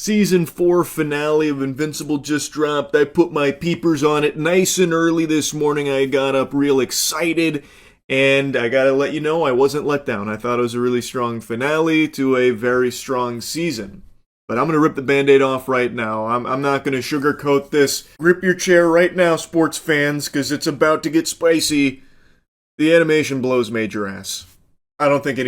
Season 4 finale of Invincible just dropped. I put my peepers on it nice and early this morning. I got up real excited, and I gotta let you know I wasn't let down. I thought it was a really strong finale to a very strong season. But I'm gonna rip the band-aid off right now. I'm not gonna sugarcoat this. Grip your chair right now, sports fans, because it's about to get spicy. The animation blows major ass. I don't think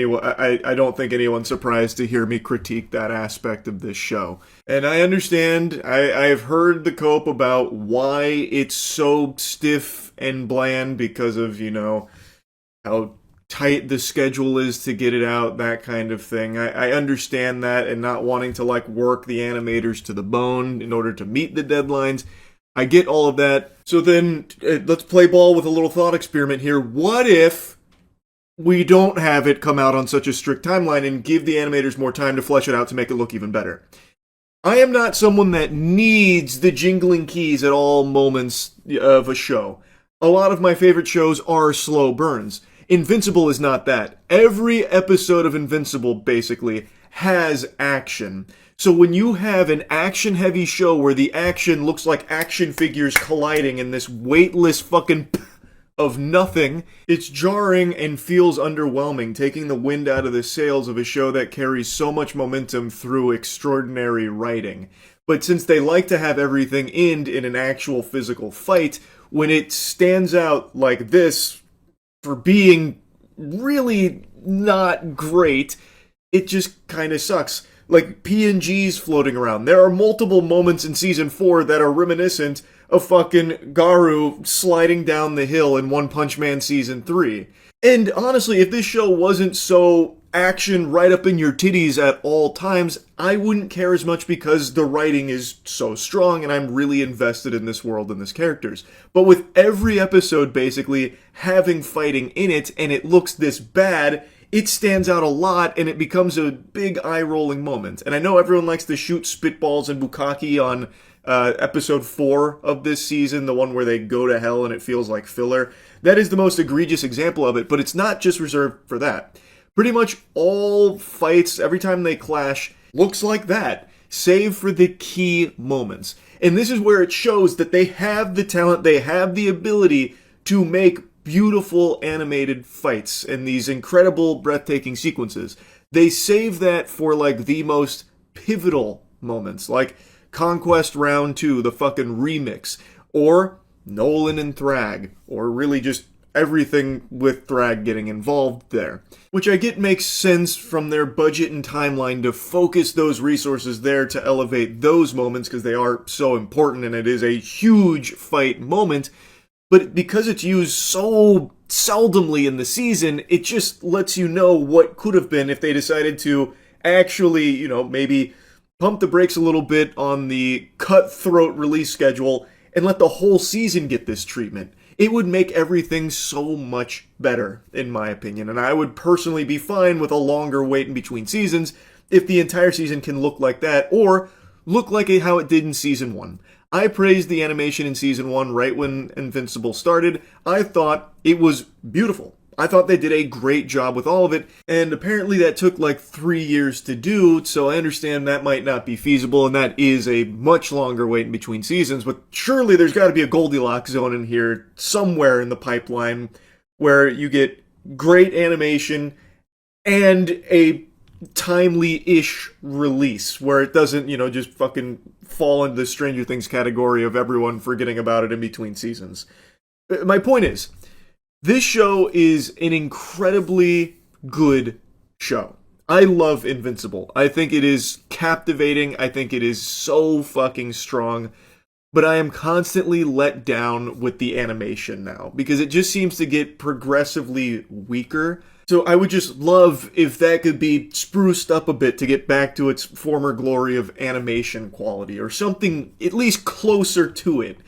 anyone's surprised to hear me critique that aspect of this show. And I understand, I've heard the cope about why it's so stiff and bland because of, how tight the schedule is to get it out, that kind of thing. I understand that, and not wanting to work the animators to the bone in order to meet the deadlines. I get all of that. So then, let's play ball with a little thought experiment here. What if we don't have it come out on such a strict timeline and give the animators more time to flesh it out to make it look even better? I am not someone that needs the jingling keys at all moments of a show. A lot of my favorite shows are slow burns. Invincible is not that. Every episode of Invincible, basically, has action. So when you have an action-heavy show where the action looks like action figures colliding in this weightless fucking of nothing, it's jarring and feels underwhelming, taking the wind out of the sails of a show that carries so much momentum through extraordinary writing. But since they like to have everything end in an actual physical fight, when it stands out like this for being really not great, it just kind of sucks. Like PNGs floating around. There are multiple moments in Season 4 that are reminiscent of fucking Garu sliding down the hill in One Punch Man Season 3. And honestly, if this show wasn't so action right up in your titties at all times, I wouldn't care as much because the writing is so strong and I'm really invested in this world and this characters. But with every episode basically having fighting in it and it looks this bad, it stands out a lot and it becomes a big eye-rolling moment. And I know everyone likes to shoot spitballs and bukkake on episode 4 of this season, the one where they go to hell and it feels like filler. That is the most egregious example of it, but it's not just reserved for that. Pretty much all fights, every time they clash, looks like that, save for the key moments. And this is where it shows that they have the talent, they have the ability to make beautiful animated fights and these incredible, breathtaking sequences. They save that for the most pivotal moments, like Conquest Round 2, the fucking remix, or Nolan and Thrag, or really just everything with Thrag getting involved there. Which I get makes sense from their budget and timeline to focus those resources there to elevate those moments because they are so important and it is a huge fight moment. But because it's used so seldomly in the season, it just lets you know what could have been if they decided to actually, maybe pump the brakes a little bit on the cutthroat release schedule and let the whole season get this treatment. It would make everything so much better, in my opinion, and I would personally be fine with a longer wait in between seasons if the entire season can look like that, or look like how it did in Season 1. I praised the animation in Season 1 right when Invincible started. I thought it was beautiful. I thought they did a great job with all of it, and apparently that took 3 years to do, so I understand that might not be feasible, and that is a much longer wait in between seasons, but surely there's got to be a Goldilocks zone in here somewhere in the pipeline where you get great animation and a timely-ish release, where it doesn't, just fucking fall into the Stranger Things category of everyone forgetting about it in between seasons. My point is, this show is an incredibly good show. I love Invincible. I think it is captivating. I think it is so fucking strong. But I am constantly let down with the animation now, because it just seems to get progressively weaker. So I would just love if that could be spruced up a bit to get back to its former glory of animation quality, or something at least closer to it.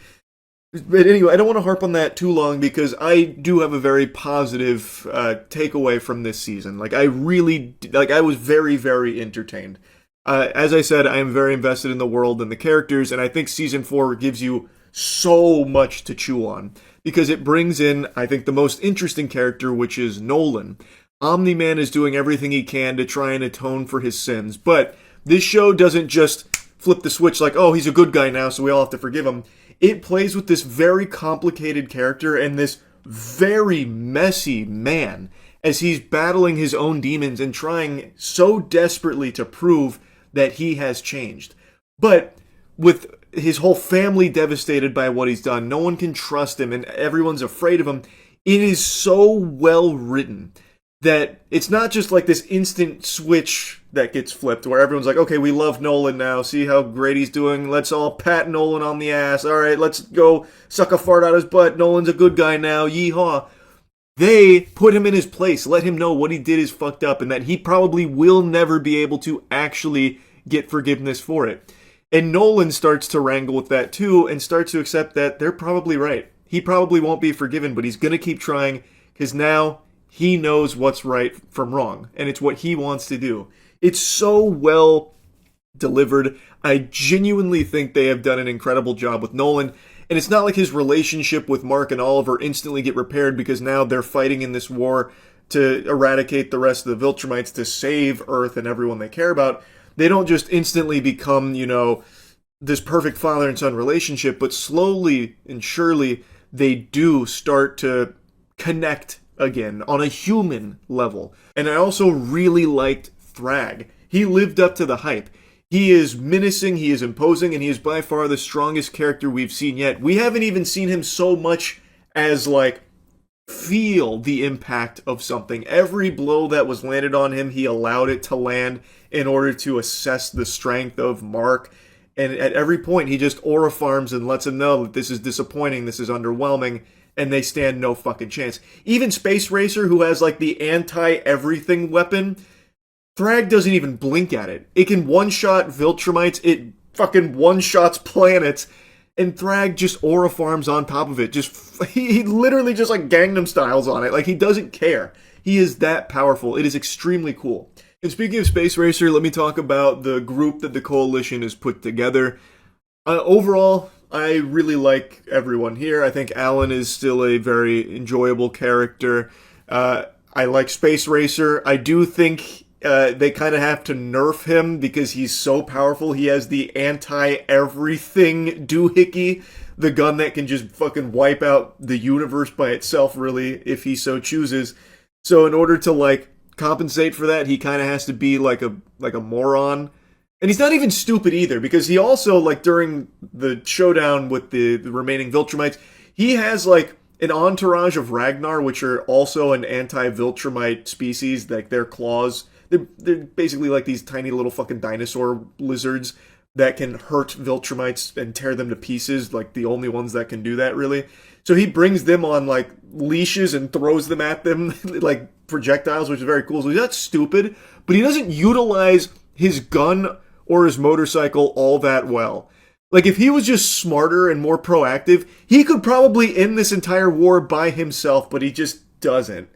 But anyway, I don't want to harp on that too long because I do have a very positive takeaway from this season. I was very, very entertained. As I said, I am very invested in the world and the characters, and I think Season 4 gives you so much to chew on because it brings in, I think, the most interesting character, which is Nolan. Omni-Man is doing everything he can to try and atone for his sins, but this show doesn't just flip the switch like, oh, he's a good guy now, so we all have to forgive him. It plays with this very complicated character and this very messy man as he's battling his own demons and trying so desperately to prove that he has changed. But with his whole family devastated by what he's done, no one can trust him and everyone's afraid of him. It is so well written that it's not just like this instant switch that gets flipped where everyone's like, okay, we love Nolan now. See how great he's doing. Let's all pat Nolan on the ass. All right, let's go suck a fart out his butt. Nolan's a good guy now. Yeehaw. They put him in his place, let him know what he did is fucked up and that he probably will never be able to actually get forgiveness for it. And Nolan starts to wrangle with that too and starts to accept that they're probably right. He probably won't be forgiven, but he's going to keep trying because now he knows what's right from wrong, and it's what he wants to do. It's so well delivered. I genuinely think they have done an incredible job with Nolan, and it's not like his relationship with Mark and Oliver instantly get repaired because now they're fighting in this war to eradicate the rest of the Viltrumites to save Earth and everyone they care about. They don't just instantly become, this perfect father and son relationship, but slowly and surely they do start to connect again on a human level. And I also really liked Thrag. He lived up to the hype. He is menacing, he is imposing, and he is by far the strongest character we've seen yet. We haven't even seen him so much as, feel the impact of something. Every blow that was landed on him, he allowed it to land in order to assess the strength of Mark. And at every point, he just aura farms and lets him know that this is disappointing, this is underwhelming, and they stand no fucking chance. Even Space Racer, who has, the anti-everything weapon, Thrag doesn't even blink at it. It can one-shot Viltrumites, it fucking one-shots planets, and Thrag just aura farms on top of it. He literally just Gangnam Styles on it. He doesn't care. He is that powerful. It is extremely cool. And speaking of Space Racer, let me talk about the group that the Coalition has put together. Overall, I really like everyone here. I think Alan is still a very enjoyable character. I like Space Racer. I do think they kind of have to nerf him because he's so powerful. He has the anti-everything doohickey, the gun that can just fucking wipe out the universe by itself, really, if he so chooses. So in order to, compensate for that, he kind of has to be like a moron. And he's not even stupid either, because he also, during the showdown with the remaining Viltrumites, he has, an entourage of Ragnar, which are also an anti-Viltrumite species, their claws. They're basically these tiny little fucking dinosaur lizards that can hurt Viltrumites and tear them to pieces, the only ones that can do that, really. So he brings them on, leashes and throws them at them, projectiles, which is very cool. So he's not stupid, but he doesn't utilize his gun or his motorcycle all that well. If he was just smarter and more proactive, he could probably end this entire war by himself, but he just doesn't.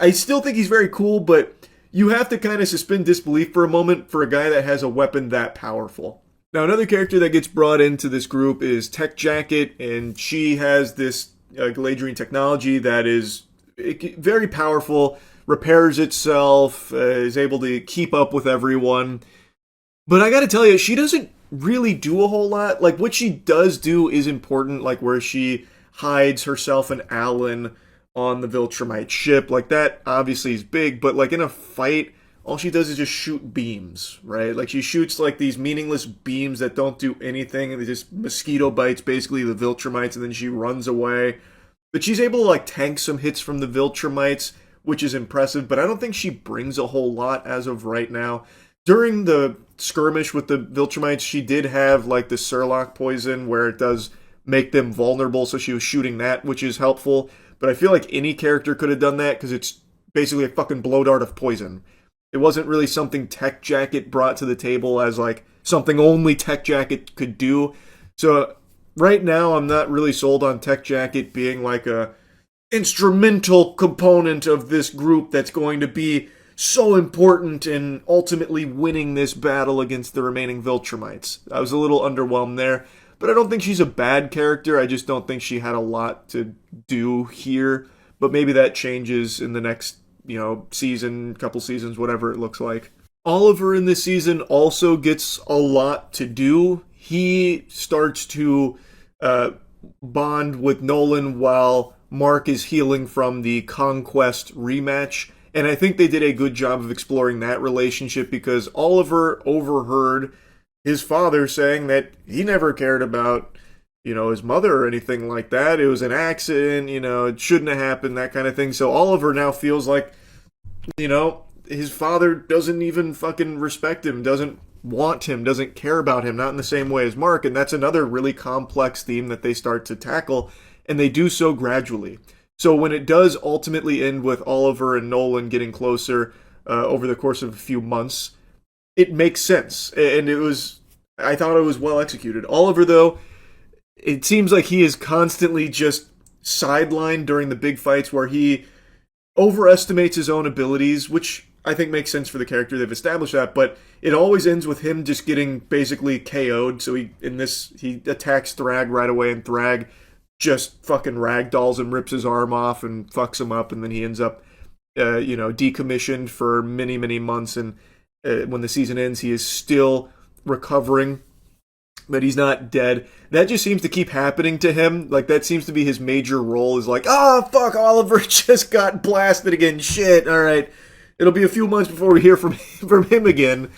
I still think he's very cool, but you have to kind of suspend disbelief for a moment for a guy that has a weapon that powerful. Now, another character that gets brought into this group is Tech Jacket, and she has this Galadrian technology that is very powerful, repairs itself, is able to keep up with everyone. But I gotta tell you, she doesn't really do a whole lot. What she does do is important, where she hides herself and Alan on the Viltrumite ship. That obviously is big, but in a fight, all she does is just shoot beams, right? She shoots these meaningless beams that don't do anything, and they just mosquito bites basically the Viltrumites, and then she runs away. But she's able to tank some hits from the Viltrumites, which is impressive, but I don't think she brings a whole lot as of right now. During the skirmish with the Viltrumites, she did have the Surlock poison where it does make them vulnerable, so she was shooting that, which is helpful. But I feel like any character could have done that because it's basically a fucking blow dart of poison. It wasn't really something Tech Jacket brought to the table as something only Tech Jacket could do. So right now, I'm not really sold on Tech Jacket being a instrumental component of this group that's going to be so important in ultimately winning this battle against the remaining Viltrumites. I was a little underwhelmed there, but I don't think she's a bad character. I just don't think she had a lot to do here, but maybe that changes in the next, season, couple seasons, whatever it looks like. Oliver in this season also gets a lot to do. He starts to uh, bond with Nolan while Mark is healing from the Conquest rematch. And I think they did a good job of exploring that relationship because Oliver overheard his father saying that he never cared about, his mother or anything like that. It was an accident, it shouldn't have happened, that kind of thing. So Oliver now feels like, his father doesn't even fucking respect him, doesn't want him, doesn't care about him, not in the same way as Mark. And that's another really complex theme that they start to tackle, and they do so gradually. So when it does ultimately end with Oliver and Nolan getting closer over the course of a few months, it makes sense. And I thought it was well executed. Oliver, though, it seems like he is constantly just sidelined during the big fights where he overestimates his own abilities, which I think makes sense for the character. They've established that, but it always ends with him just getting basically KO'd. So he attacks Thrag right away, and Thrag just fucking ragdolls him, rips his arm off, and fucks him up, and then he ends up, decommissioned for many, many months. And when the season ends, he is still recovering, but he's not dead. That just seems to keep happening to him. Like, that seems to be his major role, is like, fuck, Oliver just got blasted again. Shit, all right. It'll be a few months before we hear from him again.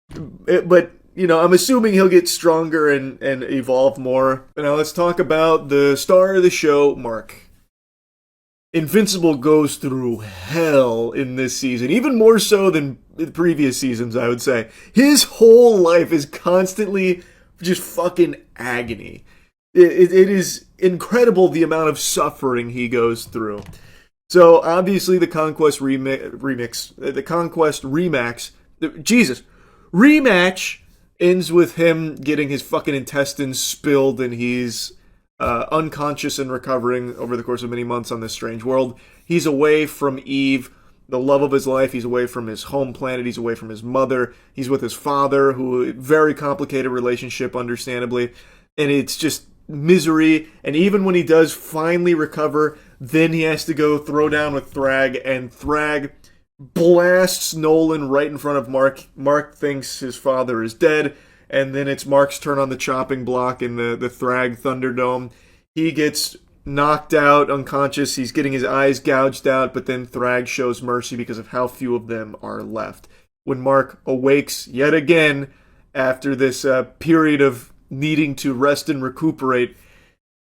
But, I'm assuming he'll get stronger and evolve more. But now let's talk about the star of the show, Mark. Invincible goes through hell in this season, even more so than the previous seasons, I would say. His whole life is constantly just fucking agony. It is incredible the amount of suffering he goes through. So obviously the Conquest rematch ends with him getting his fucking intestines spilled, and he's unconscious and recovering over the course of many months on this strange world. He's away from Eve, the love of his life. He's away from his home planet. He's away from his mother. He's with his father, who, very complicated relationship, understandably. And it's just misery. And even when he does finally recover, then he has to go throw down with Thrag, and Thrag blasts Nolan right in front of Mark. Mark thinks his father is dead, and then it's Mark's turn on the chopping block in the Thrag Thunderdome. He gets knocked out, unconscious. He's getting his eyes gouged out, but then Thrag shows mercy because of how few of them are left. When Mark awakes yet again after this period of needing to rest and recuperate,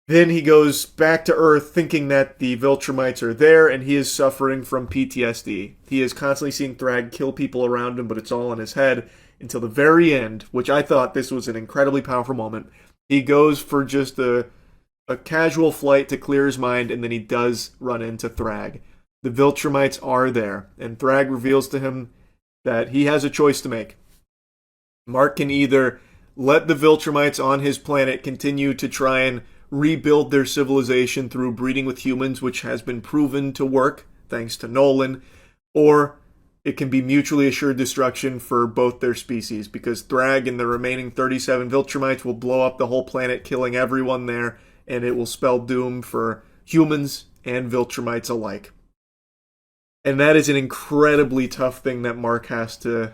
then he goes back to Earth thinking that the Viltrumites are there, and he is suffering from PTSD. He is constantly seeing Thrag kill people around him, but it's all in his head until the very end, which I thought this was an incredibly powerful moment. He goes for just a casual flight to clear his mind, and then he does run into Thrag. The Viltrumites are there, and Thrag reveals to him that he has a choice to make. Mark can either let the Viltrumites on his planet continue to try and rebuild their civilization through breeding with humans, which has been proven to work, thanks to Nolan, or it can be mutually assured destruction for both their species, because Thrag and the remaining 37 Viltrumites will blow up the whole planet, killing everyone there, and it will spell doom for humans and Viltrumites alike. And that is an incredibly tough thing that Mark has to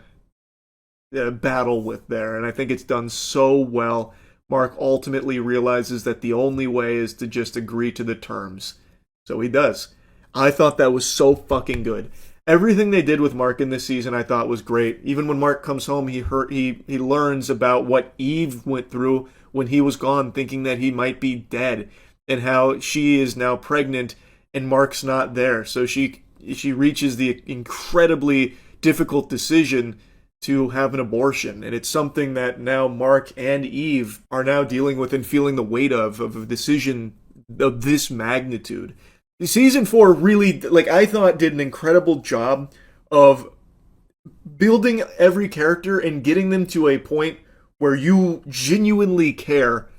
battle with there, and I think it's done so well. Mark ultimately realizes that the only way is to just agree to the terms. So he does. I thought that was so fucking good. Everything they did with Mark in this season I thought was great. Even when Mark comes home, he learns about what Eve went through when he was gone, thinking that he might be dead, and how she is now pregnant and Mark's not there. So she reaches the incredibly difficult decision to have an abortion, and it's something that now Mark and Eve are now dealing with and feeling the weight of a decision of this magnitude. Season 4 really, I thought, did an incredible job of building every character and getting them to a point where you genuinely care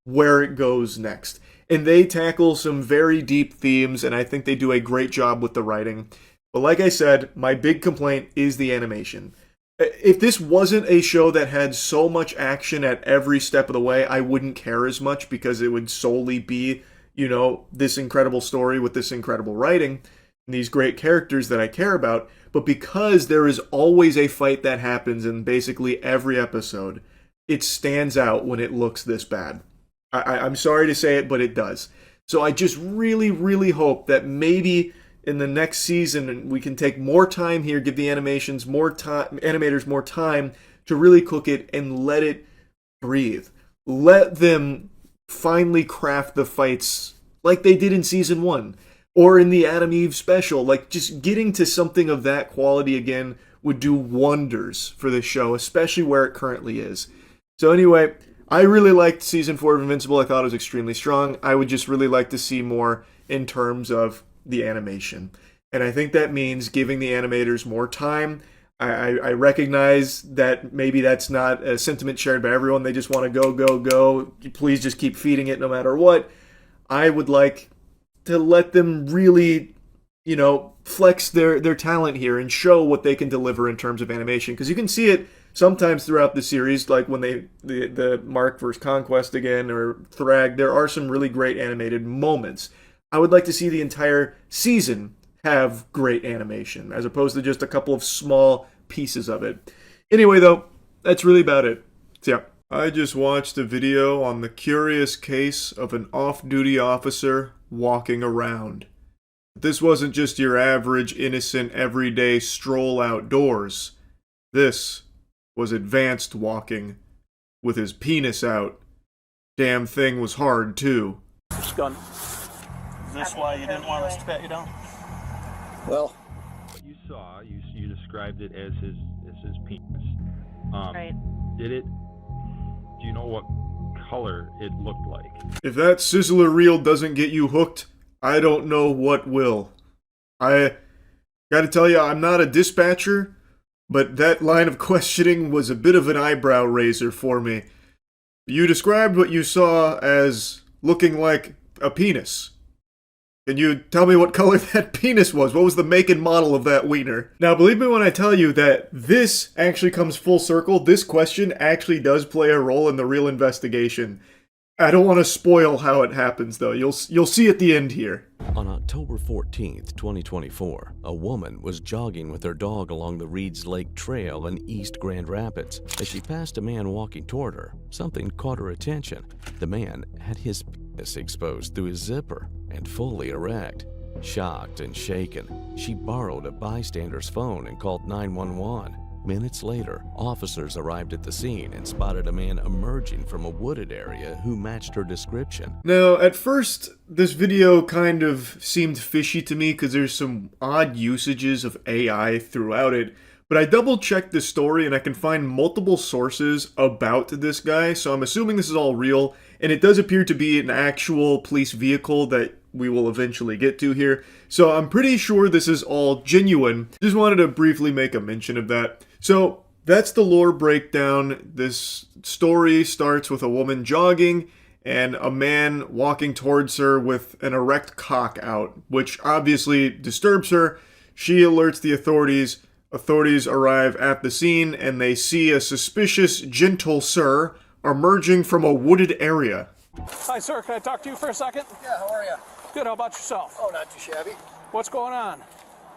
where it goes next. And they tackle some very deep themes, and I think they do a great job with the writing. But like I said, my big complaint is the animation. If this wasn't a show that had so much action at every step of the way, I wouldn't care as much, because it would solely be, this incredible story with this incredible writing. these great characters that I care about, but because there is always a fight that happens in basically every episode, it stands out when it looks this bad. I'm sorry to say it, but it does. So I just really, really hope that maybe in the next season we can take more time here, give the animators more time to really cook it and let it breathe. Let them finally craft the fights like they did in season 1 or in the Adam Eve special. Like, just getting to something of that quality again would do wonders for this show, especially where it currently is. So anyway, I really liked season 4 of Invincible. I thought it was extremely strong. I would just really like to see more in terms of the animation. And I think that means giving the animators more time. I recognize that maybe that's not a sentiment shared by everyone. They just want to go, go, go. Please just keep feeding it no matter what. I would like to let them really, flex their talent here and show what they can deliver in terms of animation. Because you can see it sometimes throughout the series, like when the Mark vs. Conquest again, or Thrag, there are some really great animated moments. I would like to see the entire season have great animation, as opposed to just a couple of small pieces of it. Anyway, though, that's really about it. So, yeah. I just watched a video on the curious case of an off-duty officer walking around. This wasn't just your average, innocent, everyday stroll outdoors. This was advanced walking, with his penis out. Damn thing was hard, too. This gun. Is this why you didn't want us to pat you down? Well, what you saw, you described it as his penis. Right. Do you know what color it looked like? If that sizzler reel doesn't get you hooked, I don't know what will. I gotta tell you, I'm not a dispatcher, but that line of questioning was a bit of an eyebrow raiser for me. You described what you saw as looking like a penis. Can you tell me what color that penis was? What was the make and model of that wiener? Now, believe me when I tell you that this actually comes full circle. This question actually does play a role in the real investigation. I don't want to spoil how it happens, though. You'll see at the end here. On October 14th, 2024, a woman was jogging with her dog along the Reeds Lake Trail in East Grand Rapids. As she passed a man walking toward her, something caught her attention. The man had his penis exposed through his zipper and fully erect. Shocked and shaken, she borrowed a bystander's phone and called 911. Minutes later, officers arrived at the scene and spotted a man emerging from a wooded area who matched her description. Now, at first, this video kind of seemed fishy to me because there's some odd usages of AI throughout it, but I double-checked the story and I can find multiple sources about this guy, so I'm assuming this is all real, and it does appear to be an actual police vehicle that we will eventually get to here, so I'm pretty sure this is all genuine. Just wanted to briefly make a mention of that. So, that's the lore breakdown. This story starts with a woman jogging and a man walking towards her with an erect cock out, which obviously disturbs her. She alerts the authorities. Authorities arrive at the scene and they see a suspicious gentle sir emerging from a wooded area. Hi, sir. Can I talk to you for a second? yeah, how are you? Good. How about yourself? Oh, not too shabby. What's going on?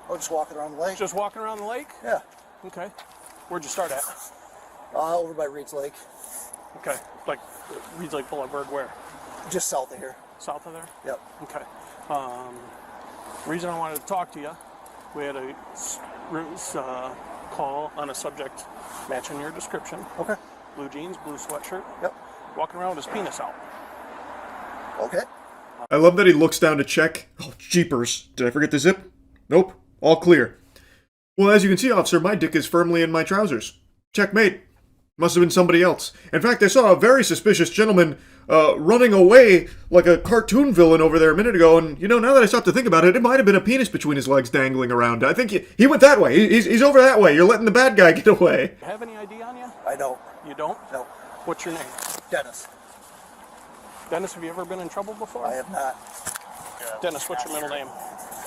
Oh, just walking around the lake. Just walking around the lake? Yeah. Okay. Where'd you start at? Over by Reeds Lake. Okay. Like Reeds Lake Boulevard, where? Just south of here. South of there? Yep. Okay. Reason I wanted to talk to you, we had a call on a subject matching your description. Okay. Blue jeans, blue sweatshirt. Yep. Walking around with his penis out. Okay. I love that he looks down to check. Oh, jeepers. Did I forget the zip? Nope. All clear. Well, as you can see, officer, my dick is firmly in my trousers. Checkmate. Must have been somebody else. In fact, I saw a very suspicious gentleman running away like a cartoon villain over there a minute ago, and, now that I stop to think about it, it might have been a penis between his legs dangling around. I think he went that way. He's over that way. You're letting the bad guy get away. Have any ID on you? I don't. You don't? No. What's your name? Dennis. Dennis, have you ever been in trouble before? I have not. Dennis, what's your middle name?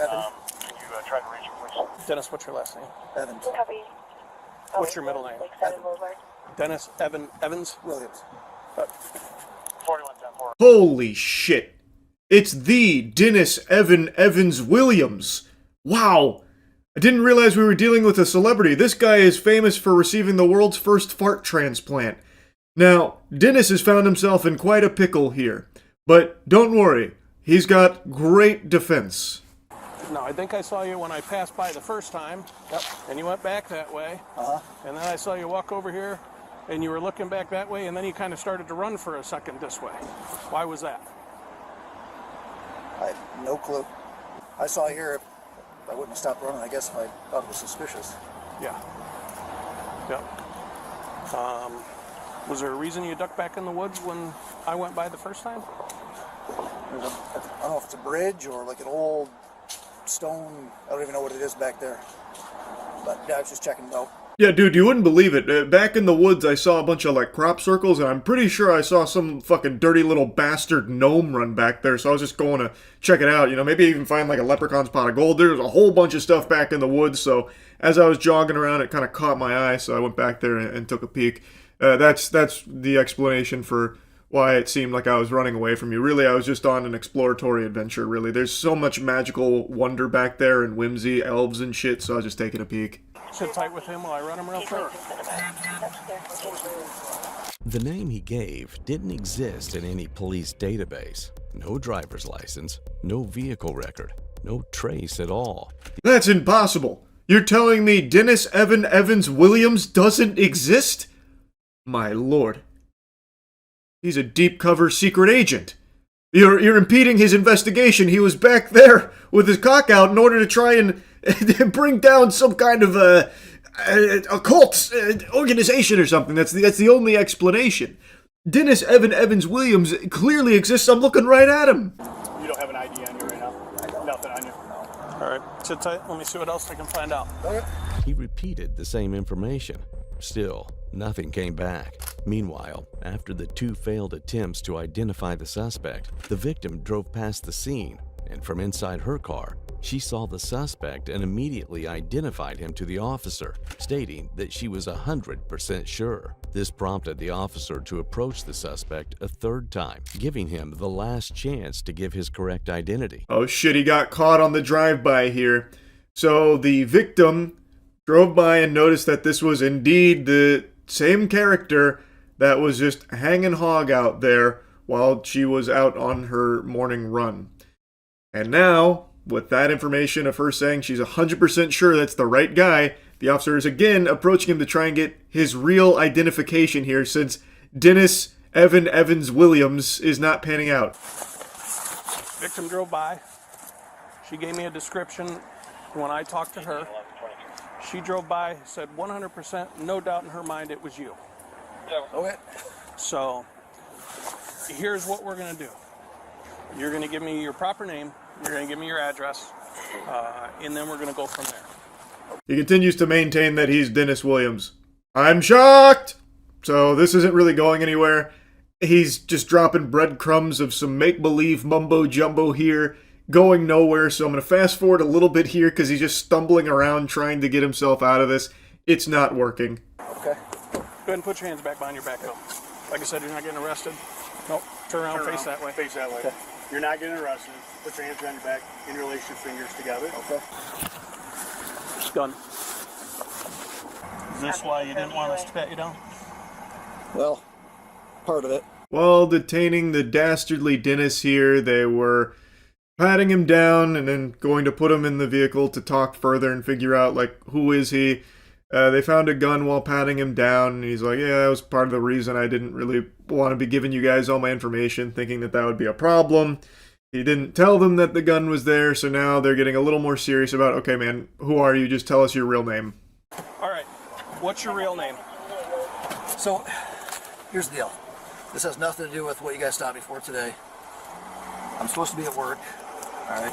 Evan. Can you try to reach him, please? Dennis, what's your last name? Evans. Copy. What's your middle name? Evan. Dennis Evans? Williams. 4110 Holy shit. It's the Dennis Evan Evans Williams. Wow! I didn't realize we were dealing with a celebrity. This guy is famous for receiving the world's first fart transplant. Now, Dennis has found himself in quite a pickle here. But don't worry, he's got great defense. No, I think I saw you when I passed by the first time. Yep. And you went back that way. Uh-huh. And then I saw you walk over here, and you were looking back that way, and then you kind of started to run for a second this way. Why was that? I have no clue. I saw you here. I wouldn't have stopped running, I guess, if I thought it was suspicious. Yeah. Yep. Was there a reason you ducked back in the woods when I went by the first time? I don't know if it's a bridge or like an old stone. I don't even know what it is back there. But yeah, I was just checking it out. Yeah, dude, you wouldn't believe it. Back in the woods, I saw a bunch of, like, crop circles, and I'm pretty sure I saw some fucking dirty little bastard gnome run back there, so I was just going to check it out. You know, maybe even find, like, a leprechaun's pot of gold. There was a whole bunch of stuff back in the woods, so as I was jogging around, it kind of caught my eye, so I went back there and took a peek. That's the explanation for why it seemed like I was running away from you. Really, I was just on an exploratory adventure, really. There's so much magical wonder back there and whimsy, elves and shit, so I was just taking a peek. Sit tight with him while I run him real quick. The name he gave didn't exist in any police database. No driver's license, no vehicle record, no trace at all. That's impossible. You're telling me Dennis Evan Evans Williams doesn't exist? My lord. He's a deep cover secret agent. You're impeding his investigation. He was back there with his cock out in order to try and bring down some kind of a occult organization or something. That's the only explanation. Dennis Evan Evans Williams clearly exists. I'm looking right at him. You don't have an ID on you right now? Nothing on you? All right, sit tight. Let me see what else I can find out. He repeated the same information. Still, nothing came back. Meanwhile, after the two failed attempts to identify the suspect, the victim drove past the scene, and from inside her car, she saw the suspect and immediately identified him to the officer, stating that she was 100% sure. This prompted the officer to approach the suspect a third time, giving him the last chance to give his correct identity. Oh shit, he got caught on the drive-by here. So the victim drove by and noticed that this was indeed the same character that was just hanging hog out there while she was out on her morning run. And now, with that information of her saying she's 100% sure that's the right guy, the officer is again approaching him to try and get his real identification here, since Dennis Evan Evans Williams is not panning out. Victim drove by. She gave me a description when I talked to her. She drove by, said 100%, no doubt in her mind it was you. Okay. So, here's what we're going to do. You're going to give me your proper name, you're going to give me your address, and then we're going to go from there. He continues to maintain that he's Dennis Williams. I'm shocked! So this isn't really going anywhere. He's just dropping breadcrumbs of some make-believe mumbo-jumbo here, going nowhere, so I'm going to fast forward a little bit here because he's just stumbling around trying to get himself out of this. It's not working. Okay. Go ahead and put your hands back behind your back, though. Like I said, you're not getting arrested. Nope. Turn around, face that way. Face that way. Okay. You're not getting arrested. Put your hands behind your back, interlace your fingers together. Okay. Done. Is this why you didn't want us to pat you down? Well, part of it. While detaining the dastardly Dennis here, they were patting him down and then going to put him in the vehicle to talk further and figure out, like, who is he? They found a gun while patting him down, and he's like, yeah, that was part of the reason I didn't really want to be giving you guys all my information, thinking that would be a problem. He didn't tell them that the gun was there, so now they're getting a little more serious about, okay, man, who are you? Just tell us your real name. All right. What's your real name? So, here's the deal. This has nothing to do with what you guys stopped me for today. I'm supposed to be at work. Alright.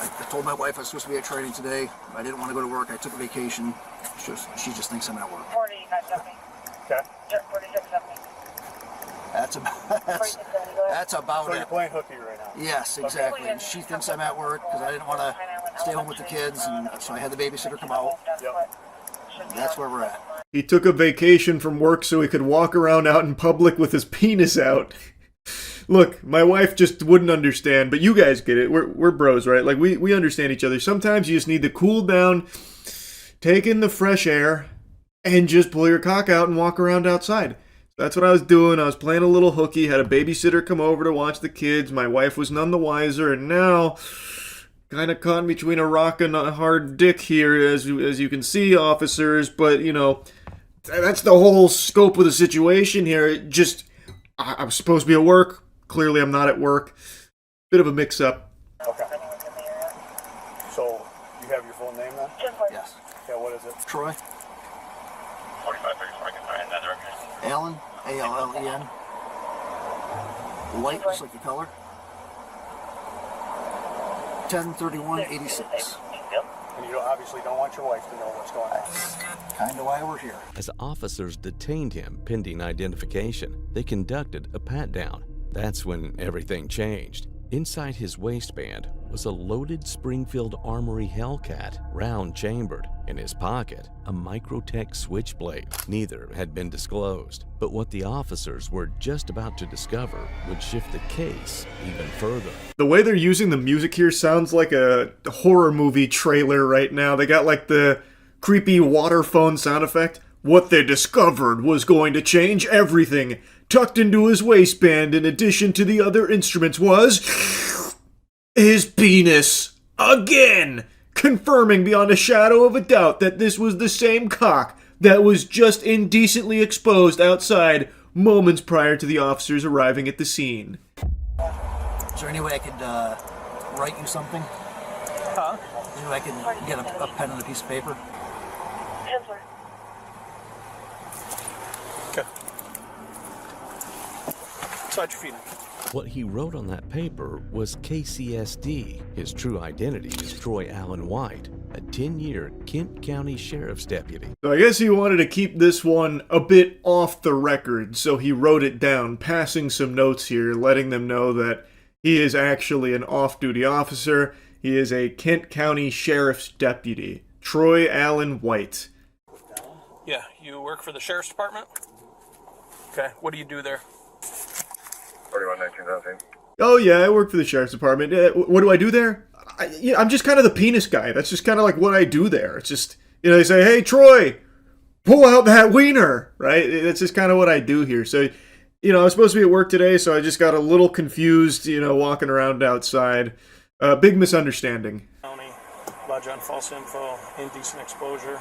I told my wife I was supposed to be at training today. I didn't want to go to work. I took a vacation. She just thinks I'm at work. 45 something. Okay. 46 something. That's about So it. you're playing hooky right now? Yes, exactly. And she thinks I'm at work because I didn't want to stay home with the kids, and so I had the babysitter come out. Yep. That's where we're at. He took a vacation from work so he could walk around out in public with his penis out. Look, my wife just wouldn't understand, but you guys get it. We're bros, right? Like, we understand each other. Sometimes you just need to cool down, take in the fresh air, and just pull your cock out and walk around outside. That's what I was doing. I was playing a little hooky, had a babysitter come over to watch the kids. My wife was none the wiser, and now kind of caught between a rock and a hard dick here, as you can see, officers. But, you know, that's the whole scope of the situation here. It just, I'm supposed to be at work. Clearly, I'm not at work. Bit of a mix-up. Okay. So, you have your full name then? Yes. Yeah, what is it? Troy. 4534, I can find another. Allen. Allen. White, just like the color. 10/31/86. And you obviously don't want your wife to know what's going on. Kind of why we're here. As officers detained him pending identification, they conducted a pat-down. That's when everything changed. Inside his waistband was a loaded Springfield Armory Hellcat, round-chambered. In his pocket, a Microtech switchblade. Neither had been disclosed, but what the officers were just about to discover would shift the case even further. The way they're using the music here sounds like a horror movie trailer right now. They got like the creepy water phone sound effect. What they discovered was going to change everything. Tucked into his waistband, in addition to the other instruments, was his penis. Again! Confirming beyond a shadow of a doubt that this was the same cock that was just indecently exposed outside moments prior to the officers arriving at the scene. Is there any way I could write you something? Huh? Is there any way I could get a pen and a piece of paper? Okay. Slide your feet in. What he wrote on that paper was KCSD. His true identity is Troy Allen White, a 10-year Kent County Sheriff's deputy. So I guess he wanted to keep this one a bit off the record, so he wrote it down, passing some notes here, letting them know that he is actually an off-duty officer. He is a Kent County Sheriff's deputy, Troy Allen White. Yeah, you work for the Sheriff's Department? Okay, what do you do there? 4119, Oh yeah, I work for the Sheriff's Department. What do I do there? I'm just kind of the penis guy. That's just kind of like what I do there. It's just, you know, they say, hey, Troy, pull out that wiener, right? That's just kind of what I do here. So, you know, I was supposed to be at work today, so I just got a little confused, you know, walking around outside. Big misunderstanding. County, lodge on false info, indecent exposure,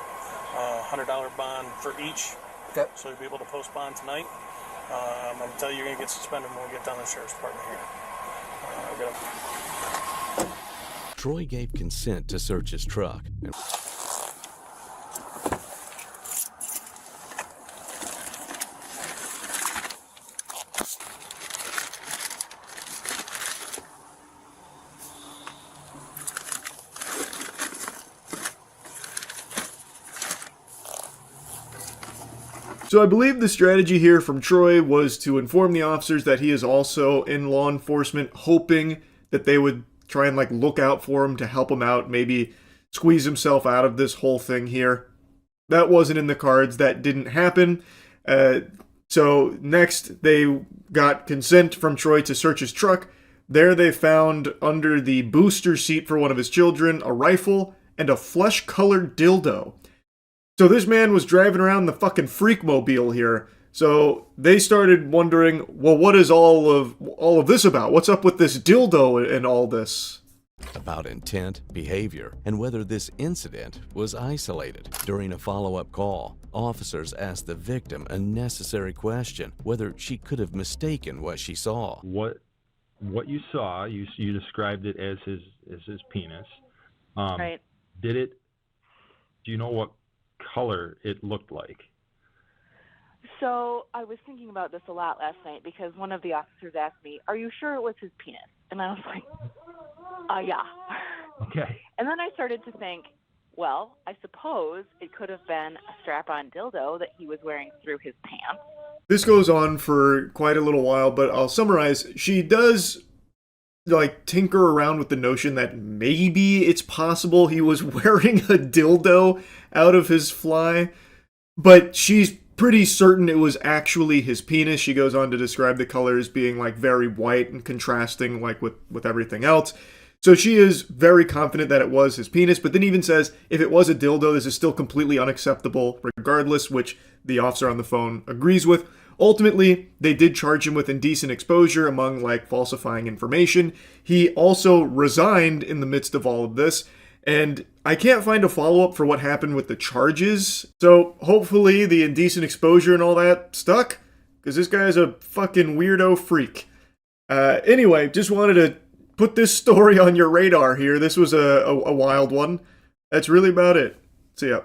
$100 bond for each. Okay. So you'll be able to post bond tonight. I'm going to tell you you're going to get suspended when we get down to the Sheriff's Department here. Troy gave consent to search his truck. So I believe the strategy here from Troy was to inform the officers that he is also in law enforcement, hoping that they would try and like look out for him to help him out, maybe squeeze himself out of this whole thing here. That wasn't in the cards. That didn't happen. So next they got consent from Troy to search his truck. There they found under the booster seat for one of his children a rifle and a flesh-colored dildo. So this man was driving around the fucking freak-mobile here. So they started wondering, well, what is all of this about? What's up with this dildo and all this? About intent, behavior, and whether this incident was isolated. During a follow-up call, officers asked the victim a necessary question, whether she could have mistaken what she saw. What you saw, you described it as his penis. Right. Do you know what color it looked like? So I was thinking about this a lot last night because one of the officers asked me, "Are you sure it was his penis?" And I was like, yeah. Okay. And then I started to think, well, I suppose it could have been a strap-on dildo that he was wearing through his pants. This goes on for quite a little while, but I'll summarize. She does like tinker around with the notion that maybe it's possible he was wearing a dildo out of his fly, but she's pretty certain it was actually his penis. She goes on to describe the color as being like very white and contrasting like with everything else. So she is very confident that it was his penis, but then even says if it was a dildo, this is still completely unacceptable regardless, which the officer on the phone agrees with. Ultimately, they did charge him with indecent exposure among like falsifying information. He also resigned in the midst of all of this, and I can't find a follow-up for what happened with the charges. So hopefully the indecent exposure and all that stuck, because this guy is a fucking weirdo freak. Anyway, just wanted to put this story on your radar here. This was a wild one. That's really about it. See ya.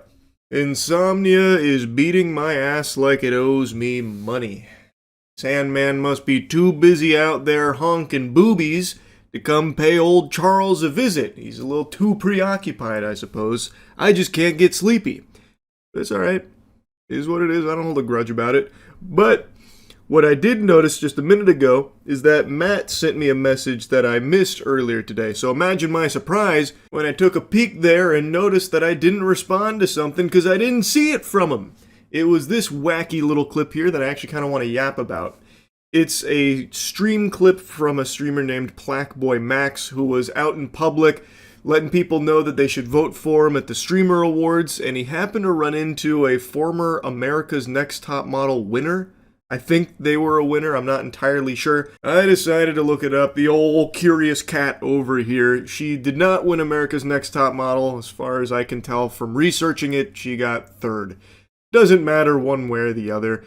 Insomnia is beating my ass like it owes me money. Sandman must be too busy out there honking boobies to come pay old Charles a visit. He's a little too preoccupied, I suppose. I just can't get sleepy. It's alright. It is what it is. I don't hold a grudge about it. But what I did notice just a minute ago is that Matt sent me a message that I missed earlier today. So imagine my surprise when I took a peek there and noticed that I didn't respond to something because I didn't see it from him. It was this wacky little clip here that I actually kind of want to yap about. It's a stream clip from a streamer named Plaqueboy Max who was out in public letting people know that they should vote for him at the Streamer Awards, and he happened to run into a former America's Next Top Model winner. I think they were a winner, I'm not entirely sure. I decided to look it up. The old curious cat over here. She did not win America's Next Top Model. As far as I can tell from researching it, she got third. Doesn't matter one way or the other.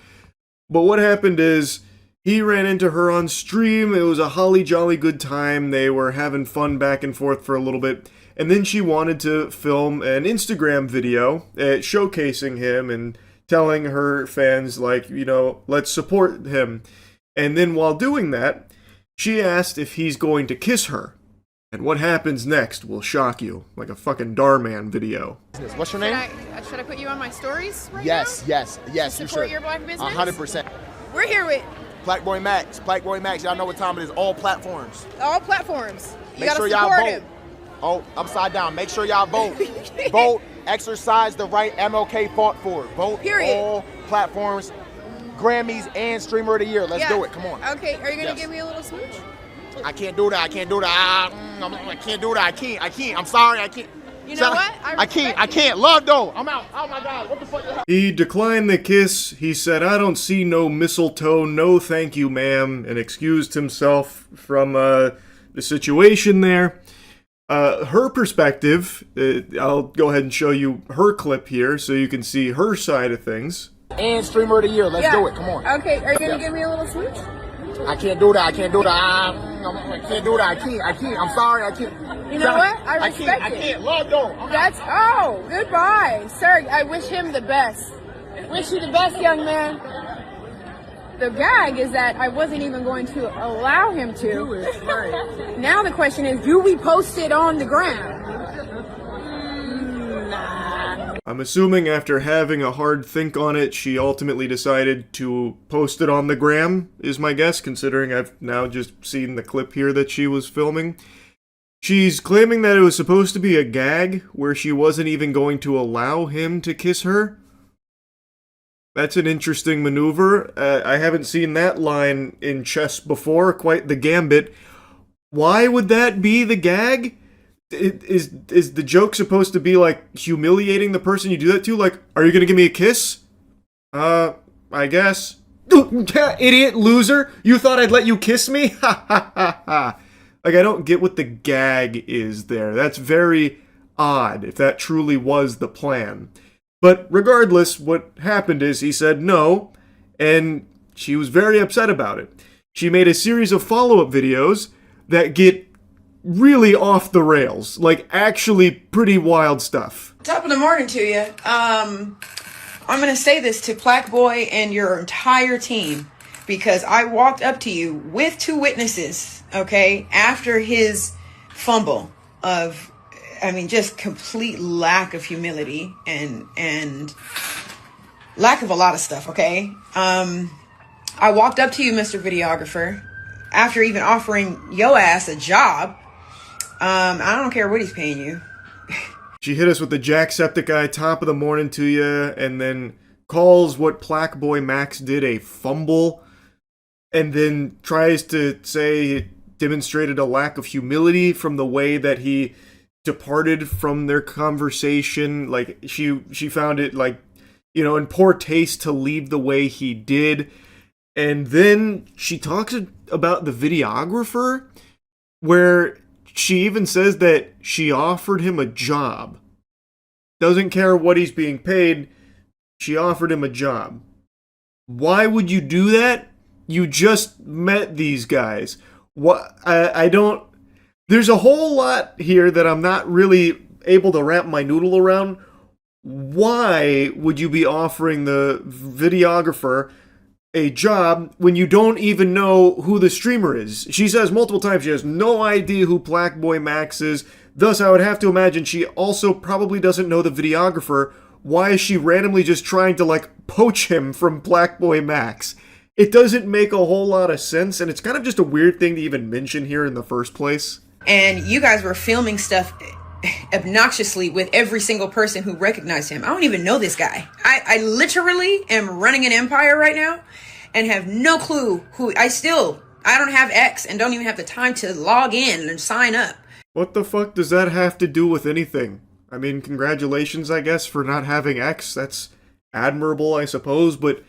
But what happened is, he ran into her on stream. It was a holly jolly good time. They were having fun back and forth for a little bit. And then she wanted to film an Instagram video showcasing him and telling her fans, like, you know, let's support him. And then while doing that, she asked if he's going to kiss her. And what happens next will shock you, like a fucking Darman video. What's your name? Should I put you on my stories right Yes, now? yes, yes, you Support should. your black business? 100%. We're here with Plaqueboy Max. Plaqueboy Max. Y'all know what time it is. All platforms. all platforms. You Make gotta sure y'all support vote. him. Oh, upside down. Make sure y'all vote. Vote. Exercise the right MLK fought for. Vote. Period. All platforms. Grammys and Streamer of the Year. Let's do it. Come on. Okay, are you gonna Yes. give me a little smooch? I can't do that. I can't do that. I can't do that. I can't. I'm sorry. I can't. You know what? I can't. Love though. I'm out. Oh my God. What the fuck? He declined the kiss. He said, I don't see no mistletoe. No thank you, ma'am. And excused himself from the situation there. Her perspective, I'll go ahead and show you her clip here so you can see her side of things. And Streamer of the Year. Let's do it. Come on. Okay, are you gonna give me a little smooch? I can't do that. I can't do that. I can't do that. I can't. I'm sorry. I can't. You know what? I respect I it. can't. Love though. That's goodbye, sir. I wish him the best. Wish you the best, young man. The gag is that I wasn't even going to allow him to. Now the question is, do we post it on the ground? Nah. I'm assuming after having a hard think on it, she ultimately decided to post it on the gram, is my guess, considering I've now just seen the clip here that she was filming. She's claiming that it was supposed to be a gag, where she wasn't even going to allow him to kiss her. That's an interesting maneuver. I haven't seen that line in chess before, quite the gambit. Why would that be the gag? Is the joke supposed to be like humiliating the person you do that to? Like, are you gonna give me a kiss? I guess. Idiot loser! You thought I'd let you kiss me? Ha ha ha ha. Like, I don't get what the gag is there. That's very odd, if that truly was the plan. But regardless, what happened is he said no, and she was very upset about it. She made a series of follow-up videos that get really off the rails. Like, actually pretty wild stuff. Top of the morning to you. I'm going to say this to Plaqueboy and your entire team, because I walked up to you with two witnesses, okay, after his fumble of, I mean, just complete lack of humility and lack of a lot of stuff, okay? I walked up to you, Mr. Videographer, after even offering yo ass a job. I don't care what he's paying you. She hit us with the Jacksepticeye top of the morning to you, and then calls what Plaque Boy Max did a fumble, and then tries to say it demonstrated a lack of humility from the way that he departed from their conversation. Like, she found it, like, you know, in poor taste to leave the way he did. And then she talks about the videographer, where she even says that she offered him a job. Doesn't care what he's being paid. She offered him a job. Why would you do that? You just met these guys. What? I don't... There's a whole lot here that I'm not really able to wrap my noodle around. Why would you be offering the videographer a job when you don't even know who the streamer is? She says multiple times she has no idea who Plaque Boy Max is. Thus, I would have to imagine she also probably doesn't know the videographer. Why is she randomly just trying to, like, poach him from Plaque Boy Max? It doesn't make a whole lot of sense, and it's kind of just a weird thing to even mention here in the first place. And you guys were filming stuff obnoxiously with every single person who recognized him. I don't even know this guy. I literally am running an empire right now and have no clue who... I don't have X and don't even have the time to log in and sign up. What the fuck does that have to do with anything? I mean, congratulations, I guess, for not having X. That's admirable, I suppose, but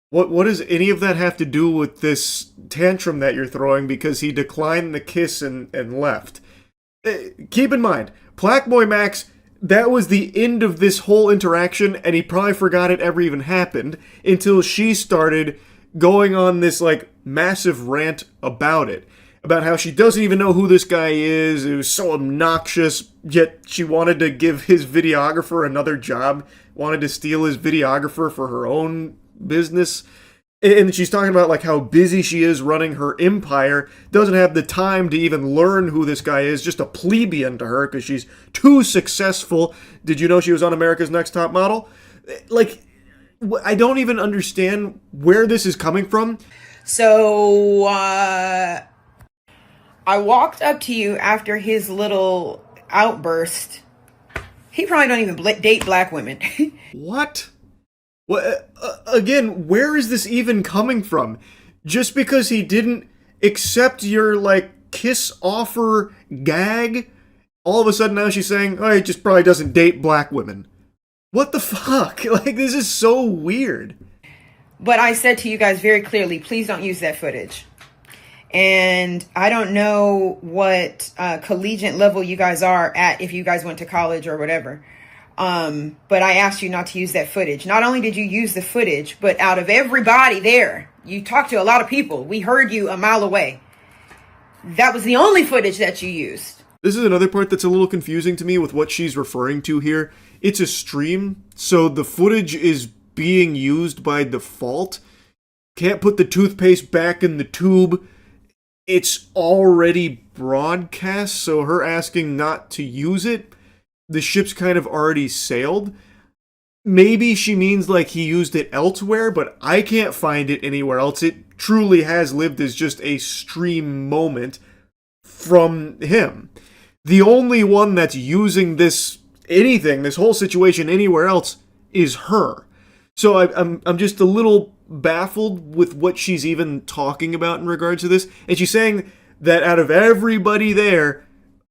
what does any of that have to do with this tantrum that you're throwing because he declined the kiss and left? Keep in mind, Plaque Boy Max, that was the end of this whole interaction, and he probably forgot it ever even happened until she started going on this, like, massive rant about it. About how she doesn't even know who this guy is. It was so obnoxious, yet she wanted to give his videographer another job, wanted to steal his videographer for her own business. And she's talking about, like, how busy she is running her empire, doesn't have the time to even learn who this guy is, just a plebeian to her because she's too successful. Did you know she was on America's Next Top Model? Like, I don't even understand where this is coming from. So, I walked up to you after his little outburst. He probably don't even date black women. What? Well, again, where is this even coming from? Just because he didn't accept your, like, kiss offer gag, all of a sudden now she's saying, oh, he just probably doesn't date black women. What the fuck? Like, this is so weird. But I said to you guys very clearly, please don't use that footage. And I don't know what collegiate level you guys are at, if you guys went to college or whatever. But I asked you not to use that footage. Not only did you use the footage, but out of everybody there, you talked to a lot of people. We heard you a mile away. That was the only footage that you used. This is another part that's a little confusing to me with what she's referring to here. It's a stream, so the footage is being used by default. Can't put the toothpaste back in the tube. It's already broadcast, so her asking not to use it, the ship's kind of already sailed. Maybe she means like he used it elsewhere, but I can't find it anywhere else. It truly has lived as just a stream moment from him. The only one that's using this whole situation anywhere else is her. So I'm just a little baffled with what she's even talking about in regards to this. And she's saying that out of everybody there,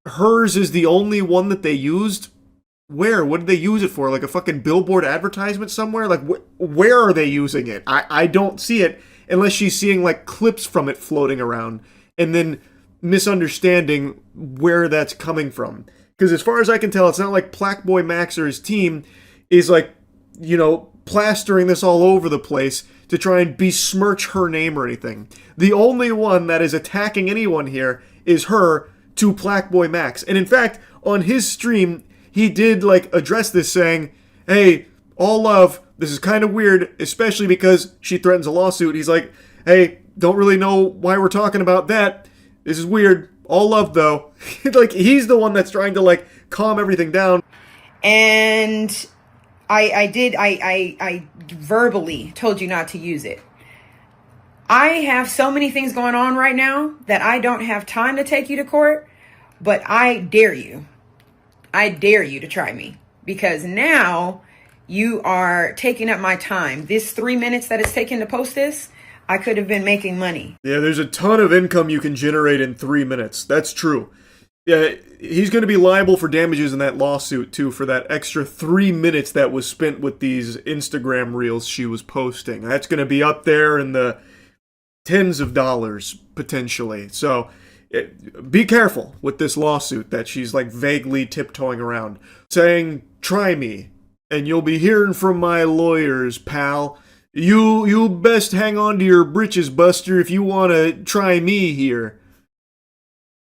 hers is the only one that they used. Where? What did they use it for? Like a fucking billboard advertisement somewhere? Like, where are they using it? I don't see it unless she's seeing, like, clips from it floating around and then misunderstanding where that's coming from. Because as far as I can tell, it's not like Plaque Boy Max or his team is, like, you know, plastering this all over the place to try and besmirch her name or anything. The only one that is attacking anyone here is her to Plaque Boy Max. And in fact, on his stream, he did, like, address this saying, hey, all love, this is kind of weird, especially because she threatens a lawsuit. He's like, hey, don't really know why we're talking about that. This is weird. All love, though. Like, he's the one that's trying to, like, calm everything down. And I verbally told you not to use it. I have so many things going on right now that I don't have time to take you to court, but I dare you. I dare you to try me, because now You are taking up my time. This 3 minutes that it's taken to post this, I could have been making money. Yeah, there's a ton of income you can generate in 3 minutes. That's true. Yeah, he's going to be liable for damages in that lawsuit, too, for that extra 3 minutes that was spent with these Instagram reels she was posting. That's going to be up there in the tens of dollars, potentially. So, be careful with this lawsuit that she's, like, vaguely tiptoeing around. Saying, try me, and you'll be hearing from my lawyers, pal. You best hang on to your britches, Buster, if you want to try me here.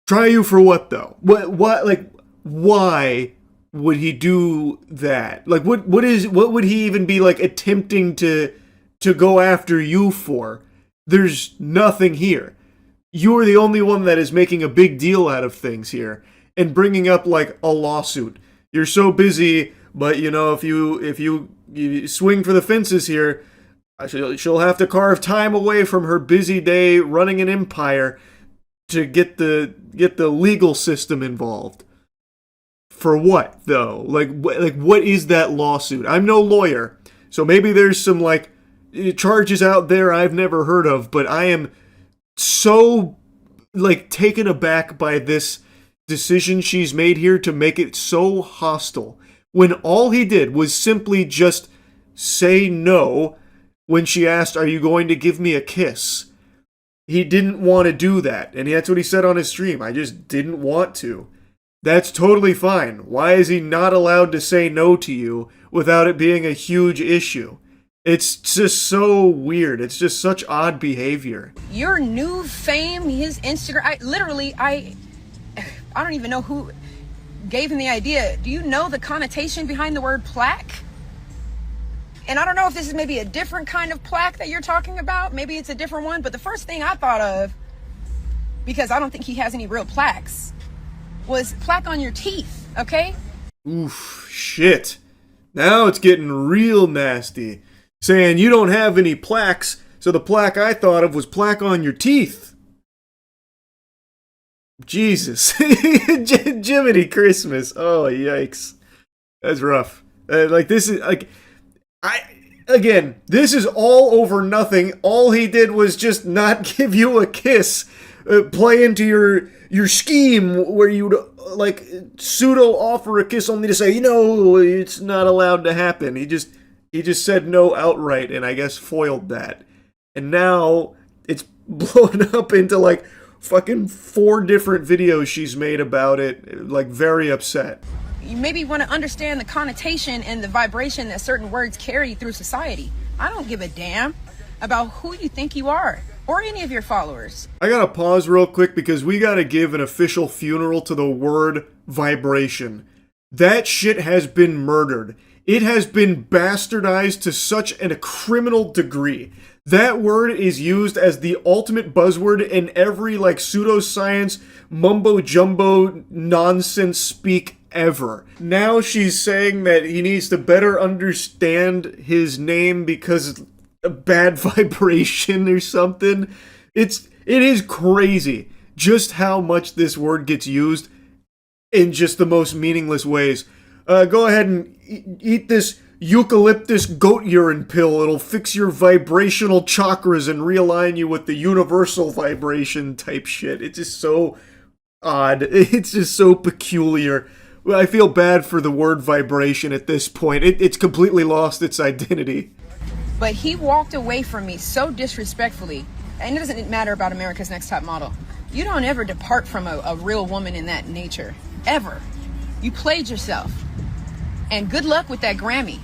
Try you for what, though? Like, why would he do that? Like, what would he even be, like, attempting to go after you for? There's nothing here. You're the only one that is making a big deal out of things here and bringing up, like, a lawsuit. You're so busy, but, you know, if you swing for the fences here, she'll have to carve time away from her busy day running an empire to get the legal system involved. For what, though? Like what is that lawsuit? I'm no lawyer, so maybe there's some, like, charges out there I've never heard of, but I am so, like, taken aback by this decision she's made here to make it so hostile, when all he did was simply just say no when she asked, "Are you going to give me a kiss?" He didn't want to do that, and that's what he said on his stream. I just didn't want to. That's totally fine. Why is he not allowed to say no to you without it being a huge issue? It's just so weird. It's just such odd behavior. Your new fame, his Instagram, I don't even know who gave him the idea. Do you know the connotation behind the word plaque? And I don't know if this is maybe a different kind of plaque that you're talking about. Maybe it's a different one. But the first thing I thought of, because I don't think he has any real plaques, was plaque on your teeth, okay? Oof, shit. Now it's getting real nasty. Saying you don't have any plaques, so the plaque I thought of was plaque on your teeth. Jesus. Jiminy Christmas. Oh, yikes. That's rough. This is, like... Again, this is all over nothing. All he did was just not give you a kiss. Play into your scheme where you'd, like, pseudo offer a kiss only to say, you know, it's not allowed to happen. He just said no outright, and I guess foiled that. And now it's blown up into, like, fucking 4 different videos she's made about it, like, very upset. You maybe want to understand the connotation and the vibration that certain words carry through society. I don't give a damn about who you think you are or any of your followers. I gotta pause real quick because we gotta give an official funeral to the word vibration. That shit has been murdered. It has been bastardized to such a criminal degree. That word is used as the ultimate buzzword in every, like, pseudoscience, mumbo-jumbo nonsense speak ever. Now she's saying that he needs to better understand his name because of bad vibration or something. It is crazy just how much this word gets used in just the most meaningless ways. Go ahead and eat this eucalyptus goat urine pill. It'll fix your vibrational chakras and realign you with the universal vibration type shit. It's just so odd. It's just so peculiar. I feel bad for the word vibration at this point. It's completely lost its identity. But he walked away from me so disrespectfully. And it doesn't matter about America's Next Top Model. You don't ever depart from a real woman in that nature. Ever. You played yourself. And good luck with that Grammy.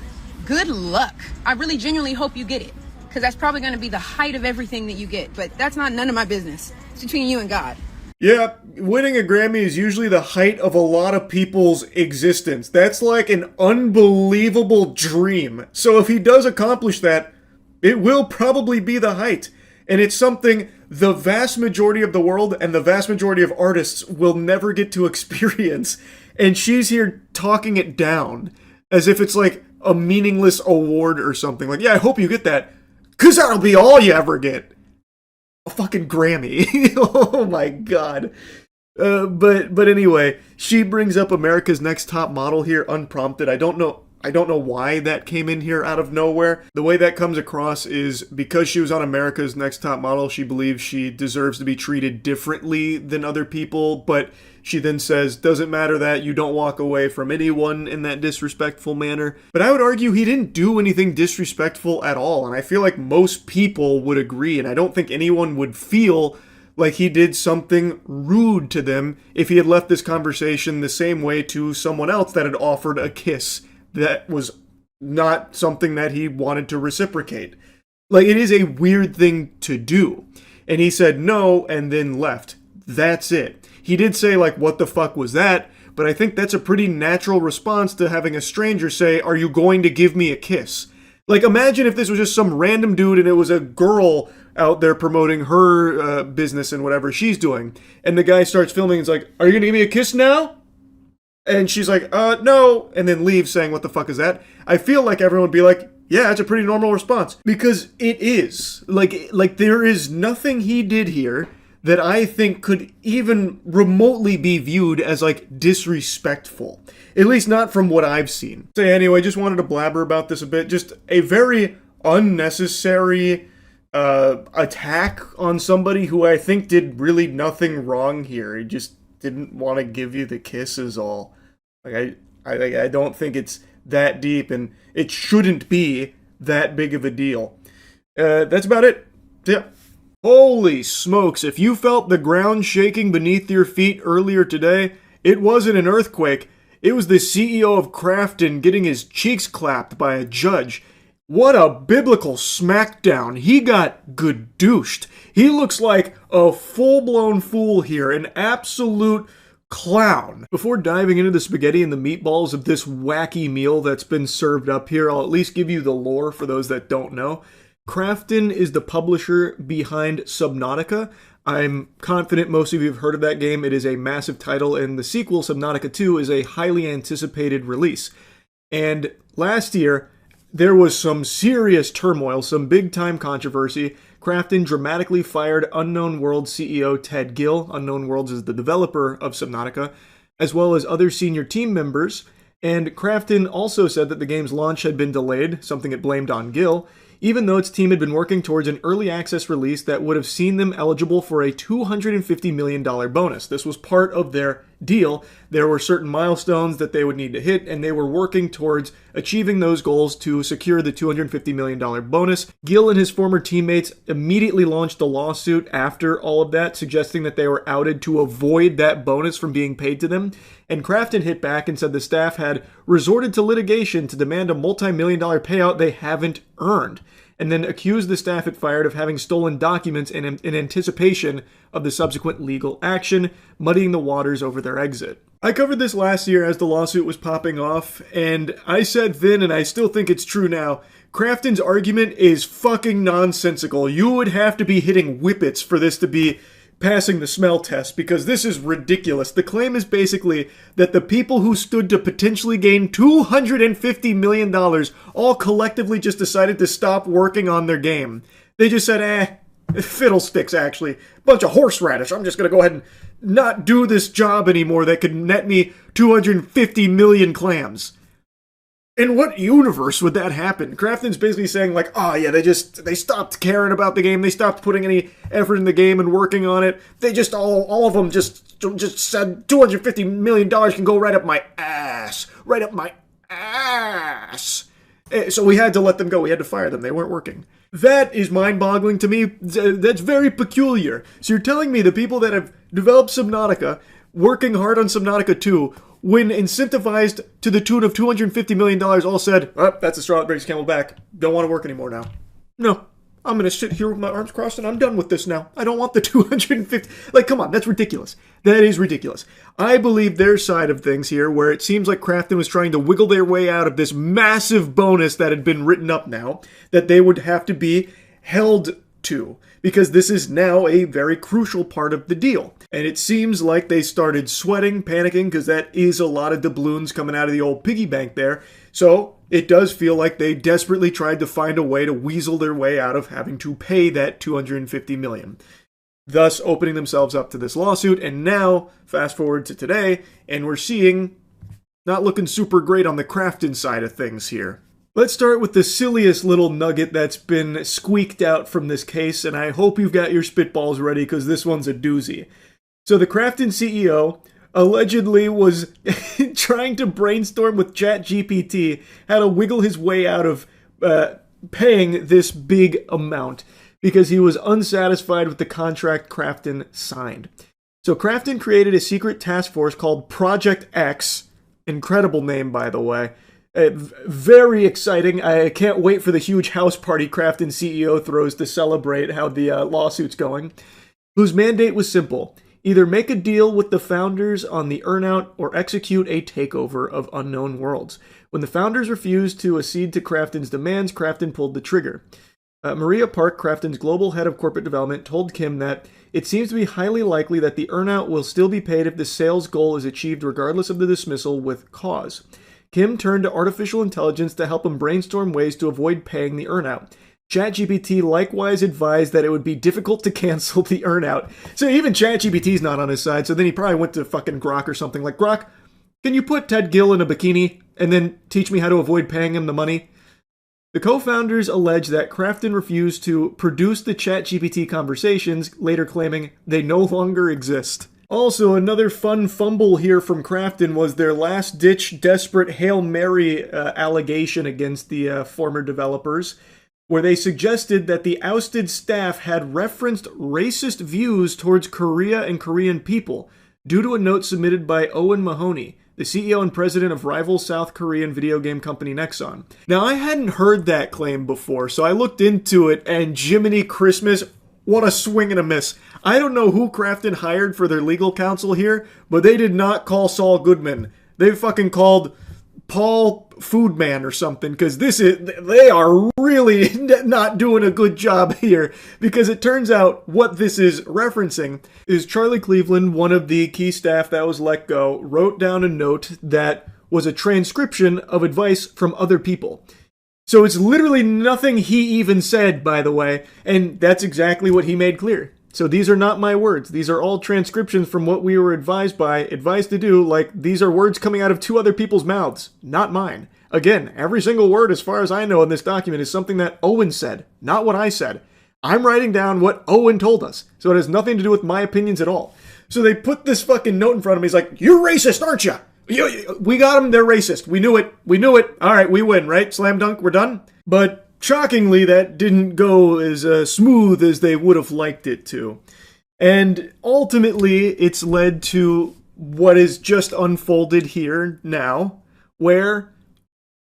Good luck. I really genuinely hope you get it. Because that's probably going to be the height of everything that you get. But that's none of my business. It's between you and God. Yeah, winning a Grammy is usually the height of a lot of people's existence. That's like an unbelievable dream. So if he does accomplish that, it will probably be the height. And it's something the vast majority of the world and the vast majority of artists will never get to experience. And she's here talking it down as if it's like a meaningless award or something. Like, yeah, I hope you get that, because that'll be all you ever get. A fucking Grammy. Oh my god. But anyway, she brings up America's Next Top Model here unprompted. I don't know I don't know why that came in here out of nowhere. The way that comes across is because she was on America's Next Top Model, she believes she deserves to be treated differently than other people, but she then says, doesn't matter that you don't walk away from anyone in that disrespectful manner. But I would argue he didn't do anything disrespectful at all, and I feel like most people would agree, and I don't think anyone would feel like he did something rude to them if he had left this conversation the same way to someone else that had offered a kiss that was not something that he wanted to reciprocate. Like, it is a weird thing to do. And he said no and then left. That's it. He did say, like, what the fuck was that? But I think that's a pretty natural response to having a stranger say, are you going to give me a kiss? Like, imagine if this was just some random dude and it was a girl out there promoting her business and whatever she's doing. And the guy starts filming and is like, are you going to give me a kiss now? And she's like, no. And then leaves saying, what the fuck is that? I feel like everyone would be like, yeah, it's a pretty normal response. Because it is. Like there is nothing he did here that I think could even remotely be viewed as, like, disrespectful. At least not from what I've seen. So anyway, just wanted to blabber about this a bit. Just a very unnecessary attack on somebody who I think did really nothing wrong here. He just didn't want to give you the kiss is all. Like, I don't think it's that deep, and it shouldn't be that big of a deal. That's about it. Yeah. Holy smokes, if you felt the ground shaking beneath your feet earlier today, it wasn't an earthquake. It was the CEO of Crafton getting his cheeks clapped by a judge. What a biblical smackdown. He got good-douched. He looks like a full-blown fool here, an absolute clown. Before diving into the spaghetti and the meatballs of this wacky meal that's been served up here, I'll at least give you the lore for those that don't know. Crafton is the publisher behind Subnautica. I'm confident most of you have heard of that game. It is a massive title, and the sequel, Subnautica 2, is a highly anticipated release. And last year, there was some serious turmoil, some big-time controversy. Crafton dramatically fired Unknown Worlds CEO Ted Gill. Unknown Worlds is the developer of Subnautica, as well as other senior team members. And Crafton also said that the game's launch had been delayed, something it blamed on Gill, even though its team had been working towards an early access release that would have seen them eligible for a $250 million bonus. This was part of their deal. There were certain milestones that they would need to hit, and they were working towards achieving those goals to secure the $250 million bonus. Gill and his former teammates immediately launched a lawsuit after all of that, suggesting that they were outed to avoid that bonus from being paid to them. And Crafton hit back and said the staff had resorted to litigation to demand a multi-million-dollar payout they haven't earned, and then accused the staff it fired of having stolen documents in anticipation of the subsequent legal action, muddying the waters over their exit. I covered this last year as the lawsuit was popping off, and I said then, and I still think it's true now, Crafton's argument is fucking nonsensical. You would have to be hitting whippets for this to be passing the smell test, because this is ridiculous. The claim is basically that the people who stood to potentially gain $250 million all collectively just decided to stop working on their game. They just said, fiddlesticks actually. Bunch of horseradish. I'm just going to go ahead and not do this job anymore that could net me 250 million clams. In what universe would that happen? Crafton's basically saying, like, oh yeah, they stopped caring about the game, they stopped putting any effort in the game and working on it. They just, all of them just said $250 million can go right up my ass. Right up my ass. So we had to let them go, we had to fire them, they weren't working. That is mind-boggling to me. That's very peculiar. So you're telling me the people that have developed Subnautica, working hard on Subnautica 2, when incentivized to the tune of $250 million, all said, oh, that's the straw that breaks camel back. Don't want to work anymore now. No, I'm going to sit here with my arms crossed and I'm done with this now. I don't want the 250. Like, come on, that's ridiculous. That is ridiculous. I believe their side of things here, where it seems like Crafton was trying to wiggle their way out of this massive bonus that had been written up now, that they would have to be held to, because this is now a very crucial part of the deal. And it seems like they started sweating, panicking, because that is a lot of doubloons coming out of the old piggy bank there. So it does feel like they desperately tried to find a way to weasel their way out of having to pay that $250 million. Thus opening themselves up to this lawsuit. And now, fast forward to today, and we're seeing Not looking super great on the Crafton side of things here. Let's start with the silliest little nugget that's been squeaked out from this case, and I hope you've got your spitballs ready because this one's a doozy. So the Crafton CEO allegedly was trying to brainstorm with ChatGPT how to wiggle his way out of paying this big amount because he was unsatisfied with the contract Crafton signed. So Crafton created a secret task force called Project X. Incredible name, by the way. Very exciting. I can't wait for the huge house party Crafton CEO throws to celebrate how the lawsuit's going. Whose mandate was simple. Either make a deal with the founders on the earnout or execute a takeover of Unknown Worlds. When the founders refused to accede to Crafton's demands, Crafton pulled the trigger. Maria Park, Crafton's global head of corporate development, told Kim that it seems to be highly likely that the earnout will still be paid if the sales goal is achieved regardless of the dismissal with cause. Kim turned to artificial intelligence to help him brainstorm ways to avoid paying the earnout. ChatGPT likewise advised that it would be difficult to cancel the earnout. So even ChatGPT's not on his side, so then he probably went to fucking Grok or something like, Grok, can you put Ted Gill in a bikini and then teach me how to avoid paying him the money? The co-founders allege that Crafton refused to produce the ChatGPT conversations, later claiming they no longer exist. Also, another fun fumble here from Crafton was their last-ditch, desperate Hail Mary allegation against the former developers, where they suggested that the ousted staff had referenced racist views towards Korea and Korean people, due to a note submitted by Owen Mahoney, the CEO and president of rival South Korean video game company Nexon. Now, I hadn't heard that claim before, so I looked into it, and Jiminy Christmas, what a swing and a miss. I don't know who Crafton hired for their legal counsel here, but they did not call Saul Goodman. They fucking called Paul Foodman or something, because they are really not doing a good job here, because it turns out what this is referencing is Charlie Cleveland, one of the key staff that was let go, wrote down a note that was a transcription of advice from other people. So it's literally nothing he even said, by the way, and that's exactly what he made clear. So these are not my words. These are all transcriptions from what we were advised to do, like these are words coming out of two other people's mouths, not mine. Again, every single word, as far as I know in this document, is something that Owen said, not what I said. I'm writing down what Owen told us, so it has nothing to do with my opinions at all. So they put this fucking note in front of me. He's like, you're racist, aren't you? We got them, they're racist. We knew it. All right, we win, right? Slam dunk, we're done? But shockingly, that didn't go as smooth as they would have liked it to. And ultimately, it's led to what is just unfolded here now, where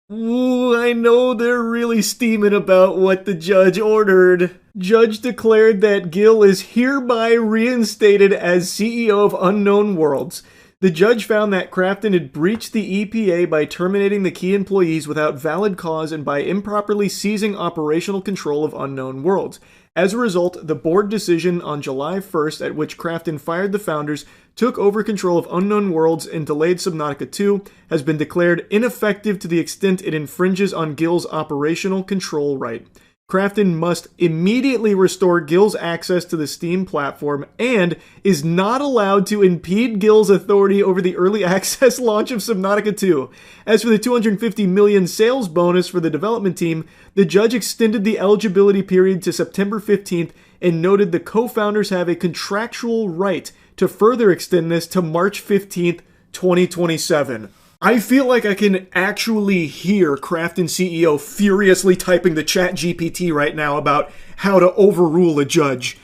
I know they're really steaming about what the judge ordered. Judge declared that Gill is hereby reinstated as CEO of Unknown Worlds. The judge found that Crafton had breached the EPA by terminating the key employees without valid cause and by improperly seizing operational control of Unknown Worlds. As a result, the board decision on July 1st, at which Crafton fired the founders, took over control of Unknown Worlds, and delayed Subnautica 2, has been declared ineffective to the extent it infringes on Gill's operational control right. Crafton must immediately restore Gill's access to the Steam platform and is not allowed to impede Gill's authority over the early access launch of Subnautica 2. As for the $250 million sales bonus for the development team, the judge extended the eligibility period to September 15th and noted the co-founders have a contractual right to further extend this to March 15th, 2027. I feel like I can actually hear Crafton CEO furiously typing the ChatGPT right now about how to overrule a judge.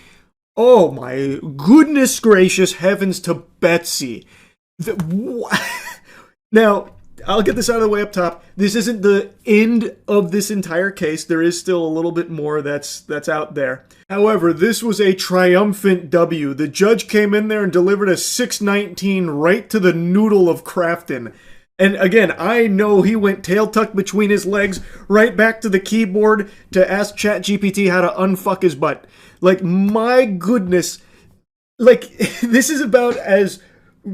Oh my goodness gracious heavens to Betsy. Now, I'll get this out of the way up top. This isn't the end of this entire case. There is still a little bit more that's out there. However, this was a triumphant W. The judge came in there and delivered a 619 right to the noodle of Crafton. And again, I know he went tail tucked between his legs right back to the keyboard to ask ChatGPT how to unfuck his butt. Like, my goodness. Like, this is about as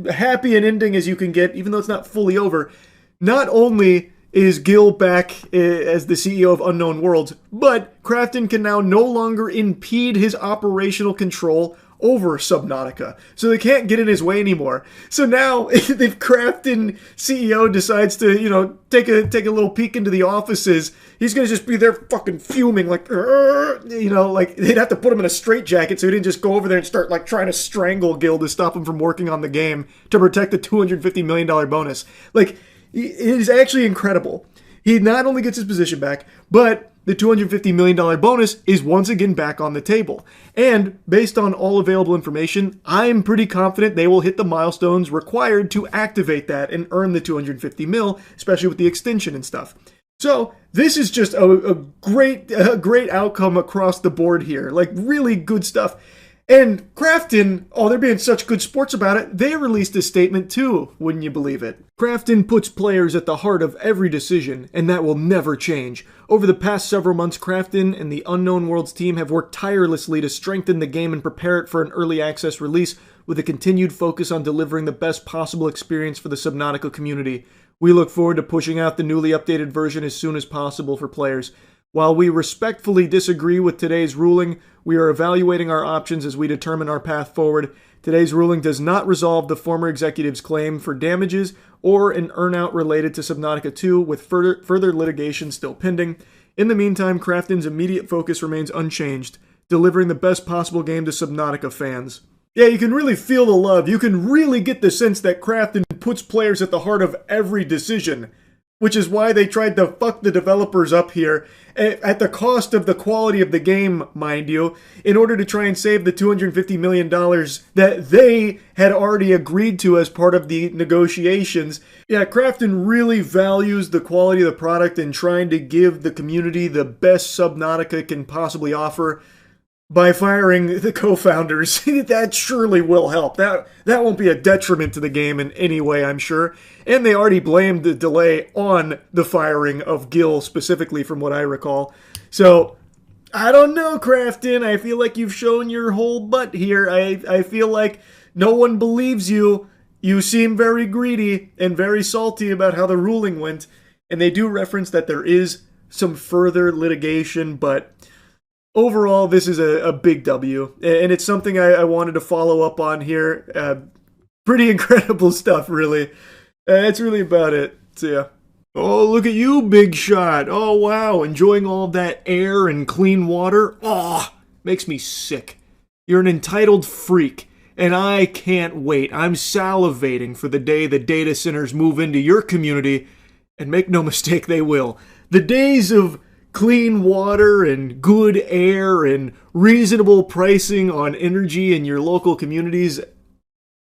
happy an ending as you can get, even though it's not fully over. Not only is Gil back as the CEO of Unknown Worlds, but Crafton can now no longer impede his operational control over Subnautica, so they can't get in his way anymore. So now, if Crafton CEO decides to, take a little peek into the offices, he's gonna just be there fucking fuming, like, like they'd have to put him in a straitjacket so he didn't just go over there and start like trying to strangle Gil to stop him from working on the game to protect the $250 million bonus. Like, it is actually incredible. He not only gets his position back, but the $250 million bonus is once again back on the table. And based on all available information, I'm pretty confident they will hit the milestones required to activate that and earn the $250 mil, especially with the extension and stuff. So this is just a great outcome across the board here. Like, really good stuff. And Crafton, they're being such good sports about it, they released a statement too, wouldn't you believe it? Crafton puts players at the heart of every decision, and that will never change. Over the past several months, Crafton and the Unknown Worlds team have worked tirelessly to strengthen the game and prepare it for an early access release, with a continued focus on delivering the best possible experience for the Subnautica community. We look forward to pushing out the newly updated version as soon as possible for players. While we respectfully disagree with today's ruling, we are evaluating our options as we determine our path forward. Today's ruling does not resolve the former executive's claim for damages or an earnout related to Subnautica 2, with further litigation still pending. In the meantime, Crafton's immediate focus remains unchanged, delivering the best possible game to Subnautica fans. Yeah, you can really feel the love. You can really get the sense that Crafton puts players at the heart of every decision, which is why they tried to fuck the developers up here, at the cost of the quality of the game, mind you, in order to try and save the $250 million that they had already agreed to as part of the negotiations. Yeah, Crafton really values the quality of the product and trying to give the community the best Subnautica can possibly offer by firing the co-founders. That surely will help. That won't be a detriment to the game in any way, I'm sure. And they already blamed the delay on the firing of Gil specifically, from what I recall. So, I don't know, Crafton. I feel like you've shown your whole butt here. I feel like no one believes you. You seem very greedy and very salty about how the ruling went. And they do reference that there is some further litigation, but overall, this is a big W, and it's something I wanted to follow up on here. Pretty incredible stuff, really. That's really about it. So, yeah. Oh, look at you, big shot. Oh, wow, enjoying all that air and clean water. Oh, makes me sick. You're an entitled freak, and I can't wait. I'm salivating for the day the data centers move into your community, and make no mistake, they will. The days of clean water and good air and reasonable pricing on energy in your local communities,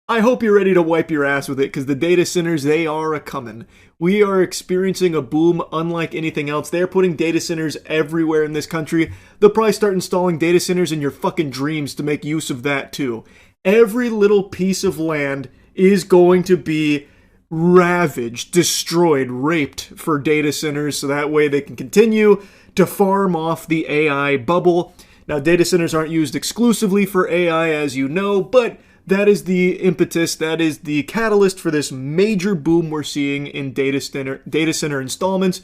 I hope you're ready to wipe your ass with it, because the data centers, they are a-comin'. We are experiencing a boom unlike anything else. They're putting data centers everywhere in this country. They'll probably start installing data centers in your fucking dreams to make use of that too. Every little piece of land is going to be ravaged, destroyed, raped for data centers, so that way they can continue to farm off the AI bubble. Now, data centers aren't used exclusively for AI, as you know, but that is the impetus, that is the catalyst for this major boom we're seeing in data center installments,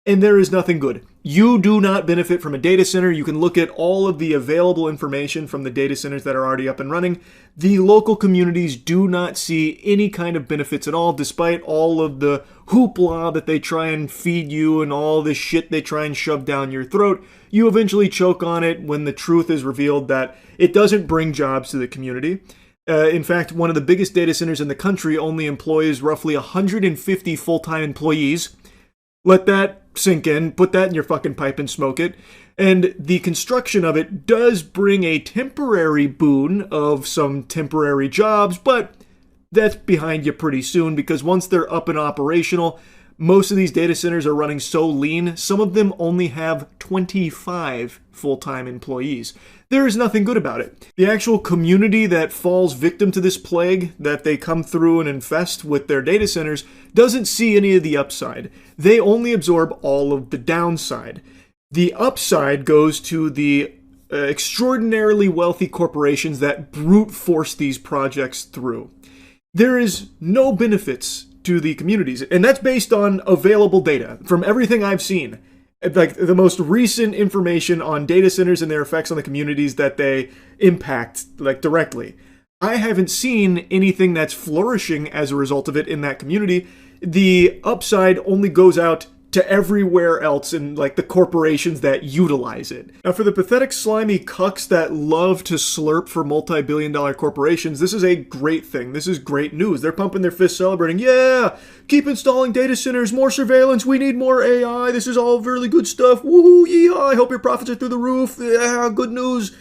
and there is nothing good. You do not benefit from a data center. You can look at all of the available information from the data centers that are already up and running. The local communities do not see any kind of benefits at all, despite all of the hoopla that they try and feed you and all the shit they try and shove down your throat. You eventually choke on it when the truth is revealed that it doesn't bring jobs to the community. In fact, one of the biggest data centers in the country only employs roughly 150 full-time employees. Let that sink in, put that in your fucking pipe and smoke it. And the construction of it does bring a temporary boon of some temporary jobs, but that's behind you pretty soon, because once they're up and operational, most of these data centers are running so lean, some of them only have 25 full-time employees. There is nothing good about it. The actual community that falls victim to this plague that they come through and infest with their data centers doesn't see any of the upside. They only absorb all of the downside. The upside goes to the extraordinarily wealthy corporations that brute force these projects through. There is no benefits to the communities. And that's based on available data from everything I've seen. Like the most recent information on data centers and their effects on the communities that they impact, like directly. I haven't seen anything that's flourishing as a result of it in that community. The upside only goes out to everywhere else in like the corporations that utilize it. Now for the pathetic slimy cucks that love to slurp for multi-billion-dollar corporations, this is a great thing. This is great news. They're pumping their fists celebrating, yeah, keep installing data centers, more surveillance, we need more AI, this is all really good stuff, woohoo, yeehaw, I hope your profits are through the roof, yeah, good news.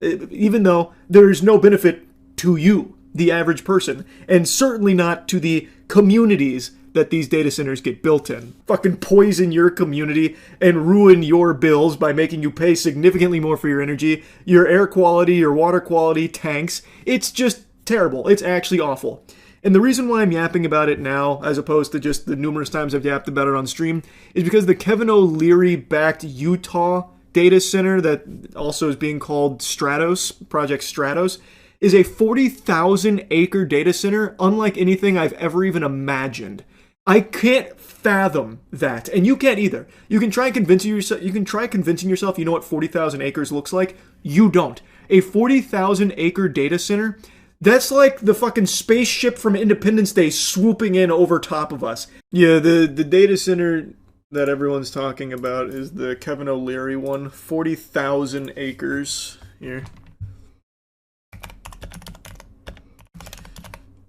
Even though there's no benefit to you, the average person, and certainly not to the communities that these data centers get built in. Fucking poison your community and ruin your bills by making you pay significantly more for your energy, your air quality, your water quality, tanks. It's just terrible. It's actually awful. And the reason why I'm yapping about it now, as opposed to just the numerous times I've yapped about it on stream, is because the Kevin O'Leary-backed Utah data center that also is being called Stratos, Project Stratos, is a 40,000 acre data center unlike anything I've ever even imagined. I can't fathom that, and you can't either. You can try convincing yourself. You know what 40,000 acres looks like. You don't. A 40,000 acre data center. That's like the fucking spaceship from Independence Day swooping in over top of us. Yeah, the data center that everyone's talking about is the Kevin O'Leary one. 40,000 acres. Here.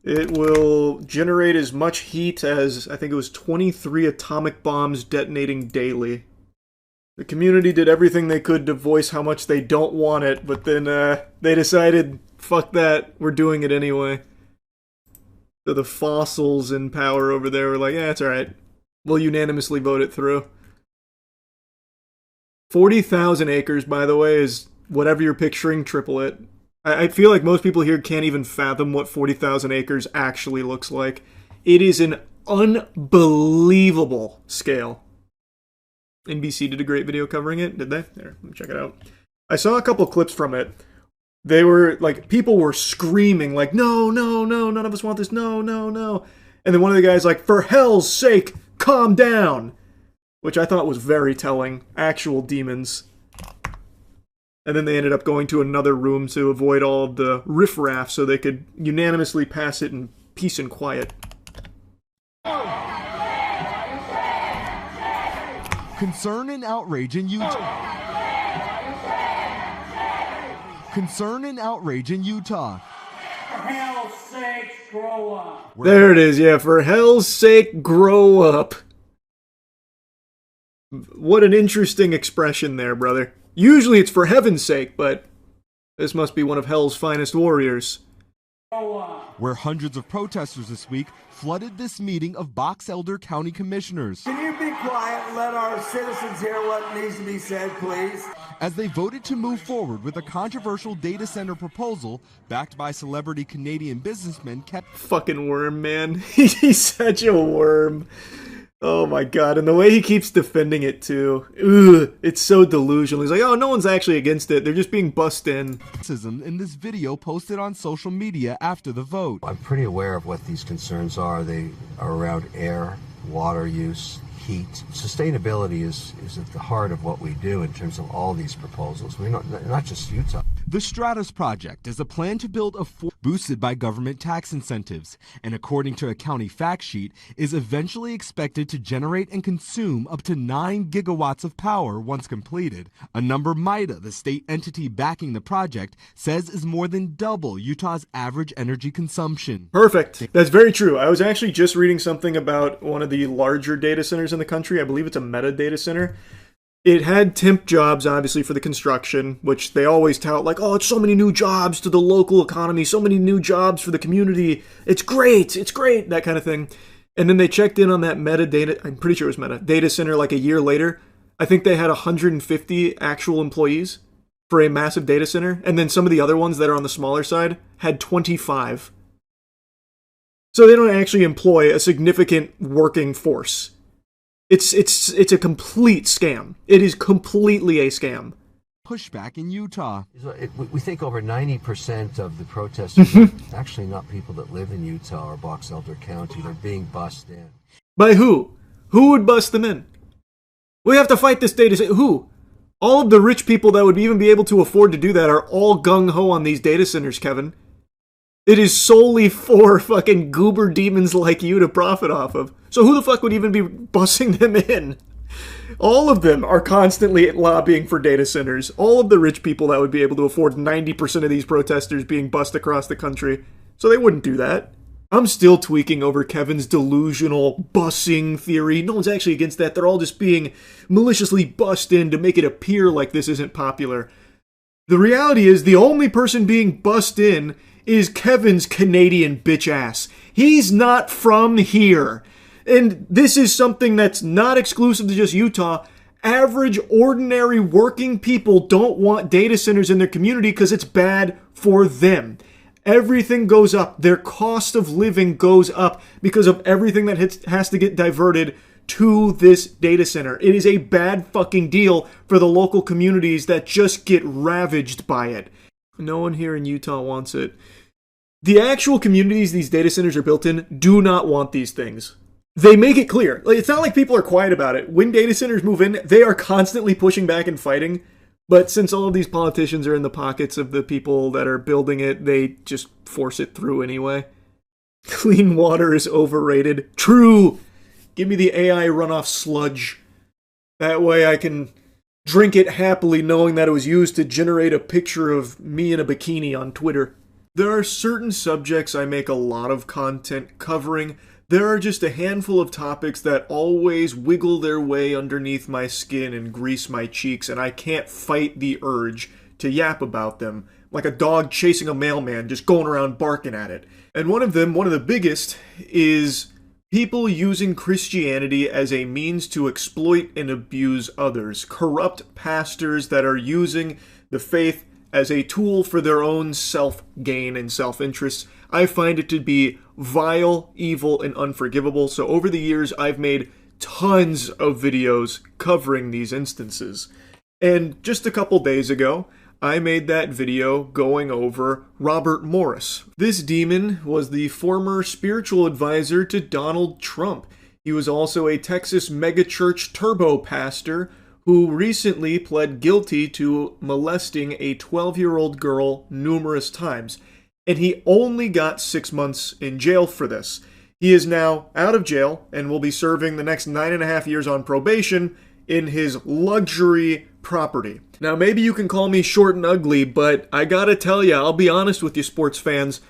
It will generate as much heat as, I think it was 23 atomic bombs detonating daily. The community did everything they could to voice how much they don't want it, but then they decided, fuck that, we're doing it anyway. So the fossils in power over there were like, yeah, it's alright. We'll unanimously vote it through. 40,000 acres, by the way, is whatever you're picturing, triple it. I feel like most people here can't even fathom what 40,000 acres actually looks like. It is an unbelievable scale. NBC did a great video covering it, did they? There, let me check it out. I saw a couple clips from it. They were, like, people were screaming, like, no, no, no, none of us want this, no, no, no. And then one of the guys like, for hell's sake, calm down. Which I thought was very telling. Actual demons. And then they ended up going to another room to avoid all of the riffraff so they could unanimously pass it in peace and quiet. Concern and outrage in Utah. Concern and outrage in Utah. For hell's sake, grow up. There it is, yeah, for hell's sake, grow up. What an interesting expression there, brother. Usually it's for heaven's sake, but this must be one of hell's finest warriors. Where hundreds of protesters this week flooded this meeting of Box Elder County Commissioners. Can you be quiet and let our citizens hear what needs to be said, please? As they voted to move forward with a controversial data center proposal backed by celebrity Canadian businessman Fucking worm, man. He's such a worm. Oh my god, and the way he keeps defending it too. Ugh, it's so delusional. He's like, oh, no one's actually against it. They're just being bussed in. In this video posted on social media after the vote. I'm pretty aware of what these concerns are. They are around air, water use, heat. Sustainability is at the heart of what we do in terms of all these proposals. We're not just Utah. The Stratos project is a plan to build a fort boosted by government tax incentives, and according to a county fact sheet, is eventually expected to generate and consume up to 9 gigawatts of power once completed, a number MIDA, the state entity backing the project, says is more than double Utah's average energy consumption. Perfect. That's very true. I was actually just reading something about one of the larger data centers in the country. I believe it's a Meta data center. It had temp jobs, obviously, for the construction, which they always tout like, oh, it's so many new jobs to the local economy, so many new jobs for the community. It's great, that kind of thing. And then they checked in on that Meta data, I'm pretty sure it was Meta, data center like a year later. I think they had 150 actual employees for a massive data center. And then some of the other ones that are on the smaller side had 25. So they don't actually employ a significant working force. It's a complete scam. It is completely a scam. pushback in Utah. We think over 90% of the protesters are actually not people that live in Utah or Box Elder County. They're being bussed in. By who? Who would bust them in? We have to fight this data center. Who? All of the rich people that would even be able to afford to do that are all gung-ho on these data centers, Kevin. It is solely for fucking goober demons like you to profit off of. So who the fuck would even be bussing them in? All of them are constantly lobbying for data centers. All of the rich people that would be able to afford 90% of these protesters being bussed across the country. So they wouldn't do that. I'm still tweaking over Kevin's delusional bussing theory. No one's actually against that. They're all just being maliciously bussed in to make it appear like this isn't popular. The reality is the only person being bussed in is Kevin's Canadian bitch ass. He's not from here. And this is something that's not exclusive to just Utah. Average, ordinary, working people don't want data centers in their community because it's bad for them. Everything goes up. Their cost of living goes up because of everything that has to get diverted to this data center. It is a bad fucking deal for the local communities that just get ravaged by it. No one here in Utah wants it. The actual communities these data centers are built in do not want these things. They make it clear. Like, it's not like people are quiet about it. When data centers move in, they are constantly pushing back and fighting. But since all of these politicians are in the pockets of the people that are building it, they just force it through anyway. Clean water is overrated. True! Give me the AI runoff sludge. That way I can drink it happily knowing that it was used to generate a picture of me in a bikini on Twitter. There are certain subjects I make a lot of content covering. There are just a handful of topics that always wiggle their way underneath my skin and grease my cheeks, and I can't fight the urge to yap about them, like a dog chasing a mailman just going around barking at it. And one of them, one of the biggest, is people using Christianity as a means to exploit and abuse others. Corrupt pastors that are using the faith as a tool for their own self-gain and self-interest. I find it to be vile, evil, and unforgivable. So over the years, I've made tons of videos covering these instances. And just a couple days ago, I made that video going over Robert Morris. This demon was the former spiritual advisor to Donald Trump. He was also a Texas megachurch turbo pastor who recently pled guilty to molesting a 12-year-old girl numerous times. And he only got 6 months in jail for this. He is now out of jail and will be serving the next 9.5 years on probation in his luxury property. Now, maybe you can call me short and ugly, but I gotta tell you, I'll be honest with you, sports fans,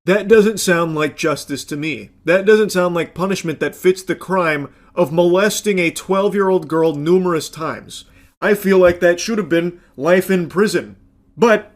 that doesn't sound like justice to me. That doesn't sound like punishment that fits the crime of molesting a 12-year-old girl numerous times. I feel like that should have been life in prison. But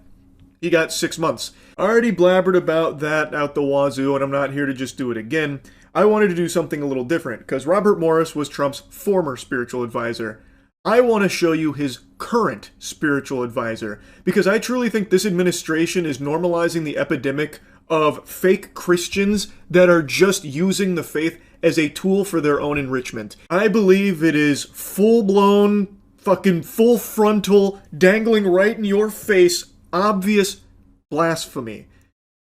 he got 6 months. I already blabbered about that out the wazoo, and I'm not here to just do it again. I wanted to do something a little different, because Robert Morris was Trump's former spiritual advisor. I want to show you his current spiritual advisor, because I truly think this administration is normalizing the epidemic of fake Christians that are just using the faith as a tool for their own enrichment. I believe it is full-blown, fucking full frontal, dangling right in your face, obvious blasphemy.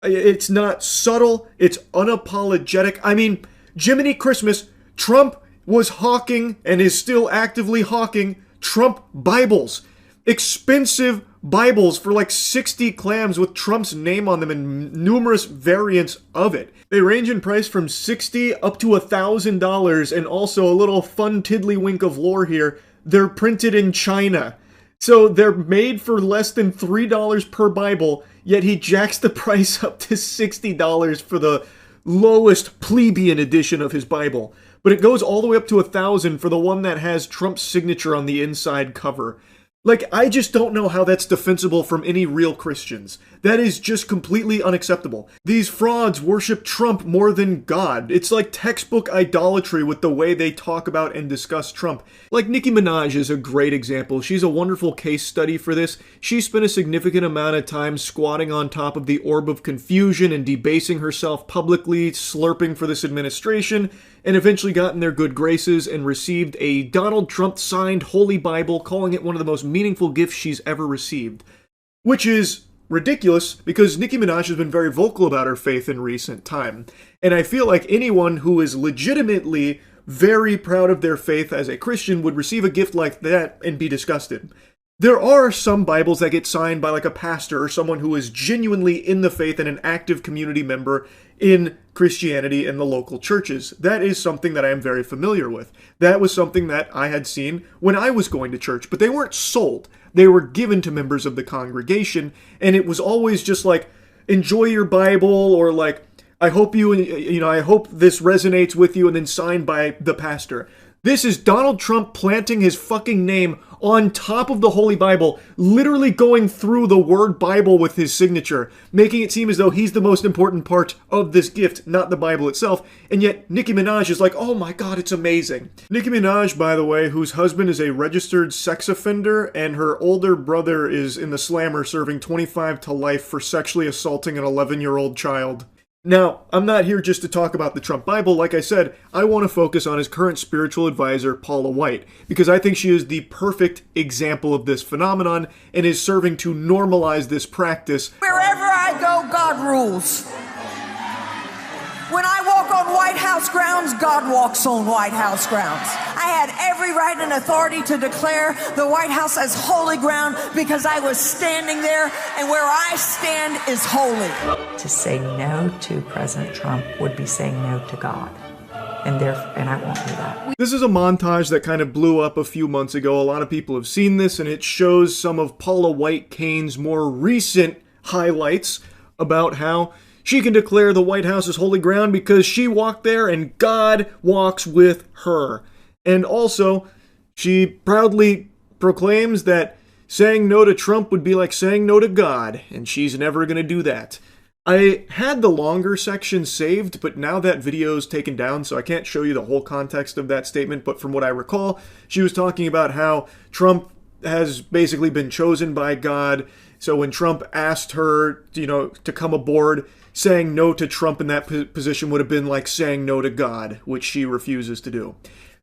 It's not subtle, it's unapologetic. I mean, Jiminy Christmas, Trump was hawking and is still actively hawking Trump Bibles. Expensive Bibles for like 60 clams with Trump's name on them and numerous variants of it. They range in price from $60 up to $1,000, and also a little fun tiddlywink of lore here, they're printed in China. So they're made for less than $3 per Bible, yet he jacks the price up to $60 for the lowest plebeian edition of his Bible. But it goes all the way up to $1,000 for the one that has Trump's signature on the inside cover. Like, I just don't know how that's defensible from any real Christians. That is just completely unacceptable. These frauds worship Trump more than God. It's like textbook idolatry with the way they talk about and discuss Trump. Like Nicki Minaj is a great example. She's a wonderful case study for this. She spent a significant amount of time squatting on top of the orb of confusion and debasing herself publicly, slurping for this administration, and eventually got in their good graces and received a Donald Trump signed Holy Bible, calling it one of the most meaningful gifts she's ever received. Which is ridiculous because Nicki Minaj has been very vocal about her faith in recent time. And I feel like anyone who is legitimately very proud of their faith as a Christian would receive a gift like that and be disgusted. There are some Bibles that get signed by like a pastor or someone who is genuinely in the faith and an active community member in Christianity in the local churches. That is something that I am very familiar with. That was something that I had seen when I was going to church, but they weren't sold. They were given to members of the congregation, and it was always just like, enjoy your Bible, or like, I hope I hope this resonates with you, and then signed by the pastor. This is Donald Trump planting his fucking name on top of the Holy Bible, literally going through the word Bible with his signature, making it seem as though he's the most important part of this gift, not the Bible itself. And yet Nicki Minaj is like, oh my god, it's amazing. Nicki Minaj, by the way, whose husband is a registered sex offender, and her older brother is in the slammer serving 25 to life for sexually assaulting an 11-year-old child. Now, I'm not here just to talk about the Trump Bible. Like I said, I want to focus on his current spiritual advisor, Paula White, because I think she is the perfect example of this phenomenon and is serving to normalize this practice. Wherever I go, God rules. When I walk on White House grounds, God walks on White House grounds. I had every right and authority to declare the White House as holy ground because I was standing there, and where I stand is holy. To say no to President Trump would be saying no to God. And I won't do that. This is a montage that kind of blew up a few months ago. A lot of people have seen this, and it shows some of Paula White Kane's more recent highlights about how she can declare the White House as holy ground because she walked there and God walks with her. And also, she proudly proclaims that saying no to Trump would be like saying no to God, and she's never going to do that. I had the longer section saved, but now that video's taken down, so I can't show you the whole context of that statement, but from what I recall, she was talking about how Trump has basically been chosen by God, so when Trump asked her, to come aboard, saying no to Trump in that position would have been like saying no to God, which she refuses to do.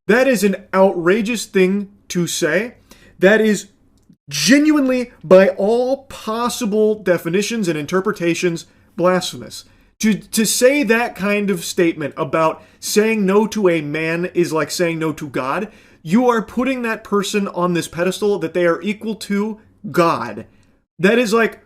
That is an outrageous thing to say. That is genuinely, by all possible definitions and interpretations, blasphemous. To say that kind of statement about saying no to a man is like saying no to God, you are putting that person on this pedestal that they are equal to God. That is like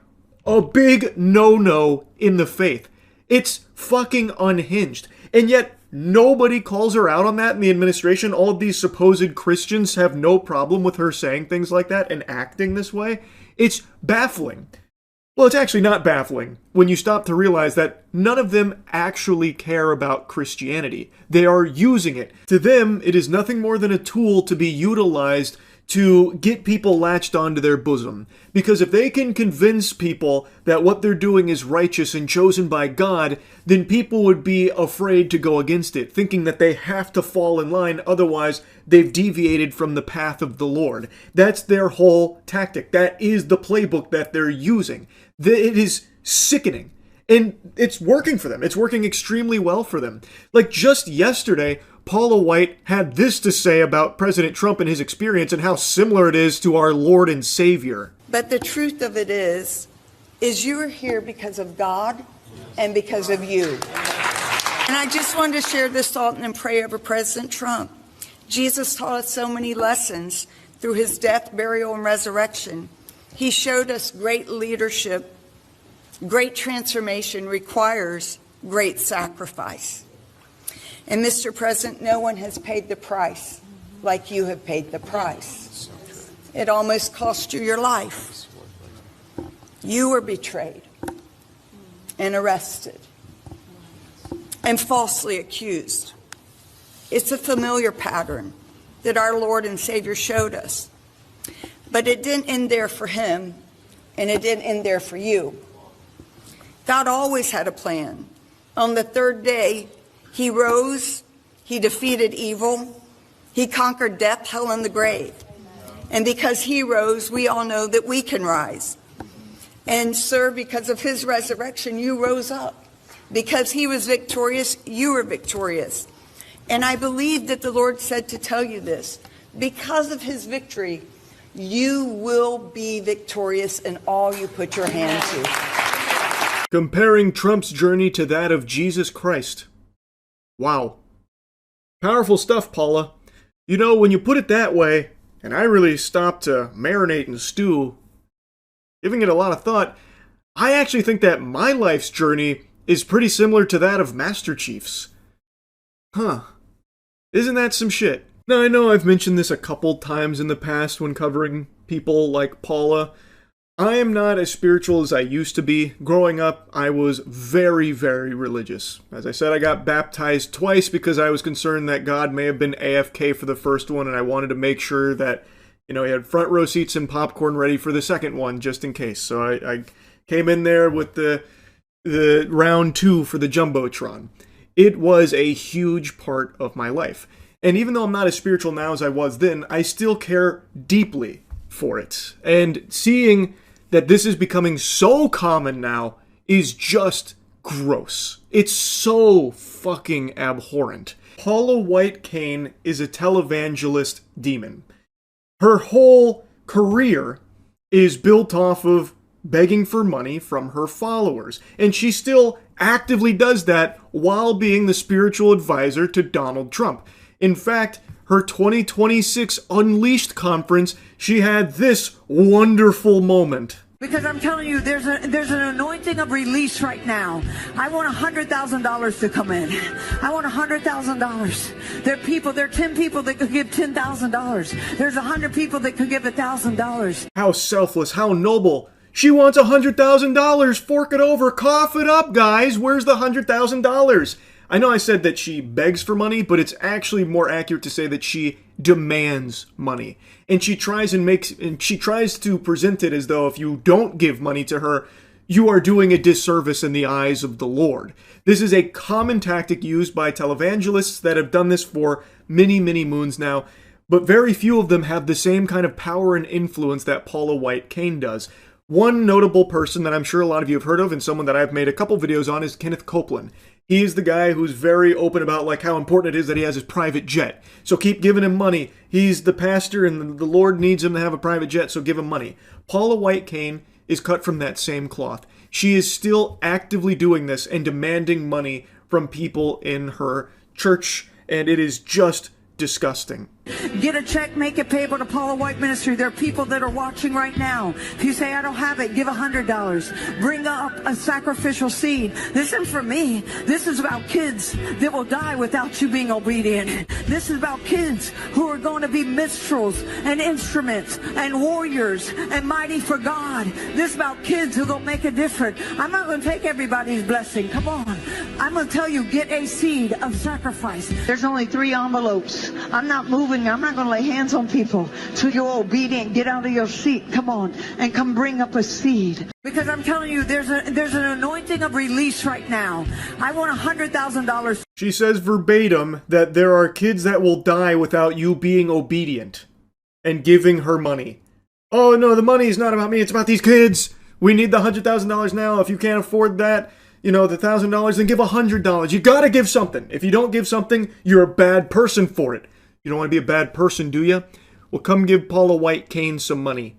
a big no-no in the faith. It's fucking unhinged. And yet, nobody calls her out on that in the administration. All of these supposed Christians have no problem with her saying things like that and acting this way. It's baffling. Well, it's actually not baffling when you stop to realize that none of them actually care about Christianity. They are using it. To them, it is nothing more than a tool to be utilized to get people latched onto their bosom. Because if they can convince people that what they're doing is righteous and chosen by God, then people would be afraid to go against it, thinking that they have to fall in line, otherwise they've deviated from the path of the Lord. That's their whole tactic. That is the playbook that they're using. It is sickening. And it's working for them. It's working extremely well for them. Like just yesterday, Paula White had this to say about President Trump and his experience and how similar it is to our Lord and Savior. But the truth of it is you are here because of God and because of you. And I just wanted to share this thought and pray over President Trump. Jesus taught us so many lessons through his death, burial, and resurrection. He showed us great leadership. Great transformation requires great sacrifice. And Mr. President, no one has paid the price like you have paid the price. It almost cost you your life. You were betrayed and arrested and falsely accused. It's a familiar pattern that our Lord and Savior showed us. But it didn't end there for him, and it didn't end there for you. God always had a plan. On the third day, he rose, he defeated evil, he conquered death, hell, and the grave. And because he rose, we all know that we can rise. And sir, because of his resurrection, you rose up. Because he was victorious, you were victorious. And I believe that the Lord said to tell you this. Because of his victory, you will be victorious in all you put your hand to. Comparing Trump's journey to that of Jesus Christ. Wow. Powerful stuff, Paula. You know, when you put it that way, and I really stopped to marinate and stew, giving it a lot of thought, I actually think that my life's journey is pretty similar to that of Master Chief's. Huh. Isn't that some shit? Now, I know I've mentioned this a couple times in the past when covering people like Paula. I am not as spiritual as I used to be. Growing up, I was very, very religious. As I said, I got baptized twice because I was concerned that God may have been AFK for the first one, and I wanted to make sure that, you know, he had front row seats and popcorn ready for the second one, just in case. So I came in there with the round 2 for the Jumbotron. It was a huge part of my life. And even though I'm not as spiritual now as I was then, I still care deeply for it. And seeing that this is becoming so common now is just gross. It's so fucking abhorrent. Paula White Cain is a televangelist demon. Her whole career is built off of begging for money from her followers. And she still actively does that while being the spiritual advisor to Donald Trump. In fact, her 2026 Unleashed conference, she had this wonderful moment. Because I'm telling you, there's an anointing of release right now. I want $100,000 to come in. I want $100,000. There are 10 people that could give $10,000. There's 100 people that could give $1,000. How selfless, how noble. She wants $100,000. Fork it over, cough it up, guys. Where's the $100,000? I know I said that she begs for money, but it's actually more accurate to say that she demands money. And she tries to present it as though if you don't give money to her, you are doing a disservice in the eyes of the Lord. This is a common tactic used by televangelists that have done this for many, many moons now, but very few of them have the same kind of power and influence that Paula White Cain does. One notable person that I'm sure a lot of you have heard of, and someone that I've made a couple videos on, is Kenneth Copeland. He's the guy who's very open about like how important it is that he has his private jet. So keep giving him money. He's the pastor and the Lord needs him to have a private jet, so give him money. Paula White Cain is cut from that same cloth. She is still actively doing this and demanding money from people in her church, and it is just disgusting. Get a check, make it payable to Paula White Ministry. There are people that are watching right now. If you say, I don't have it, give $100. Bring up a sacrificial seed. This isn't for me. This is about kids that will die without you being obedient. This is about kids who are going to be minstrels and instruments and warriors and mighty for God. This is about kids who are going to make a difference. I'm not going to take everybody's blessing. Come on. I'm going to tell you, get a seed of sacrifice. There's only 3 envelopes. I'm not moving. I'm not going to lay hands on people till you're obedient. Get out of your seat. Come on and come bring up a seed. Because I'm telling you, there's an anointing of release right now. I want $100,000. She says verbatim that there are kids that will die without you being obedient and giving her money. Oh no, the money is not about me. It's about these kids. We need the $100,000 now. If you can't afford that, you know, the $1,000, then give $100. You gotta give something. If you don't give something, you're a bad person for it. You don't want to be a bad person, do you? Well, come give Paula White Cain some money.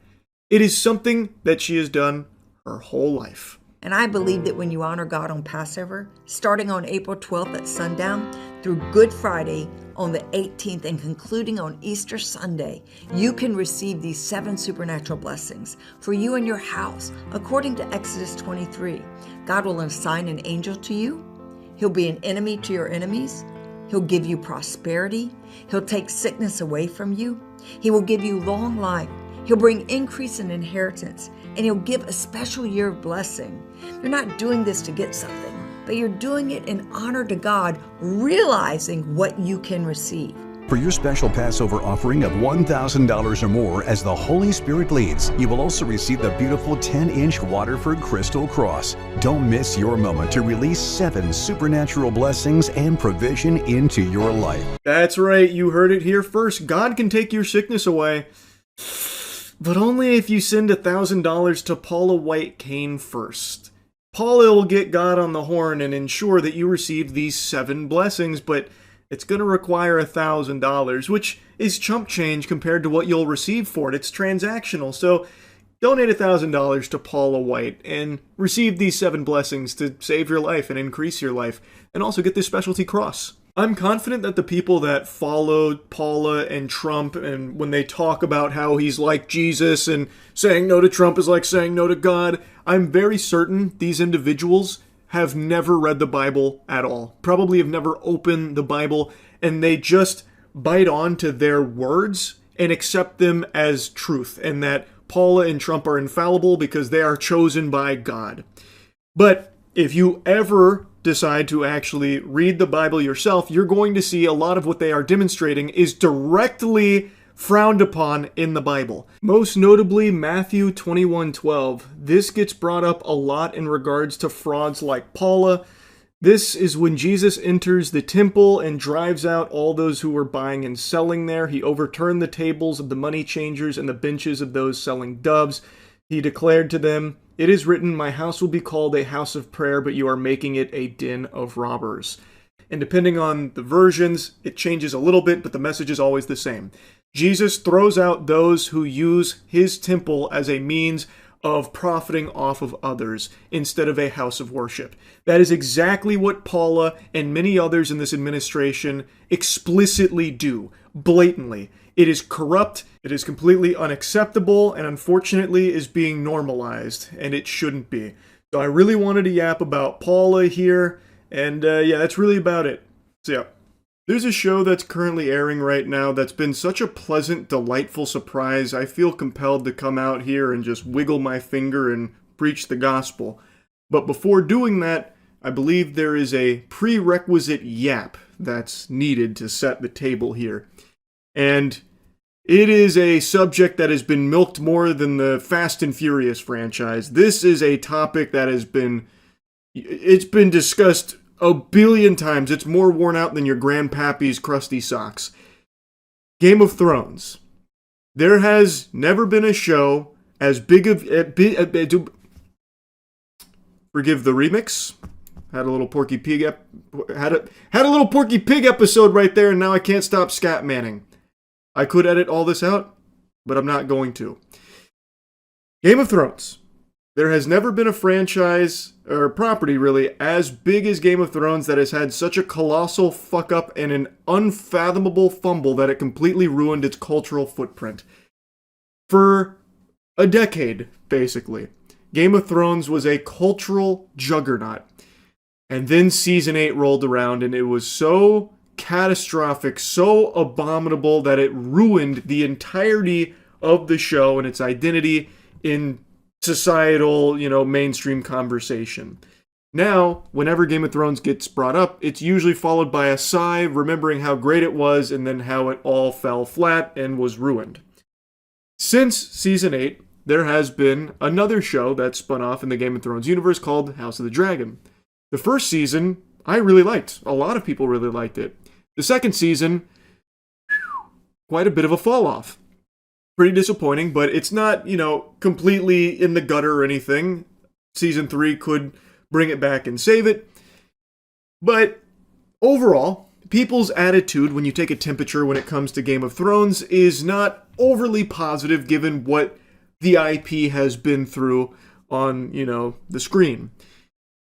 It is something that she has done her whole life. And I believe that when you honor God on Passover, starting on April 12th at sundown through Good Friday on the 18th and concluding on Easter Sunday, you can receive these 7 supernatural blessings for you and your house. According to Exodus 23, God will assign an angel to you. He'll be an enemy to your enemies. He'll give you prosperity. He'll take sickness away from you. He will give you long life. He'll bring increase in inheritance, and he'll give a special year of blessing. You're not doing this to get something, but you're doing it in honor to God, realizing what you can receive. For your special Passover offering of $1,000 or more as the Holy Spirit leads, you will also receive the beautiful 10-inch Waterford Crystal Cross. Don't miss your moment to release 7 supernatural blessings and provision into your life. That's right, you heard it here first. God can take your sickness away, but only if you send $1,000 to Paula White Kane first. Paula will get God on the horn and ensure that you receive these 7 blessings, but it's going to require $1,000, which is chump change compared to what you'll receive for it. It's transactional. So donate $1,000 to Paula White and receive these 7 blessings to save your life and increase your life, and also get this specialty cross. I'm confident that the people that followed Paula and Trump, and when they talk about how he's like Jesus and saying no to Trump is like saying no to God, I'm very certain these individuals have never read the Bible at all. Probably have never opened the Bible, and they just bite on to their words and accept them as truth, and that Paula and Trump are infallible because they are chosen by God. But if you ever decide to actually read the Bible yourself, you're going to see a lot of what they are demonstrating is directly frowned upon in the Bible. Most notably, Matthew 21:12. This gets brought up a lot in regards to frauds like Paula. This is when Jesus enters the temple and drives out all those who were buying and selling there. He overturned the tables of the money changers and the benches of those selling doves. He declared to them, "It is written, my house will be called a house of prayer, but you are making it a den of robbers." And depending on the versions, it changes a little bit, but the message is always the same. Jesus throws out those who use his temple as a means of profiting off of others instead of a house of worship. That is exactly what Paula and many others in this administration explicitly do, blatantly. It is corrupt, it is completely unacceptable, and unfortunately is being normalized, and it shouldn't be. So I really wanted to yap about Paula here, and yeah, that's really about it. So yeah. There's a show that's currently airing right now that's been such a pleasant, delightful surprise. I feel compelled to come out here and just wiggle my finger and preach the gospel. But before doing that, I believe there is a prerequisite yap that's needed to set the table here. And it is a subject that has been milked more than the Fast and Furious franchise. This is a topic that it's been discussed a billion times. It's more worn out than your grandpappy's crusty socks. Game of Thrones. There has never been a show as big of... forgive the remix. Had a little Porky Pig had a little Porky Pig episode right there, and now I can't stop scatmanning. I could edit all this out, but I'm not going to. Game of Thrones. There has never been a franchise, or property really, as big as Game of Thrones that has had such a colossal fuck up and an unfathomable fumble that it completely ruined its cultural footprint. For a decade, basically, Game of Thrones was a cultural juggernaut. And then Season 8 rolled around, and it was so catastrophic, so abominable that it ruined the entirety of the show and its identity in societal, mainstream conversation. Now, whenever Game of Thrones gets brought up, it's usually followed by a sigh, remembering how great it was and then how it all fell flat and was ruined. Since Season 8, there has been another show that spun off in the Game of Thrones universe called House of the Dragon. The first season, I really liked. A lot of people really liked it. The second season, quite a bit of a fall off. Pretty disappointing, but it's not, completely in the gutter or anything. Season 3 could bring it back and save it. But overall, people's attitude when you take a temperature when it comes to Game of Thrones is not overly positive given what the IP has been through on, the screen.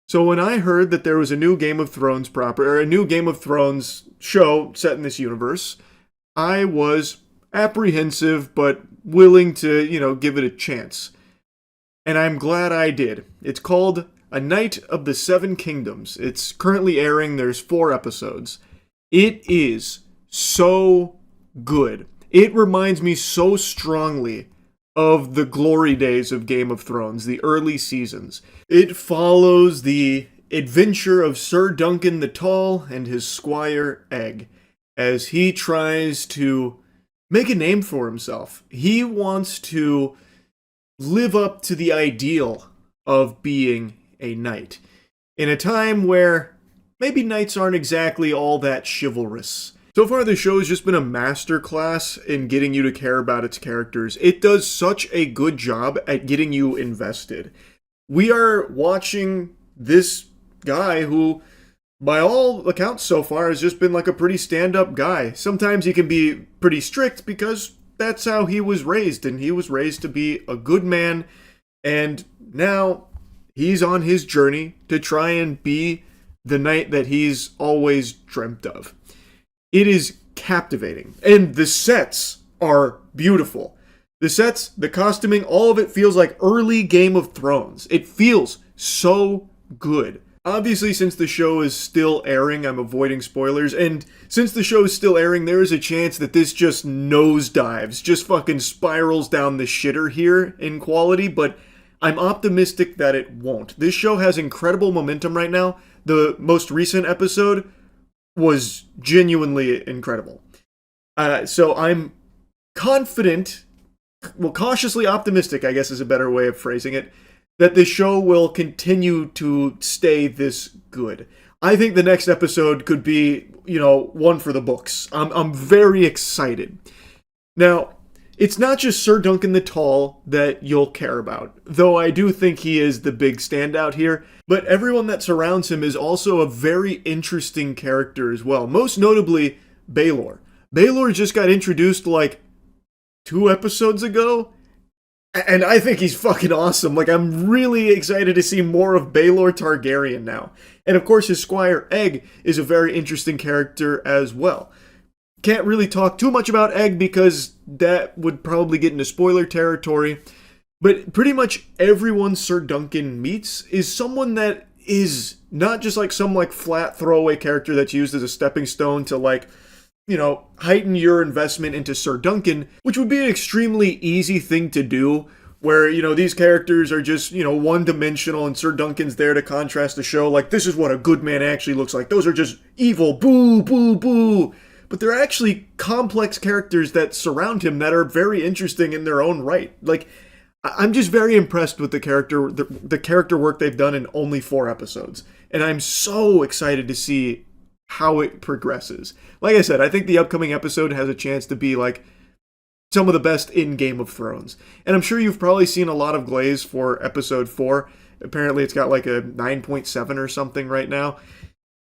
So when I heard that there was a new Game of Thrones a new Game of Thrones show set in this universe, I was apprehensive, but willing to, give it a chance. And I'm glad I did. It's called A Night of the Seven Kingdoms. It's currently airing. There's 4 episodes. It is so good. It reminds me so strongly of the glory days of Game of Thrones, the early seasons. It follows the adventure of Sir Duncan the Tall and his squire Egg. as he tries to make a name for himself. He wants to live up to the ideal of being a knight in a time where maybe knights aren't exactly all that chivalrous. So far, the show has just been a masterclass in getting you to care about its characters. It does such a good job at getting you invested. We are watching this guy who, by all accounts so far, has just been like a pretty stand-up guy. Sometimes he can be pretty strict because that's how he was raised, and he was raised to be a good man, and now he's on his journey to try and be the knight that he's always dreamt of. It is captivating, and the sets are beautiful. The sets, the costuming, all of it feels like early Game of Thrones. It feels so good. Obviously, since the show is still airing, I'm avoiding spoilers, and since the show is still airing, there is a chance that this just nosedives, just fucking spirals down the shitter here in quality, but I'm optimistic that it won't. This show has incredible momentum right now. The most recent episode was genuinely incredible. So I'm confident, well, cautiously optimistic, I guess is a better way of phrasing it, that the show will continue to stay this good. I think the next episode could be, one for the books. I'm very excited. Now, it's not just Sir Duncan the Tall that you'll care about, though I do think he is the big standout here, but everyone that surrounds him is also a very interesting character as well, most notably Baelor. Baelor just got introduced like 2 episodes ago, and I think he's fucking awesome. Like, I'm really excited to see more of Baelor Targaryen now. And of course, his squire Egg is a very interesting character as well. Can't really talk too much about Egg because that would probably get into spoiler territory. But pretty much everyone Sir Duncan meets is someone that is not just like some like flat throwaway character that's used as a stepping stone to like, heighten your investment into Sir Duncan, which would be an extremely easy thing to do, where, these characters are just, one-dimensional and Sir Duncan's there to contrast the show, like, this is what a good man actually looks like. Those are just evil, boo, boo, boo. But they're actually complex characters that surround him that are very interesting in their own right. Like, I'm just very impressed with the character work they've done in only 4 episodes. And I'm so excited to see how it progresses. Like I said, I think the upcoming episode has a chance to be like some of the best in Game of Thrones. And I'm sure you've probably seen a lot of glaze for episode 4. Apparently it's got like a 9.7 or something right now.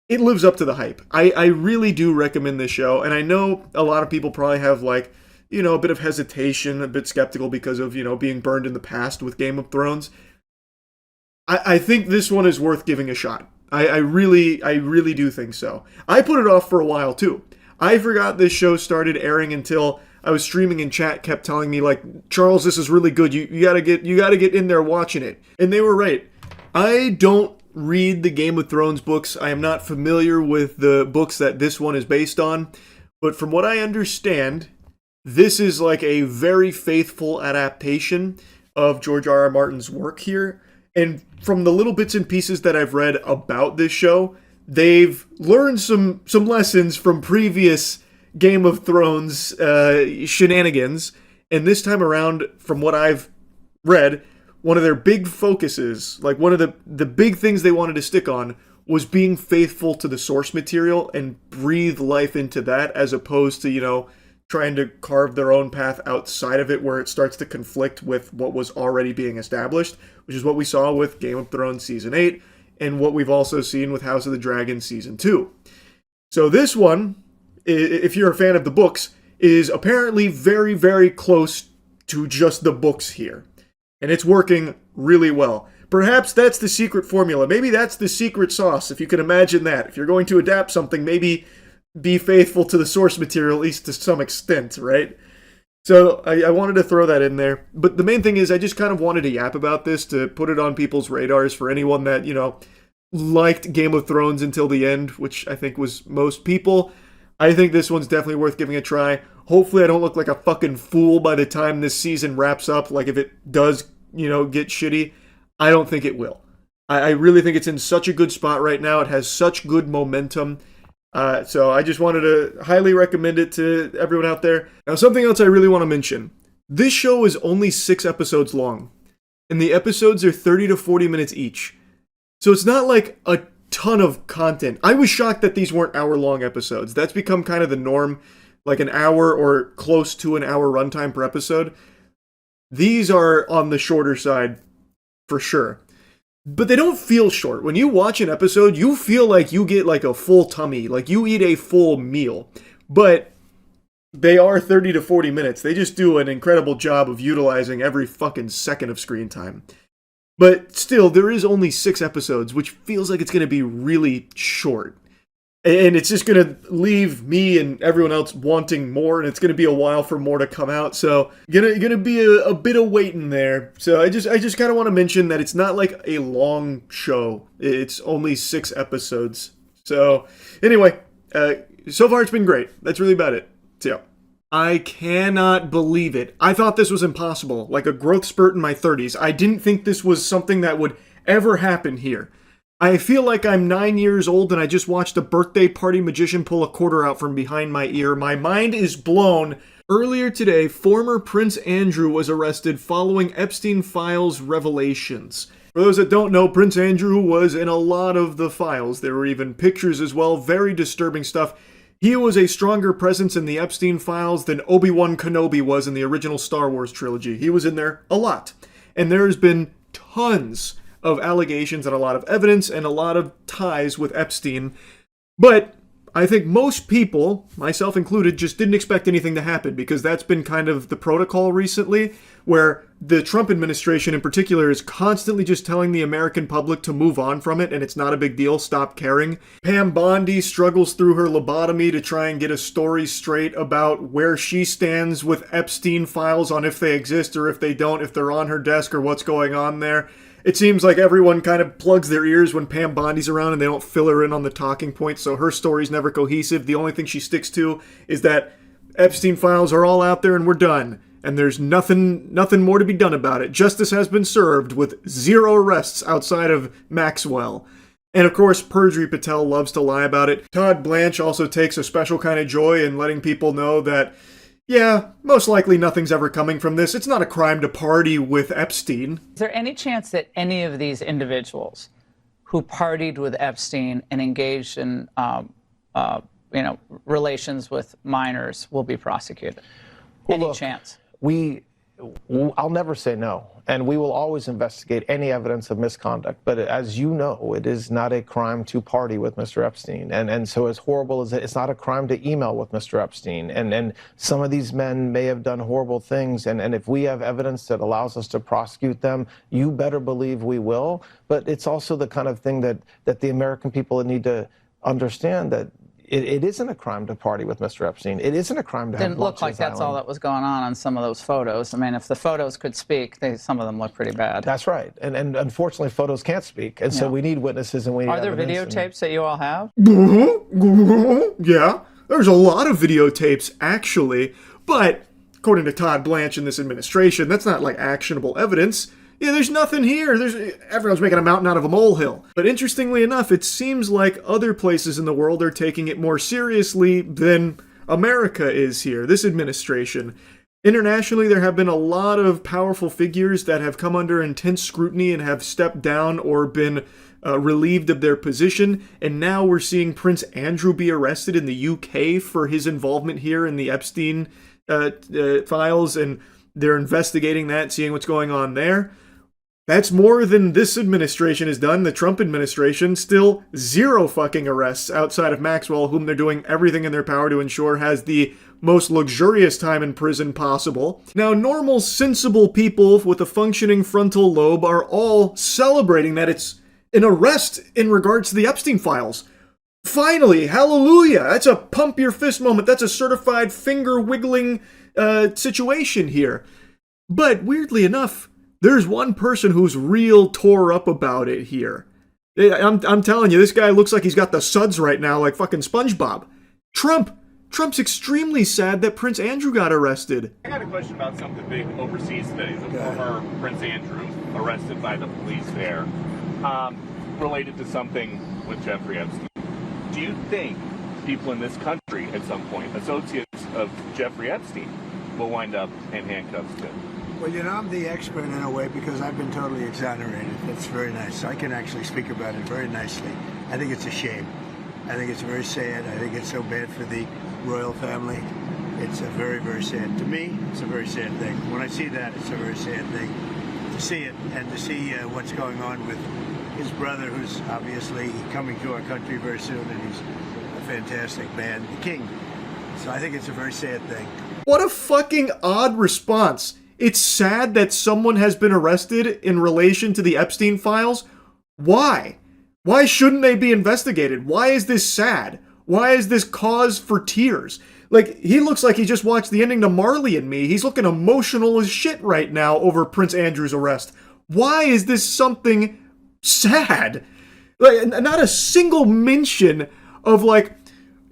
It lives up to the hype. I really do recommend this show, and I know a lot of people probably have like, a bit of hesitation, a bit skeptical because of, being burned in the past with Game of Thrones. I think this one is worth giving a shot. I really do think so. I put it off for a while too. I forgot this show started airing until I was streaming and chat kept telling me like, Charles, this is really good. You gotta get in there watching it. And they were right. I don't read the Game of Thrones books. I am not familiar with the books that this one is based on. But from what I understand, this is like a very faithful adaptation of George R.R. Martin's work here. And from the little bits and pieces that I've read about this show, they've learned some lessons from previous Game of Thrones shenanigans. And this time around, from what I've read, one of their big focuses, like one of the big things they wanted to stick on, was being faithful to the source material and breathe life into that, as opposed to, trying to carve their own path outside of it where it starts to conflict with what was already being established, which is what we saw with Game of Thrones Season 8 and what we've also seen with House of the Dragon Season 2. So this one, if you're a fan of the books, is apparently very, very close to just the books here. And it's working really well. Perhaps that's the secret formula. Maybe that's the secret sauce, if you can imagine that. If you're going to adapt something, maybe be faithful to the source material, at least to some extent, right? So I wanted to throw that in there. But the main thing is I just kind of wanted to yap about this to put it on people's radars for anyone that, liked Game of Thrones until the end, which I think was most people. I think this one's definitely worth giving a try. Hopefully I don't look like a fucking fool by the time this season wraps up. Like if it does, get shitty, I don't think it will. I really think it's in such a good spot right now. It has such good momentum. So I just wanted to highly recommend it to everyone out there. Now, something else I really want to mention. This show is only 6 episodes long, and the episodes are 30 to 40 minutes each. So it's not like a ton of content. I was shocked that these weren't hour-long episodes. That's become kind of the norm, like an hour or close to an hour runtime per episode. These are on the shorter side, for sure. But they don't feel short. When you watch an episode, you feel like you get like a full tummy, like you eat a full meal. But they are 30 to 40 minutes. They just do an incredible job of utilizing every fucking second of screen time. But still, there is only 6 episodes, which feels like it's going to be really short. And it's just going to leave me and everyone else wanting more, and it's going to be a while for more to come out. So, gonna be a bit of waiting there. So I just kind of want to mention that it's not like a long show. It's only 6 episodes. So anyway, so far it's been great. That's really about it. So I cannot believe it. I thought this was impossible, like a growth spurt in my 30s. I didn't think this was something that would ever happen here. I feel like I'm 9 years old and I just watched a birthday party magician pull a quarter out from behind my ear. My mind is blown. Earlier today, former Prince Andrew was arrested following Epstein Files revelations. For those that don't know, Prince Andrew was in a lot of the files. There were even pictures as well, very disturbing stuff. He was a stronger presence in the Epstein Files than Obi-Wan Kenobi was in the original Star Wars trilogy. He was in there a lot. And there's been tons of allegations and a lot of evidence and a lot of ties with Epstein. But I think most people, myself included, just didn't expect anything to happen because that's been kind of the protocol recently, where the Trump administration in particular is constantly just telling the American public to move on from it and it's not a big deal, stop caring. Pam Bondi struggles through her lobotomy to try and get a story straight about where she stands with Epstein files on if they exist or if they don't, if they're on her desk or what's going on there. It seems like everyone kind of plugs their ears when Pam Bondi's around and they don't fill her in on the talking points, so her story's never cohesive. The only thing she sticks to is that Epstein files are all out there and we're done. And there's nothing more to be done about it. Justice has been served with 0 arrests outside of Maxwell. And of course, Perjury Patel loves to lie about it. Todd Blanche also takes a special kind of joy in letting people know that, yeah, most likely nothing's ever coming from this. It's not a crime to party with Epstein. Is there any chance that any of these individuals who partied with Epstein and engaged in, relations with minors will be prosecuted? Any chance? I'll never say no, and we will always investigate any evidence of misconduct. But as you know, it is not a crime to party with Mr. Epstein. And so as horrible as it's not a crime to email with Mr. Epstein. And some of these men may have done horrible things. And if we have evidence that allows us to prosecute them, you better believe we will. But it's also the kind of thing that the American people need to understand, that it isn't a crime to party with Mr. Epstein. It isn't a crime to have Didn't look like that's all that was going on some of those photos. I mean, if the photos could speak, some of them look pretty bad. That's right. And unfortunately, photos can't speak. And so we need witnesses and we need Are there videotapes that you all have? Yeah, there's a lot of videotapes, actually. But according to Todd Blanche and this administration, that's not like actionable evidence. Yeah, there's nothing here. Everyone's making a mountain out of a molehill. But interestingly enough, it seems like other places in the world are taking it more seriously than America is here, this administration. Internationally, there have been a lot of powerful figures that have come under intense scrutiny and have stepped down or been relieved of their position. And now we're seeing Prince Andrew be arrested in the UK for his involvement here in the Epstein files. And they're investigating that, seeing what's going on there. That's more than this administration has done. The Trump administration, still 0 fucking arrests outside of Maxwell, whom they're doing everything in their power to ensure has the most luxurious time in prison possible. Now, normal, sensible people with a functioning frontal lobe are all celebrating that it's an arrest in regards to the Epstein files. Finally, hallelujah! That's a pump your fist moment. That's a certified finger-wiggling situation here. But weirdly enough, there's one person who's real tore up about it here. I'm telling you, this guy looks like he's got the suds right now, like fucking SpongeBob. Trump's extremely sad that Prince Andrew got arrested. I got a question about some of the big overseas studies of former Prince Andrew arrested by the police there, related to something with Jeffrey Epstein. Do you think people in this country at some point, associates of Jeffrey Epstein, will wind up in handcuffs too. Well, you know, I'm the expert in a way because I've been totally exonerated. That's very nice. I can actually speak about it very nicely. I think it's a shame. I think it's very sad. I think it's so bad for the royal family. It's a very, very sad. To me, it's a very sad thing. When I see that, it's a very sad thing to see it and to see what's going on with his brother, who's obviously coming to our country very soon, and he's a fantastic man, the king. So I think it's a very sad thing. What a fucking odd response. It's sad that someone has been arrested in relation to the Epstein files. Why? Why shouldn't they be investigated? Why is this sad? Why is this cause for tears? Like, he looks like he just watched the ending to Marley and Me. He's looking emotional as shit right now over Prince Andrew's arrest. Why is this something sad? Like, not a single mention of, like,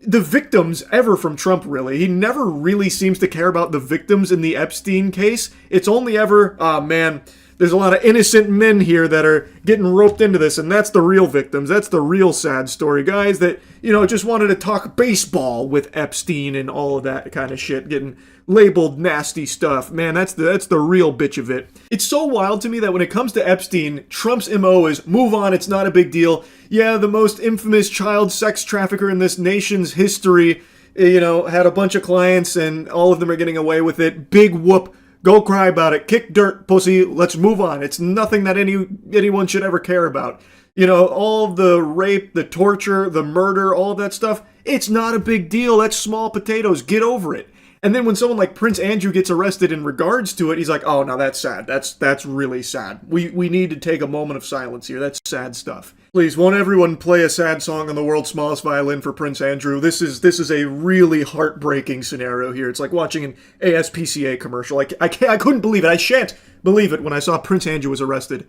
the victims ever from Trump, really. He never really seems to care about the victims in the Epstein case. It's only ever, oh man, there's a lot of innocent men here that are getting roped into this, and that's the real victims. That's the real sad story. Guys that, you know, just wanted to talk baseball with Epstein and all of that kind of shit, getting labeled nasty stuff. Man, that's the real bitch of it. It's so wild to me that when it comes to Epstein, Trump's MO is move on, it's not a big deal. Yeah, the most infamous child sex trafficker in this nation's history, you know, had a bunch of clients and all of them are getting away with it. Big whoop. Go cry about it. Kick dirt, pussy. Let's move on. It's nothing that anyone should ever care about. You know, all the rape, the torture, the murder, all of that stuff, it's not a big deal. That's small potatoes. Get over it. And then when someone like Prince Andrew gets arrested in regards to it, he's like, oh, no, that's sad. That's really sad. We need to take a moment of silence here. That's sad stuff. Please, won't everyone play a sad song on the world's smallest violin for Prince Andrew? This is a really heartbreaking scenario here. It's like watching an ASPCA commercial. I couldn't believe it. I shan't believe it when I saw Prince Andrew was arrested.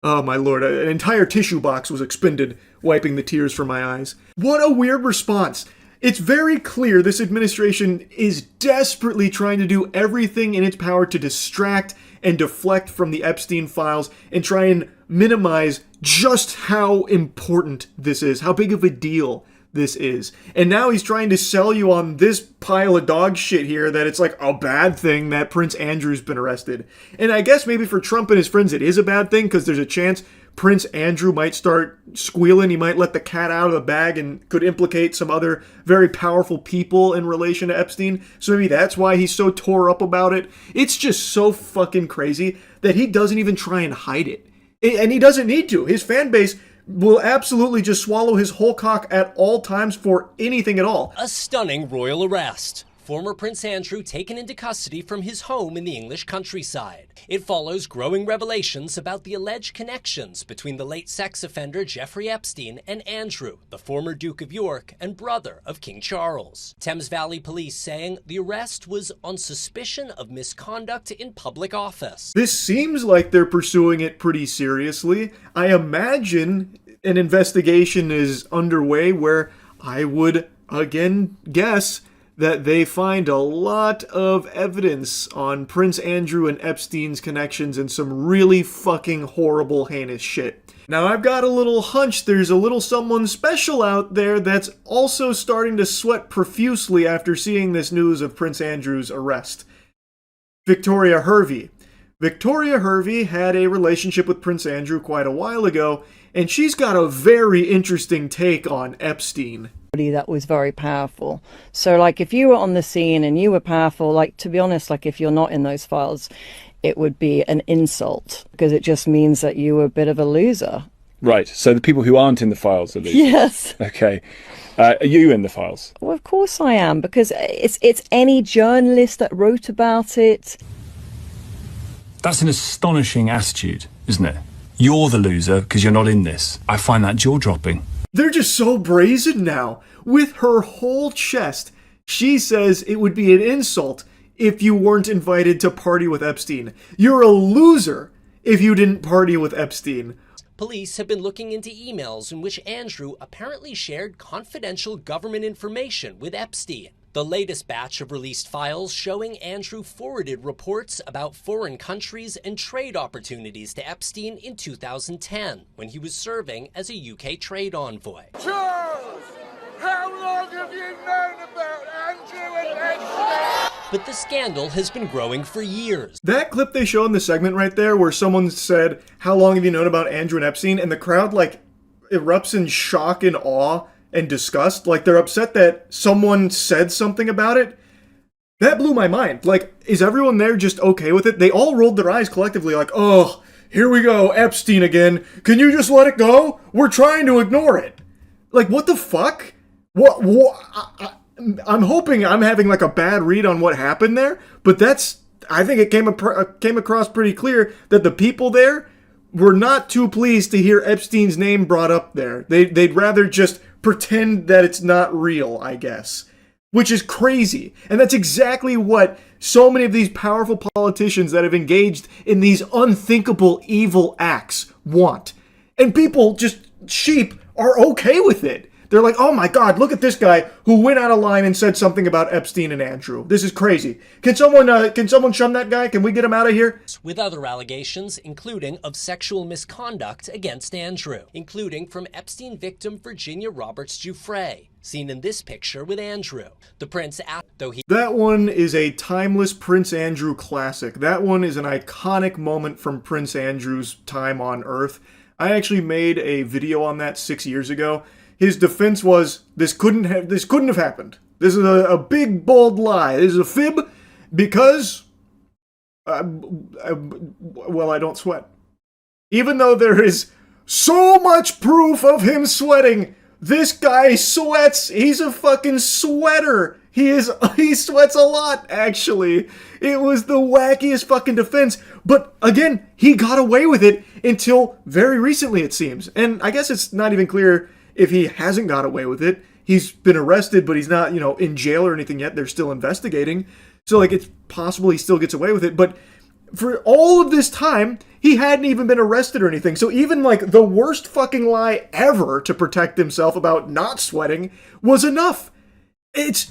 Oh my lord, an entire tissue box was expended, wiping the tears from my eyes. What a weird response. It's very clear this administration is desperately trying to do everything in its power to distract and deflect from the Epstein files and try and minimize just how important this is, how big of a deal this is. And now he's trying to sell you on this pile of dog shit here that it's like a bad thing that Prince Andrew's been arrested. And I guess maybe for Trump and his friends it is a bad thing because there's a chance Prince Andrew might start squealing. He might let the cat out of the bag and could implicate some other very powerful people in relation to Epstein. So maybe that's why he's so tore up about it. It's just so fucking crazy that he doesn't even try and hide it. And he doesn't need to. His fan base will absolutely just swallow his whole cock at all times for anything at all. A stunning royal arrest. Former Prince Andrew taken into custody from his home in the English countryside. It follows growing revelations about the alleged connections between the late sex offender Jeffrey Epstein and Andrew, the former Duke of York and brother of King Charles. Thames Valley Police saying the arrest was on suspicion of misconduct in public office. This seems like they're pursuing it pretty seriously. I imagine an investigation is underway where I would, again, guess that they find a lot of evidence on Prince Andrew and Epstein's connections and some really fucking horrible, heinous shit. Now, I've got a little hunch there's a little someone special out there that's also starting to sweat profusely after seeing this news of Prince Andrew's arrest. Victoria Hervey. Victoria Hervey had a relationship with Prince Andrew quite a while ago, and she's got a very interesting take on Epstein. That was very powerful. So like if you were on the scene and you were powerful, like to be honest, like if you're not in those files, it would be an insult because it just means that you were a bit of a loser. Right. So the people who aren't in the files are losers. Yes. Okay. Are you in the files? Well, of course I am, because it's any journalist that wrote about it. That's an astonishing attitude, isn't it? You're the loser because you're not in this. I find that jaw-dropping. They're just so brazen now. With her whole chest, she says it would be an insult if you weren't invited to party with Epstein. You're a loser if you didn't party with Epstein. Police have been looking into emails in which Andrew apparently shared confidential government information with Epstein. The latest batch of released files showing Andrew forwarded reports about foreign countries and trade opportunities to Epstein in 2010, when he was serving as a UK trade envoy. Charles, how long have you but the scandal has been growing for years. That clip they show in the segment right there where someone said, "How long have you known about Andrew and Epstein?" and the crowd like erupts in shock and awe and disgust. Like they're upset that someone said something about it. That blew my mind. Like, is everyone there just okay with it? They all rolled their eyes collectively like, "Oh, here we go, Epstein again. Can you just let it go? We're trying to ignore it." Like, what the fuck? I'm hoping I'm having like a bad read on what happened there, but I think it came across pretty clear that the people there were not too pleased to hear Epstein's name brought up there. They'd rather just pretend that it's not real, I guess. Which is crazy. And that's exactly what so many of these powerful politicians that have engaged in these unthinkable evil acts want. And people, just sheep, are okay with it. They're like, "Oh my God, look at this guy who went out of line and said something about Epstein and Andrew. This is crazy. Can someone shun that guy? Can we get him out of here?" With other allegations, including of sexual misconduct against Andrew, including from Epstein victim Virginia Roberts Giuffre, seen in this picture with Andrew. The prince, That one is a timeless Prince Andrew classic. That one is an iconic moment from Prince Andrew's time on Earth. I actually made a video on that 6 years ago. His defense was, this couldn't have happened. This is a big, bold lie. This is a fib because, well, I don't sweat. Even though there is so much proof of him sweating, this guy sweats. He's a fucking sweater. He sweats a lot, actually. It was the wackiest fucking defense. But again, he got away with it until very recently, it seems. And I guess it's not even clear if he hasn't got away with it. He's been arrested, but he's not, in jail or anything yet. They're still investigating. So, like, it's possible he still gets away with it. But for all of this time, he hadn't even been arrested or anything. So even, like, the worst fucking lie ever to protect himself about not sweating was enough. It's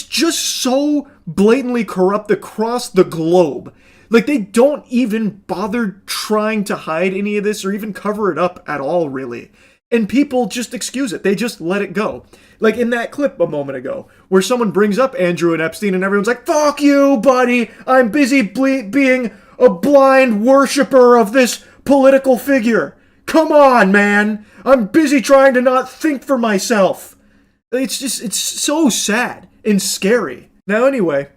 just so blatantly corrupt across the globe. Like, they don't even bother trying to hide any of this or even cover it up at all, really. And people just excuse it. They just let it go. Like in that clip a moment ago, where someone brings up Andrew and Epstein and everyone's like, "Fuck you, buddy. I'm busy being a blind worshiper of this political figure. Come on, man. I'm busy trying to not think for myself." It's so sad and scary. Now anyway,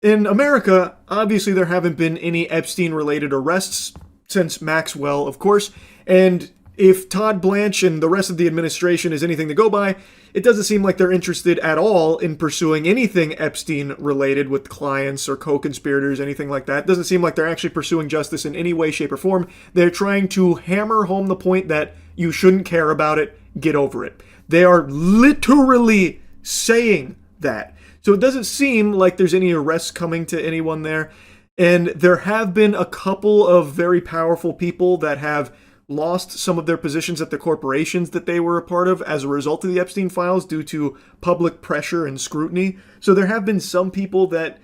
in America, obviously there haven't been any Epstein-related arrests since Maxwell, of course, and if Todd Blanche and the rest of the administration is anything to go by, it doesn't seem like they're interested at all in pursuing anything Epstein-related with clients or co-conspirators, anything like that. It doesn't seem like they're actually pursuing justice in any way, shape, or form. They're trying to hammer home the point that you shouldn't care about it, get over it. They are literally saying that. So it doesn't seem like there's any arrests coming to anyone there. And there have been a couple of very powerful people that have lost some of their positions at the corporations that they were a part of as a result of the Epstein files due to public pressure and scrutiny. So there have been some people that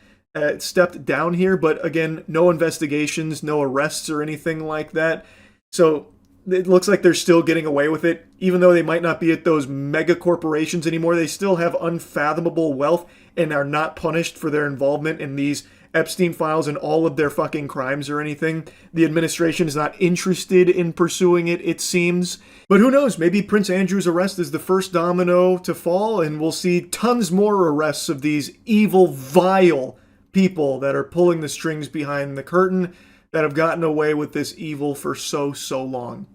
stepped down here, but again, no investigations, no arrests or anything like that. So it looks like they're still getting away with it. Even though they might not be at those mega corporations anymore, they still have unfathomable wealth and are not punished for their involvement in these Epstein files and all of their fucking crimes or anything. The administration is not interested in pursuing it, it seems. But who knows? Maybe Prince Andrew's arrest is the first domino to fall, and we'll see tons more arrests of these evil, vile people that are pulling the strings behind the curtain, that have gotten away with this evil for so long.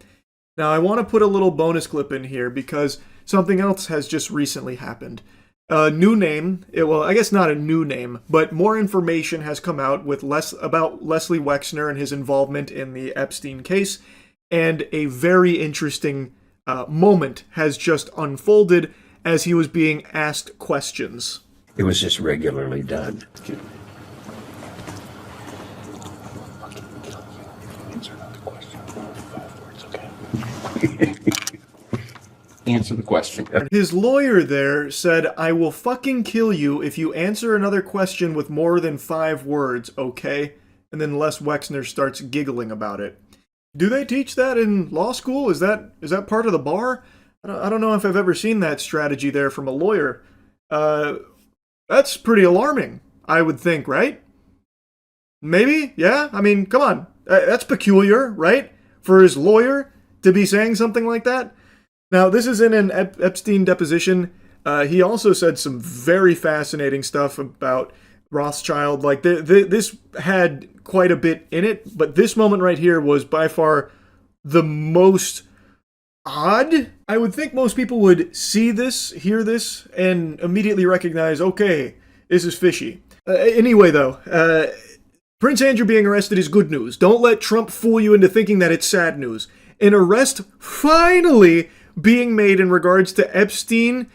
Now, I want to put a little bonus clip in here because something else has just recently happened. A new name, well, I guess not a new name, but more information has come out with about Leslie Wexner and his involvement in the Epstein case, and a very interesting moment has just unfolded as he was being asked questions. It was just regularly done. Answer the question. His lawyer there said, "I will fucking kill you if you answer another question with more than 5 words, okay?" And then Les Wexner starts giggling about it. Do they teach that in law school? Is that part of the bar? I don't know if I've ever seen that strategy there from a lawyer. That's pretty alarming. I would think, right? Maybe? Yeah? I mean, come on. That's peculiar, right? For his lawyer to be saying something like that? Now, this is in an Epstein deposition. He also said some very fascinating stuff about Rothschild. Like, this had quite a bit in it, but this moment right here was by far the most odd. I would think most people would see this, hear this, and immediately recognize, okay, this is fishy. Anyway, though, Prince Andrew being arrested is good news. Don't let Trump fool you into thinking that it's sad news. An arrest finally being made in regards to Epstein.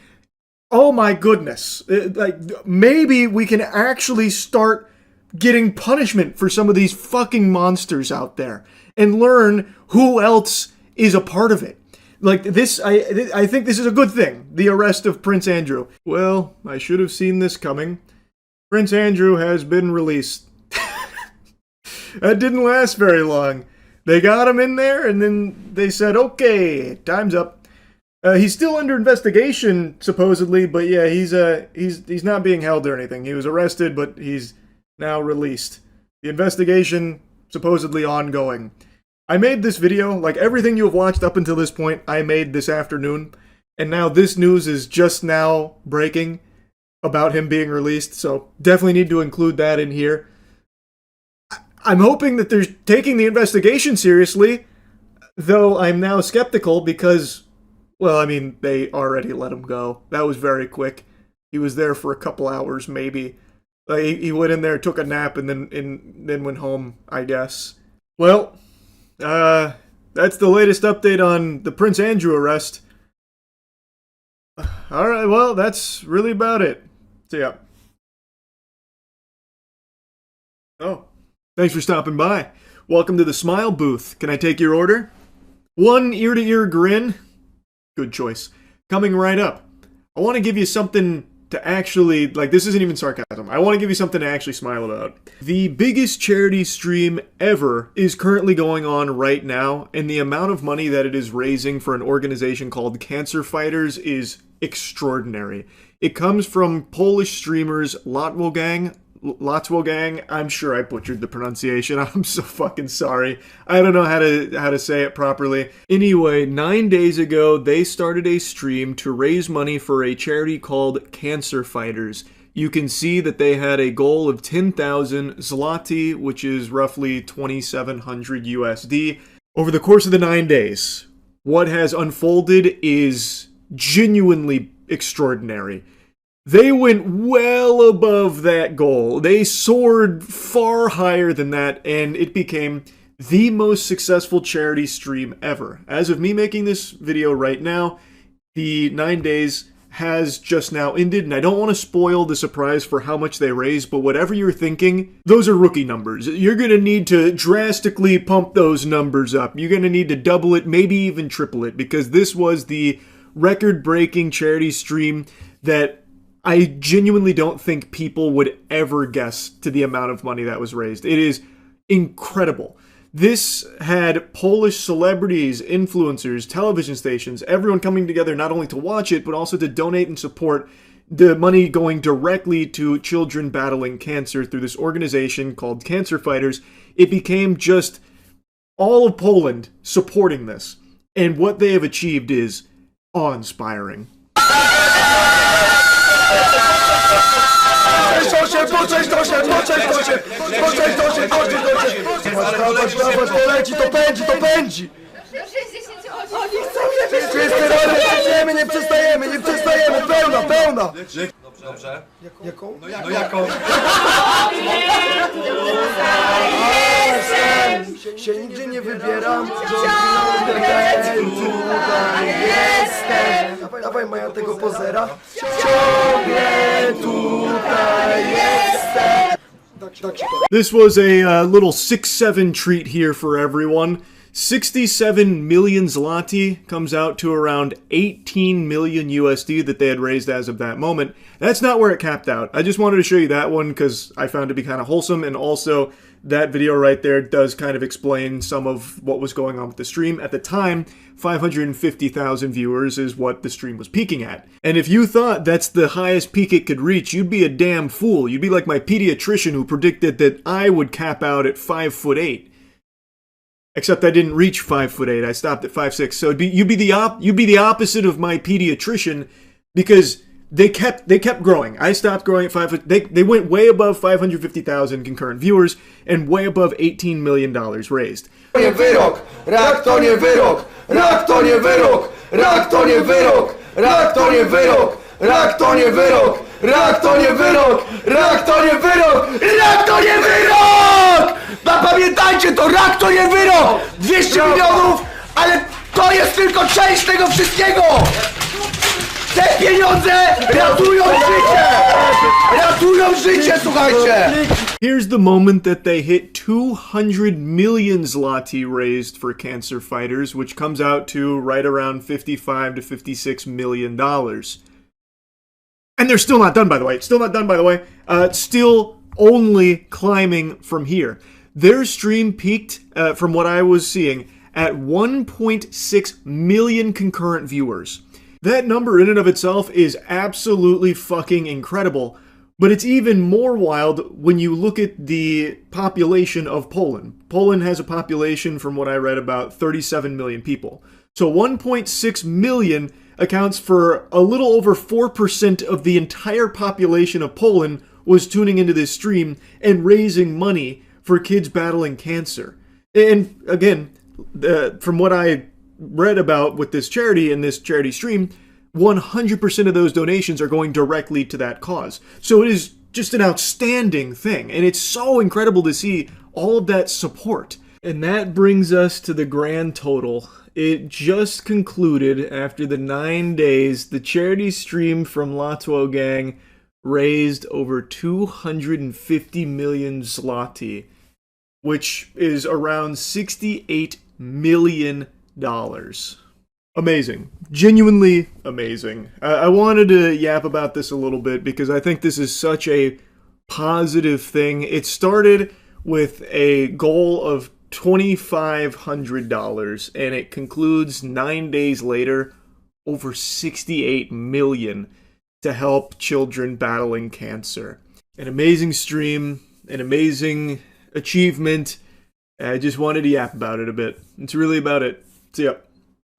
Oh my goodness. Like, maybe we can actually start getting punishment for some of these fucking monsters out there and learn who else is a part of it. Like this, I think this is a good thing, the arrest of Prince Andrew. Well, I should have seen this coming. Prince Andrew has been released. That didn't last very long. They got him in there, and then they said, okay, time's up. He's still under investigation, supposedly, but yeah, he's not being held or anything. He was arrested, but he's now released. The investigation, supposedly ongoing. I made this video, like everything you have watched up until this point, I made this afternoon, and now this news is just now breaking about him being released, so definitely need to include that in here. I'm hoping that they're taking the investigation seriously, though I'm now skeptical because, well, I mean, they already let him go. That was very quick. He was there for a couple hours, maybe. He went in there, took a nap, and then went home, I guess. Well, that's the latest update on the Prince Andrew arrest. Alright, well, that's really about it. See ya. Oh. Thanks for stopping by. Welcome to the Smile Booth. Can I take your order? One ear-to-ear grin. Good choice. Coming right up. I want to give you something to actually, like, this isn't even sarcasm. I want to give you something to actually smile about. The biggest charity stream ever is currently going on right now, and the amount of money that it is raising for an organization called Cancer Fighters is extraordinary. It comes from Polish streamers Lotwogang, I'm sure I butchered the pronunciation. I'm so fucking sorry. I don't know how to say it properly. Anyway, 9 days ago, they started a stream to raise money for a charity called Cancer Fighters. You can see that they had a goal of 10,000 zloty, which is roughly 2,700 USD. Over the course of the 9 days, what has unfolded is genuinely extraordinary. They went well above that goal. They soared far higher than that, and it became the most successful charity stream ever. As of me making this video right now, the 9 days has just now ended, and I don't want to spoil the surprise for how much they raised, but whatever you're thinking, those are rookie numbers. You're going to need to drastically pump those numbers up. You're going to need to double it, maybe even triple it, because this was the record-breaking charity stream that I genuinely don't think people would ever guess to the amount of money that was raised. It is incredible. This had Polish celebrities, influencers, television stations, everyone coming together not only to watch it, but also to donate and support, the money going directly to children battling cancer through this organization called Cancer Fighters. It became just all of Poland supporting this. And what they have achieved is awe-inspiring. Pełna! Dobrze? Jaką? No jaką? Się nigdzie nie wybieram. Tutaj jestem. Dawaj Maja tego pozera. Ciągle tutaj jestem. This was a little 6-7 treat here for everyone. 67 million zloty comes out to around 18 million USD that they had raised as of that moment. That's not where it capped out. I just wanted to show you that one because I found it to be kind of wholesome, and also that video right there does kind of explain some of what was going on with the stream. At the time, 550,000 viewers is what the stream was peaking at. And if you thought that's the highest peak it could reach, you'd be a damn fool. You'd be like my pediatrician who predicted that I would cap out at 5'8". Except I didn't reach 5'8". I stopped at 5'6". So you'd be the opposite of my pediatrician, because they kept growing. I stopped growing at 5 foot. They went way above 550,000 concurrent viewers and way above $18 million raised. Wyrok! Rak to nie wyrok! Rak to nie wyrok! Rak to nie wyrok! Rak to nie wyrok! Rak to nie wyrok! Rak to nie wyrok! Rak to nie wyrok! Rak to nie wyrok! Pamiętajcie to, rak to nie wyrok! 200 milionów, ale to jest tylko część tego wszystkiego! Te pieniądze ratują życie! Ratują życie, słuchajcie! Here's the moment that they hit 200 million zloty raised for cancer fighters, which comes out to right around $55 to $56 million. And they're still not done, by the way. Still not done, by the way. Still only climbing from here. Their stream peaked, from what I was seeing, at 1.6 million concurrent viewers. That number in and of itself is absolutely fucking incredible, but it's even more wild when you look at the population of Poland. Poland has a population, from what I read, about 37 million people. So 1.6 million accounts for a little over 4% of the entire population of Poland was tuning into this stream and raising money for kids battling cancer. And again, from what I read about with this charity and this charity stream, 100% of those donations are going directly to that cause. So it is just an outstanding thing, and it's so incredible to see all of that support. And that brings us to the grand total. It just concluded after the 9 days. The charity stream from Latwo Gang raised over 250 million zloty, which is around $68 million. Amazing. Genuinely amazing. I wanted to yap about this a little bit because I think this is such a positive thing. It started with a goal of $2,500 and it concludes 9 days later over $68 million to help children battling cancer. An amazing stream, an amazing achievement. I just wanted to yap about it a bit. It's really about it. So yeah.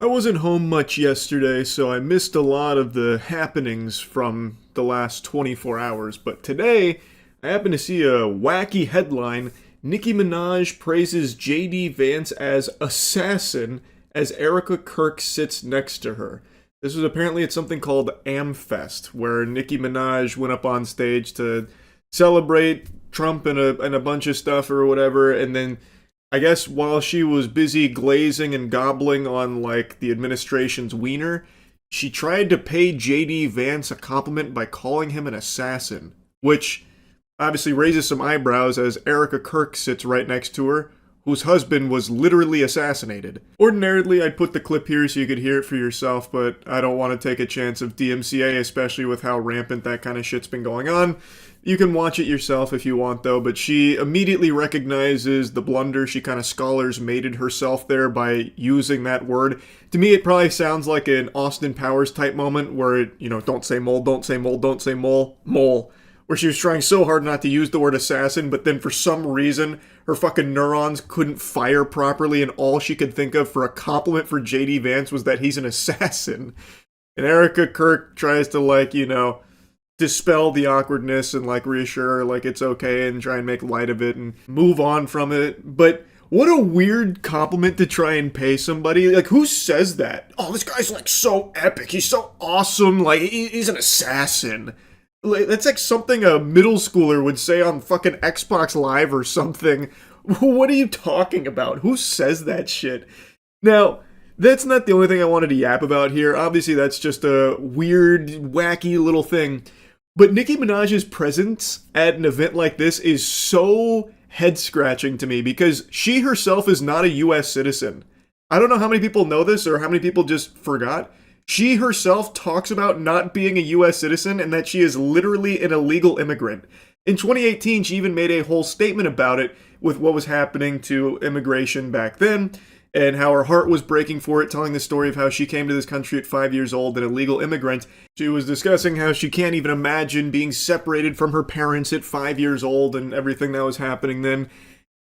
I wasn't home much yesterday, so I missed a lot of the happenings from the last 24 hours, but today I happened to see a wacky headline. Nicki Minaj praises J.D. Vance as assassin as Erica Kirk sits next to her. This was apparently at something called Amfest, where Nicki Minaj went up on stage to celebrate Trump and a bunch of stuff or whatever, and then I guess while she was busy glazing and gobbling on, like, the administration's wiener, she tried to pay J.D. Vance a compliment by calling him an assassin, which obviously raises some eyebrows as Erica Kirk sits right next to her, whose husband was literally assassinated. Ordinarily, I'd put the clip here so you could hear it for yourself, but I don't want to take a chance of DMCA, especially with how rampant that kind of shit's been going on. You can watch it yourself if you want, though, but she immediately recognizes the blunder. She kind of scholars mated herself there by using that word. To me, it probably sounds like an Austin Powers type moment where, it, you know, don't say mole, don't say mole, don't say mole, mole. Where she was trying so hard not to use the word assassin, but then for some reason, her fucking neurons couldn't fire properly, and all she could think of for a compliment for J.D. Vance was that he's an assassin. And Erica Kirk tries to, like, you know, dispel the awkwardness and, like, reassure her, like, it's okay and try and make light of it and move on from it. But what a weird compliment to try and pay somebody. Like, who says that? Oh, this guy's, like, so epic. He's so awesome. Like, he's an assassin. That's like something a middle schooler would say on fucking Xbox Live or something. What are you talking about? Who says that shit? Now, that's not the only thing I wanted to yap about here. Obviously, that's just a weird, wacky little thing. But Nicki Minaj's presence at an event like this is so head-scratching to me because she herself is not a U.S. citizen. I don't know how many people know this or how many people just forgot. She herself talks about not being a U.S. citizen and that she is literally an illegal immigrant. In 2018, she even made a whole statement about it, with what was happening to immigration back then, and how her heart was breaking for it, telling the story of how she came to this country at 5 years old, an illegal immigrant. She was discussing how she can't even imagine being separated from her parents at 5 years old and everything that was happening then.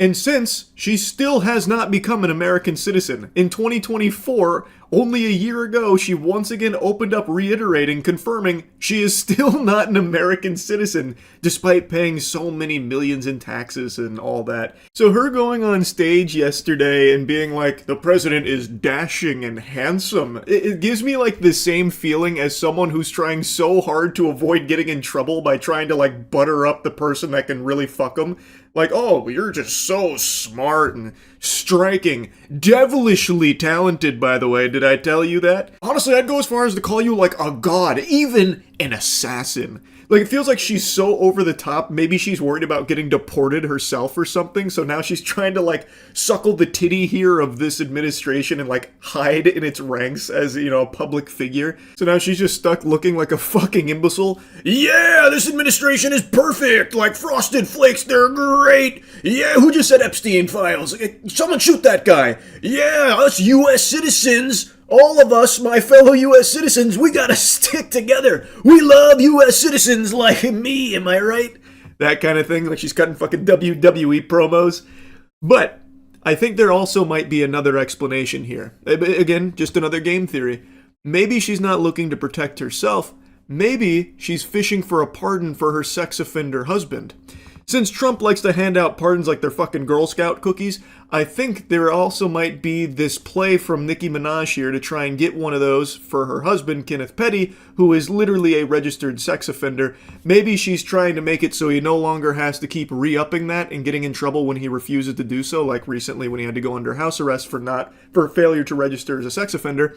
And since, she still has not become an American citizen. In 2024, only a year ago, she once again opened up reiterating, confirming she is still not an American citizen, despite paying so many millions in taxes and all that. So her going on stage yesterday and being like, the president is dashing and handsome, it gives me like the same feeling as someone who's trying so hard to avoid getting in trouble by trying to like butter up the person that can really fuck them. Like, oh, you're just so smart and striking. Devilishly talented, by the way. Did I tell you that? Honestly, I'd go as far as to call you like a god, even an assassin. Like, it feels like she's so over the top. Maybe she's worried about getting deported herself or something. So now she's trying to, like, suckle the titty here of this administration and, like, hide in its ranks as, you know, a public figure. So now she's just stuck looking like a fucking imbecile. Yeah, this administration is perfect. Like, Frosted Flakes, they're great. Yeah, who just said Epstein files? Someone shoot that guy. Yeah, us U.S. citizens. All of us, my fellow U.S. citizens, we gotta stick together. We love U.S. citizens like me, am I right? That kind of thing, like she's cutting fucking WWE promos. But I think there also might be another explanation here. Again, just another game theory. Maybe she's not looking to protect herself. Maybe she's fishing for a pardon for her sex offender husband. Since Trump likes to hand out pardons like they're fucking Girl Scout cookies, I think there also might be this play from Nicki Minaj here to try and get one of those for her husband, Kenneth Petty, who is literally a registered sex offender. Maybe she's trying to make it so he no longer has to keep re-upping that and getting in trouble when he refuses to do so, like recently when he had to go under house arrest for failure to register as a sex offender.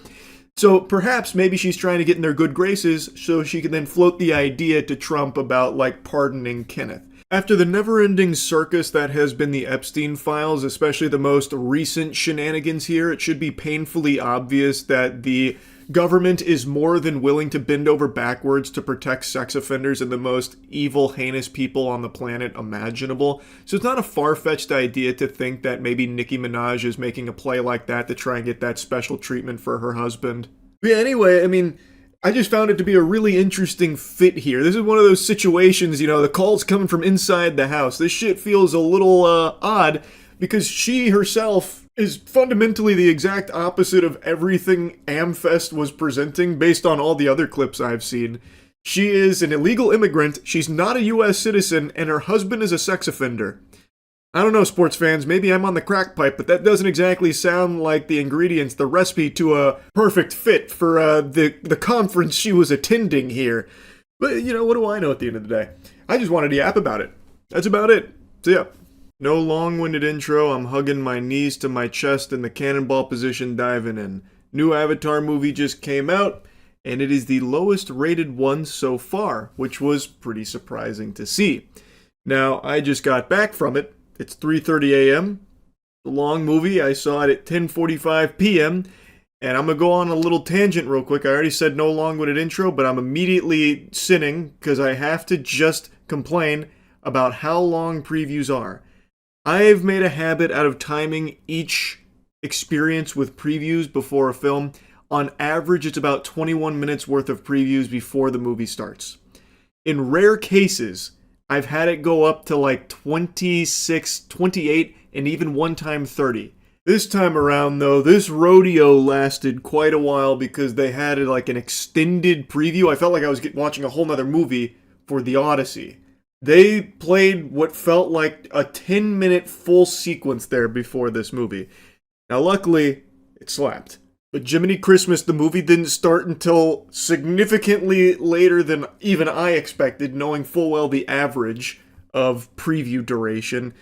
So perhaps maybe she's trying to get in their good graces so she can then float the idea to Trump about, like, pardoning Kenneth. After the never-ending circus that has been the Epstein files, especially the most recent shenanigans here, it should be painfully obvious that the government is more than willing to bend over backwards to protect sex offenders and the most evil, heinous people on the planet imaginable. So it's not a far-fetched idea to think that maybe Nicki Minaj is making a play like that to try and get that special treatment for her husband. But yeah, anyway, I mean, I just found it to be a really interesting fit here. This is one of those situations, you know, the call's coming from inside the house. This shit feels a little odd because she herself is fundamentally the exact opposite of everything Amfest was presenting based on all the other clips I've seen. She is an illegal immigrant, she's not a U.S. citizen, and her husband is a sex offender. I don't know, sports fans, maybe I'm on the crack pipe, but that doesn't exactly sound like the ingredients, the recipe to a perfect fit for the conference she was attending here. But, you know, what do I know at the end of the day? I just wanted to yap about it. That's about it. So yeah, no long-winded intro, I'm hugging my knees to my chest in the cannonball position diving in. New Avatar movie just came out, and it is the lowest rated one so far, which was pretty surprising to see. Now, I just got back from it. It's 3:30 a.m. It's a long movie. I saw it at 10:45 p.m. And I'm going to go on a little tangent real quick. I already said no long-winded intro, but I'm immediately sinning because I have to just complain about how long previews are. I've made a habit out of timing each experience with previews before a film. On average, it's about 21 minutes worth of previews before the movie starts. In rare cases, I've had it go up to like 26, 28, and even one time 30. This time around, though, this rodeo lasted quite a while because they had like an extended preview. I felt like I was watching a whole nother movie for The Odyssey. They played what felt like a 10-minute full sequence there before this movie. Now, luckily, it slapped. But Jiminy Christmas, the movie didn't start until significantly later than even I expected, knowing full well the average of preview duration.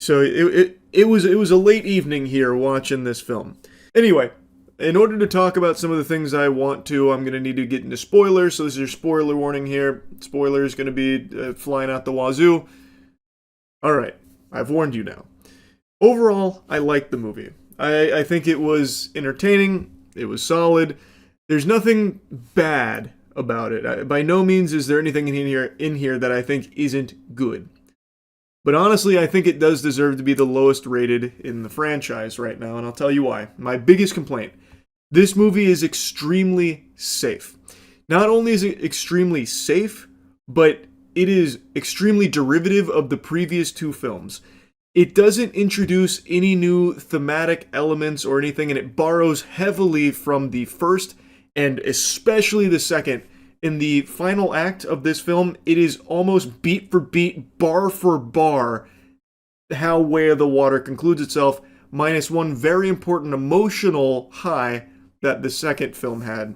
So it was a late evening here watching this film. Anyway, in order to talk about some of the things I want to, I'm going to need to get into spoilers. So this is your spoiler warning here. Spoilers going to be flying out the wazoo. Alright, I've warned you now. Overall, I liked the movie. I think it was entertaining. It was solid. There's nothing bad about it. By no means is there anything in here that I think isn't good. But honestly, I think it does deserve to be the lowest rated in the franchise right now, and I'll tell you why. My biggest complaint: this movie is extremely safe. Not only is it extremely safe, but it is extremely derivative of the previous two films. It doesn't introduce any new thematic elements or anything, and it borrows heavily from the first and especially the second. In the final act of this film, it is almost beat for beat, bar for bar, how Way of the Water concludes itself, minus one very important emotional high that the second film had.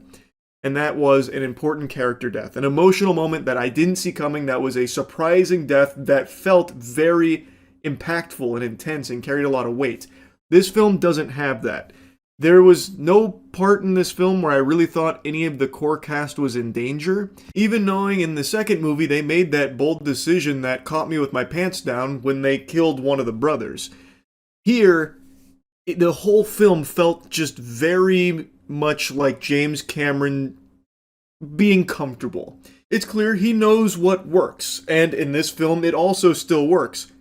And that was an important character death. An emotional moment that I didn't see coming, that was a surprising death that felt very impactful and intense and carried a lot of weight. This film doesn't have that. There was no part in this film where I really thought any of the core cast was in danger. Even knowing in the second movie they made that bold decision that caught me with my pants down when they killed one of the brothers. Here, the whole film felt just very much like James Cameron being comfortable. It's clear he knows what works, and in this film it also still works.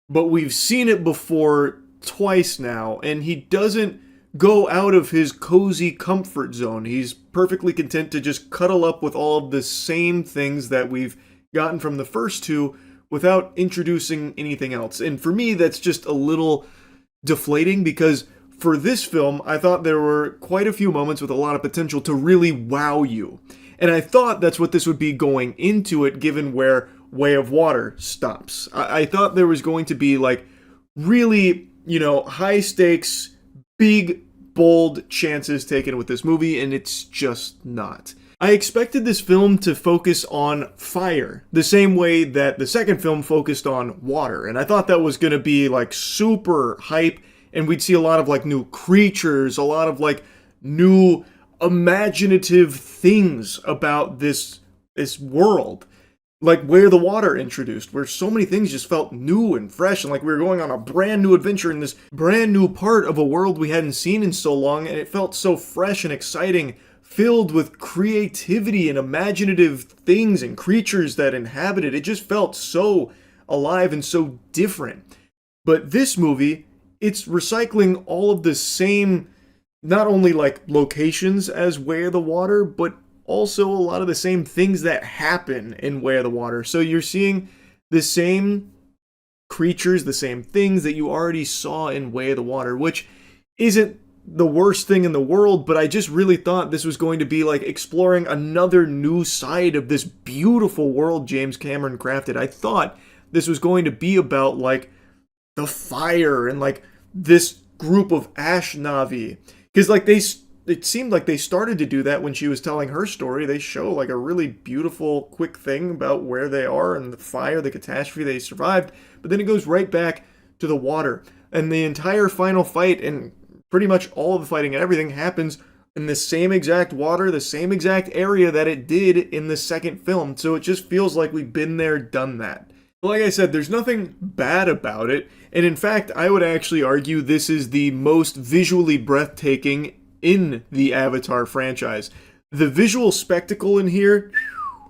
But we've seen it before twice now, and he doesn't go out of his cozy comfort zone. He's perfectly content to just cuddle up with all of the same things that we've gotten from the first two without introducing anything else. And for me, that's just a little deflating, because for this film, I thought there were quite a few moments with a lot of potential to really wow you. And I thought that's what this would be going into it, given where Way of Water stops. I thought there was going to be like really, high stakes, big, bold chances taken with this movie, and it's just not. I expected this film to focus on fire, the same way that the second film focused on water, and I thought that was going to be like super hype, and we'd see a lot of like new creatures, a lot of like new imaginative things about this world. Like Where the Water introduced, where so many things just felt new and fresh, and like we were going on a brand new adventure in this brand new part of a world we hadn't seen in so long, and it felt so fresh and exciting, filled with creativity and imaginative things and creatures that inhabit it. It just felt so alive and so different. But this movie, it's recycling all of the same, not only like locations as Way of the Water, but also a lot of the same things that happen in Way of the Water. So you're seeing the same creatures, the same things that you already saw in Way of the Water, which isn't the worst thing in the world, but I just really thought this was going to be like exploring another new side of this beautiful world James Cameron crafted. I thought this was going to be about like the fire and like this group of Ash Navi, because like it seemed like they started to do that when she was telling her story. They show like a really beautiful, quick thing about where they are and the fire, the catastrophe they survived. But then it goes right back to the water. And the entire final fight and pretty much all of the fighting and everything happens in the same exact water, the same exact area that it did in the second film. So it just feels like we've been there, done that. Like I said, there's nothing bad about it. And in fact, I would actually argue this is the most visually breathtaking in the Avatar franchise. The visual spectacle in here,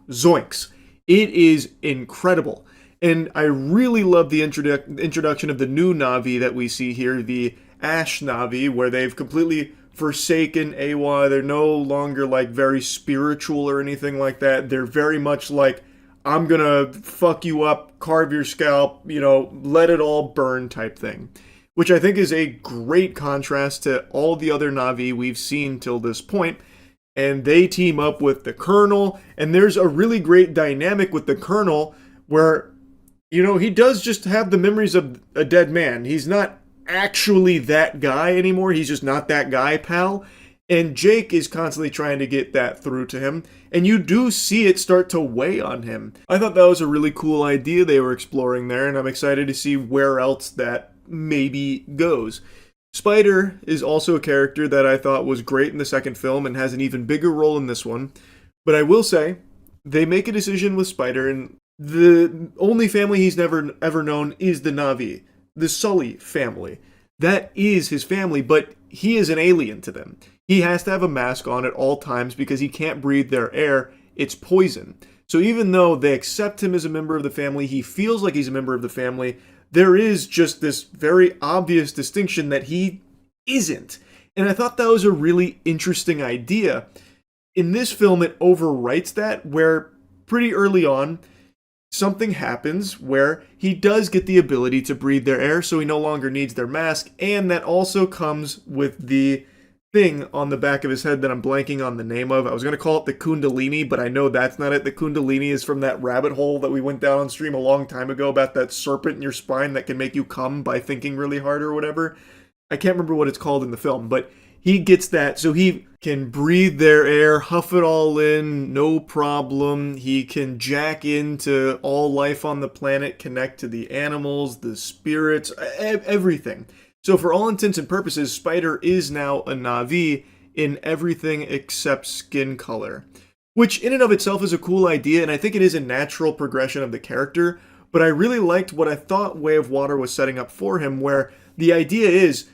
zoinks. It is incredible. And I really love the introduction of the new Na'vi that we see here, the Ash Na'vi, where they've completely forsaken Awa. They're no longer like very spiritual or anything like that. They're very much like, I'm gonna fuck you up, carve your scalp, let it all burn type thing. Which I think is a great contrast to all the other Na'vi we've seen till this point. And they team up with the Colonel, and there's a really great dynamic with the Colonel where, he does just have the memories of a dead man. He's not actually that guy anymore. He's just not that guy, pal. And Jake is constantly trying to get that through to him, and you do see it start to weigh on him. I thought that was a really cool idea they were exploring there, and I'm excited to see where else that maybe goes. Spider is also a character that I thought was great in the second film and has an even bigger role in this one. But I will say, they make a decision with Spider, and the only family he's never ever known is the Na'vi, the Sully family. That is his family, but he is an alien to them. He has to have a mask on at all times because he can't breathe their air it's poison. So even though they accept him as a member of the family, he feels like he's a member of the family, there is just this very obvious distinction that he isn't. And I thought that was a really interesting idea. In this film, it overwrites that, where pretty early on, something happens where he does get the ability to breathe their air, so he no longer needs their mask, and that also comes with the thing on the back of his head that I'm blanking on the name of. I was going to call it the Kundalini, but I know that's not it. The Kundalini is from that rabbit hole that we went down on stream a long time ago about that serpent in your spine that can make you come by thinking really hard or whatever. I can't remember what it's called in the film, but he gets that, so he can breathe their air, huff it all in, no problem. He can jack into all life on the planet, connect to the animals, the spirits, everything. So for all intents and purposes, Spider is now a Na'vi in everything except skin color. Which in and of itself is a cool idea, and I think it is a natural progression of the character, but I really liked what I thought Way of Water was setting up for him, where the idea is,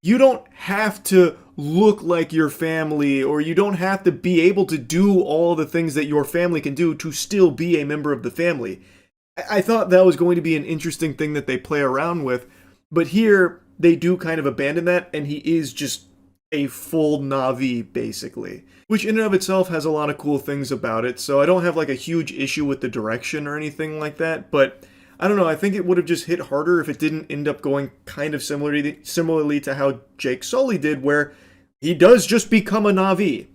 you don't have to look like your family, or you don't have to be able to do all the things that your family can do to still be a member of the family. I thought that was going to be an interesting thing that they play around with, but here they do kind of abandon that, and he is just a full Na'vi, basically. Which in and of itself has a lot of cool things about it, so I don't have like a huge issue with the direction or anything like that, but I don't know, I think it would have just hit harder if it didn't end up going kind of similarly to how Jake Sully did, where he does just become a Na'vi.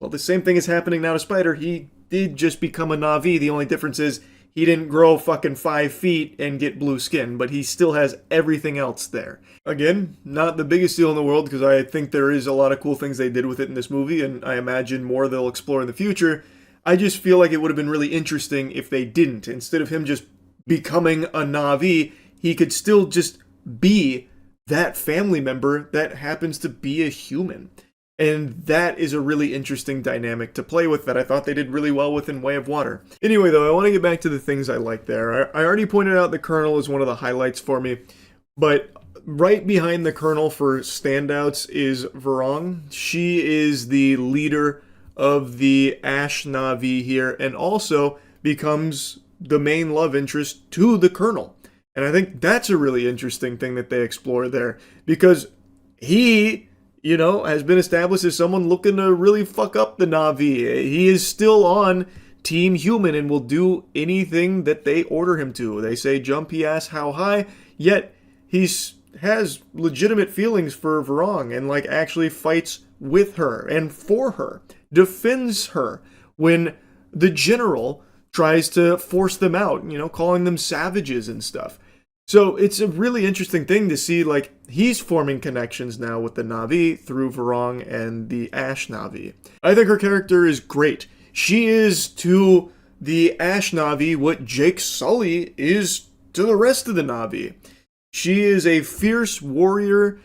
Well, the same thing is happening now to Spider. He did just become a Na'vi. The only difference is he didn't grow fucking 5 feet and get blue skin, but he still has everything else there. Again, not the biggest deal in the world, because I think there is a lot of cool things they did with it in this movie, and I imagine more they'll explore in the future. I just feel like it would have been really interesting if they didn't. Instead of him just becoming a Na'vi, he could still just be that family member that happens to be a human. And that is a really interesting dynamic to play with that I thought they did really well with in Way of Water. Anyway, though, I want to get back to the things I like there. I already pointed out the Colonel is one of the highlights for me, but right behind the Colonel for standouts is Varong. She is the leader of the Ash Na'vi here, and also becomes the main love interest to the Colonel. And I think that's a really interesting thing that they explore there, because he, you know, has been established as someone looking to really fuck up the Na'vi. He is still on Team Human and will do anything that they order him to. They say jump, he asks how high, yet he has legitimate feelings for Varong and like actually fights with her and for her, defends her when the general tries to force them out, you know, calling them savages and stuff. So it's a really interesting thing to see, like, he's forming connections now with the Na'vi through Varong and the Ash Na'vi. I think her character is great. She is to the Ash Na'vi what Jake Sully is to the rest of the Na'vi. She is a fierce warrior.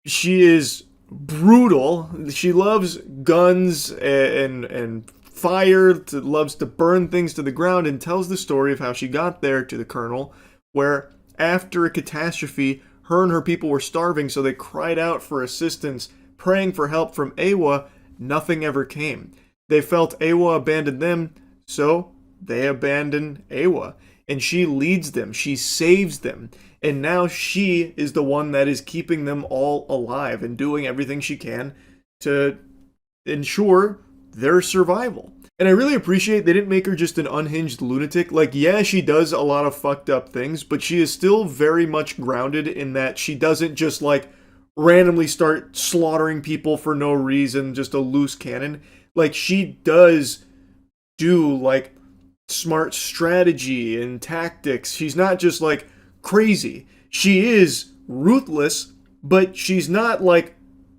She is brutal. She loves guns and fire, loves to burn things to the ground, and tells the story of how she got there to the Colonel, where after a catastrophe, her and her people were starving, so they cried out for assistance, praying for help from Awa. Nothing ever came. They felt Awa abandoned them, so they abandoned Awa. And she leads them, she saves them, and now she is the one that is keeping them all alive and doing everything she can to ensure their survival. And I really appreciate they didn't make her just an unhinged lunatic. Like, yeah, she does a lot of fucked up things, but she is still very much grounded in that she doesn't just, like, randomly start slaughtering people for no reason, just a loose cannon. Like, she does do, like, smart strategy and tactics. She's not just, like, crazy. She is ruthless, but she's not, like,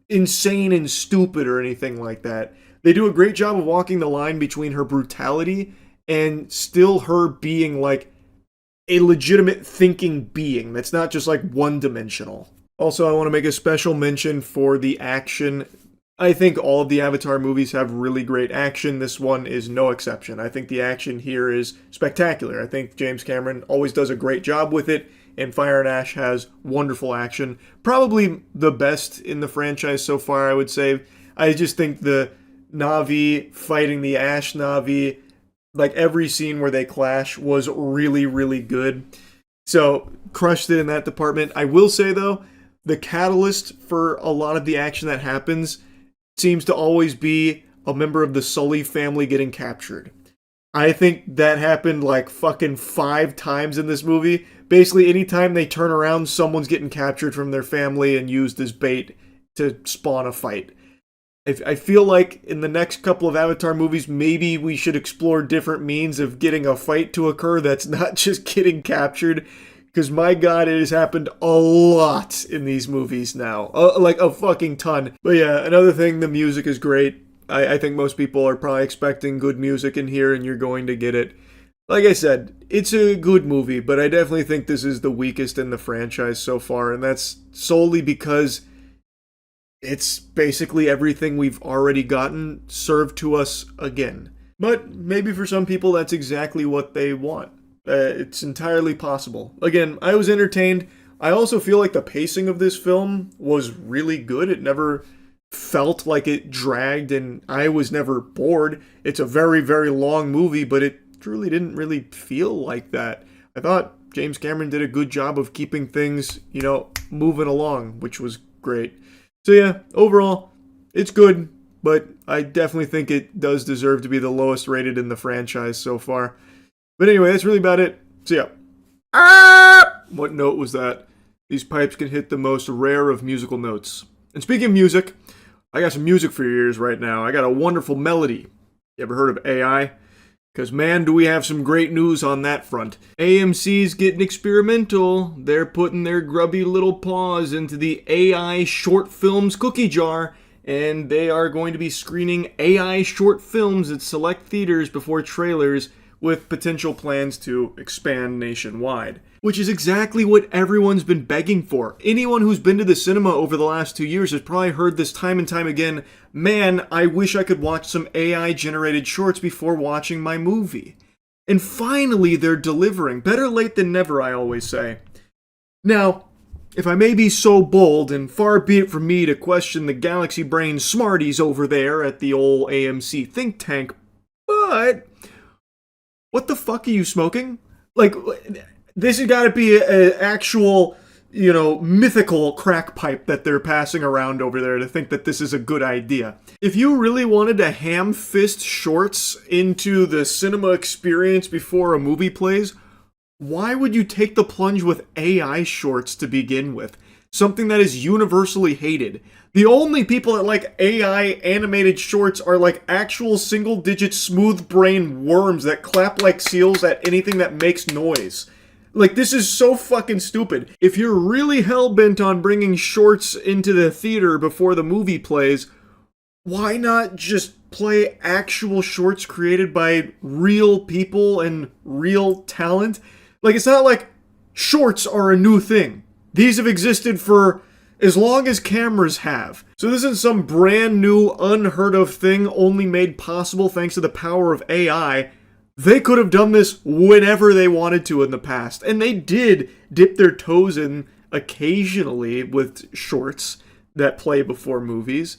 insane and stupid or anything like that. They do a great job of walking the line between her brutality and still her being like a legitimate thinking being that's not just like one-dimensional. Also, I want to make a special mention for the action. I think all of the Avatar movies have really great action. This one is no exception. I think the action here is spectacular. I think James Cameron always does a great job with it, and Fire and Ash has wonderful action. Probably the best in the franchise so far, I would say. I just think the Na'vi fighting the Ash Na'vi Like, every scene where they clash was really, really good. So, crushed it in that department. I will say, though, the catalyst for a lot of the action that happens seems to always be a member of the Sully family getting captured. I think that happened like fucking 5 times in this movie. Basically, anytime they turn around, someone's getting captured from their family and used as bait to spawn a fight. I feel like in the next couple of Avatar movies, maybe we should explore different means of getting a fight to occur that's not just getting captured. Because my god, it has happened a lot in these movies now. Like a fucking ton. But yeah, another thing, the music is great. I think most people are probably expecting good music in here, and you're going to get it. Like I said, it's a good movie, but I definitely think this is the weakest in the franchise so far, and that's solely because it's basically everything we've already gotten served to us again. But maybe for some people that's exactly what they want. It's entirely possible. Again, I was entertained. I also feel like the pacing of this film was really good. It never felt like it dragged, and I was never bored. It's a very, very long movie, but it truly didn't really feel like that. I thought James Cameron did a good job of keeping things, moving along, which was great. So yeah, overall, it's good, but I definitely think it does deserve to be the lowest rated in the franchise so far. But anyway, that's really about it. So yeah. Ah! What note was that? These pipes can hit the most rare of musical notes. And speaking of music, I got some music for your ears right now. I got a wonderful melody. You ever heard of AI? Because man, do we have some great news on that front. AMC's getting experimental. They're putting their grubby little paws into the AI short films cookie jar, and they are going to be screening AI short films at select theaters before trailers, with potential plans to expand nationwide. Which is exactly what everyone's been begging for. Anyone who's been to the cinema over the last 2 years has probably heard this time and time again. Man, I wish I could watch some AI-generated shorts before watching my movie. And finally, they're delivering. Better late than never, I always say. Now, if I may be so bold, and far be it from me to question the galaxy brain smarties over there at the old AMC think tank, but what the fuck are you smoking? Like, this has got to be an actual, mythical crack pipe that they're passing around over there to think that this is a good idea. If you really wanted to ham fist shorts into the cinema experience before a movie plays, why would you take the plunge with AI shorts to begin with? Something that is universally hated. The only people that like AI animated shorts are like actual single-digit smooth-brain worms that clap like seals at anything that makes noise. Like, this is so fucking stupid. If you're really hell-bent on bringing shorts into the theater before the movie plays, why not just play actual shorts created by real people and real talent? Like, it's not like shorts are a new thing. These have existed for as long as cameras have. So this isn't some brand new, unheard of thing only made possible thanks to the power of AI. They could have done this whenever they wanted to in the past. And they did dip their toes in occasionally with shorts that play before movies.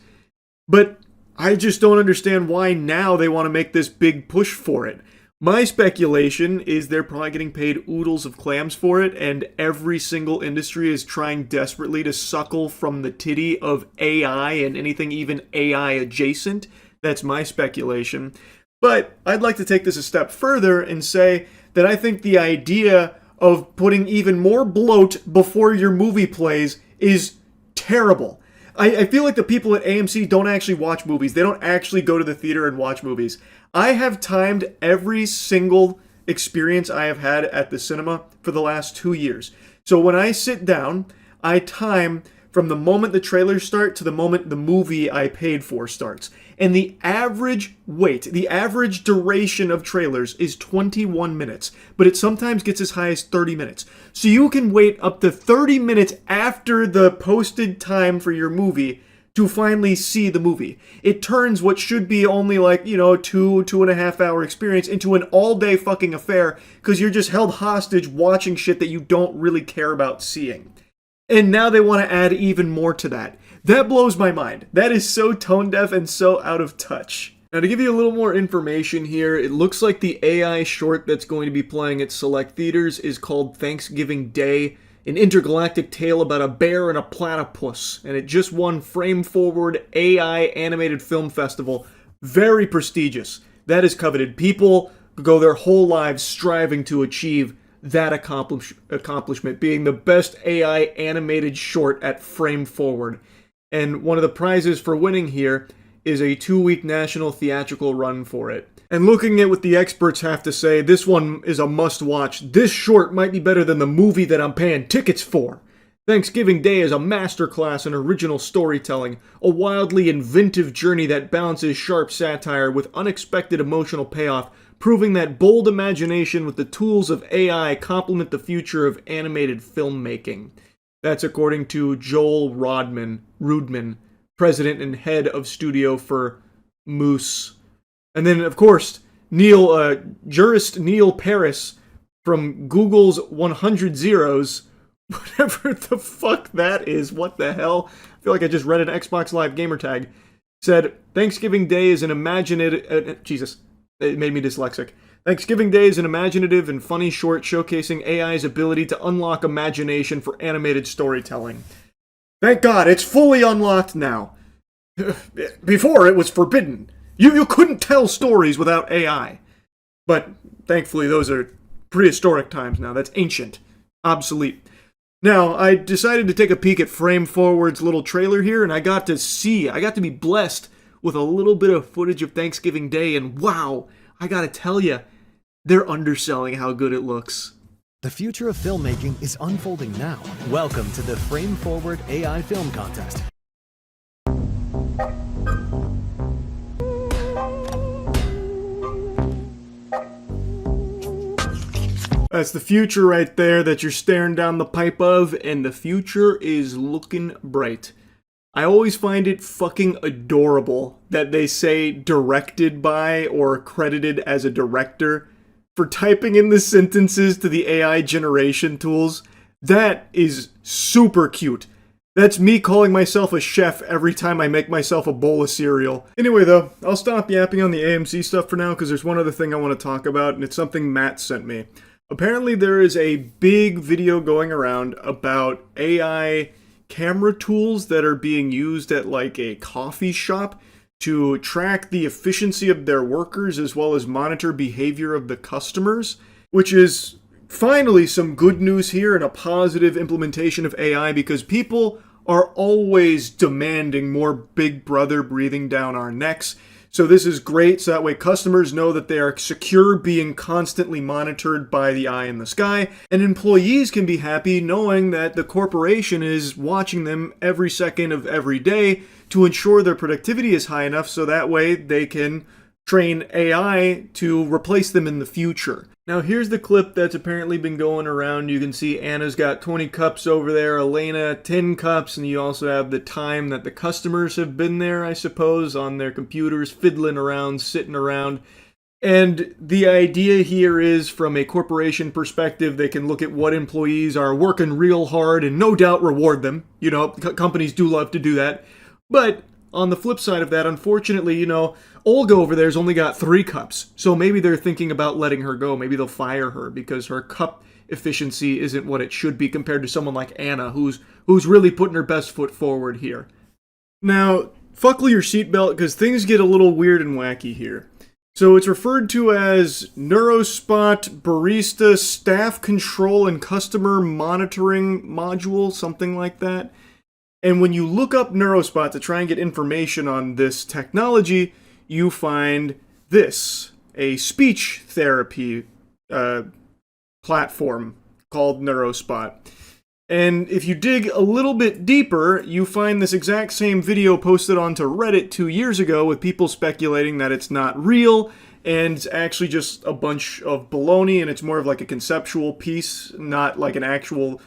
But I just don't understand why now they want to make this big push for it. My speculation is they're probably getting paid oodles of clams for it, and every single industry is trying desperately to suckle from the titty of AI and anything even AI adjacent. That's my speculation. But I'd like to take this a step further and say that I think the idea of putting even more bloat before your movie plays is terrible. I feel like the people at AMC don't actually watch movies. They don't actually go to the theater and watch movies. I have timed every single experience I have had at the cinema for the last 2 years. So when I sit down, I time from the moment the trailers start to the moment the movie I paid for starts. And the average wait, the average duration of trailers is 21 minutes, but it sometimes gets as high as 30 minutes. So you can wait up to 30 minutes after the posted time for your movie to finally see the movie. It turns what should be only like, 2.5 hour experience into an all-day fucking affair because you're just held hostage watching shit that you don't really care about seeing. And now they want to add even more to that. That blows my mind. That is so tone deaf and so out of touch. Now, to give you a little more information here, it looks like the AI short that's going to be playing at select theaters is called Thanksgiving Day, an intergalactic tale about a bear and a platypus, and it just won Frame Forward AI Animated Film Festival. Very prestigious. That is coveted. People go their whole lives striving to achieve that accomplishment, being the best AI animated short at Frame Forward. And one of the prizes for winning here is a 2-week national theatrical run for it. And looking at what the experts have to say, this one is a must-watch. This short might be better than the movie that I'm paying tickets for. Thanksgiving Day is a masterclass in original storytelling, a wildly inventive journey that balances sharp satire with unexpected emotional payoff, proving that bold imagination with the tools of AI complement the future of animated filmmaking. That's according to Joel Rudman, president and head of studio for Moose. And then, of course, jurist Neil Paris from Google's 100 Zeros, whatever the fuck that is, what the hell? I feel like I just read an Xbox Live gamer tag. Said, Thanksgiving Day is an imaginative... Jesus, it made me dyslexic. Thanksgiving Day is an imaginative and funny short showcasing AI's ability to unlock imagination for animated storytelling. Thank God, it's fully unlocked now. Before, it was forbidden. You couldn't tell stories without AI. But thankfully, those are prehistoric times now. That's ancient. Obsolete. Now, I decided to take a peek at Frame Forward's little trailer here, and I got to be blessed with a little bit of footage of Thanksgiving Day, and wow, I gotta tell you, they're underselling how good it looks. The future of filmmaking is unfolding now. Welcome to the Frame Forward AI Film Contest. That's the future right there that you're staring down the pipe of, and the future is looking bright. I always find it fucking adorable that they say directed by or credited as a director for typing in the sentences to the AI generation tools. That is super cute. That's me calling myself a chef every time I make myself a bowl of cereal. Anyway though, I'll stop yapping on the AMC stuff for now because there's one other thing I want to talk about, and it's something Matt sent me. Apparently there is a big video going around about AI camera tools that are being used at like a coffee shop to track the efficiency of their workers as well as monitor behavior of the customers, which is finally some good news here and a positive implementation of AI because people are always demanding more Big Brother breathing down our necks. So this is great, so that way customers know that they are secure being constantly monitored by the eye in the sky, and employees can be happy knowing that the corporation is watching them every second of every day to ensure their productivity is high enough so that way they can train AI to replace them in the future. Now here's the clip that's apparently been going around. You can see Anna's got 20 cups over there, Elena 10 cups, and you also have the time that the customers have been there, I suppose, on their computers, fiddling around, sitting around. And the idea here is, from a corporation perspective, they can look at what employees are working real hard and no doubt reward them. You know, companies do love to do that. But on the flip side of that, unfortunately, you know, Olga over there's only got 3 cups. So maybe they're thinking about letting her go. Maybe they'll fire her because her cup efficiency isn't what it should be compared to someone like Anna, who's really putting her best foot forward here. Now, buckle your seatbelt because things get a little weird and wacky here. So it's referred to as Neurospot Barista Staff Control and Customer Monitoring Module, something like that. And when you look up Neurospot to try and get information on this technology, you find this, a speech therapy platform called Neurospot. And if you dig a little bit deeper, you find this exact same video posted onto Reddit 2 years ago with people speculating that it's not real and it's actually just a bunch of baloney and it's more of like a conceptual piece, not like an actual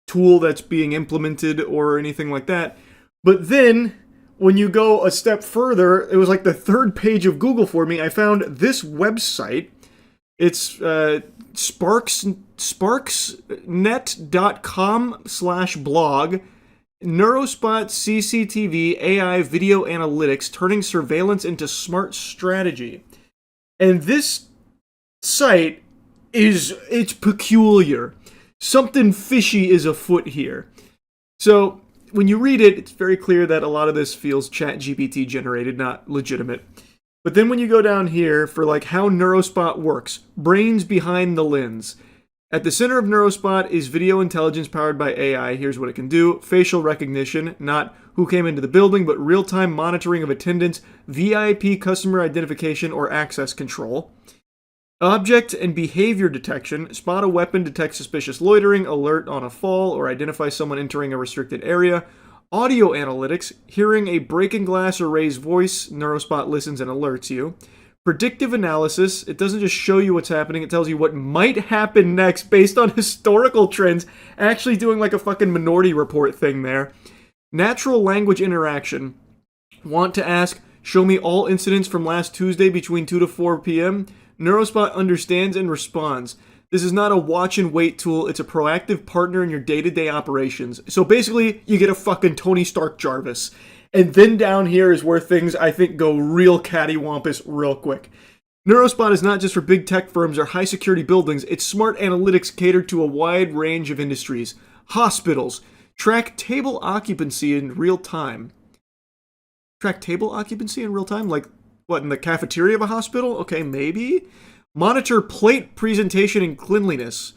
tool that's being implemented or anything like that. But then when you go a step further, it was like the 3rd page of Google for me, I found this website. It's sparksnet.com/blog, Neurospot CCTV AI video analytics turning surveillance into smart strategy. And this site it's peculiar. Something fishy is afoot here. So when you read it, it's very clear that a lot of this feels ChatGPT generated, not legitimate. But then when you go down here for like how Neurospot works, brains behind the lens. At the center of Neurospot is video intelligence powered by AI. Here's what it can do. Facial recognition, not who came into the building, but real-time monitoring of attendance, VIP customer identification, or access control. Object and behavior detection. Spot a weapon, detect suspicious loitering, alert on a fall, or identify someone entering a restricted area. Audio analytics. Hearing a breaking glass or raised voice, Neurospot listens and alerts you. Predictive analysis. It doesn't just show you what's happening, it tells you what might happen next based on historical trends. Actually doing like a fucking Minority Report thing there. Natural language interaction. Want to ask, show me all incidents from last Tuesday between 2 to 4 p.m.? Neurospot understands and responds. This is not a watch and wait tool, it's a proactive partner in your day-to-day operations. So basically, you get a fucking Tony Stark Jarvis. And then down here is where things, I think, go real cattywampus real quick. Neurospot is not just for big tech firms or high-security buildings, it's smart analytics catered to a wide range of industries. Hospitals. Track table occupancy in real time. Track table occupancy in real time? Like, what, in the cafeteria of a hospital? Okay, maybe. Monitor plate presentation and cleanliness.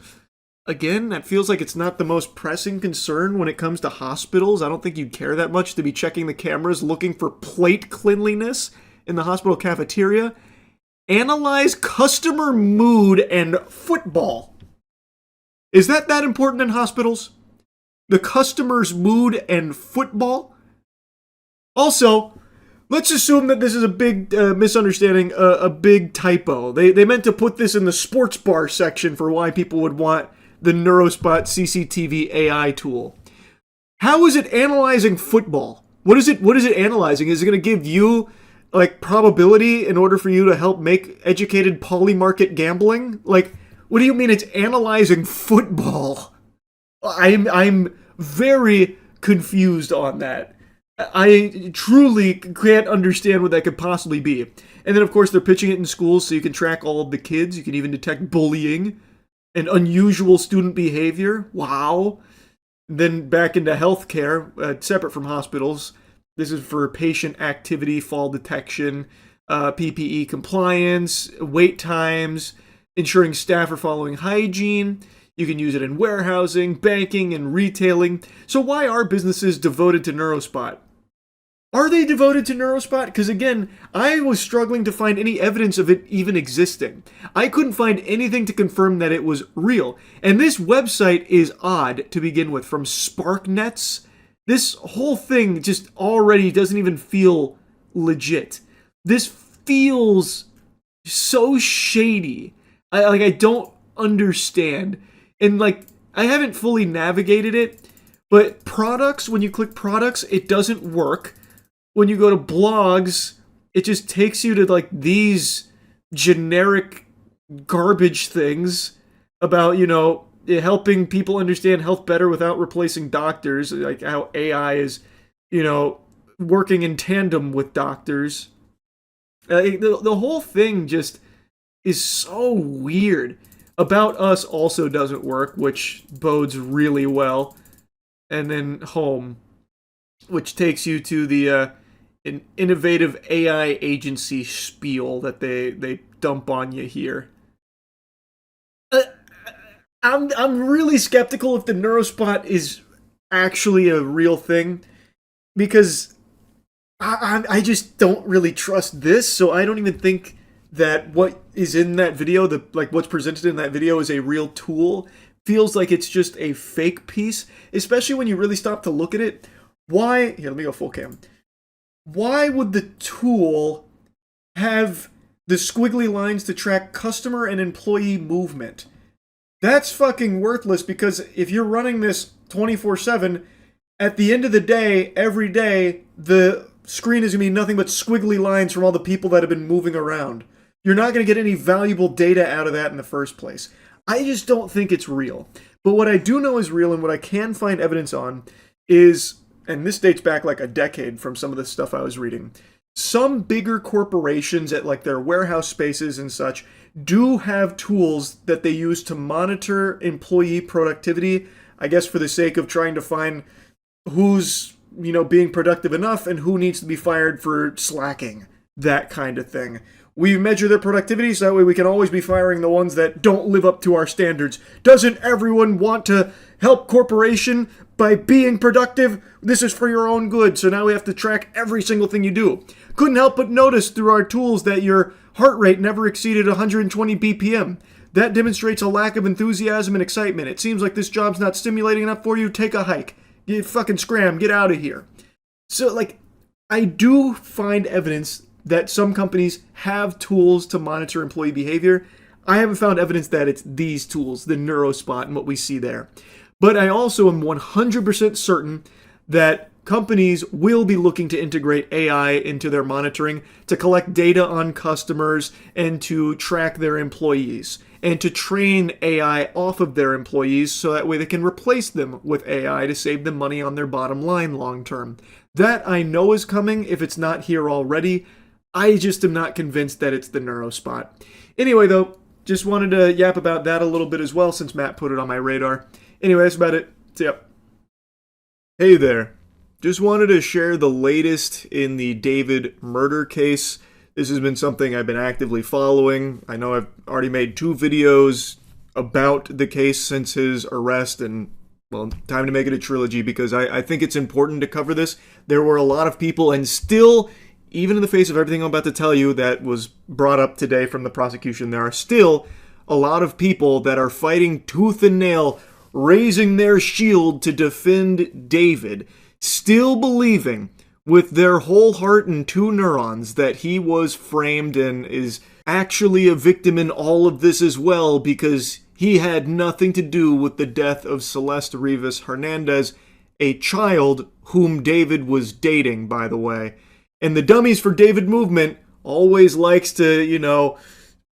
Again, that feels like it's not the most pressing concern when it comes to hospitals. I don't think you'd care that much to be checking the cameras looking for plate cleanliness in the hospital cafeteria. Analyze customer mood and football. Is that important in hospitals? The customer's mood and football? Also, let's assume that this is a big misunderstanding, a big typo. They meant to put this in the sports bar section for why people would want the Neurospot CCTV AI tool. How is it analyzing football? What is it analyzing? Is it going to give you like probability in order for you to help make educated polymarket gambling? Like, what do you mean it's analyzing football? I'm very confused on that. I truly can't understand what that could possibly be. And then, of course, they're pitching it in schools so you can track all of the kids. You can even detect bullying and unusual student behavior. Wow. Then back into healthcare, separate from hospitals. This is for patient activity, fall detection, PPE compliance, wait times, ensuring staff are following hygiene. You can use it in warehousing, banking, and retailing. So why are businesses devoted to Neurospot? Are they devoted to Neurospot? Because again, I was struggling to find any evidence of it even existing. I couldn't find anything to confirm that it was real. And this website is odd to begin with, from SparkNets. This whole thing just already doesn't even feel legit. This feels so shady. I don't understand. And like, I haven't fully navigated it, but products, when you click products, it doesn't work. When you go to blogs, it just takes you to like these generic garbage things about, you know, helping people understand health better without replacing doctors, like how AI is, you know, working in tandem with doctors. The whole thing just is so weird. About Us also doesn't work, which bodes really well. And then Home, which takes you to the an innovative AI agency spiel that they dump on you here. I'm really skeptical if the Neurospot is actually a real thing, because I just don't really trust this, so I don't even think that what is in that video, what's presented in that video, is a real tool. Feels like it's just a fake piece, especially when you really stop to look at it. Why? Here, let me go full cam. Why would the tool have the squiggly lines to track customer and employee movement? That's fucking worthless, because if you're running this 24/7, at the end of the day, every day, the screen is going to be nothing but squiggly lines from all the people that have been moving around. You're not going to get any valuable data out of that in the first place. I just don't think it's real. But what I do know is real, and what I can find evidence on, is and this dates back like a decade from some of the stuff I was reading, some bigger corporations at like their warehouse spaces and such do have tools that they use to monitor employee productivity, I guess for the sake of trying to find who's, being productive enough and who needs to be fired for slacking, that kind of thing. We measure their productivity so that way we can always be firing the ones that don't live up to our standards. Doesn't everyone want to help corporation by being productive? This is for your own good, so now we have to track every single thing you do. Couldn't help but notice through our tools that your heart rate never exceeded 120 BPM. That demonstrates a lack of enthusiasm and excitement. It seems like this job's not stimulating enough for you. Take a hike. You fucking scram. Get out of here. So, I do find evidence that some companies have tools to monitor employee behavior. I haven't found evidence that it's these tools, the NeuroSpot and what we see there. But I also am 100% certain that companies will be looking to integrate AI into their monitoring to collect data on customers and to track their employees and to train AI off of their employees so that way they can replace them with AI to save them money on their bottom line long term. That I know is coming if it's not here already. I just am not convinced that it's the NeuroSpot. Anyway, though, just wanted to yap about that a little bit as well since Matt put it on my radar. Anyway, that's about it. See ya. Hey there. Just wanted to share the latest in the David murder case. This has been something I've been actively following. I know I've already made 2 videos about the case since his arrest, and, well, time to make it a trilogy because I think it's important to cover this. There were a lot of people, and still, even in the face of everything I'm about to tell you that was brought up today from the prosecution, there are still a lot of people that are fighting tooth and nail, raising their shield to defend David, still believing with their whole heart and 2 neurons that he was framed and is actually a victim in all of this as well because he had nothing to do with the death of Celeste Rivas Hernandez, a child whom David was dating, by the way. And the Dummies for David movement always likes to,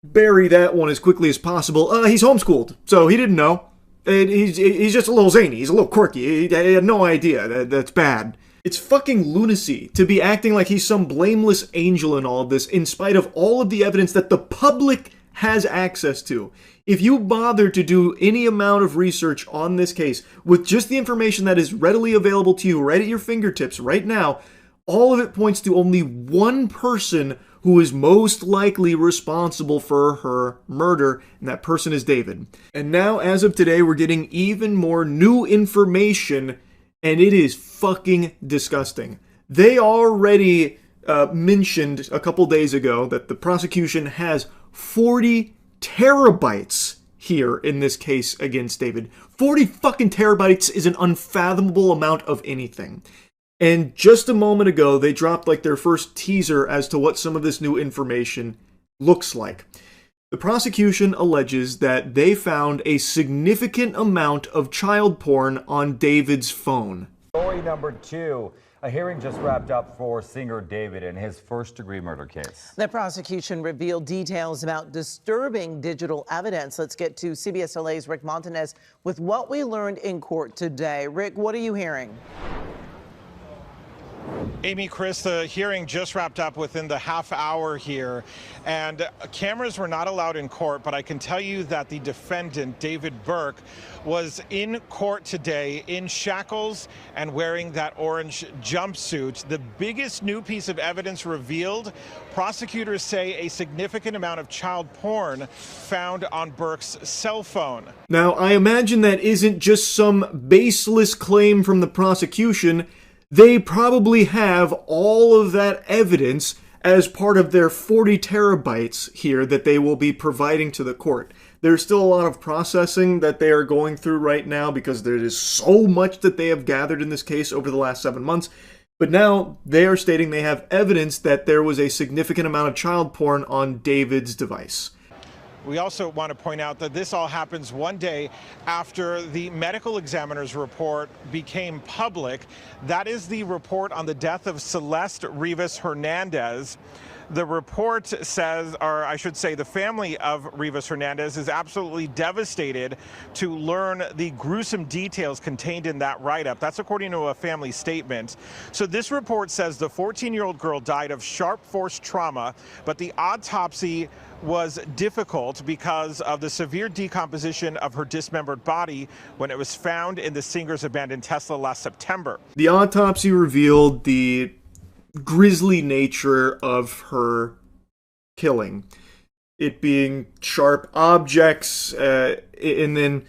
bury that one as quickly as possible. He's homeschooled, so he didn't know. And he's just a little zany. He's a little quirky. He had no idea. That's bad. It's fucking lunacy to be acting like he's some blameless angel in all of this in spite of all of the evidence that the public has access to. If you bother to do any amount of research on this case with just the information that is readily available to you right at your fingertips right now, all of it points to only one person who is most likely responsible for her murder, and that person is David. And now, as of today, we're getting even more new information, and it is fucking disgusting. They already mentioned a couple days ago that the prosecution has 40 terabytes here in this case against David. 40 fucking terabytes is an unfathomable amount of anything. And just a moment ago, they dropped their first teaser as to what some of this new information looks like. The prosecution alleges that they found a significant amount of child porn on David's phone. Story number 2. A hearing just wrapped up for singer David in his first-degree murder case. The prosecution revealed details about disturbing digital evidence. Let's get to CBS LA's Rick Montanez with what we learned in court today. Rick, what are you hearing? Amy, Chris, the hearing just wrapped up within the half hour here, and cameras were not allowed in court, but I can tell you that the defendant, David Burke, was in court today in shackles and wearing that orange jumpsuit. The biggest new piece of evidence revealed, prosecutors say a significant amount of child porn found on Burke's cell phone. Now, I imagine that isn't just some baseless claim from the prosecution. They probably have all of that evidence as part of their 40 terabytes here that they will be providing to the court. There's still a lot of processing that they are going through right now because there is so much that they have gathered in this case over the last 7 months. But now they are stating they have evidence that there was a significant amount of child porn on David's device. We also want to point out that this all happens one day after the medical examiner's report became public. That is the report on the death of Celeste Rivas Hernandez. The report says, or I should say the family of Rivas Hernandez is absolutely devastated to learn the gruesome details contained in that write-up. That's according to a family statement. So this report says the 14-year-old girl died of sharp force trauma, but the autopsy was difficult because of the severe decomposition of her dismembered body when it was found in the singer's abandoned Tesla last September. The autopsy revealed the grisly nature of her killing, it being sharp objects, and then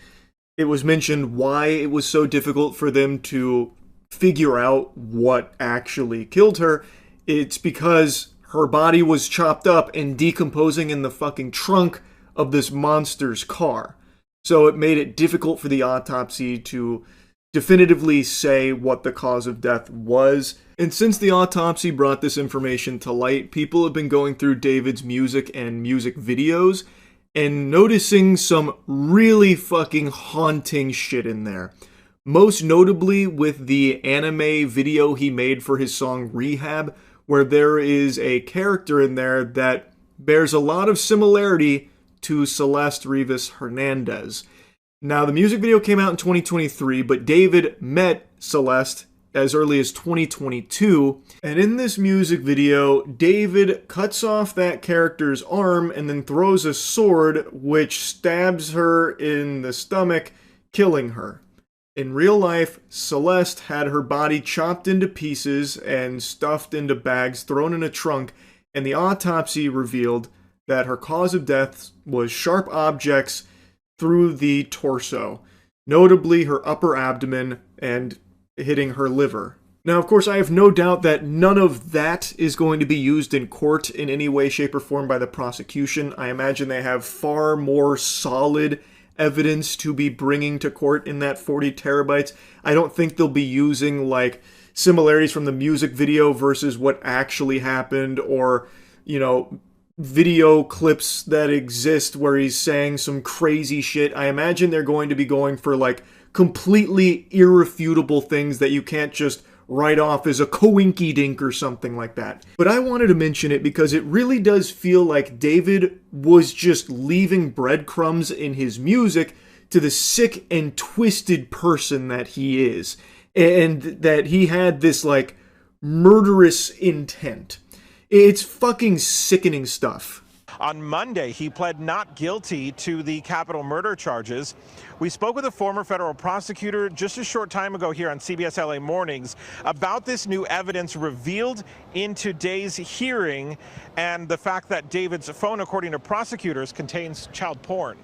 it was mentioned why it was so difficult for them to figure out what actually killed her. It's because her body was chopped up and decomposing in the fucking trunk of this monster's car. So it made it difficult for the autopsy to definitively say what the cause of death was. And since the autopsy brought this information to light, people have been going through David's music and music videos and noticing some really fucking haunting shit in there. Most notably with the anime video he made for his song Rehab, where there is a character in there that bears a lot of similarity to Celeste Rivas Hernandez. Now, the music video came out in 2023, but David met Celeste as early as 2022, and in this music video, David cuts off that character's arm and then throws a sword which stabs her in the stomach, killing her. In real life, Celeste had her body chopped into pieces and stuffed into bags, thrown in a trunk, and the autopsy revealed that her cause of death was sharp objects through the torso, notably her upper abdomen and hitting her liver. Now, of course, I have no doubt that none of that is going to be used in court in any way, shape, or form by the prosecution. I imagine they have far more solid evidence to be bringing to court in that 40 terabytes. I don't think they'll be using, like, similarities from the music video versus what actually happened, or, you know, video clips that exist where he's saying some crazy shit. I imagine they're going to be going for, like, completely irrefutable things that you can't just write off as a coinky-dink or something like that. But I wanted to mention it because it really does feel like David was just leaving breadcrumbs in his music to the sick and twisted person that he is, and that he had this, like, murderous intent. It's fucking sickening stuff. On Monday, he pled not guilty to the capital murder charges. We spoke with a former federal prosecutor just a short time ago here on CBS LA Mornings about this new evidence revealed in today's hearing and the fact that David's phone, according to prosecutors, contains child porn.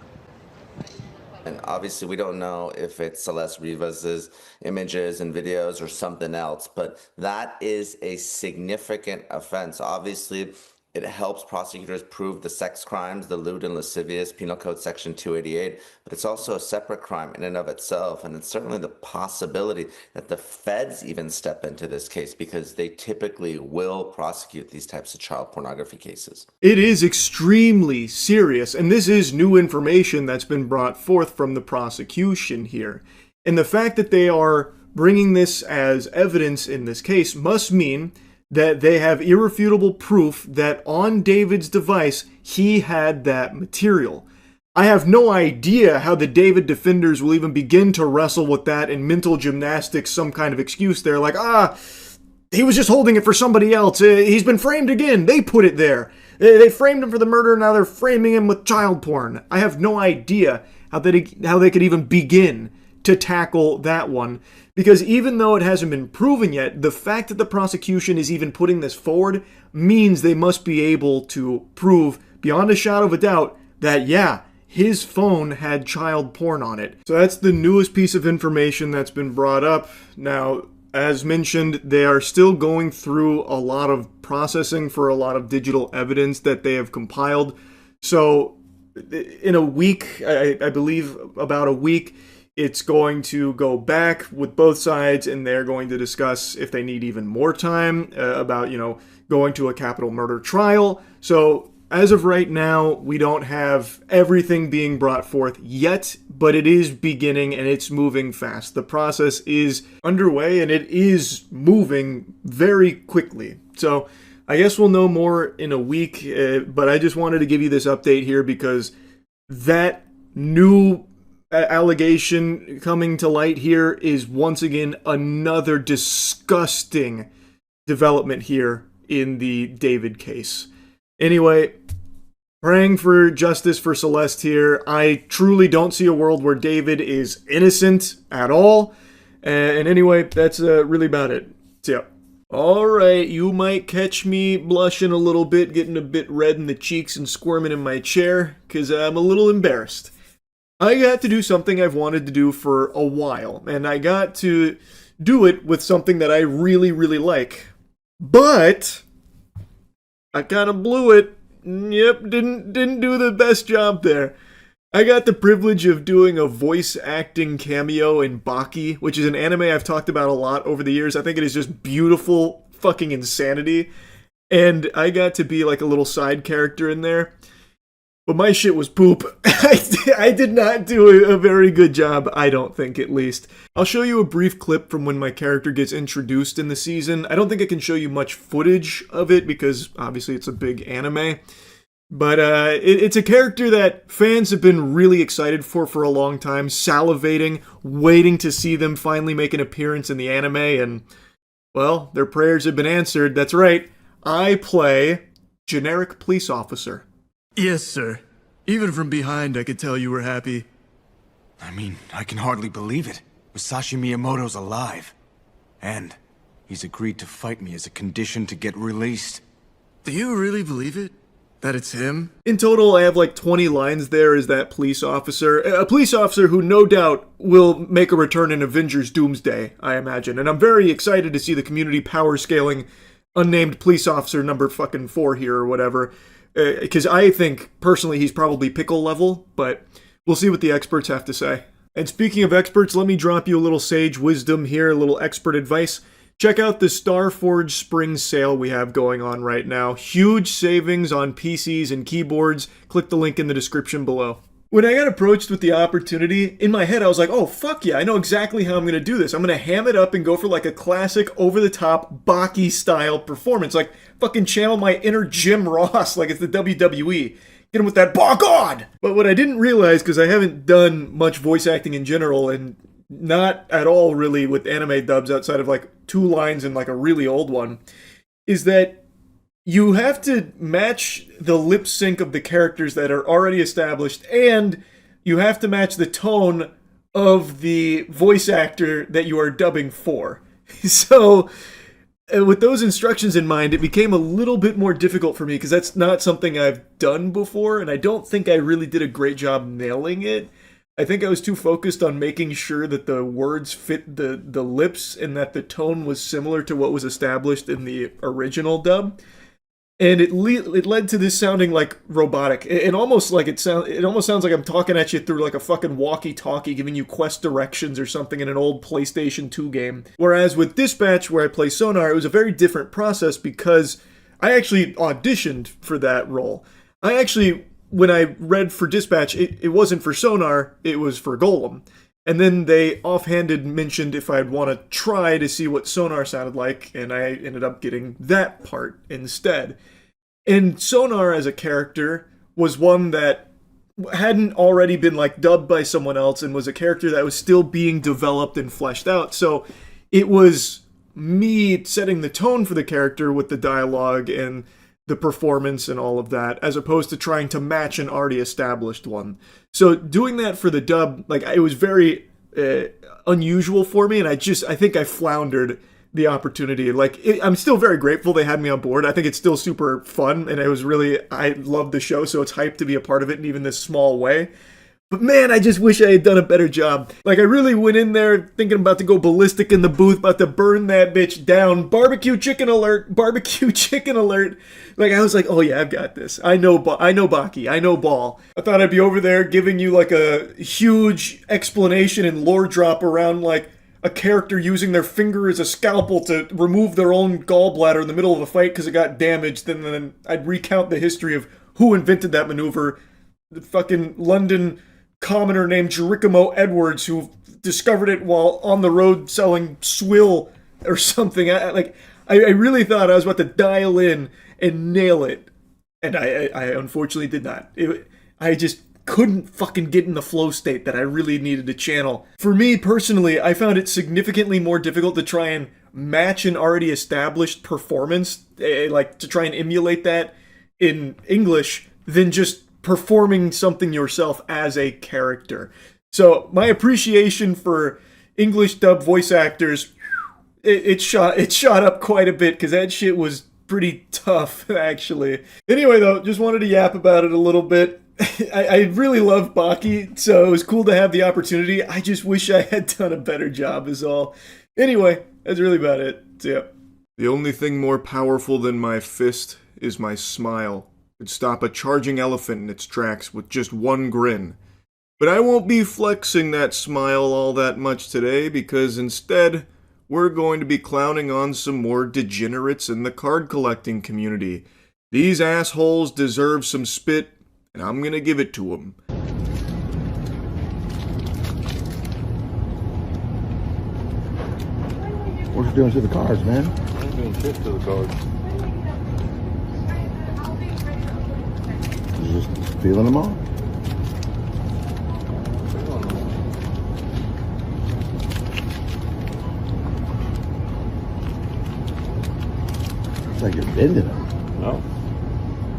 And obviously, we don't know if it's Celeste Rivas's images and videos or something else, but that is a significant offense. Obviously, it helps prosecutors prove the sex crimes, the lewd and lascivious, Penal Code Section 288, but it's also a separate crime in and of itself. And it's certainly the possibility that the feds even step into this case because they typically will prosecute these types of child pornography cases. It is extremely serious, and this is new information that's been brought forth from the prosecution here. And the fact that they are bringing this as evidence in this case must mean that they have irrefutable proof that on David's device, he had that material. I have no idea how the David defenders will even begin to wrestle with that in mental gymnastics, some kind of excuse there, like, he was just holding it for somebody else. He's been framed again. They put it there. They framed him for the murder, now they're framing him with child porn. I have no idea how they could even begin to tackle that one. Because even though it hasn't been proven yet, the fact that the prosecution is even putting this forward means they must be able to prove beyond a shadow of a doubt that, yeah, his phone had child porn on it. So that's the newest piece of information that's been brought up. Now, as mentioned, they are still going through a lot of processing for a lot of digital evidence that they have compiled. So in a week, I believe about a week, it's going to go back with both sides, and they're going to discuss if they need even more time about, going to a capital murder trial. So as of right now, we don't have everything being brought forth yet, but it is beginning and it's moving fast. The process is underway and it is moving very quickly. So I guess we'll know more in a week, but I just wanted to give you this update here because that new allegation coming to light here is once again another disgusting development here in the David case. Anyway, praying for justice for Celeste here. I truly don't see a world where David is innocent at all. And anyway, that's really about it. See ya. Alright, you might catch me blushing a little bit, getting a bit red in the cheeks and squirming in my chair, because I'm a little embarrassed. I got to do something I've wanted to do for a while, and I got to do it with something that I really, really like. But I kind of blew it. Yep, didn't do the best job there. I got the privilege of doing a voice acting cameo in Baki, which is an anime I've talked about a lot over the years. I think it is just beautiful fucking insanity. And I got to be like a little side character in there. But my shit was poop. I did not do a very good job, I don't think, at least. I'll show you a brief clip from when my character gets introduced in the season. I don't think I can show you much footage of it because obviously it's a big anime. But it's a character that fans have been really excited for a long time, salivating, waiting to see them finally make an appearance in the anime, and, well, their prayers have been answered. That's right, I play generic police officer. Yes, sir. Even from behind, I could tell you were happy. I mean, I can hardly believe it. Musashi Miyamoto's alive. And he's agreed to fight me as a condition to get released. Do you really believe it? That it's him? In total, I have like 20 lines there as that police officer. A police officer who no doubt will make a return in Avengers Doomsday, I imagine. And I'm very excited to see the community power scaling unnamed police officer number fucking 4 here or whatever. Because I think, personally, he's probably pickle level, but we'll see what the experts have to say. And speaking of experts, let me drop you a little sage wisdom here, a little expert advice. Check out the Starforge Spring Sale we have going on right now. Huge savings on PCs and keyboards. Click the link in the description below. When I got approached with the opportunity, in my head I was like, oh fuck yeah, I know exactly how I'm going to do this. I'm going to ham it up and go for like a classic over-the-top Baki style performance. Like fucking channel my inner Jim Ross like it's the WWE. Get him with that "Bah God!" But what I didn't realize, because I haven't done much voice acting in general, and not at all really with anime dubs outside of like 2 lines and like a really old one, is that you have to match the lip sync of the characters that are already established, and you have to match the tone of the voice actor that you are dubbing for. So with those instructions in mind, it became a little bit more difficult for me because that's not something I've done before, and I don't think I really did a great job nailing it. I think I was too focused on making sure that the words fit the lips and that the tone was similar to what was established in the original dub. And it led to this sounding like robotic. It almost sounds like I'm talking at you through like a fucking walkie-talkie giving you quest directions or something in an old PlayStation 2 game. Whereas with Dispatch, where I play Sonar, it was a very different process because I actually auditioned for that role. When I read for Dispatch, it wasn't for Sonar, it was for Golem. And then they offhanded mentioned if I'd want to try to see what Sonar sounded like, and I ended up getting that part instead. And Sonar as a character was one that hadn't already been like dubbed by someone else and was a character that was still being developed and fleshed out. So it was me setting the tone for the character with the dialogue and the performance and all of that, as opposed to trying to match an already established one. So doing that for the dub, like, it was very unusual for me, and I think I floundered the opportunity. Like, I'm still very grateful they had me on board. I think it's still super fun, and I love the show, so it's hyped to be a part of it in even this small way. But man, I just wish I had done a better job. Like, I really went in there thinking about to go ballistic in the booth, about to burn that bitch down. Barbecue chicken alert, barbecue chicken alert. Like, I was like, oh yeah, I've got this. I know Baki, I know Ball. I thought I'd be over there giving you like a huge explanation and lore drop around like a character using their finger as a scalpel to remove their own gallbladder in the middle of a fight because it got damaged. And then I'd recount the history of who invented that maneuver. The fucking London commoner named Geronimo Edwards who discovered it while on the road selling swill or something. I really thought I was about to dial in and nail it. And I unfortunately did not. I just couldn't fucking get in the flow state that I really needed to channel. For me personally, I found it significantly more difficult to try and match an already established performance, like to try and emulate that in English, than just performing something yourself as a character. So my appreciation for English dub voice actors, it shot up quite a bit, because that shit was pretty tough, actually. Anyway, though, just wanted to yap about it a little bit. I really love Baki, so it was cool to have the opportunity. I just wish I had done a better job is all. Anyway, that's really about it. So, yeah. The only thing more powerful than my fist is my smile. Could stop a charging elephant in its tracks with just one grin. But I won't be flexing that smile all that much today, because instead, we're going to be clowning on some more degenerates in the card collecting community. These assholes deserve some spit, and I'm gonna give it to them. What you doing to the cards, man? I'm doing shit to the cards. You just feeling them all? It's like you're bending them. No.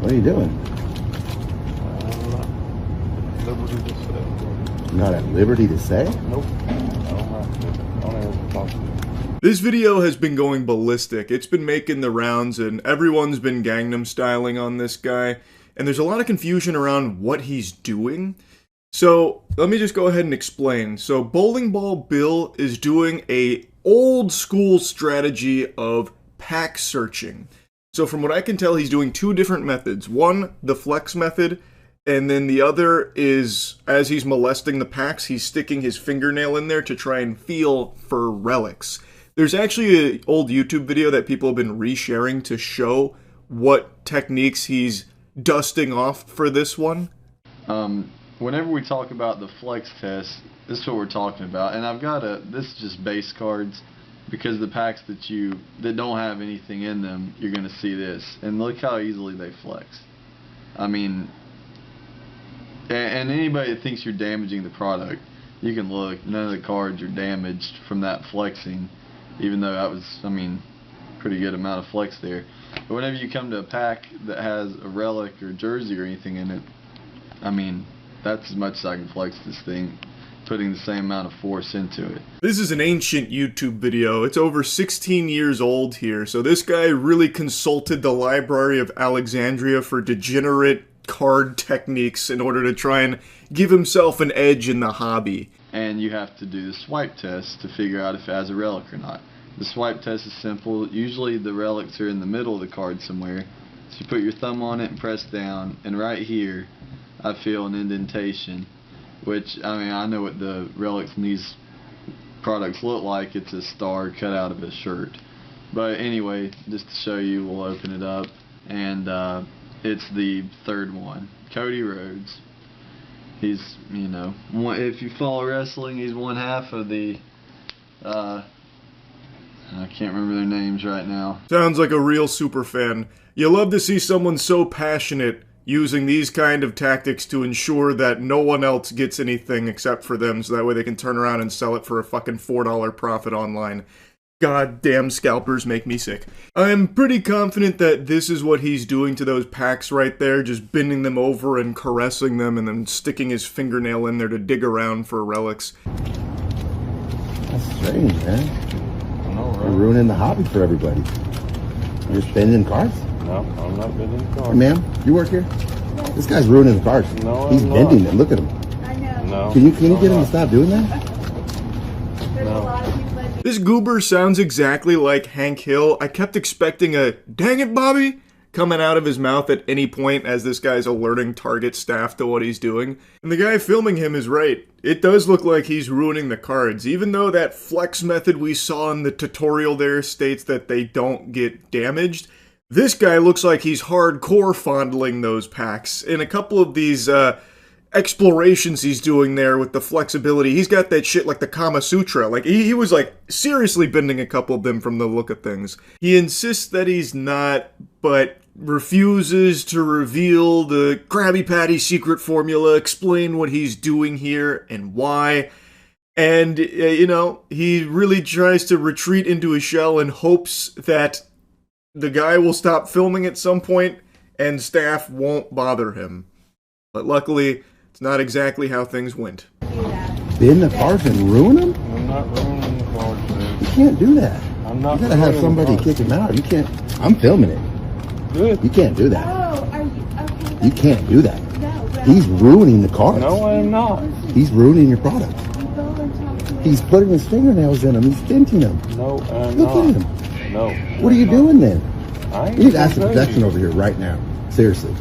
What are you doing? Liberty to say. You're not at liberty to say? Nope. I don't have to. I don't have to talk to you. This video has been going ballistic. It's been making the rounds, and everyone's been Gangnam styling on this guy. And there's a lot of confusion around what he's doing. So let me just go ahead and explain. So Bowling Ball Bill is doing a old school strategy of pack searching. So from what I can tell, he's doing two different methods. One, the flex method, and then the other is, as he's molesting the packs, he's sticking his fingernail in there to try and feel for relics. There's actually an old YouTube video that people have been resharing to show what techniques he's dusting off for this one. Whenever we talk about the flex test, this is what we're talking about. And I've got this is just base cards, because the packs that don't have anything in them, you're going to see this. And look how easily they flex. I mean, and anybody that thinks you're damaging the product, you can look, none of the cards are damaged from that flexing, even though that was, I mean, pretty good amount of flex there. But whenever you come to a pack that has a relic or jersey or anything in it, I mean, that's as much as I can flex this thing, putting the same amount of force into it. This is an ancient YouTube video. It's over 16 years old here, so this guy really consulted the Library of Alexandria for degenerate card techniques in order to try and give himself an edge in the hobby. And you have to do the swipe test to figure out if it has a relic or not. The swipe test is simple. Usually the relics are in the middle of the card somewhere. So you put your thumb on it and press down, and right here I feel an indentation, which, I mean, I know what the relics in these products look like. It's a star cut out of a shirt. But anyway, just to show you, we'll open it up, and it's the third one, Cody Rhodes. He's, you know, if you follow wrestling, he's one half of the, I can't remember their names right now. Sounds like a real super fan. You love to see someone so passionate using these kind of tactics to ensure that no one else gets anything except for them, so that way they can turn around and sell it for a fucking $4 profit online. Goddamn scalpers make me sick. I'm pretty confident that this is what he's doing to those packs right there, just bending them over and caressing them and then sticking his fingernail in there to dig around for relics. That's strange, man. I know, right? You're ruining the hobby for everybody. You're spending cards? No, I'm not bending cards. Hey, ma'am, you work here? This guy's ruining the cards. No, he's I'm bending not. them. Look at him. I know. No. Can you get him to stop doing that? This goober sounds exactly like Hank Hill. I kept expecting a "dang it, Bobby" coming out of his mouth at any point as this guy's alerting Target staff to what he's doing. And the guy filming him is right. It does look like he's ruining the cards, even though that flex method we saw in the tutorial there states that they don't get damaged. This guy looks like he's hardcore fondling those packs. In a couple of these explorations he's doing there with the flexibility. He's got that shit like the Kama Sutra. Like, he was, like, seriously bending a couple of them from the look of things. He insists that he's not, but refuses to reveal the Krabby Patty secret formula, explain what he's doing here and why. And, you know, he really tries to retreat into his shell in hopes that the guy will stop filming at some point and staff won't bother him. But luckily, it's not exactly how things went. Bend the cards and ruin them? I'm not ruining the cards, man. You can't do that. I'm not. You gotta have somebody kick him out. You can't. I'm filming it. Good. You can't do that. Oh, are you okay? You can't do that. No, but He's ruining the cards. No, I'm not. He's ruining your product. He's putting his fingernails in them. He's denting them. No, I'm Look not. at him. No. What are you doing then? I ain't You need asset gonna protection over here right now. Seriously.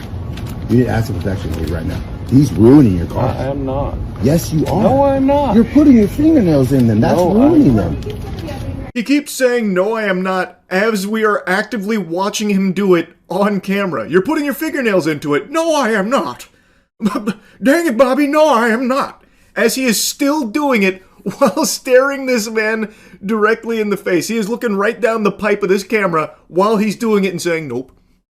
You need asset protection over here right now. He's ruining your cards. I am not. Yes, you are. No, I'm not. You're putting your fingernails in them. That's No, ruining them. He keeps saying, no, I am not, as we are actively watching him do it on camera. You're putting your fingernails into it. No, I am not. Dang it, Bobby, no, I am not. As he is still doing it while staring this man directly in the face. He is looking right down the pipe of this camera while he's doing it and saying, nope,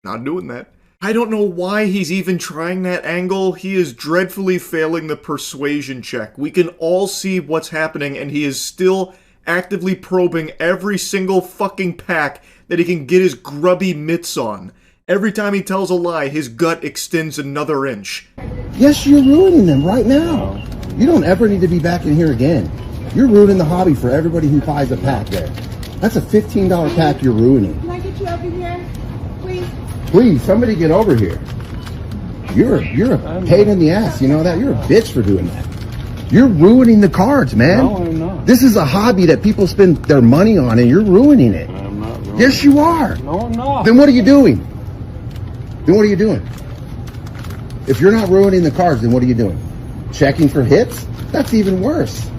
not doing that. I don't know why he's even trying that angle. He is dreadfully failing the persuasion check. We can all see what's happening, and he is still actively probing every single fucking pack that he can get his grubby mitts on. Every time he tells a lie, his gut extends another inch. Yes, you're ruining them right now. You don't ever need to be back in here again. You're ruining the hobby for everybody who buys a pack there. That's a $15 pack you're ruining. Can I get you over here, please? Please, somebody get over here. You're a pain in the ass, you know that? You're a bitch for doing that. You're ruining the cards, man. No, I'm not. This is a hobby that people spend their money on, and you're ruining it. I'm not ruining Yes, you are. No, I'm not. Then what are you doing? Then what are you doing? If you're not ruining the cards, then what are you doing? Checking for hits? That's even worse.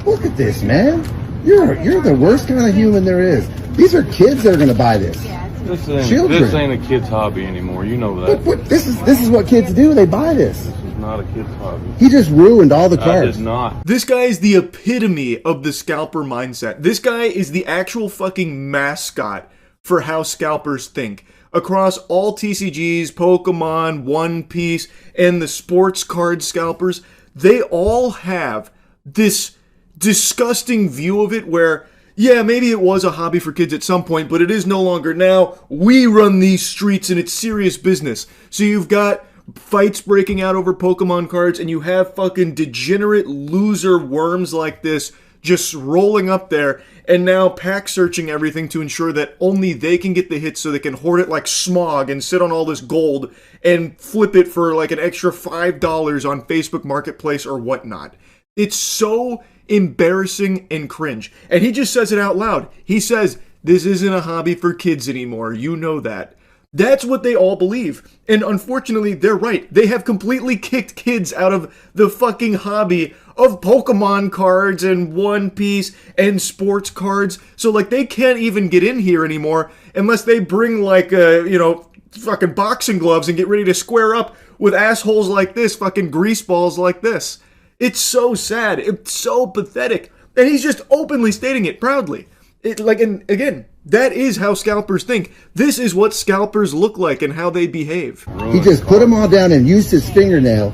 Look at this, man. You're the worst kind of human there is. These are kids that are going to buy this. This ain't a kid's hobby anymore. You know that. But this is what kids do. They buy this. This is not a kid's hobby. He just ruined all the cards. I did not. This guy is the epitome of the scalper mindset. This guy is the actual fucking mascot for how scalpers think. Across all TCGs, Pokemon, One Piece, and the sports card scalpers, they all have this disgusting view of it where, yeah, maybe it was a hobby for kids at some point, but it is no longer now. We run these streets and it's serious business. So you've got fights breaking out over Pokemon cards, and you have fucking degenerate loser worms like this just rolling up there and now pack searching everything to ensure that only they can get the hits so they can hoard it like Smog and sit on all this gold and flip it for like an extra $5 on Facebook Marketplace or whatnot. It's so embarrassing and cringe. And he just says it out loud. He says, this isn't a hobby for kids anymore. You know that. That's what they all believe. And unfortunately, they're right. They have completely kicked kids out of the fucking hobby of Pokemon cards and One Piece and sports cards. So, like, they can't even get in here anymore unless they bring, like, fucking boxing gloves and get ready to square up with assholes like this, fucking greaseballs like this. It's so sad. It's so pathetic. And he's just openly stating it proudly. And again, that is how scalpers think. This is what scalpers look like and how they behave. He just put them all down and used his fingernail,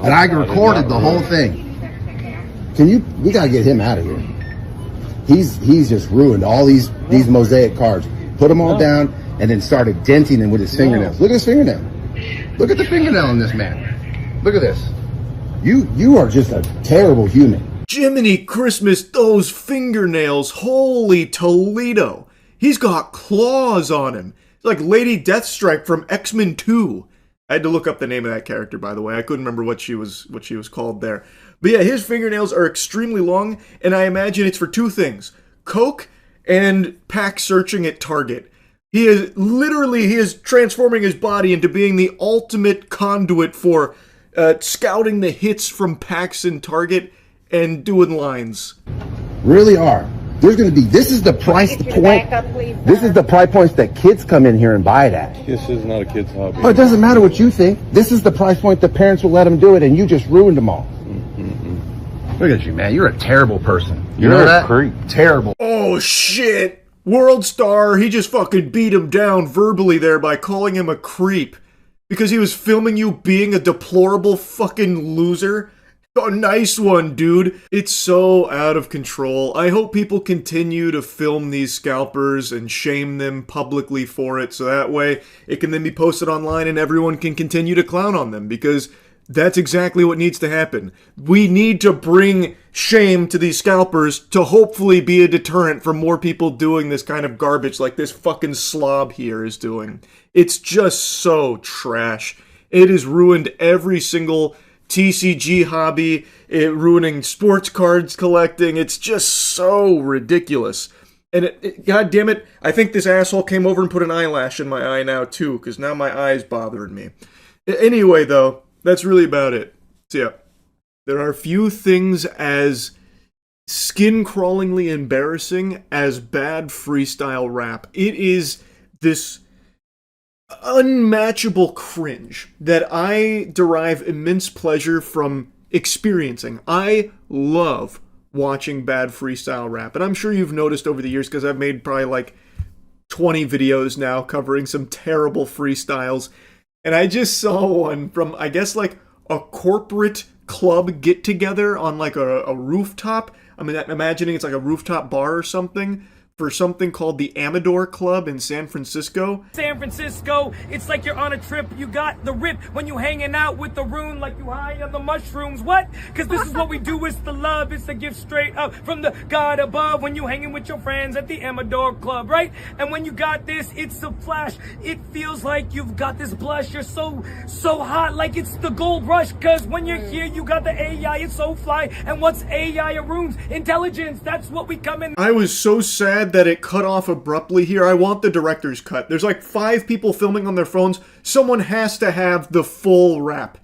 and I recorded the whole thing. We gotta get him out of here. He's just ruined all these mosaic cards. Put them all down and then started denting them with his fingernails. Look at his fingernail. Look at the fingernail on this man. Look at this. You are just a terrible human. Jiminy Christmas, those fingernails. Holy Toledo. He's got claws on him. Like Lady Deathstrike from X-Men 2. I had to look up the name of that character, by the way. I couldn't remember what she was called there. But yeah, his fingernails are extremely long, and I imagine it's for two things. Coke and pack searching at Target. He is transforming his body into being the ultimate conduit for scouting the hits from packs in Target and doing lines. Really are. There's going to be, this is the price point. This is the price points that kids come in here and buy it at. This is not a kid's hobby. Oh, it doesn't matter what you think. This is the price point the parents will let them do it, and you just ruined them all. Look at you, man. You're a terrible person. You know that? Creep. Terrible. Oh, shit. World Star, he just fucking beat him down verbally there by calling him a creep. Because he was filming you being a deplorable fucking loser. Oh, nice one, dude. It's so out of control. I hope people continue to film these scalpers and shame them publicly for it, so that way it can then be posted online and everyone can continue to clown on them, because that's exactly what needs to happen. We need to bring shame to these scalpers to hopefully be a deterrent for more people doing this kind of garbage like this fucking slob here is doing. It's just so trash. It has ruined every single TCG hobby, ruining sports cards collecting. It's just so ridiculous. And God damn it, I think this asshole came over and put an eyelash in my eye now too, because now my eye's bothering me. Anyway, though, that's really about it. So yeah, there are few things as skin-crawlingly embarrassing as bad freestyle rap. It is this unmatchable cringe that I derive immense pleasure from experiencing. I love watching bad freestyle rap, and I'm sure you've noticed over the years because I've made probably like 20 videos now covering some terrible freestyles, and I just saw one from, I guess, like a corporate club get-together on like a rooftop. I mean, I'm imagining it's like a rooftop bar or something, for something called the Amador Club in San Francisco. San Francisco, it's like you're on a trip. You got the rip when you hanging out with the rune like you high on the mushrooms. What? Because this is what we do. It's the love. It's the gift straight up from the God above when you hanging with your friends at the Amador Club, right? And when you got this, it's a flash. It feels like you've got this blush. You're so hot, like it's the gold rush. Because when you're here, you got the AI. It's so fly. And what's AI? A rune's intelligence. That's what we come in. I was so sad that it cut off abruptly here. I want the director's cut. There's like 5 people filming on their phones. Someone has to have the full rap.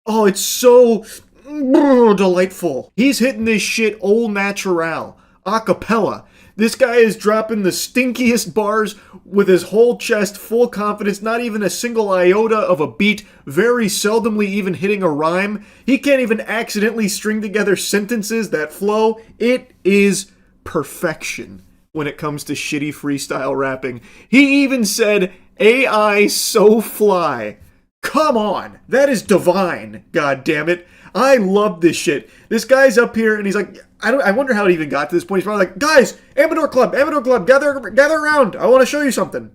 Oh, it's so delightful. He's hitting this shit au natural, a cappella. This guy is dropping the stinkiest bars with his whole chest, full confidence, not even a single iota of a beat, very seldomly even hitting a rhyme. He can't even accidentally string together sentences that flow. It is perfection when it comes to shitty freestyle rapping. He even said, AI so fly. Come on, that is divine, god damn it. I love this shit. This guy's up here and he's like, I wonder how it even got to this point. He's probably like, guys, Amador Club, gather around. I want to show you something.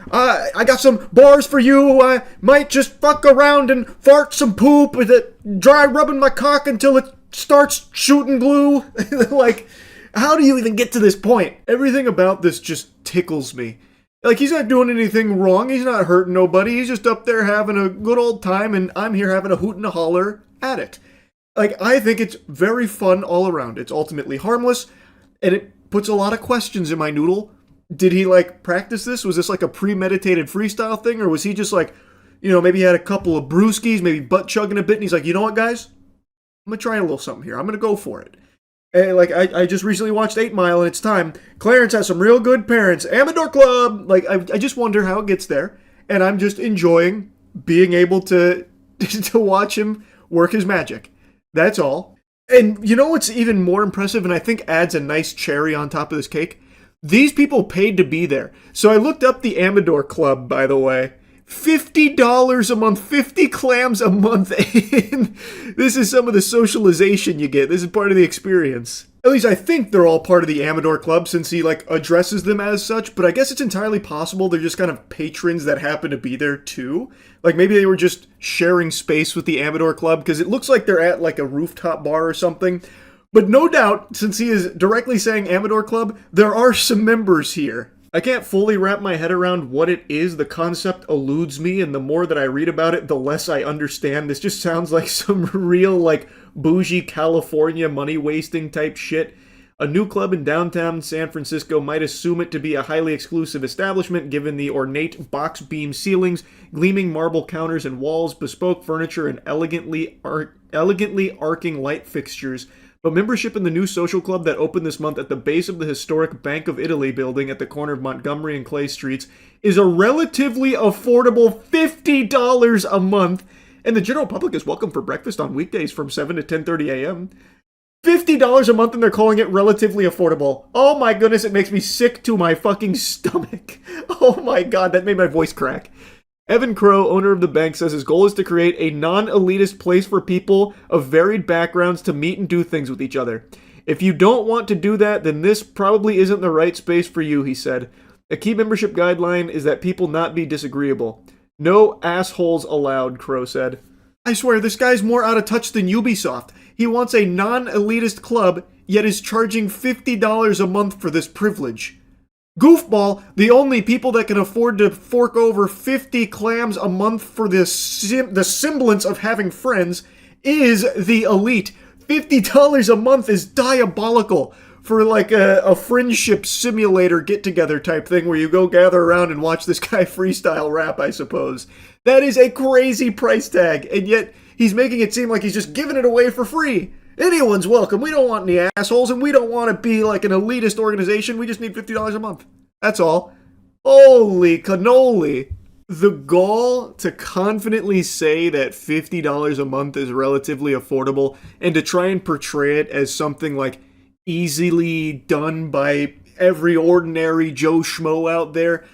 I got some bars for you. I might just fuck around and fart some poop with it, dry rubbing my cock until it starts shooting glue. Like, how do you even get to this point? Everything about this just tickles me. Like, he's not doing anything wrong. He's not hurting nobody. He's just up there having a good old time, and I'm here having a hoot and a holler at it. Like, I think it's very fun all around. It's ultimately harmless, and it puts a lot of questions in my noodle. Did he, like, practice this? Was this, like, a premeditated freestyle thing? Or was he just, like, you know, maybe he had a couple of brewskis, maybe butt chugging a bit, and he's like, you know what, guys? I'm gonna try a little something here. I'm gonna go for it. And, like, I just recently watched 8 Mile, and it's time. Clarence has some real good parents. Amador Club! Like, I just wonder how it gets there. And I'm just enjoying being able to watch him work his magic. That's all. And you know what's even more impressive, and I think adds a nice cherry on top of this cake? These people paid to be there. So I looked up the Amador Club, by the way. $50 a month, 50 clams a month. This is some of the socialization you get. This is part of the experience. At least I think they're all part of the Amador Club since he, like, addresses them as such, but I guess it's entirely possible they're just kind of patrons that happen to be there too. Like, maybe they were just sharing space with the Amador Club, because it looks like they're at, like, a rooftop bar or something. But no doubt, since he is directly saying Amador Club, there are some members here. I can't fully wrap my head around what it is. The concept eludes me, and the more that I read about it, the less I understand. This just sounds like some real, like, bougie California money-wasting type shit. A new club in downtown San Francisco might assume it to be a highly exclusive establishment given the ornate box beam ceilings, gleaming marble counters and walls, bespoke furniture, and elegantly arcing light fixtures. but membership in the new social club that opened this month at the base of the historic Bank of Italy building at the corner of Montgomery and Clay Streets is a relatively affordable $50 a month, and the general public is welcome for breakfast on weekdays from 7 to 10:30 a.m. $50 a month and they're calling it relatively affordable. Oh my goodness, it makes me sick to my fucking stomach. Oh my god, that made my voice crack. Evan Crow, owner of the bank, says his goal is to create a non-elitist place for people of varied backgrounds to meet and do things with each other. If you don't want to do that, then this probably isn't the right space for you, he said. A key membership guideline is that people not be disagreeable. No assholes allowed, Crow said. I swear, this guy's more out of touch than Ubisoft. He wants a non-elitist club, yet is charging $50 a month for this privilege. Goofball, the only people that can afford to fork over 50 clams a month for the semblance of having friends is the elite. $50 a month is diabolical for like a friendship simulator get-together type thing where you go gather around and watch this guy freestyle rap, I suppose. That is a crazy price tag, and yet he's making it seem like he's just giving it away for free. Anyone's welcome. We don't want any assholes, and we don't want to be like an elitist organization. We just need $50 a month. That's all. Holy cannoli. The gall to confidently say that $50 a month is relatively affordable and to try and portray it as something like easily done by every ordinary Joe Schmo out there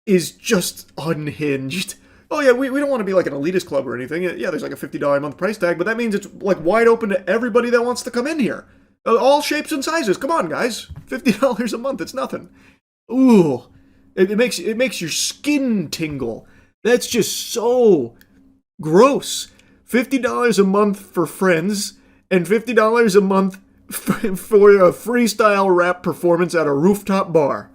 is just unhinged. Oh yeah, we don't want to be like an elitist club or anything. Yeah, there's like a $50 a month price tag, but that means it's like wide open to everybody that wants to come in here. All shapes and sizes. Come on, guys. $50 a month, it's nothing. Ooh, it makes your skin tingle. That's just so gross. $50 a month for friends and $50 a month for a freestyle rap performance at a rooftop bar.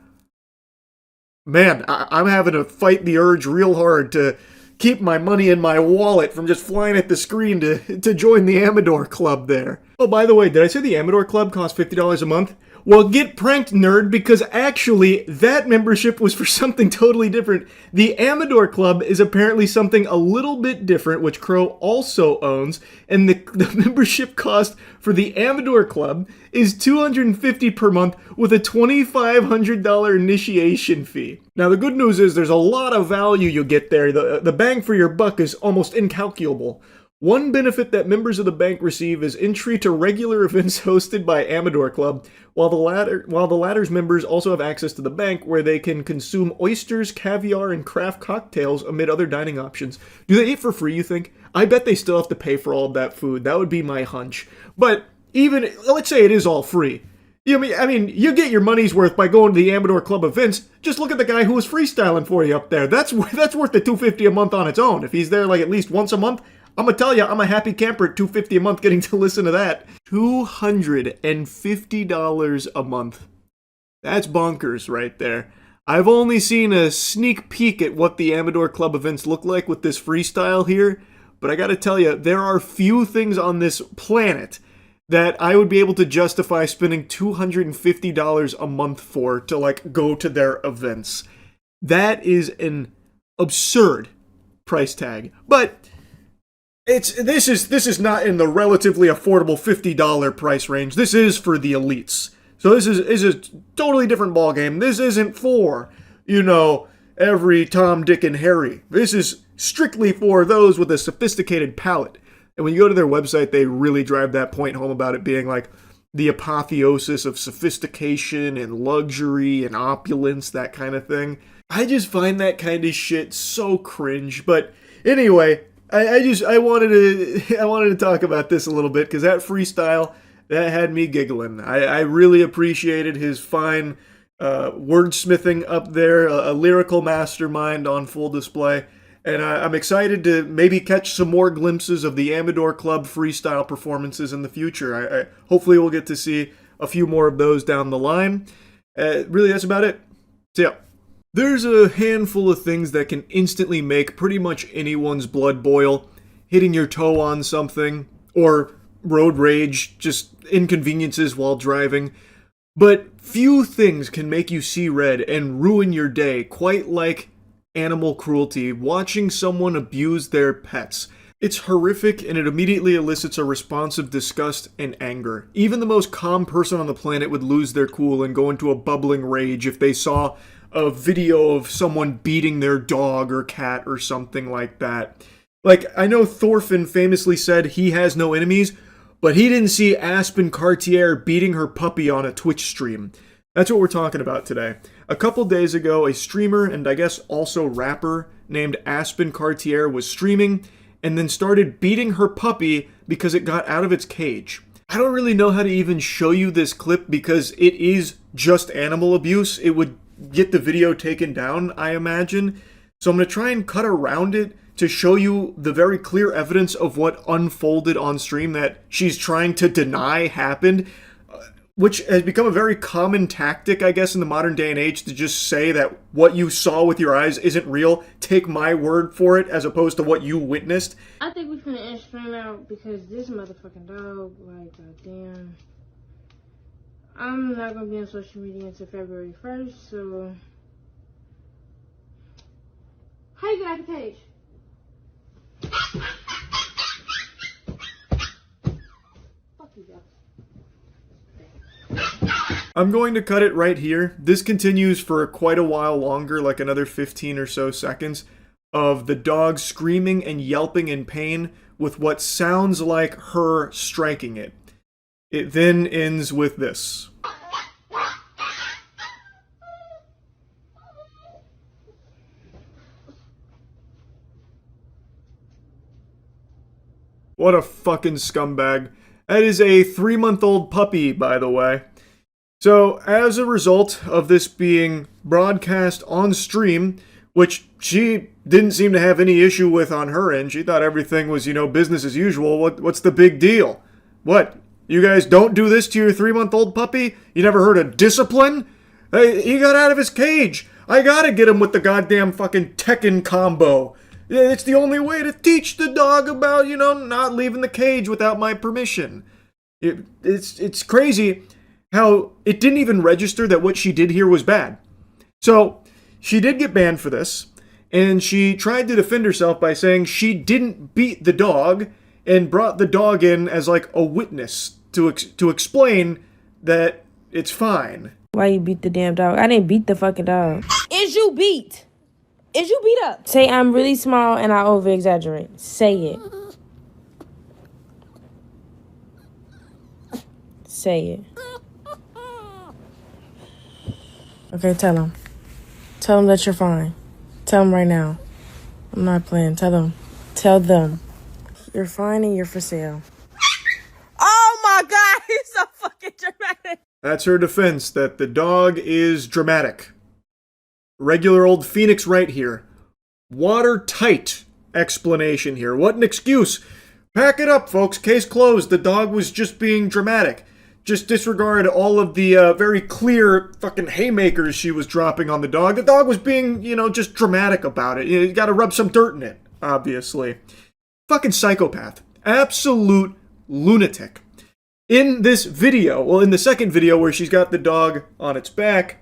Man, I'm having to fight the urge real hard to keep my money in my wallet from just flying at the screen to join the Amador Club there. Oh, by the way, did I say the Amador Club costs $50 a month? Well, get pranked, nerd, because actually that membership was for something totally different. The Amador Club is apparently something a little bit different, which Crow also owns, and the membership cost for the Amador Club is $250 per month with a $2,500 initiation fee. Now, the good news is there's a lot of value you'll get there. The bang for your buck is almost incalculable. One benefit that members of the bank receive is entry to regular events hosted by Amador Club, while the latter's members also have access to the bank where they can consume oysters, caviar, and craft cocktails amid other dining options. Do they eat for free, you think? I bet they still have to pay for all of that food. That would be my hunch. But even, let's say it is all free. I mean, you get your money's worth by going to the Amador Club events. Just look at the guy who was freestyling for you up there. That's worth the $250 a month on its own. If he's there like at least once a month, I'm gonna tell you, I'm a happy camper at $250 a month getting to listen to that. $250 a month. That's bonkers right there. I've only seen a sneak peek at what the Amador Club events look like with this freestyle here, but I gotta tell you, there are few things on this planet that I would be able to justify spending $250 a month for to like go to their events. That is an absurd price tag. But this is not in the relatively affordable $50 price range. This is for the elites. So this is a totally different ballgame. This isn't for, every Tom, Dick, and Harry. This is strictly for those with a sophisticated palate. And when you go to their website, they really drive that point home about it being like the apotheosis of sophistication and luxury and opulence, that kind of thing. I just find that kind of shit so cringe. But anyway, I wanted to talk about this a little bit because that freestyle, that had me giggling. I really appreciated his fine wordsmithing up there, a lyrical mastermind on full display. And I'm excited to maybe catch some more glimpses of the Amador Club freestyle performances in the future. Hopefully we'll get to see a few more of those down the line. Really, that's about it. So yeah. There's a handful of things that can instantly make pretty much anyone's blood boil. Hitting your toe on something, or road rage, just inconveniences while driving. But few things can make you see red and ruin your day quite like animal cruelty, watching someone abuse their pets. It's horrific, and it immediately elicits a response of disgust and anger. Even the most calm person on the planet would lose their cool and go into a bubbling rage if they saw a video of someone beating their dog or cat or something like that. Like, I know Thorfinn famously said he has no enemies, but he didn't see Aspen Cartier beating her puppy on a Twitch stream. That's what we're talking about today. A couple days ago, a streamer, and I guess also rapper, named Aspen Cartier was streaming, and then started beating her puppy because it got out of its cage. I don't really know how to even show you this clip because it is just animal abuse. It would get the video taken down, I imagine. So I'm going to try and cut around it to show you the very clear evidence of what unfolded on stream that she's trying to deny happened, which has become a very common tactic, I guess, in the modern day and age, to just say that what you saw with your eyes isn't real. Take my word for it, as opposed to what you witnessed. I think we're gonna end stream out because this motherfucking dog, like, goddamn. I'm not gonna be on social media until February 1st, so. How you get out the cage? Fuck you, guys. I'm going to cut it right here. This continues for quite a while longer, like another 15 or so seconds, of the dog screaming and yelping in pain with what sounds like her striking it. It then ends with this. What a fucking scumbag. That is a 3-month-old puppy, by the way. So, as a result of this being broadcast on stream, which she didn't seem to have any issue with on her end, she thought everything was, business as usual. What's the big deal? What? You guys don't do this to your 3-month-old puppy? You never heard of discipline? Hey, he got out of his cage. I gotta get him with the goddamn fucking Tekken combo. It's the only way to teach the dog about, not leaving the cage without my permission. It's crazy how it didn't even register that what she did here was bad. So, she did get banned for this, and she tried to defend herself by saying she didn't beat the dog, and brought the dog in as like a witness to explain that it's fine. Why you beat the damn dog? I didn't beat the fucking dog. Is you beat? Is you beat up? Say I'm really small and I over-exaggerate. Say it. Say it. Okay, tell him. Tell him that you're fine. Tell him right now. I'm not playing. Tell them. Tell them. You're fine and you're for sale. Oh my God, he's so fucking dramatic. That's her defense, that the dog is dramatic. Regular old Phoenix right here. Watertight explanation here. What an excuse. Pack it up, folks. Case closed. The dog was just being dramatic. Just disregard all of the very clear fucking haymakers she was dropping on the dog. The dog was being, just dramatic about it. You gotta rub some dirt in it, obviously. Fucking psychopath. Absolute lunatic. In this video, well, in the second video where she's got the dog on its back,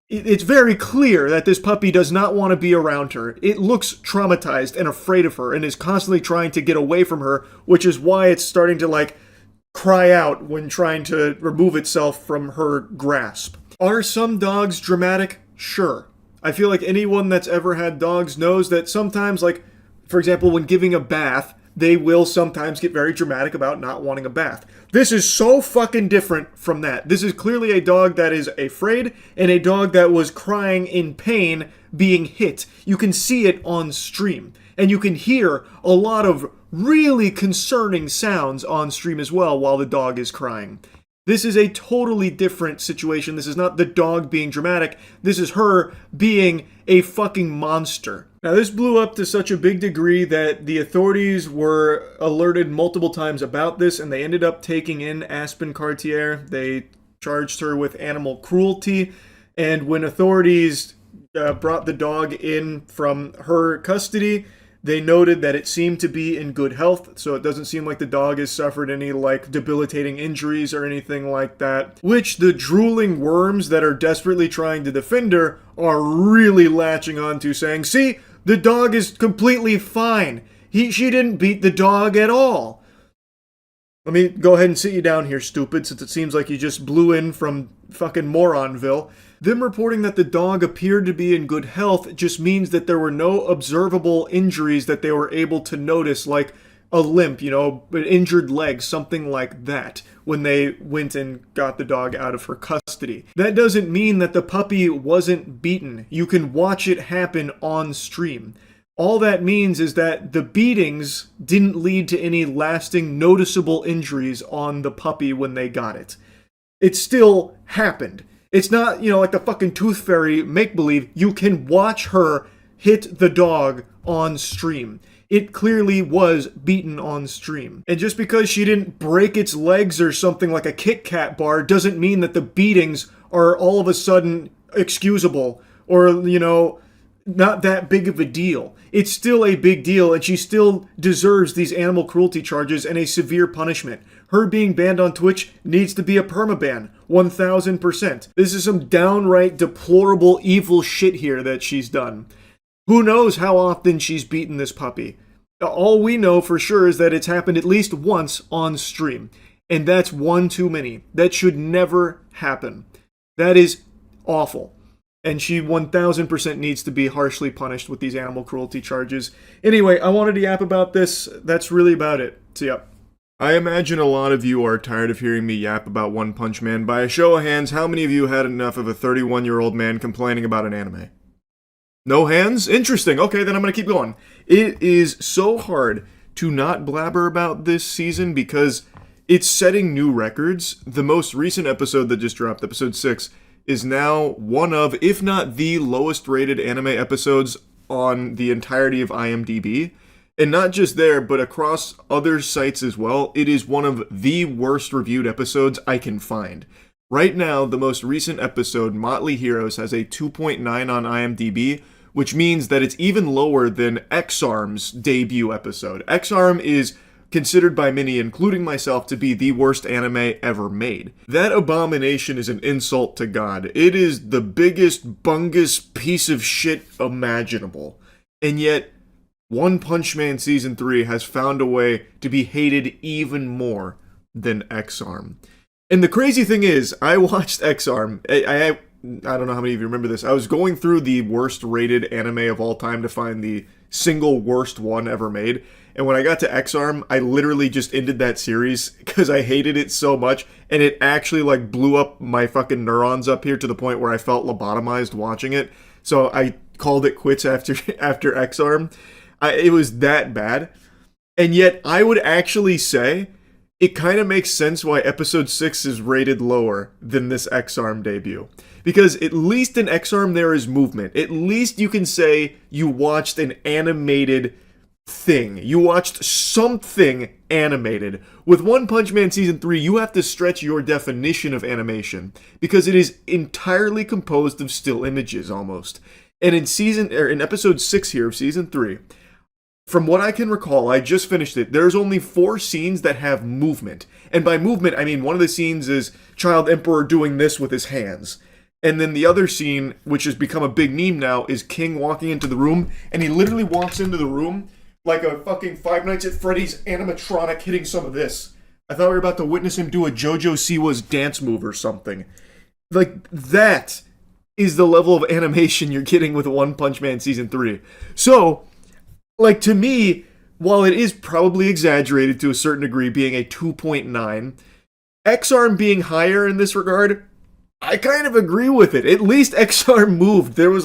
it's very clear that this puppy does not want to be around her. It looks traumatized and afraid of her and is constantly trying to get away from her, which is why it's starting to, cry out when trying to remove itself from her grasp. Are some dogs dramatic? Sure. I feel like anyone that's ever had dogs knows that sometimes, for example, when giving a bath, they will sometimes get very dramatic about not wanting a bath. This is so fucking different from that. This is clearly a dog that is afraid and a dog that was crying in pain being hit. You can see it on stream. And you can hear a lot of really concerning sounds on stream as well while the dog is crying. This is a totally different situation. This is not the dog being dramatic. This is her being a fucking monster. Now, this blew up to such a big degree that the authorities were alerted multiple times about this, and they ended up taking in Aspen Cartier. They charged her with animal cruelty, and when authorities brought the dog in from her custody, they noted that it seemed to be in good health, so it doesn't seem like the dog has suffered any, debilitating injuries or anything like that, which the drooling worms that are desperately trying to defend her are really latching onto, saying, see, the dog is completely fine. She didn't beat the dog at all. Let me go ahead and sit you down here, stupid, since it seems like you just blew in from fucking Moronville. Them reporting that the dog appeared to be in good health just means that there were no observable injuries that they were able to notice, like a limp, an injured leg, something like that, when they went and got the dog out of her custody. That doesn't mean that the puppy wasn't beaten. You can watch it happen on stream. All that means is that the beatings didn't lead to any lasting, noticeable injuries on the puppy when they got it. It still happened. It's not, like the fucking Tooth Fairy make-believe. You can watch her hit the dog on stream. It clearly was beaten on stream. And just because she didn't break its legs or something like a Kit Kat bar doesn't mean that the beatings are all of a sudden excusable or, not that big of a deal. It's still a big deal, and she still deserves these animal cruelty charges and a severe punishment. Her being banned on Twitch needs to be a permaban, 1000%. This is some downright deplorable evil shit here that she's done. Who knows how often she's beaten this puppy? All we know for sure is that it's happened at least once on stream, and that's one too many. That should never happen. That is awful. And she 1000% needs to be harshly punished with these animal cruelty charges. Anyway, I wanted to yap about this. That's really about it. So, yeah. I imagine a lot of you are tired of hearing me yap about One Punch Man. By a show of hands, how many of you had enough of a 31-year-old man complaining about an anime? No hands? Interesting. Okay, then I'm going to keep going. It is so hard to not blabber about this season because it's setting new records. The most recent episode that just dropped, episode 6, is now one of, if not the lowest rated anime episodes on the entirety of IMDb. And not just there, but across other sites as well. It is one of the worst reviewed episodes I can find. Right now, the most recent episode, Motley Heroes, has a 2.9 on IMDb, which means that it's even lower than X-Arm's debut episode. X-Arm is considered by many, including myself, to be the worst anime ever made. That abomination is an insult to God. It is the biggest, bungus piece of shit imaginable. And yet, One Punch Man Season 3 has found a way to be hated even more than X-Arm. And the crazy thing is, I watched X-Arm. I don't know how many of you remember this. I was going through the worst rated anime of all time to find the single worst one ever made. And when I got to X-Arm, I literally just ended that series because I hated it so much. And it actually blew up my fucking neurons up here to the point where I felt lobotomized watching it. So I called it quits after X-Arm. It was that bad. And yet I would actually say it kind of makes sense why episode 6 is rated lower than this X-Arm debut. Because at least in X-Arm there is movement. At least you can say you watched an animated thing. You watched something animated. With One Punch Man Season 3, you have to stretch your definition of animation. Because it is entirely composed of still images, almost. And in episode 6 here of Season 3, from what I can recall, I just finished it, there's only 4 scenes that have movement. And by movement, I mean one of the scenes is Child Emperor doing this with his hands. And then the other scene, which has become a big meme now, is King walking into the room, and he literally walks into the room like a fucking Five Nights at Freddy's animatronic hitting some of this. I thought we were about to witness him do a JoJo Siwa's dance move or something. That is the level of animation you're getting with One Punch Man Season 3. So, to me, while it is probably exaggerated to a certain degree, being a 2.9, X-Arm being higher in this regard, I kind of agree with it. At least X-Arm moved. There was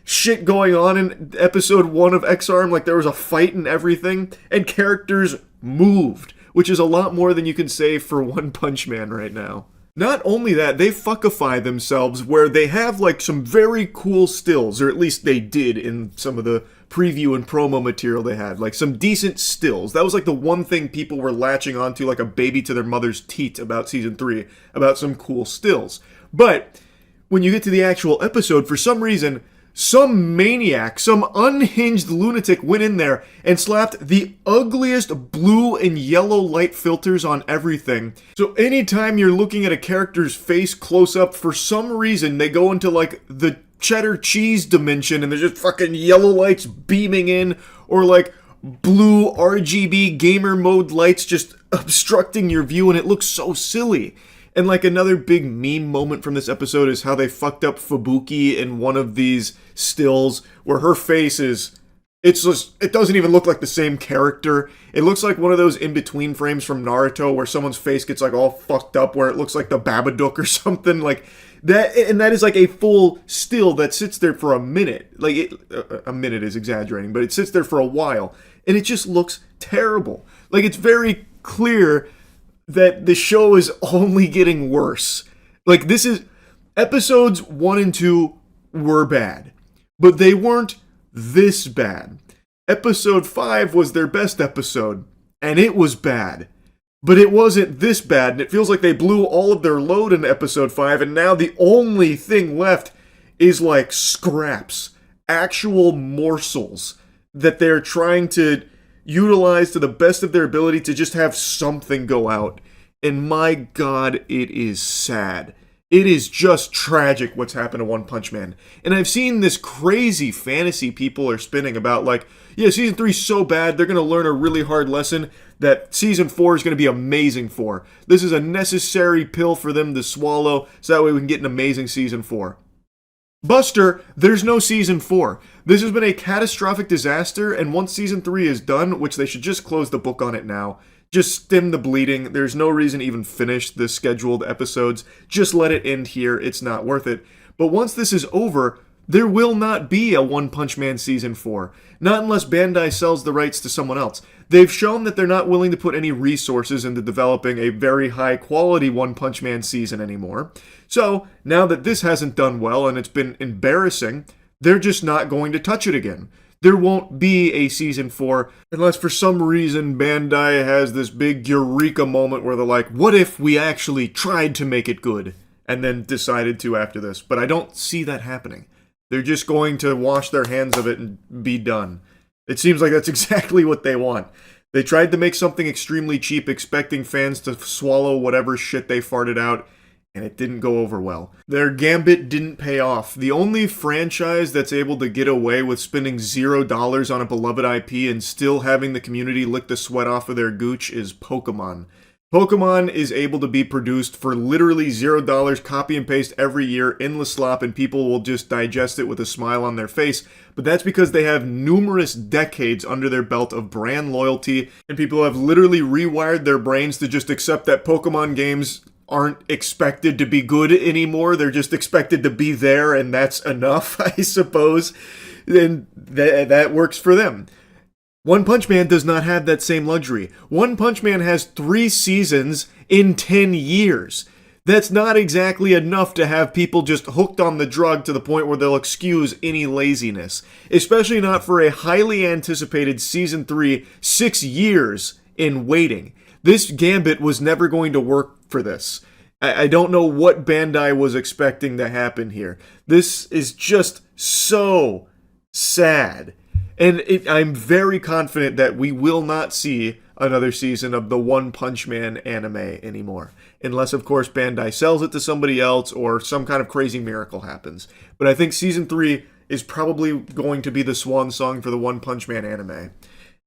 shit going on in episode 1 of X-Arm, there was a fight and everything, and characters moved, which is a lot more than you can say for One Punch Man right now. Not only that, they fuckify themselves where they have some very cool stills, or at least they did in some of the preview and promo material they had, some decent stills. That was the one thing people were latching onto like a baby to their mother's teat about Season 3, about some cool stills. But when you get to the actual episode, for some reason, some maniac, some unhinged lunatic went in there and slapped the ugliest blue and yellow light filters on everything. So anytime you're looking at a character's face close up, for some reason they go into the cheddar cheese dimension and there's just fucking yellow lights beaming in, or blue RGB gamer mode lights just obstructing your view, and it looks so silly. And like another big meme moment from this episode is how they fucked up Fubuki in one of these stills where her face is, it doesn't even look like the same character. It looks like one of those in-between frames from Naruto where someone's face gets like all fucked up where it looks like the Babadook or something like that. And that is like a full still that sits there for a minute. Like a minute is exaggerating, but it sits there for a while and it just looks terrible. Like it's very clear that the show is only getting worse. Like this is, episodes 1 and 2 were bad, but they weren't this bad. Episode 5 was their best episode, and it was bad. But it wasn't this bad, and it feels like they blew all of their load in episode 5, and now the only thing left is like scraps, actual morsels that they're trying to utilize to the best of their ability to just have something go out. And my God, it is sad. It is just tragic what's happened to One Punch Man. And I've seen this crazy fantasy people are spinning about like, yeah, season 3 is so bad, they're going to learn a really hard lesson that season 4 is going to be amazing for. This is a necessary pill for them to swallow so that way we can get an amazing season 4. Buster, there's no season 4. This has been a catastrophic disaster, and once season 3 is done, which they should just close the book on it now, just stem the bleeding. There's no reason to even finish the scheduled episodes. Just let it end here. It's not worth it. But once this is over, there will not be a One Punch Man season 4. Not unless Bandai sells the rights to someone else. They've shown that they're not willing to put any resources into developing a very high quality One Punch Man season anymore. So, now that this hasn't done well and it's been embarrassing, they're just not going to touch it again. There won't be a season 4 unless for some reason Bandai has this big eureka moment where they're like, what if we actually tried to make it good? And then decided to after this. But I don't see that happening. They're just going to wash their hands of it and be done. It seems like that's exactly what they want. They tried to make something extremely cheap, expecting fans to swallow whatever shit they farted out, and it didn't go over well. Their gambit didn't pay off. The only franchise that's able to get away with spending $0 on a beloved IP and still having the community lick the sweat off of their gooch is Pokemon. Pokemon is able to be produced for literally $0, copy and paste every year, endless slop, and people will just digest it with a smile on their face. But that's because they have numerous decades under their belt of brand loyalty, and people have literally rewired their brains to just accept that Pokemon games aren't expected to be good anymore. They're just expected to be there, and that's enough, I suppose. And that works for them. One Punch Man does not have that same luxury. One Punch Man has 3 seasons in 10 years. That's not exactly enough to have people just hooked on the drug to the point where they'll excuse any laziness. Especially not for a highly anticipated season 3, 6 years in waiting. This gambit was never going to work for this. I don't know what Bandai was expecting to happen here. This is just so sad. And I'm very confident that we will not see another season of the One Punch Man anime anymore. Unless, of course, Bandai sells it to somebody else or some kind of crazy miracle happens. But I think season 3 is probably going to be the swan song for the One Punch Man anime.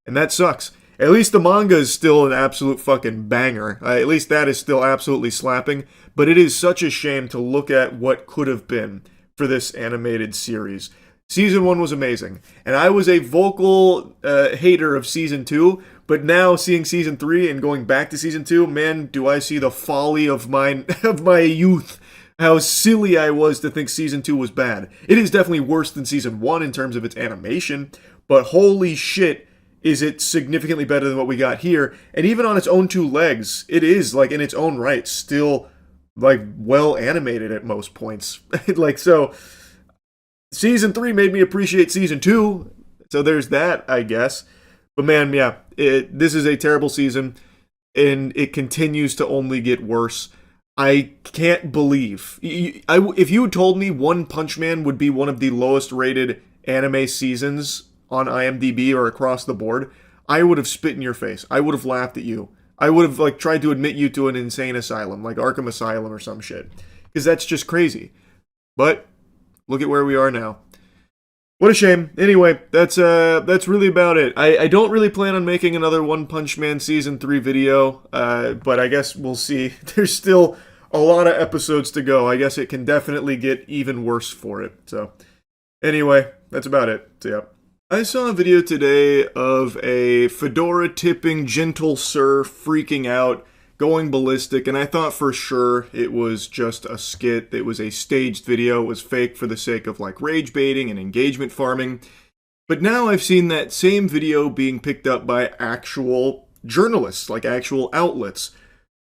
And that sucks. At least the manga is still an absolute fucking banger. At least that is still absolutely slapping. But it is such a shame to look at what could have been for this animated series. Season 1 was amazing, and I was a vocal hater of Season 2, but now seeing Season 3 and going back to Season 2, man, do I see the folly of my youth. How silly I was to think Season 2 was bad. It is definitely worse than Season 1 in terms of its animation, but holy shit, is it significantly better than what we got here. And even on its own 2 legs, it is, like, in its own right, still, like, well animated at most points. Like, so... Season 3 made me appreciate Season 2, so there's that, I guess. But man, yeah, this is a terrible season, and it continues to only get worse. I can't believe... if you had told me One Punch Man would be one of the lowest rated anime seasons on IMDb or across the board, I would have spit in your face. I would have laughed at you. I would have like tried to admit you to an insane asylum, like Arkham Asylum or some shit. Because that's just crazy. But... look at where we are now. What a shame. Anyway, that's really about it. I don't really plan on making another One Punch Man Season 3 video, but I guess we'll see. There's still a lot of episodes to go. I guess it can definitely get even worse for it. So, anyway, that's about it. So, yeah. I saw a video today of a fedora-tipping gentle sir freaking out, going ballistic, and I thought for sure it was just a skit. It was a staged video. It was fake for the sake of like rage baiting and engagement farming. But now I've seen that same video being picked up by actual journalists, like actual outlets.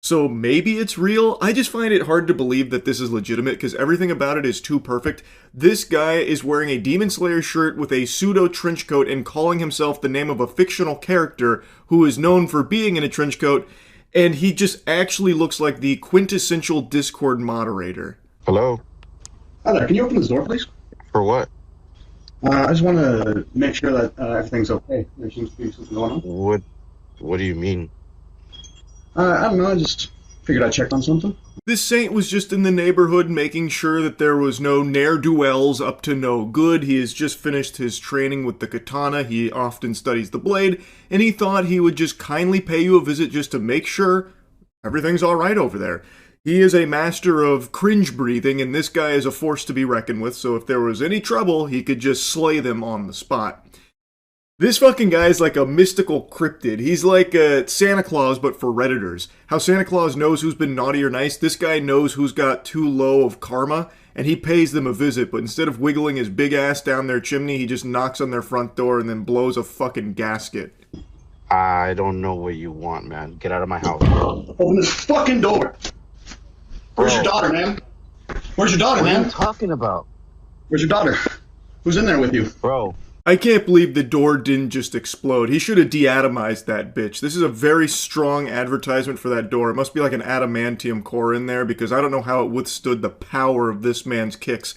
So maybe it's real? I just find it hard to believe that this is legitimate because everything about it is too perfect. This guy is wearing a Demon Slayer shirt with a pseudo trench coat and calling himself the name of a fictional character who is known for being in a trench coat, and he just actually looks like the quintessential Discord moderator. Hello? Hi there, can you open this door, please? For what? I just want to make sure that everything's okay. There seems to be something going on. What do you mean? I don't know, I just figured I'd check on something. This saint was just in the neighborhood making sure that there was no ne'er-do-wells up to no good. He has just finished his training with the katana. He often studies the blade, and he thought he would just kindly pay you a visit just to make sure everything's all right over there. He is a master of cringe breathing, and this guy is a force to be reckoned with, so if there was any trouble, he could just slay them on the spot. This fucking guy is like a mystical cryptid. He's like Santa Claus, but for Redditors. How Santa Claus knows who's been naughty or nice, this guy knows who's got too low of karma, and he pays them a visit, but instead of wiggling his big ass down their chimney, he just knocks on their front door and then blows a fucking gasket. I don't know what you want, man. Get out of my house. Open this fucking door! Where's your daughter, man? Where's your daughter, man? What are you talking about? Where's your daughter? Who's in there with you? Bro. I can't believe the door didn't just explode. He should have deatomized that bitch. This is a very strong advertisement for that door. It must be like an adamantium core in there because I don't know how it withstood the power of this man's kicks.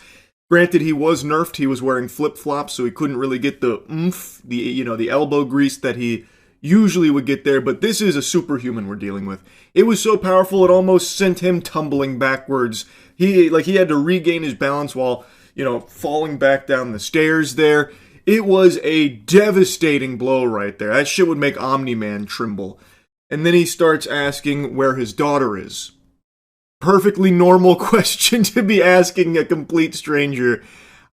Granted, he was nerfed. He was wearing flip-flops, so he couldn't really get the oomph, the elbow grease that he usually would get there, but this is a superhuman we're dealing with. It was so powerful it almost sent him tumbling backwards. He had to regain his balance while, falling back down the stairs there. It was a devastating blow right there. That shit would make Omni-Man tremble. And then he starts asking where his daughter is. Perfectly normal question to be asking a complete stranger.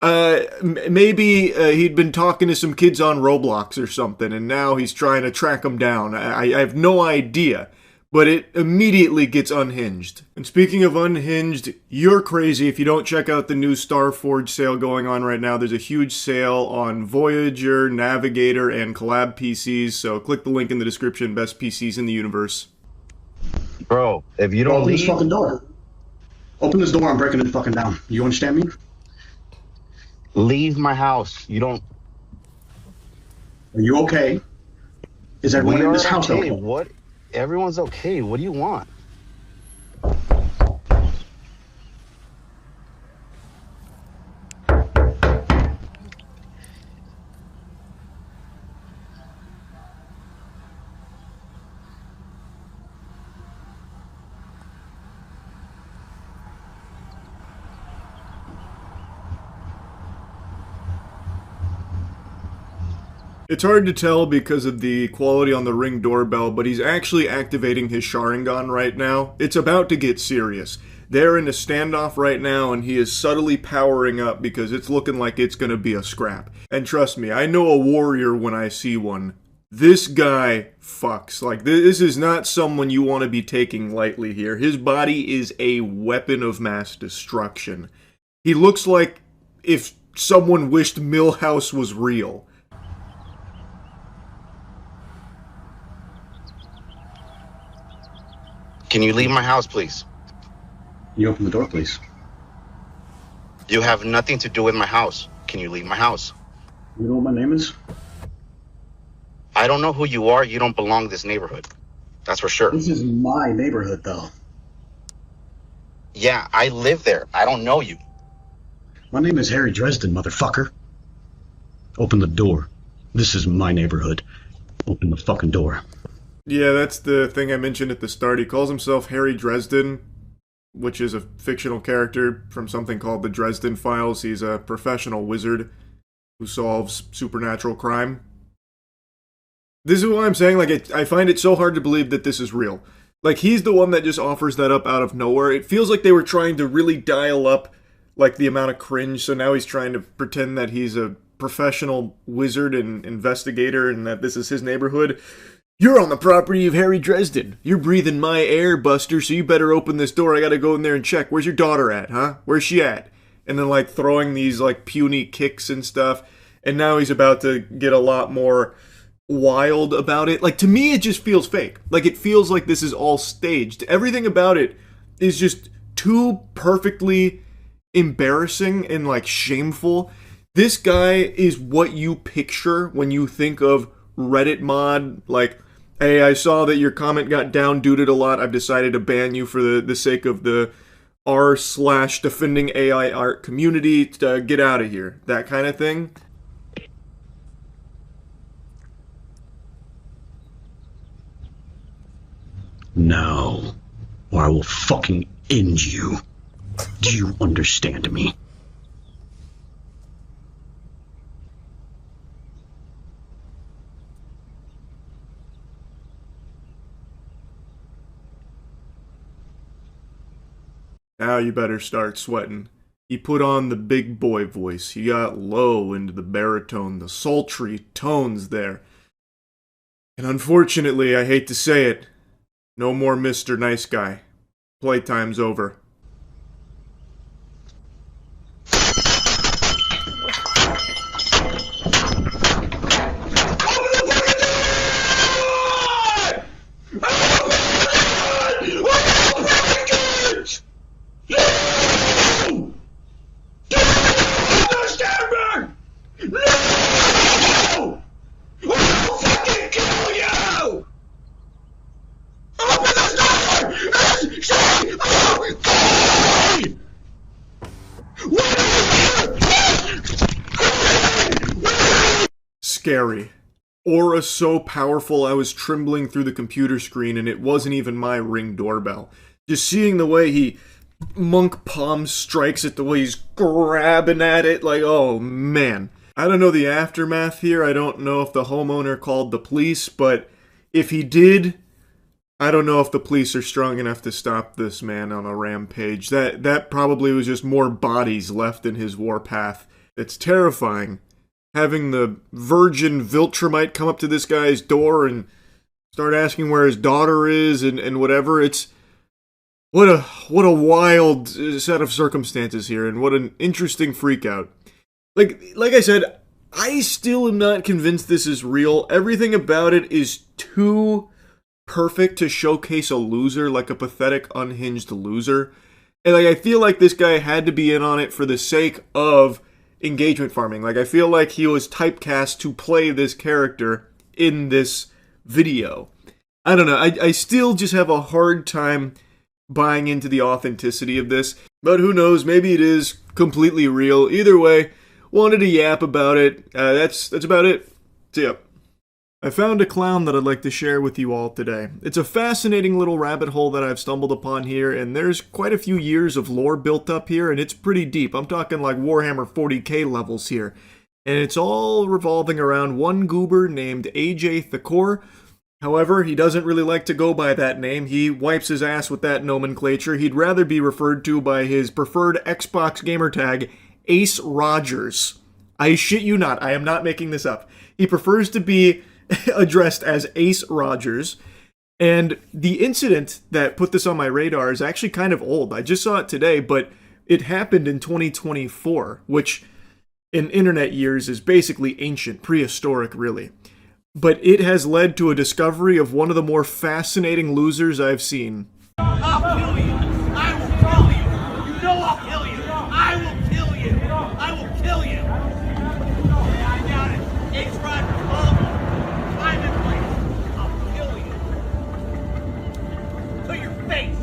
Maybe he'd been talking to some kids on Roblox or something, and now he's trying to track them down. I have no idea. But it immediately gets unhinged. And speaking of unhinged, you're crazy if you don't check out the new Starforge sale going on right now. There's a huge sale on Voyager, Navigator, and Collab PCs, so click the link in the description, best PCs in the universe. Bro, if you don't open leave... this fucking door. Open this door, I'm breaking it fucking down. You understand me? Leave my house. You don't... Are you okay? Is everyone in this house okay? What? Everyone's okay. What do you want? It's hard to tell because of the quality on the Ring doorbell, but he's actually activating his Sharingan right now. It's about to get serious. They're in a standoff right now, and he is subtly powering up because it's looking like it's going to be a scrap. And trust me, I know a warrior when I see one. This guy fucks. Like, this is not someone you want to be taking lightly here. His body is a weapon of mass destruction. He looks like if someone wished Millhouse was real. Can you leave my house, please? You open the door, please. You have nothing to do with my house. Can you leave my house? You know what my name is? I don't know who you are. You don't belong to this neighborhood. That's for sure. This is my neighborhood, though. Yeah, I live there. I don't know you. My name is Harry Dresden, motherfucker. Open the door. This is my neighborhood. Open the fucking door. Yeah, that's the thing I mentioned at the start. He calls himself Harry Dresden, which is a fictional character from something called the Dresden Files. He's a professional wizard. who solves supernatural crime. This is why I'm saying, like, I find it so hard to believe that this is real. Like, he's the one that just offers that up out of nowhere. It feels like they were trying to really dial up, like, the amount of cringe, so now he's trying to pretend that he's a professional wizard and investigator and that this is his neighborhood. You're on the property of Harry Dresden. You're breathing my air, Buster, so you better open this door. I gotta go in there and check. Where's your daughter at, huh? Where's she at? And then, like, throwing these, like, puny kicks and stuff. And now he's about to get a lot more wild about it. Like, to me, it just feels fake. Like, it feels like this is all staged. Everything about it is just too perfectly embarrassing and, like, shameful. This guy is what you picture when you think of Reddit mod. Like, hey, I saw that your comment got down-duded a lot. I've decided to ban you for the sake of the r/defending AI art community. To get out of here. That kind of thing. No, or I will fucking end you. Do you understand me? Now you better start sweating. He put on the big boy voice. He got low into the baritone, the sultry tones there. And unfortunately, I hate to say it, no more Mr. Nice Guy. Playtime's over. Scary. Aura so powerful I was trembling through the computer screen and it wasn't even my Ring doorbell. Just seeing the way he monk palm strikes it, the way he's grabbing at it, like, oh man. I don't know the aftermath here. I don't know if the homeowner called the police, but if he did, I don't know if the police are strong enough to stop this man on a rampage. That probably was just more bodies left in his warpath. It's terrifying. Having the virgin Viltrumite come up to this guy's door and start asking where his daughter is and whatever. It's what a wild set of circumstances here, and what an interesting freakout. Like I said, I still am not convinced this is real. Everything about it is too perfect to showcase a loser, like a pathetic, unhinged loser. And like I feel like this guy had to be in on it for the sake of engagement farming. Like, I feel like he was typecast to play this character in this video. I don't know. I still just have a hard time buying into the authenticity of this. But who knows? Maybe it is completely real. Either way, wanted to yap about it. That's about it. See ya. I found a clown that I'd like to share with you all today. It's a fascinating little rabbit hole that I've stumbled upon here, and there's quite a few years of lore built up here, and it's pretty deep. I'm talking like Warhammer 40k levels here. And it's all revolving around one goober named AJ Thakor. However, he doesn't really like to go by that name. He wipes his ass with that nomenclature. He'd rather be referred to by his preferred Xbox gamertag, Ace Rogers. I shit you not, I am not making this up. He prefers to be addressed as Ace Rogers, and the incident that put this on my radar is actually kind of old. I just saw it today, but it happened in 2024, which in internet years is basically ancient, prehistoric really. But it has led to a discovery of one of the more fascinating losers I've seen. I'll kill you! I will kill you! You know I'll kill you! I will kill you! I will kill you! I got it! Ace Rogers, follow me! I'm in place! I'll kill you! To your face!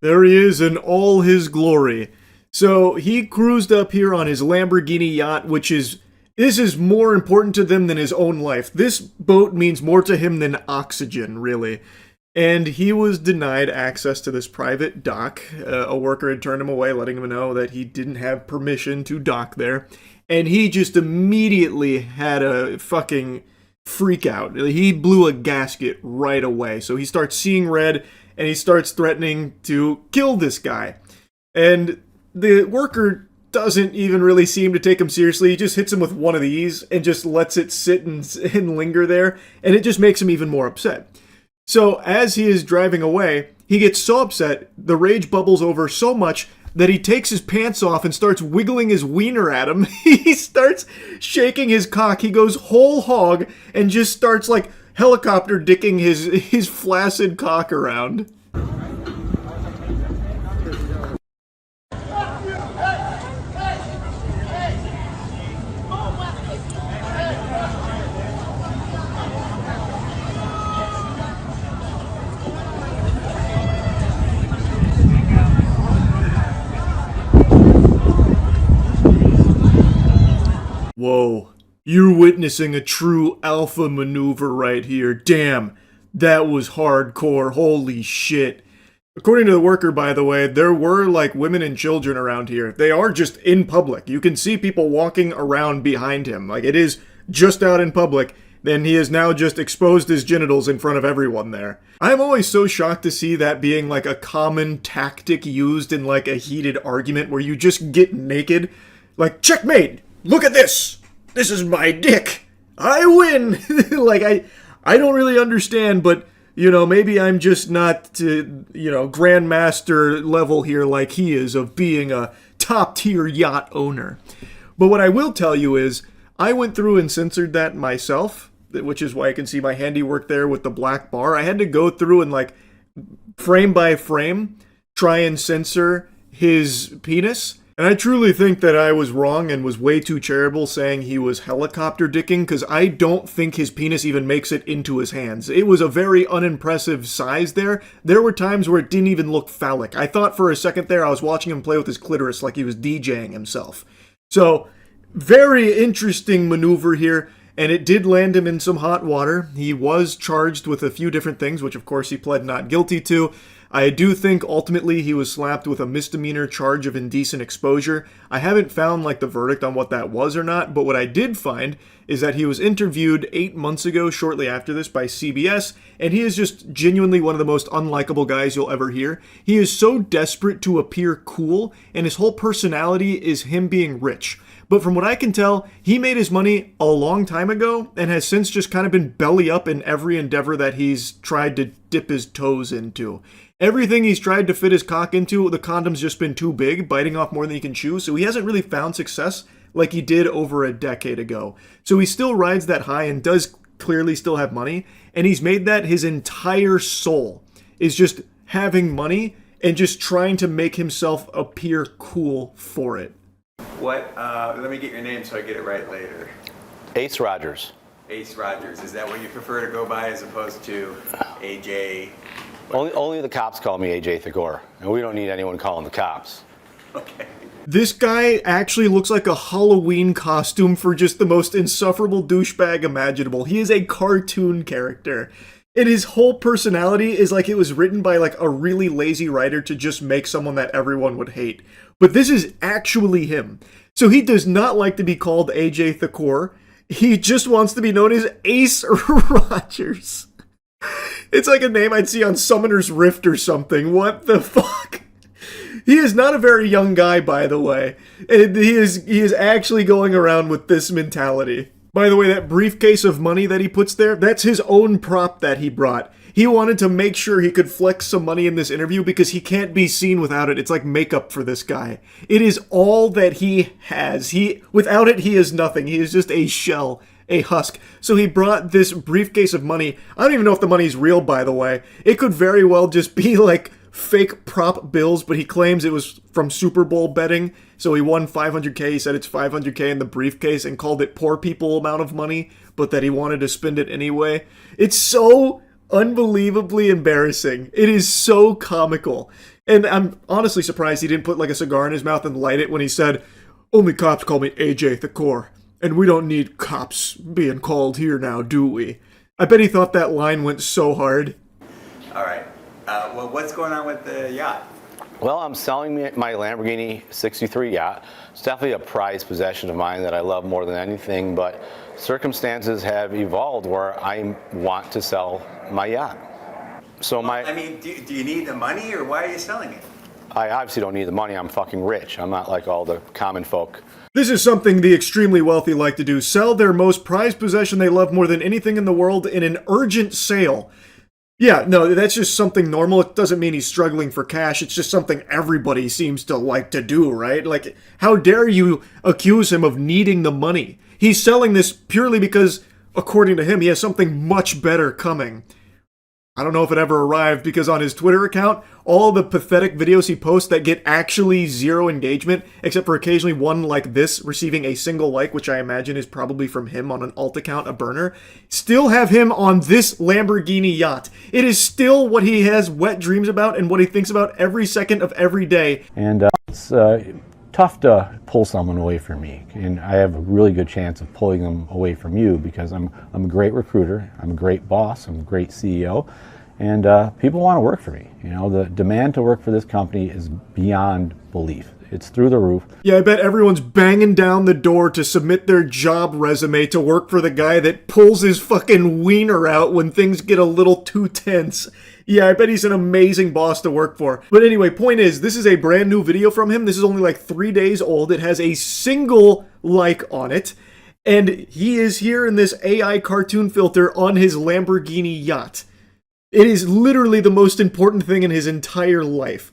There he is in all his glory. So he cruised up here on his Lamborghini yacht, this is more important to them than his own life. This boat means more to him than oxygen, really. And he was denied access to this private dock. A worker had turned him away, letting him know that he didn't have permission to dock there. And he just immediately had a fucking freak out. He blew a gasket right away. So he starts seeing red, and he starts threatening to kill this guy. And the worker doesn't even really seem to take him seriously. He just hits him with one of these and just lets it sit and linger there. And it just makes him even more upset. So as he is driving away, he gets so upset, the rage bubbles over so much that he takes his pants off and starts wiggling his wiener at him. He starts shaking his cock. He goes whole hog and just starts like helicopter dicking his flaccid cock around. Whoa, you're witnessing a true alpha maneuver right here. Damn, that was hardcore. Holy shit. According to the worker, by the way, there were like women and children around here. They are just in public. You can see people walking around behind him. Like, it is just out in public. Then he has now just exposed his genitals in front of everyone there. I'm always so shocked to see that being like a common tactic used in like a heated argument where you just get naked. Like, checkmate! Look at this! This is my dick! I win! Like, I don't really understand, but, you know, maybe I'm just not, grandmaster level here like he is of being a top-tier yacht owner. But what I will tell you is, I went through and censored that myself, which is why I can see my handiwork there with the black bar. I had to go through and, like, frame by frame, try and censor his penis. And I truly think that I was wrong and was way too charitable saying he was helicopter dicking, because I don't think his penis even makes it into his hands. It was a very unimpressive size there. There were times where it didn't even look phallic. I thought for a second there I was watching him play with his clitoris like he was DJing himself. So, very interesting maneuver here, and it did land him in some hot water. He was charged with a few different things, which of course he pled not guilty to. I do think ultimately he was slapped with a misdemeanor charge of indecent exposure. I haven't found like the verdict on what that was or not, but what I did find is that he was interviewed 8 months ago shortly after this by CBS, and he is just genuinely one of the most unlikable guys you'll ever hear. He is so desperate to appear cool, and his whole personality is him being rich. But from what I can tell, he made his money a long time ago and has since just kind of been belly up in every endeavor that he's tried to dip his toes into. Everything he's tried to fit his cock into, the condom's just been too big, biting off more than he can chew, so he hasn't really found success like he did over a decade ago. So he still rides that high and does clearly still have money, and he's made that his entire soul, is just having money and just trying to make himself appear cool for it. What, let me get your name so I get it right later. Ace Rogers. Ace Rogers, is that what you prefer to go by as opposed to AJ? Only the cops call me AJ Thagor, and we don't need anyone calling the cops. Okay. This guy actually looks like a Halloween costume for just the most insufferable douchebag imaginable. He is a cartoon character. And his whole personality is like it was written by like a really lazy writer to just make someone that everyone would hate. But this is actually him. So he does not like to be called AJ Thakor. He just wants to be known as Ace Rogers. It's like a name I'd see on Summoner's Rift or something. What the fuck? He is not a very young guy, by the way. And he is actually going around with this mentality. By the way, that briefcase of money that he puts there, that's his own prop that he brought. He wanted to make sure he could flex some money in this interview because he can't be seen without it. It's like makeup for this guy. It is all that he has. Without it, he is nothing. He is just a shell, a husk. So he brought this briefcase of money. I don't even know if the money's real, by the way. It could very well just be like fake prop bills, but he claims it was from Super Bowl betting. So he won $500K. He said it's $500K in the briefcase and called it poor people amount of money, but that he wanted to spend it anyway. It's so unbelievably embarrassing. It is so comical. And I'm honestly surprised he didn't put like a cigar in his mouth and light it when he said, "Only cops call me AJ Thakor, and we don't need cops being called here now, do we?" I bet he thought that line went so hard. All Well, what's going on with the yacht? Well, I'm selling my Lamborghini 63 yacht. It's definitely a prized possession of mine that I love more than anything, but circumstances have evolved where I want to sell my yacht. So I mean, do you need the money, or why are you selling it? I obviously don't need the money. I'm fucking rich. I'm not like all the common folk. This is something the extremely wealthy like to do. Sell their most prized possession they love more than anything in the world in an urgent sale. Yeah, no, that's just something normal. It doesn't mean he's struggling for cash. It's just something everybody seems to like to do, right? Like, how dare you accuse him of needing the money? He's selling this purely because, according to him, he has something much better coming. I don't know if it ever arrived, because on his Twitter account, all the pathetic videos he posts that get actually zero engagement, except for occasionally one like this receiving a single like, which I imagine is probably from him on an alt account, a burner, still have him on this Lamborghini yacht. It is still what he has wet dreams about and what he thinks about every second of every day. And it's tough to pull someone away from me, and I have a really good chance of pulling them away from you because I'm a great recruiter, I'm a great boss, I'm a great CEO, and people want to work for me. You know, the demand to work for this company is beyond belief. It's through the roof. Yeah, I bet everyone's banging down the door to submit their job resume to work for the guy that pulls his fucking wiener out when things get a little too tense. Yeah, I bet he's an amazing boss to work for. But anyway, point is, this is a brand new video from him. This is only like 3 days old. It has a single like on it. And he is here in this AI cartoon filter on his Lamborghini yacht. It is literally the most important thing in his entire life.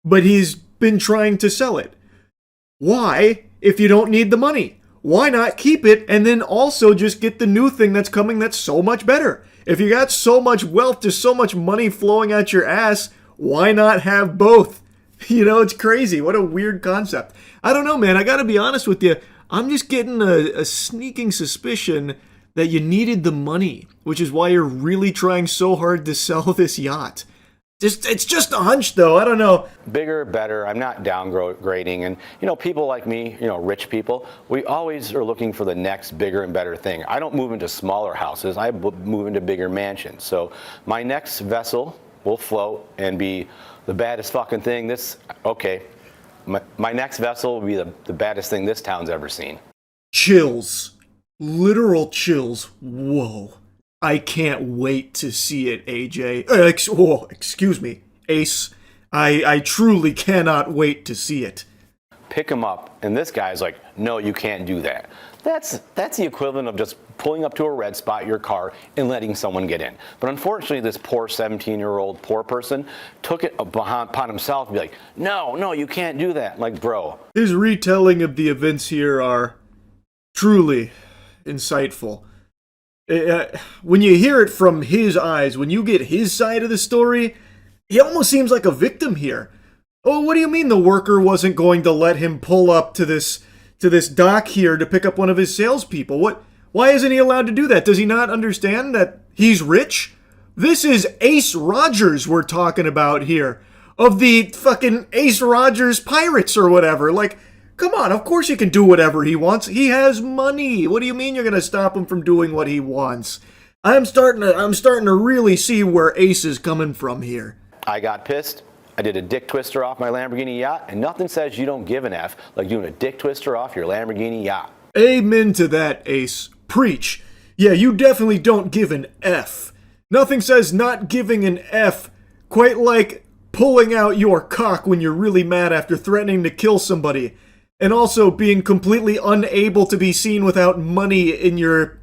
But he's been trying to sell it. Why, if you don't need the money? Why not keep it and then also just get the new thing that's coming that's so much better? If you got so much wealth, just so much money flowing out your ass, why not have both? You know, it's crazy. What a weird concept. I don't know, man. I gotta be honest with you. I'm just getting a sneaking suspicion that you needed the money, which is why you're really trying so hard to sell this yacht. It's just a hunch, though. I don't know. Bigger, better. I'm not downgrading. And, you know, people like me, you know, rich people, we always are looking for the next bigger and better thing. I don't move into smaller houses. I move into bigger mansions. So my next vessel will float and be the baddest fucking thing my next vessel will be the baddest thing this town's ever seen. Chills. Literal chills. Whoa. I can't wait to see it, AJ. Excuse me, Ace. I truly cannot wait to see it. Pick him up, and this guy's like, no, you can't do that. That's the equivalent of just pulling up to a red spot, your car, and letting someone get in. But unfortunately, this poor 17-year-old poor person took it upon himself to be like, no, you can't do that. Like, bro. His retelling of the events here are truly insightful. When you hear it from his eyes, when you get his side of the story, he almost seems like a victim here. Oh, what do you mean the worker wasn't going to let him pull up to this dock here to pick up one of his salespeople? Why isn't he allowed to do that? Does he not understand that he's rich? This is Ace Rogers we're talking about here, of the fucking Ace Rogers Pirates or whatever. Like, come on, of course he can do whatever he wants. He has money. What do you mean you're going to stop him from doing what he wants? I'm starting to really see where Ace is coming from here. I got pissed. I did a dick twister off my Lamborghini yacht, and nothing says you don't give an F like doing a dick twister off your Lamborghini yacht. Amen to that, Ace. Preach. Yeah, you definitely don't give an F. Nothing says not giving an F quite like pulling out your cock when you're really mad after threatening to kill somebody. And also being completely unable to be seen without money in your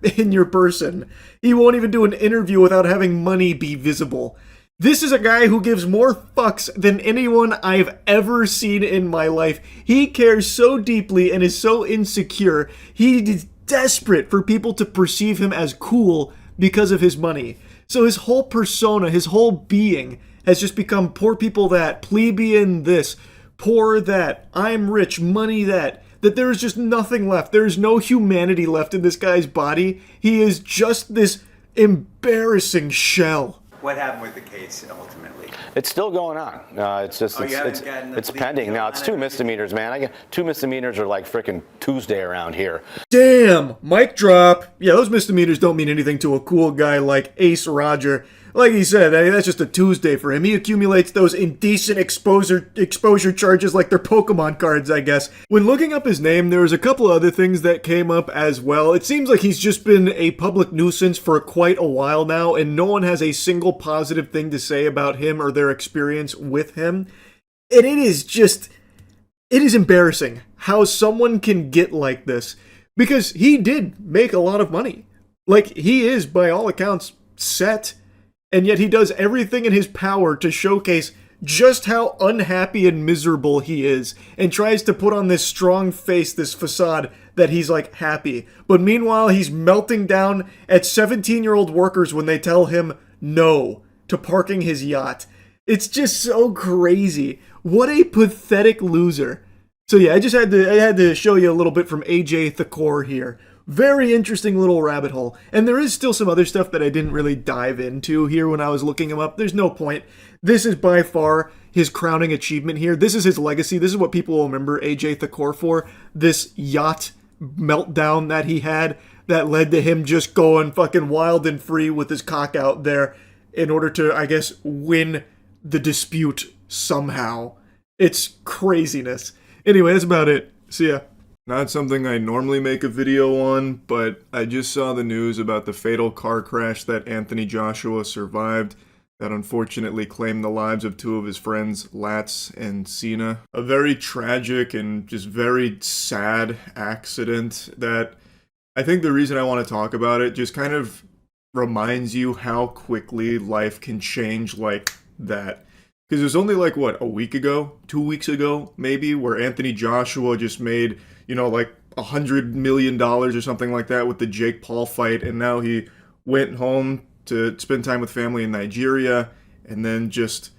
person. He won't even do an interview without having money be visible. This is a guy who gives more fucks than anyone I've ever seen in my life. He cares so deeply and is so insecure. He is desperate for people to perceive him as cool because of his money. So his whole persona, his whole being has just become poor people that, plebeian this, poor that, I'm rich, money that there is just nothing left. There is no humanity left in this guy's body. He is just this embarrassing shell. What happened with the case ultimately? It's still going on. It's pending. Now, it's 2 misdemeanors, man. I get 2 misdemeanors are like frickin' Tuesday around here. Damn! Mic drop. Yeah, those misdemeanors don't mean anything to a cool guy like Ace Roger. like he said, that's just a Tuesday for him. He accumulates those indecent exposure charges like they're Pokemon cards, I guess. When looking up his name, there was a couple other things that came up as well. It seems like he's just been a public nuisance for quite a while now, and no one has a single positive thing to say about him or their experience with him. And it is embarrassing how someone can get like this, because he did make a lot of money. Like, he is, by all accounts, set, and yet he does everything in his power to showcase just how unhappy and miserable he is, and tries to put on this strong face, this facade that he's like happy. But meanwhile, he's melting down at 17-year-old workers when they tell him no to parking his yacht. It's just so crazy. What a pathetic loser. So yeah, I had to show you a little bit from AJ Thakor here. Very interesting little rabbit hole. And there is still some other stuff that I didn't really dive into here when I was looking him up. There's no point. This is by far his crowning achievement here. This is his legacy. This is what people will remember AJ Thakor for. This yacht meltdown that he had that led to him just going fucking wild and free with his cock out there in order to, I guess, win the dispute somehow. It's craziness. Anyway, that's about it. See ya. Not something I normally make a video on, but I just saw the news about the fatal car crash that Anthony Joshua survived that unfortunately claimed the lives of two of his friends, Latz and Cena. A very tragic and just very sad accident that I think the reason I want to talk about it just kind of reminds you how quickly life can change like that. Because it was only like, what, a week ago? 2 weeks ago, maybe? Where Anthony Joshua just made, like $100 million or something like that with the Jake Paul fight. And now he went home to spend time with family in Nigeria. And then just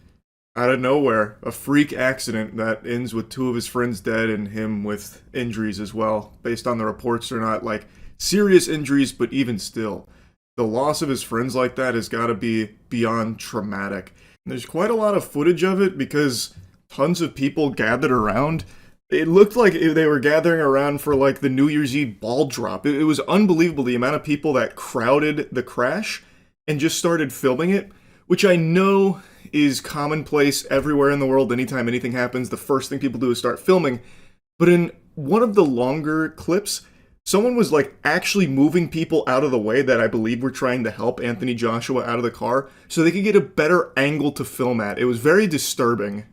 out of nowhere, a freak accident that ends with two of his friends dead and him with injuries as well. Based on the reports, they're not like serious injuries, but even still, the loss of his friends like that has got to be beyond traumatic. There's quite a lot of footage of it because tons of people gathered around. It looked like they were gathering around for like the New Year's Eve ball drop. It was unbelievable the amount of people that crowded the crash and just started filming it, which I know is commonplace everywhere in the world. Anytime anything happens, the first thing people do is start filming. But in one of the longer clips, someone was like actually moving people out of the way that I believe were trying to help Anthony Joshua out of the car so they could get a better angle to film at. It was very disturbing.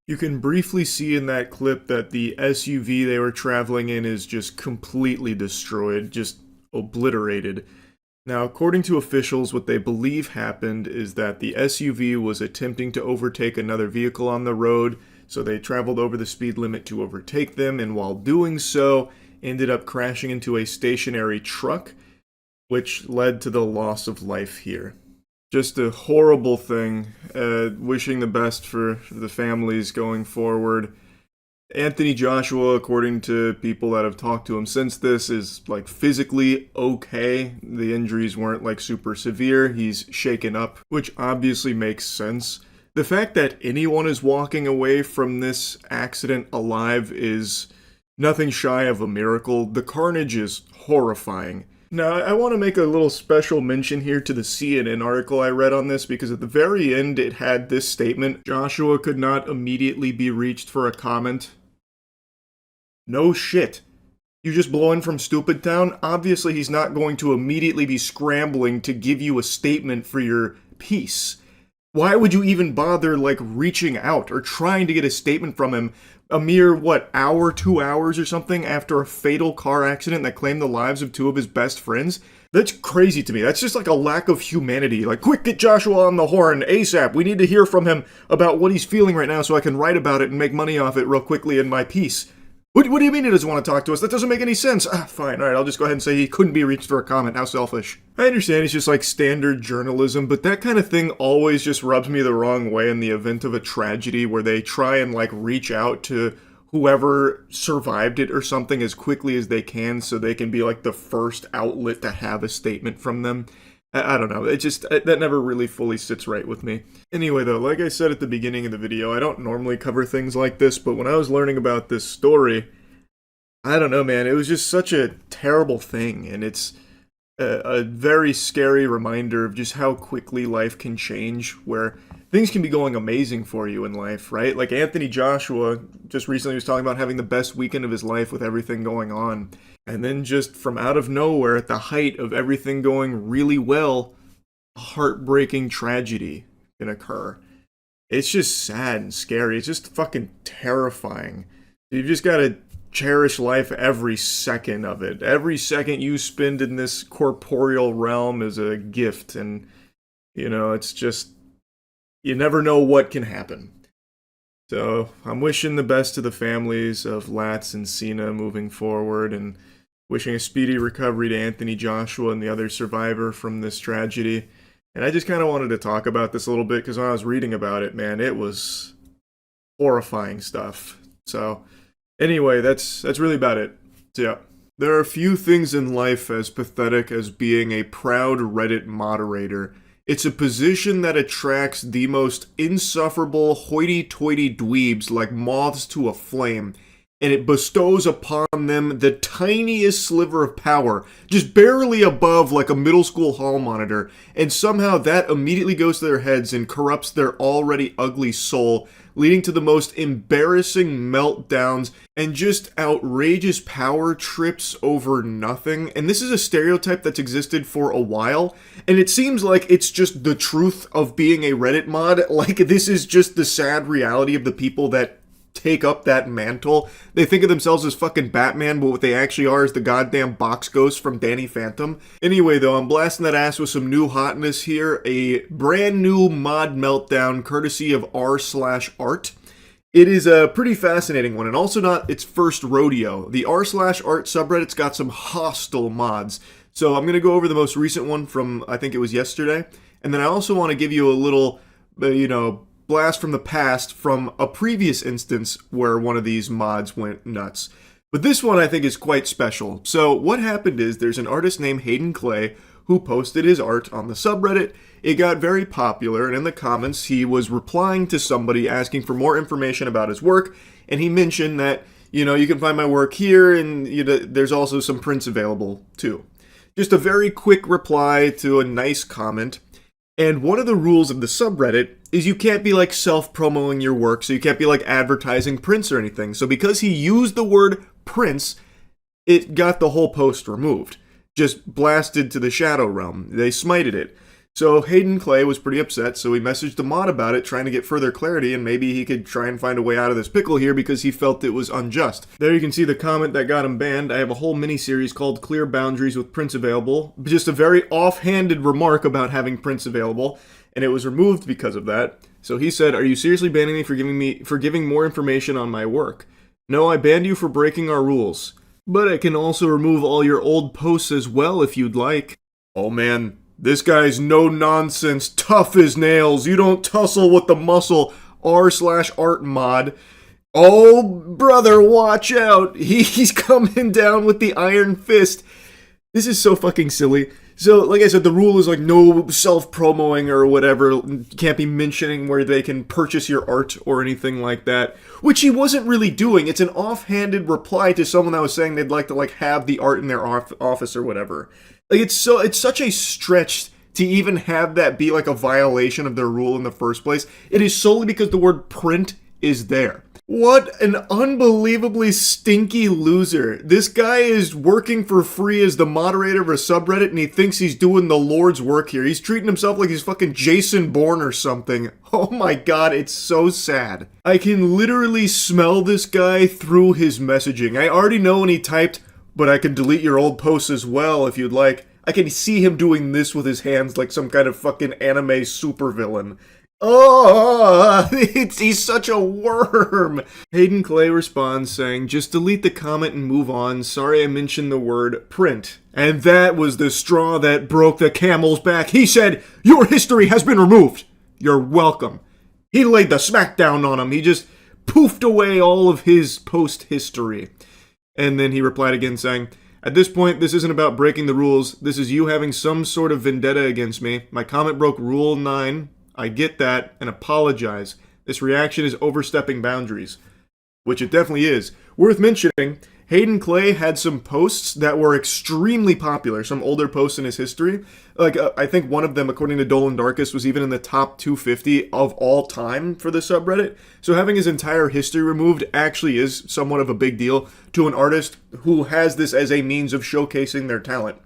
You can briefly see in that clip that the SUV they were traveling in is just completely destroyed, just obliterated. Now, according to officials, what they believe happened is that the SUV was attempting to overtake another vehicle on the road, so they traveled over the speed limit to overtake them, and while doing so, ended up crashing into a stationary truck, which led to the loss of life here. Just a horrible thing. Wishing the best for the families going forward. Anthony Joshua, according to people that have talked to him since this, is like physically okay. The injuries weren't like super severe. He's shaken up, which obviously makes sense. The fact that anyone is walking away from this accident alive is nothing shy of a miracle. The carnage is horrifying. Now, I want to make a little special mention here to the CNN article I read on this, because at the very end it had this statement: Joshua could not immediately be reached for a comment. No shit. You just blow in from Stupid Town? Obviously he's not going to immediately be scrambling to give you a statement for your piece. Why would you even bother, like, reaching out or trying to get a statement from him a mere, hour, 2 hours or something after a fatal car accident that claimed the lives of two of his best friends? That's crazy to me. That's just like a lack of humanity. Like, quick, get Joshua on the horn ASAP. We need to hear from him about what he's feeling right now so I can write about it and make money off it real quickly in my piece. What do you mean he doesn't want to talk to us? That doesn't make any sense. Fine, alright, I'll just go ahead and say he couldn't be reached for a comment. How selfish. I understand it's just like standard journalism, but that kind of thing always just rubs me the wrong way in the event of a tragedy where they try and like reach out to whoever survived it or something as quickly as they can so they can be like the first outlet to have a statement from them. I don't know, that never really fully sits right with me. Anyway though, like I said at the beginning of the video, I don't normally cover things like this, but when I was learning about this story, I don't know, man, it was just such a terrible thing, and it's a very scary reminder of just how quickly life can change, where things can be going amazing for you in life, right? Like Anthony Joshua just recently was talking about having the best weekend of his life with everything going on. And then just from out of nowhere, at the height of everything going really well, a heartbreaking tragedy can occur. It's just sad and scary. It's just fucking terrifying. You've just got to cherish life every second of it. Every second you spend in this corporeal realm is a gift. And, you know, it's just, you never know what can happen. So I'm wishing the best to the families of Latz and Cena moving forward, and wishing a speedy recovery to Anthony Joshua and the other survivor from this tragedy. And I just kind of wanted to talk about this a little bit because when I was reading about it, man, it was horrifying stuff. So anyway, that's really about it. So yeah, there are few things in life as pathetic as being a proud Reddit moderator. It's a position that attracts the most insufferable hoity-toity dweebs like moths to a flame, and it bestows upon them the tiniest sliver of power, just barely above like a middle school hall monitor, and somehow that immediately goes to their heads and corrupts their already ugly soul, leading to the most embarrassing meltdowns and just outrageous power trips over nothing. And this is a stereotype that's existed for a while, and it seems like it's just the truth of being a Reddit mod. Like, this is just the sad reality of the people that take up that mantle. They think of themselves as fucking Batman, but what they actually are is the goddamn box ghost from Danny Phantom. Anyway though, I'm blasting that ass with some new hotness here. A brand new mod meltdown courtesy of r/art. It is a pretty fascinating one, and also not its first rodeo. The r/art subreddit's got some hostile mods. So I'm going to go over the most recent one from, I think it was yesterday, and then I also want to give you a little, blast from the past from a previous instance where one of these mods went nuts. But this one I think is quite special. So what happened is there's an artist named Hayden Clay who posted his art on the subreddit. It got very popular, and in the comments he was replying to somebody asking for more information about his work, and he mentioned that, you can find my work here, and there's also some prints available too. Just a very quick reply to a nice comment. And one of the rules of the subreddit is you can't be like self-promoting your work, so you can't be like advertising prints or anything. So because he used the word prints, it got the whole post removed. Just blasted to the shadow realm. They smited it. So Hayden Clay was pretty upset, so he messaged the mod about it, trying to get further clarity, and maybe he could try and find a way out of this pickle here because he felt it was unjust. There you can see the comment that got him banned. I have a whole mini-series called Clear Boundaries with Prints Available. Just a very offhanded remark about having prints available, and it was removed because of that. So he said, "Are you seriously banning me for giving more information on my work? No, I banned you for breaking our rules. But I can also remove all your old posts as well if you'd like." Oh man. This guy's no nonsense, tough as nails. You don't tussle with the muscle. r/art mod. Oh, brother, watch out. He's coming down with the iron fist. This is so fucking silly. So, like I said, the rule is like no self-promoing or whatever. You can't be mentioning where they can purchase your art or anything like that. Which he wasn't really doing. It's an offhanded reply to someone that was saying they'd like to have the art in their office or whatever. Like, it's such a stretch to even have that be like a violation of their rule in the first place. It is solely because the word print is there. What an unbelievably stinky loser. This guy is working for free as the moderator of a subreddit, and he thinks he's doing the Lord's work here. He's treating himself like he's fucking Jason Bourne or something. Oh my god, it's so sad. I can literally smell this guy through his messaging. I already know when he typed, "But I can delete your old posts as well if you'd like." I can see him doing this with his hands like some kind of fucking anime supervillain. Oh, he's such a worm. Hayden Clay responds saying, "Just delete the comment and move on. Sorry I mentioned the word print." And that was the straw that broke the camel's back. He said, "Your history has been removed. You're welcome." He laid the smackdown on him. He just poofed away all of his post history. And then he replied again saying, "At this point, this isn't about breaking the rules. This is you having some sort of vendetta against me. My comment broke Rule 9. I get that, and apologize. This reaction is overstepping boundaries." Which it definitely is. Worth mentioning, Hayden Clay had some posts that were extremely popular, some older posts in his history. Like, I think one of them, according to Dolan Darkest, was even in the top 250 of all time for the subreddit. So having his entire history removed actually is somewhat of a big deal to an artist who has this as a means of showcasing their talent.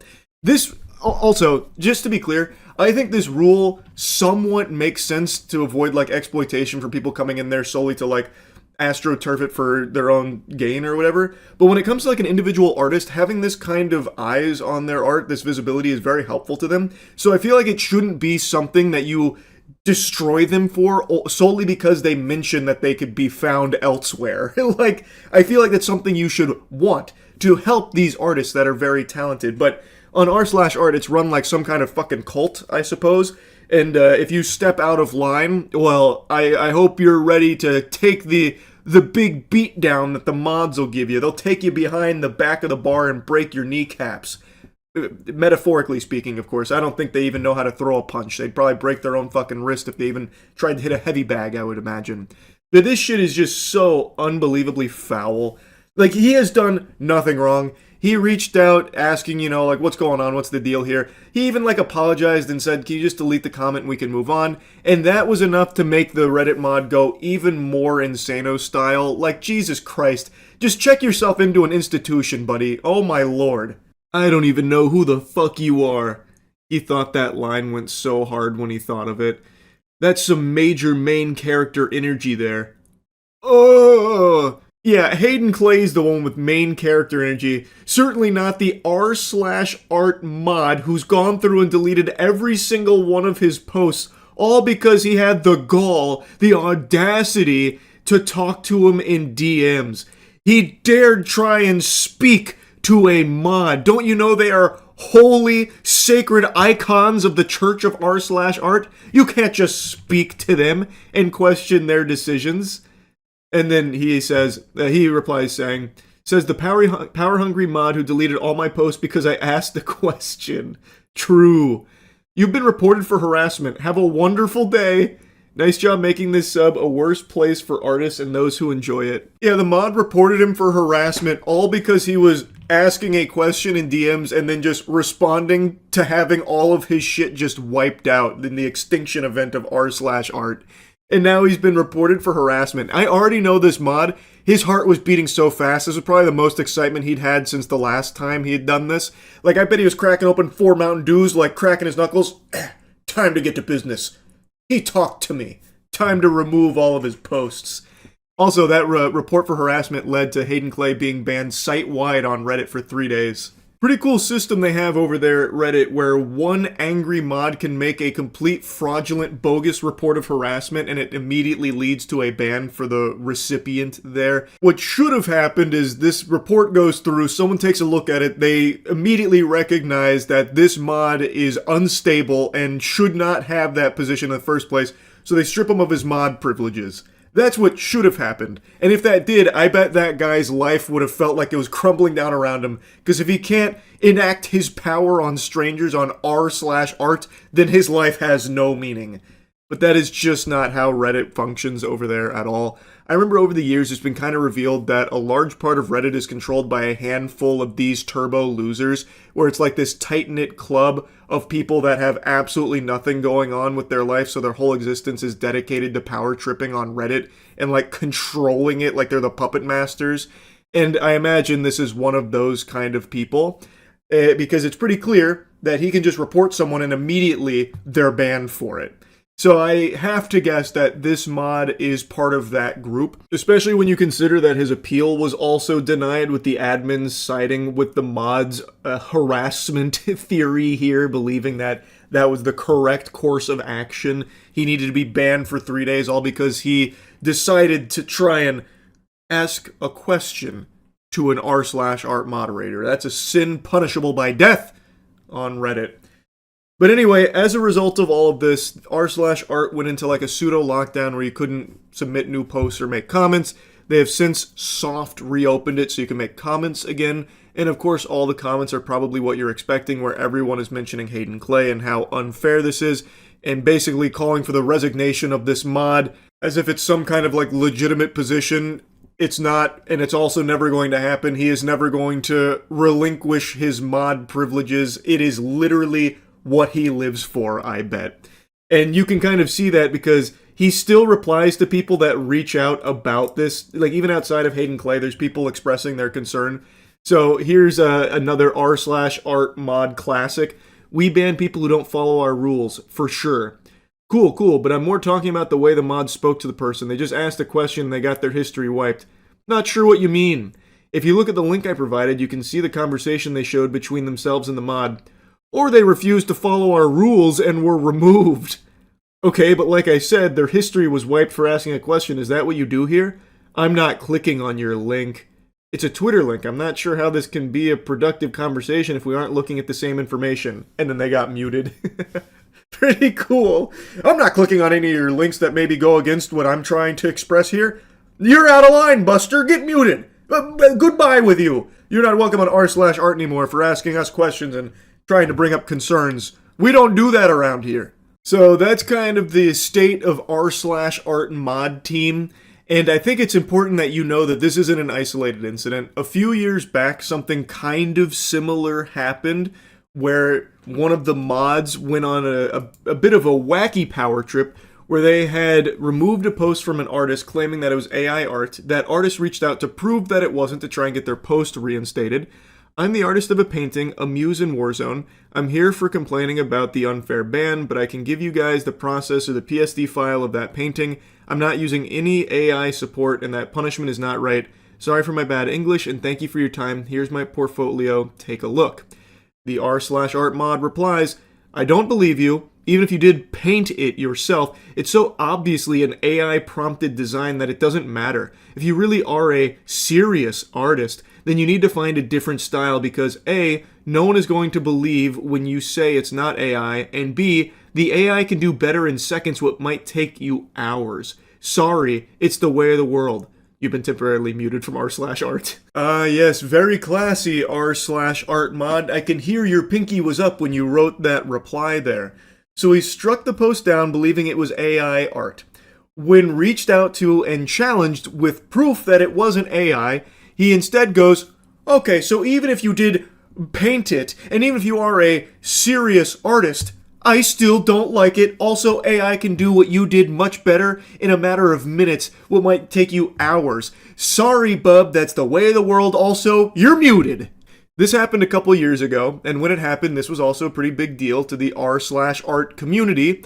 This, also, just to be clear, I think this rule somewhat makes sense to avoid, like, exploitation for people coming in there solely to, like, astroturf it for their own gain or whatever. But when it comes to like an individual artist, having this kind of eyes on their art, this visibility is very helpful to them. So I feel like it shouldn't be something that you destroy them for solely because they mention that they could be found elsewhere. Like, I feel like that's something you should want to help these artists that are very talented. But on r/art, it's run like some kind of fucking cult, I suppose. And if you step out of line, well, I hope you're ready to take the big beat down that the mods will give you. They'll take you behind the back of the bar and break your kneecaps. Metaphorically speaking, of course. I don't think they even know how to throw a punch. They'd probably break their own fucking wrist if they even tried to hit a heavy bag, I would imagine. But this shit is just so unbelievably foul. Like, he has done nothing wrong. He reached out asking, you know, like, what's going on? What's the deal here? He even, like, apologized and said, can you just delete the comment and we can move on? And that was enough to make the Reddit mod go even more Insano style. Like, Jesus Christ. Just check yourself into an institution, buddy. Oh my lord. I don't even know who the fuck you are. He thought that line went so hard when he thought of it. That's some major main character energy there. Oh! Yeah, Hayden Clay's the one with main character energy. Certainly not the r/art mod who's gone through and deleted every single one of his posts, all because he had the gall, the audacity to talk to him in DMs. He dared try and speak to a mod. Don't you know they are holy, sacred icons of the Church of r/art? You can't just speak to them and question their decisions. And then he replies saying, the power-hungry mod who deleted all my posts because I asked the question. True. You've been reported for harassment. Have a wonderful day. Nice job making this sub a worse place for artists and those who enjoy it. Yeah, the mod reported him for harassment all because he was asking a question in DMs and then just responding to having all of his shit just wiped out in the extinction event of r/art. And now he's been reported for harassment. I already know this mod. His heart was beating so fast. This was probably the most excitement he'd had since the last time he had done this. Like, I bet he was cracking open 4 Mountain Dews, like cracking his knuckles. Time to get to business. He talked to me. Time to remove all of his posts. Also, that report for harassment led to Hayden Clay being banned site-wide on Reddit for 3 days. Pretty cool system they have over there at Reddit where one angry mod can make a complete fraudulent, bogus report of harassment and it immediately leads to a ban for the recipient there. What should have happened is this report goes through, someone takes a look at it, they immediately recognize that this mod is unstable and should not have that position in the first place, so they strip him of his mod privileges. That's what should have happened. And if that did, I bet that guy's life would have felt like it was crumbling down around him. Because if he can't enact his power on strangers on r/art, then his life has no meaning. But that is just not how Reddit functions over there at all. I remember over the years it's been kind of revealed that a large part of Reddit is controlled by a handful of these turbo losers, where it's like this tight-knit club of people that have absolutely nothing going on with their life, so their whole existence is dedicated to power tripping on Reddit and like controlling it like they're the puppet masters. And I imagine this is one of those kind of people, because it's pretty clear that he can just report someone and immediately they're banned for it. So I have to guess that this mod is part of that group, especially when you consider that his appeal was also denied with the admins siding with the mod's harassment theory here, believing that that was the correct course of action. He needed to be banned for 3 days all because he decided to try and ask a question to an r/art moderator. That's a sin punishable by death on Reddit. But anyway, as a result of all of this, r/art went into like a pseudo lockdown where you couldn't submit new posts or make comments. They have since soft reopened it so you can make comments again. And of course, all the comments are probably what you're expecting, where everyone is mentioning Hayden Clay and how unfair this is, and basically calling for the resignation of this mod as if it's some kind of like legitimate position. It's not, and it's also never going to happen. He is never going to relinquish his mod privileges. It is literally what he lives for, I bet. And you can kind of see that because he still replies to people that reach out about this. Like, even outside of Hayden Clay, there's people expressing their concern. So here's another r/art mod classic. We ban people who don't follow our rules, for sure. Cool, but I'm more talking about the way the mod spoke to the person. They just asked a question and they got their history wiped. Not sure what you mean. If you look at the link I provided, you can see the conversation they showed between themselves and the mod. Or they refused to follow our rules and were removed. Okay, but like I said, their history was wiped for asking a question. Is that what you do here? I'm not clicking on your link. It's a Twitter link. I'm not sure how this can be a productive conversation if we aren't looking at the same information. And then they got muted. Pretty cool. I'm not clicking on any of your links that maybe go against what I'm trying to express here. You're out of line, Buster. Get muted. Goodbye with you. You're not welcome on r/art anymore for asking us questions and trying to bring up concerns. We don't do that around here. So that's kind of the state of r/art mod team. And I think it's important that you know that this isn't an isolated incident. A few years back, something kind of similar happened where one of the mods went on a bit of a wacky power trip where they had removed a post from an artist claiming that it was AI art. That artist reached out to prove that it wasn't, to try and get their post reinstated. I'm the artist of a painting, a muse in Warzone. I'm here for complaining about the unfair ban, but I can give you guys the process or the PSD file of that painting. I'm not using any AI support, and that punishment is not right. Sorry for my bad English, and thank you for your time. Here's my portfolio. Take a look. The r/art mod replies, I don't believe you. Even if you did paint it yourself, it's so obviously an AI-prompted design that it doesn't matter. If you really are a serious artist, then you need to find a different style because A, no one is going to believe when you say it's not AI, and B, the AI can do better in seconds what might take you hours. Sorry, it's the way of the world. You've been temporarily muted from r/art. Yes, very classy r/art mod. I can hear your pinky was up when you wrote that reply there. So he struck the post down believing it was AI art. When reached out to and challenged with proof that it wasn't AI, he instead goes, okay, so even if you did paint it, and even if you are a serious artist, I still don't like it. Also, AI can do what you did much better in a matter of minutes, what might take you hours. Sorry, bub, that's the way of the world. Also, you're muted. This happened a couple years ago, and when it happened, this was also a pretty big deal to the r/art community,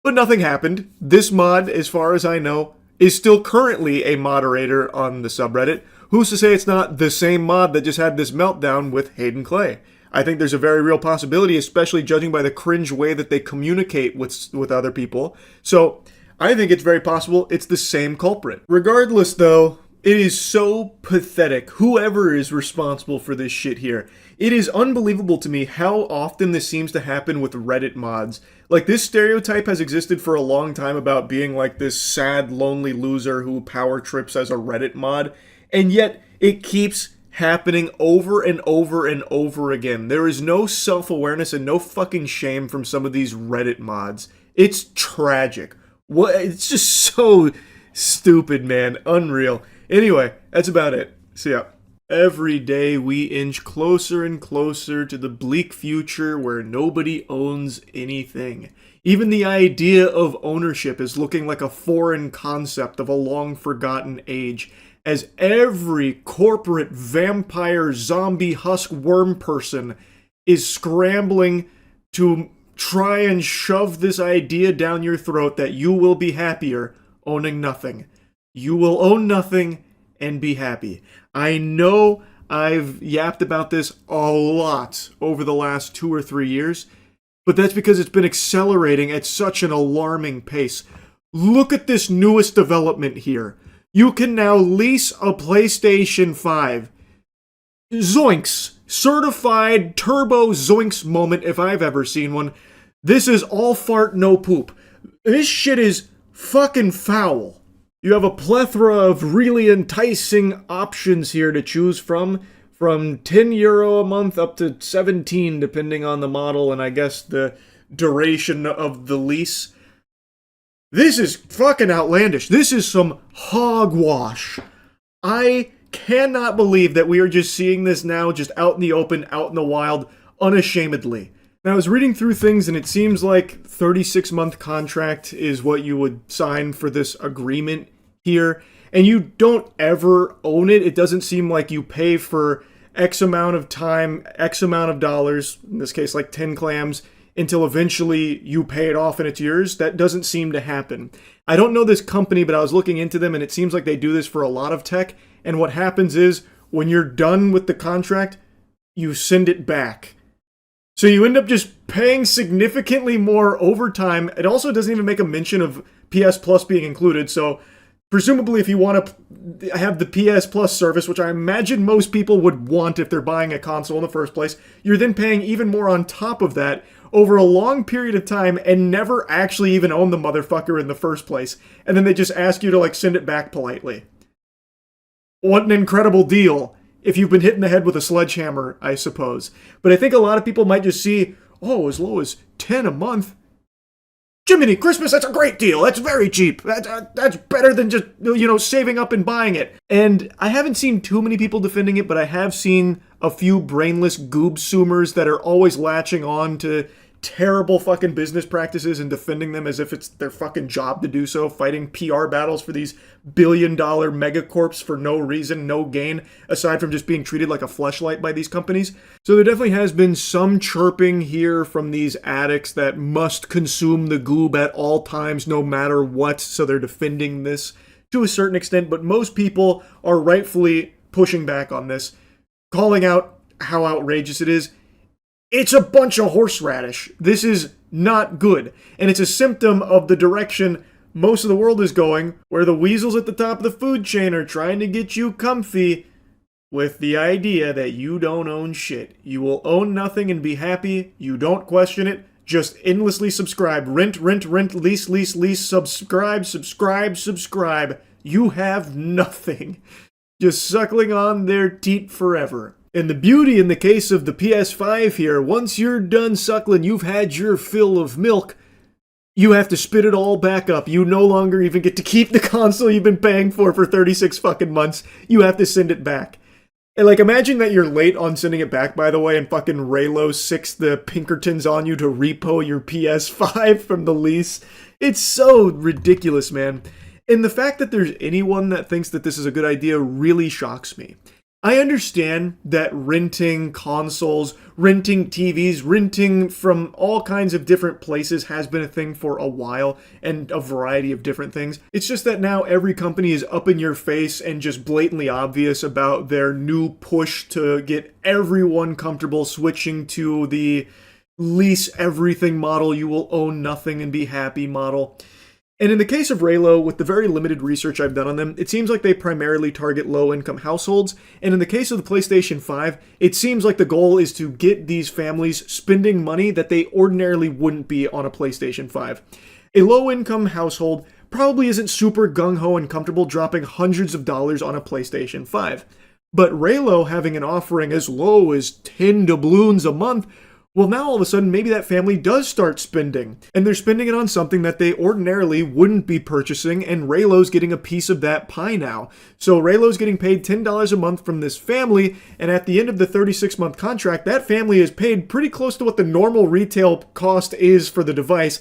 but nothing happened. This mod, as far as I know, is still currently a moderator on the subreddit. Who's to say it's not the same mod that just had this meltdown with Hayden Clay? I think there's a very real possibility, especially judging by the cringe way that they communicate with other people. So I think it's very possible it's the same culprit. Regardless, though, it is so pathetic. Whoever is responsible for this shit here. It is unbelievable to me how often this seems to happen with Reddit mods. Like, this stereotype has existed for a long time about being like this sad, lonely loser who power trips as a Reddit mod, and yet it keeps happening over and over and over again. There is no self-awareness and no fucking shame from some of these Reddit mods. It's tragic. What? It's just so stupid, man. Unreal. Anyway, that's about it. See ya. Every day we inch closer and closer to the bleak future where nobody owns anything. Even the idea of ownership is looking like a foreign concept of a long-forgotten age, as every corporate vampire zombie husk worm person is scrambling to try and shove this idea down your throat that you will be happier owning nothing. You will own nothing and be happy. I know I've yapped about this a lot over the last 2 or 3 years, but that's because it's been accelerating at such an alarming pace. Look at this newest development here. You can now lease a PlayStation 5. Zoinks! Certified turbo zoinks moment if I've ever seen one. This is all fart, no poop. This shit is fucking foul. You have a plethora of really enticing options here to choose from €10 a month up to 17 depending on the model and I guess the duration of the lease. This is fucking outlandish. This is some hogwash. I cannot believe that we are just seeing this now just out in the open, out in the wild, unashamedly. Now, I was reading through things and it seems like 36-month contract is what you would sign for this agreement here. And you don't ever own it. It doesn't seem like you pay for X amount of time, X amount of dollars, in this case like 10 clams, until eventually you pay it off and it's yours. That doesn't seem to happen. I don't know this company, but I was looking into them and it seems like they do this for a lot of tech. And what happens is when you're done with the contract, you send it back. So you end up just paying significantly more over time. It also doesn't even make a mention of PS Plus being included. So presumably if you want to have the PS Plus service, which I imagine most people would want if they're buying a console in the first place, you're then paying even more on top of that over a long period of time and never actually even own the motherfucker in the first place. And then they just ask you to like send it back politely. What an incredible deal. If you've been hit in the head with a sledgehammer, I suppose. But I think a lot of people might just see, oh, as low as 10 a month. Jiminy Christmas, that's a great deal. That's very cheap. That's better than just, saving up and buying it. And I haven't seen too many people defending it, but I have seen a few brainless goob-soomers that are always latching on to terrible fucking business practices and defending them as if it's their fucking job to do so, fighting PR battles for these billion-dollar megacorps for no reason, no gain, aside from just being treated like a fleshlight by these companies. So there definitely has been some chirping here from these addicts that must consume the goob at all times, no matter what, so they're defending this to a certain extent, but most people are rightfully pushing back on this, calling out how outrageous it is. It's a bunch of horseradish. This is not good. And it's a symptom of the direction most of the world is going, where the weasels at the top of the food chain are trying to get you comfy with the idea that you don't own shit. You will own nothing and be happy. You don't question it. Just endlessly subscribe. Rent, lease, subscribe. You have nothing. Just suckling on their teat forever. And the beauty in the case of the PS5 here, once you're done suckling, you've had your fill of milk, you have to spit it all back up. You no longer even get to keep the console you've been paying for 36 fucking months. You have to send it back. And imagine that you're late on sending it back, by the way, and fucking Raylo sicks the Pinkertons on you to repo your PS5 from the lease. It's so ridiculous, man. And the fact that there's anyone that thinks that this is a good idea really shocks me. I understand that renting consoles, renting TVs, renting from all kinds of different places has been a thing for a while and a variety of different things. It's just that now every company is up in your face and just blatantly obvious about their new push to get everyone comfortable switching to the lease everything model, you will own nothing and be happy model. And in the case of Raylo, with the very limited research I've done on them, it seems like they primarily target low-income households. And in the case of the PlayStation 5, it seems like the goal is to get these families spending money that they ordinarily wouldn't be on a PlayStation 5. A low-income household probably isn't super gung-ho and comfortable dropping hundreds of dollars on a PlayStation 5. But Raylo having an offering as low as 10 doubloons a month, well, now all of a sudden, maybe that family does start spending. And they're spending it on something that they ordinarily wouldn't be purchasing, and Raylo's getting a piece of that pie now. So Raylo's getting paid $10 a month from this family, and at the end of the 36-month contract, that family is paid pretty close to what the normal retail cost is for the device,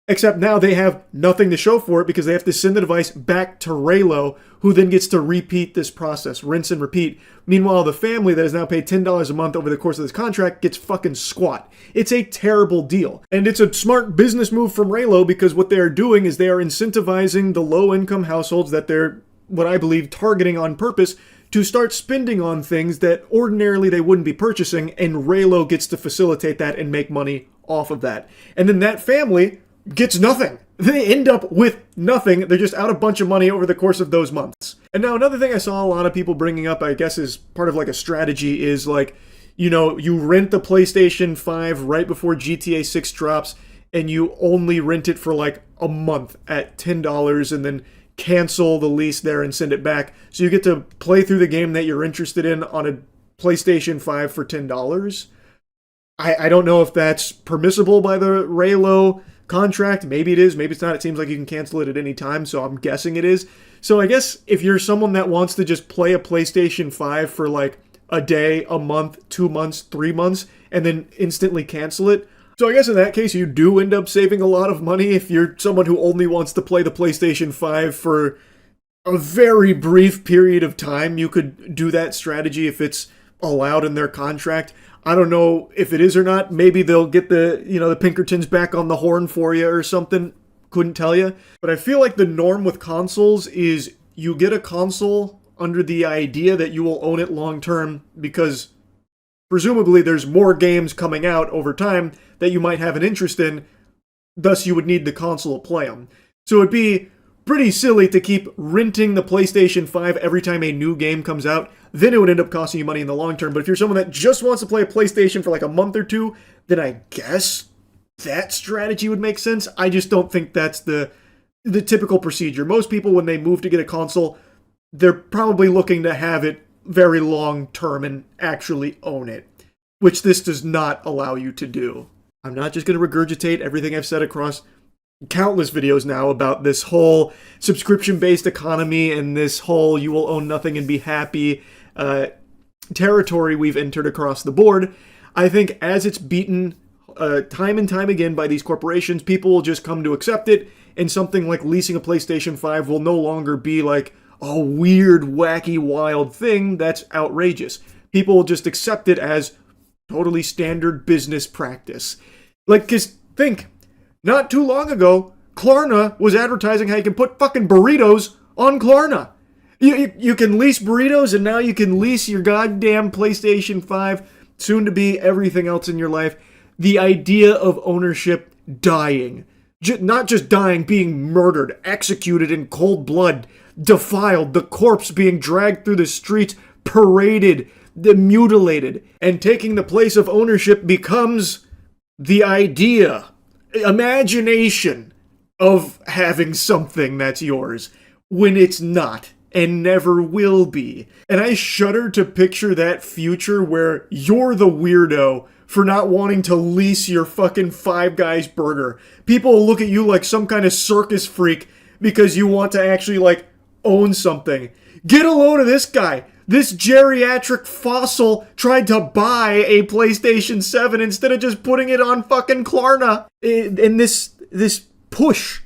except now they have nothing to show for it because they have to send the device back to Raylo, who then gets to repeat this process, rinse and repeat. Meanwhile, the family that is now paid $10 a month over the course of this contract gets fucking squat. It's a terrible deal. And it's a smart business move from Raylo because what they are doing is they are incentivizing the low-income households that they're, what I believe, targeting on purpose to start spending on things that ordinarily they wouldn't be purchasing, and Raylo gets to facilitate that and make money off of that. And then that family gets nothing. They end up with nothing. They're just out a bunch of money over the course of those months. And now another thing I saw a lot of people bringing up, I guess is part of like a strategy, is like, you rent the PlayStation 5 right before GTA 6 drops, and you only rent it for like a month at $10 and then cancel the lease there and send it back. So you get to play through the game that you're interested in on a PlayStation 5 for $10. I don't know if that's permissible by the Raylo contract. Maybe it is, maybe it's not. It seems like you can cancel it at any time, so I'm guessing it is. So I guess if you're someone that wants to just play a PlayStation 5 for like a day, a month, 2 months, 3 months, and then instantly cancel it, so I guess in that case you do end up saving a lot of money if you're someone who only wants to play the PlayStation 5 for a very brief period of time. You could do that strategy if it's allowed in their contract. I don't know if it is or not. Maybe they'll get the Pinkertons back on the horn for you or something. Couldn't tell you. But I feel like the norm with consoles is you get a console under the idea that you will own it long term because presumably there's more games coming out over time that you might have an interest in. Thus, you would need the console to play them. So it'd be pretty silly to keep renting the PlayStation 5 every time a new game comes out. Then it would end up costing you money in the long term. But if you're someone that just wants to play a PlayStation for like a month or two, then I guess that strategy would make sense. I just don't think that's the typical procedure. Most people, when they move to get a console, they're probably looking to have it very long term and actually own it, which this does not allow you to do. I'm not just going to regurgitate everything I've said across countless videos now about this whole subscription-based economy and this whole you will own nothing and be happy territory we've entered across the board. I think as it's beaten time and time again by these corporations, people will just come to accept it, and something like leasing a PlayStation 5 will no longer be like a weird, wacky, wild thing that's outrageous. People will just accept it as totally standard business practice. Like, 'cause think, not too long ago, Klarna was advertising how you can put fucking burritos on Klarna. You can lease burritos, and now you can lease your goddamn PlayStation 5, soon to be everything else in your life. The idea of ownership dying. Not just dying, being murdered, executed in cold blood, defiled, the corpse being dragged through the streets, paraded, mutilated, and taking the place of ownership becomes the idea, imagination of having something that's yours when it's not and never will be. And I shudder to picture that future where you're the weirdo for not wanting to lease your fucking Five Guys burger. People will look at you like some kind of circus freak because you want to actually like own something. Get a load of this guy. This geriatric fossil tried to buy a PlayStation 7 instead of just putting it on fucking Klarna. And this push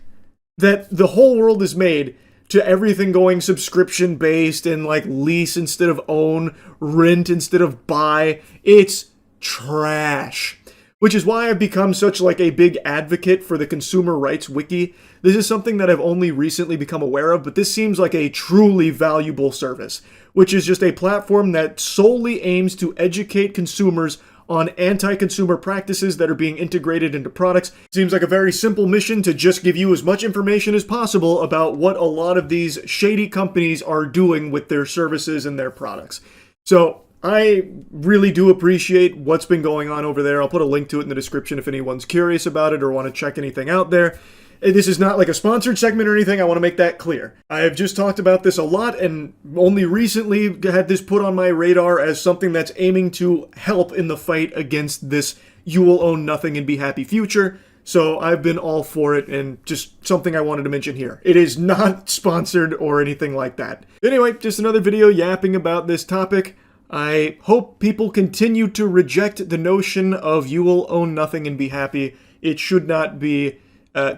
that the whole world has made to everything going subscription based and like lease instead of own, rent instead of buy, it's trash. Which is why I've become such like a big advocate for the consumer rights wiki. This is something that I've only recently become aware of, but this seems like a truly valuable service, which is just a platform that solely aims to educate consumers on anti-consumer practices that are being integrated into products. Seems like a very simple mission to just give you as much information as possible about what a lot of these shady companies are doing with their services and their products. So I really do appreciate what's been going on over there. I'll put a link to it in the description if anyone's curious about it or want to check anything out there. This is not like a sponsored segment or anything. I want to make that clear. I have just talked about this a lot and only recently had this put on my radar as something that's aiming to help in the fight against this you will own nothing and be happy future. So I've been all for it and just something I wanted to mention here. It is not sponsored or anything like that. Anyway, just another video yapping about this topic. I hope people continue to reject the notion of you will own nothing and be happy. It should not be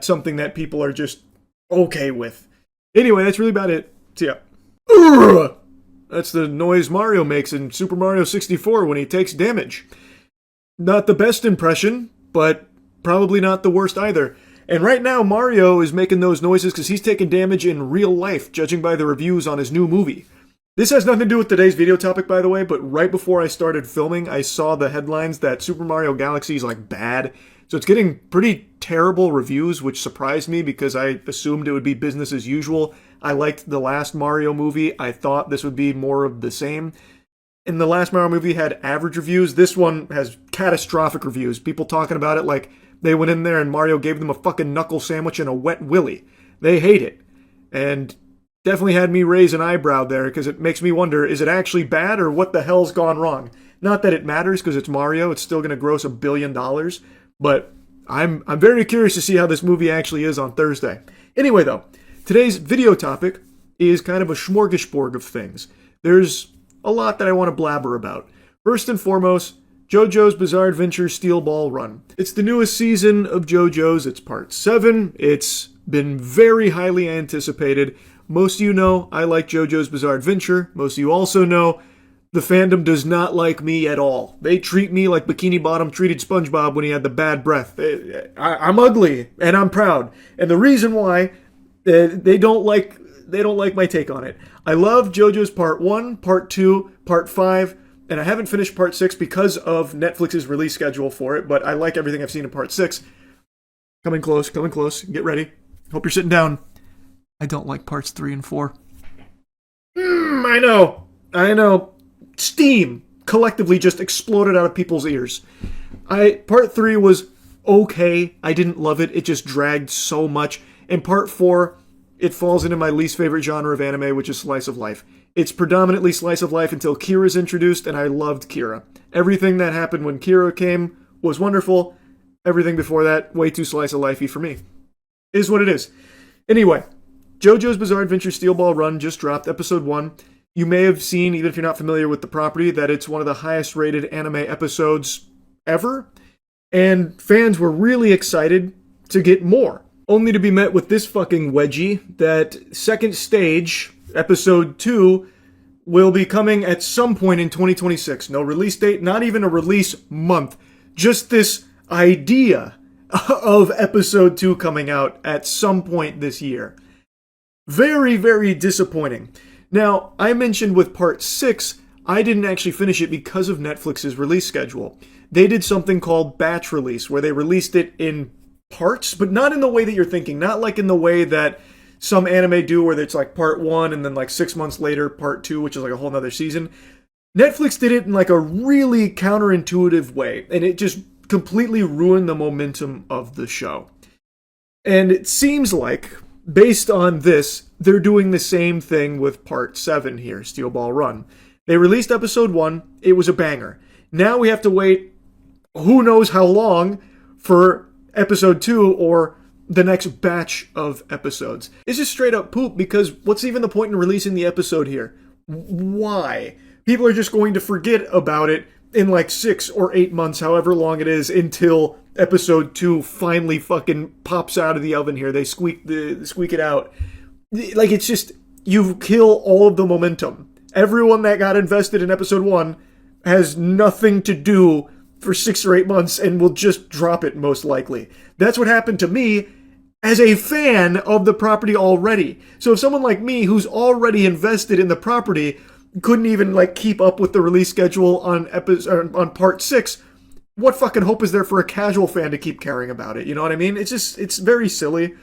something that people are just okay with. Anyway, that's really about it. See ya. Urgh! That's the noise Mario makes in Super Mario 64 when he takes damage. Not the best impression, but probably not the worst either. And right now, Mario is making those noises because he's taking damage in real life, judging by the reviews on his new movie. This has nothing to do with today's video topic, by the way, but right before I started filming, I saw the headlines that Super Mario Galaxy is, like, bad. So it's getting pretty terrible reviews, which surprised me because I assumed it would be business as usual. I liked the last Mario movie. I thought this would be more of the same. And the last Mario movie had average reviews. This one has catastrophic reviews. People talking about it like they went in there and Mario gave them a fucking knuckle sandwich and a wet willy. They hate it. And definitely had me raise an eyebrow there, because it makes me wonder, is it actually bad or what the hell's gone wrong? Not that it matters, because it's Mario. It's still going to gross $1 billion. But I'm very curious to see how this movie actually is on Thursday. Anyway, though, today's video topic is kind of a smorgasbord of things. There's a lot that I want to blabber about. First and foremost, JoJo's Bizarre Adventure Steel Ball Run. It's the newest season of JoJo's. It's part 7. It's been very highly anticipated. Most of you know I like JoJo's Bizarre Adventure. Most of you also know the fandom does not like me at all. They treat me like Bikini Bottom treated SpongeBob when he had the bad breath. I'm ugly, and I'm proud. And the reason why, they don't like my take on it. I love JoJo's Part 1, Part 2, Part 5, and I haven't finished Part 6 because of Netflix's release schedule for it, but I like everything I've seen in Part 6. Coming close, get ready. Hope you're sitting down. I don't like Parts 3 and 4. I know. Steam collectively just exploded out of people's ears. Part 3 was okay. I didn't love it. It just dragged so much. And Part 4, it falls into my least favorite genre of anime, which is slice of life. It's predominantly slice of life until Kira's introduced, and I loved Kira. Everything that happened when Kira came was wonderful. Everything before that, way too slice of lifey for me. Is what it is. Anyway, JoJo's Bizarre Adventure Steel Ball Run just dropped, episode 1. You may have seen, even if you're not familiar with the property, that it's one of the highest rated anime episodes ever. And fans were really excited to get more. Only to be met with this fucking wedgie that second stage, episode 2, will be coming at some point in 2026. No release date, not even a release month. Just this idea of episode 2 coming out at some point this year. Very, very disappointing. Now, I mentioned with Part 6, I didn't actually finish it because of Netflix's release schedule. They did something called batch release, where they released it in parts, but not in the way that you're thinking. Not like in the way that some anime do, where it's like Part 1 and then like 6 months later, Part 2, which is like a whole nother season. Netflix did it in like a really counterintuitive way, and it just completely ruined the momentum of the show. And it seems like, based on this, they're doing the same thing with Part 7 here, Steel Ball Run. They released episode 1, it was a banger. Now we have to wait who knows how long for episode 2 or the next batch of episodes. It's just straight up poop, because what's even the point in releasing the episode here? Why? People are just going to forget about it in like 6 or 8 months, however long it is, until episode 2 finally fucking pops out of the oven here. They squeak it out. Like, it's just, you kill all of the momentum. Everyone that got invested in episode 1 has nothing to do for 6 or 8 months and will just drop it most likely. That's what happened to me as a fan of the property already. So if someone like me, who's already invested in the property, couldn't even like keep up with the release schedule on Part 6, what fucking hope is there for a casual fan to keep caring about it? You know what I mean? It's very silly.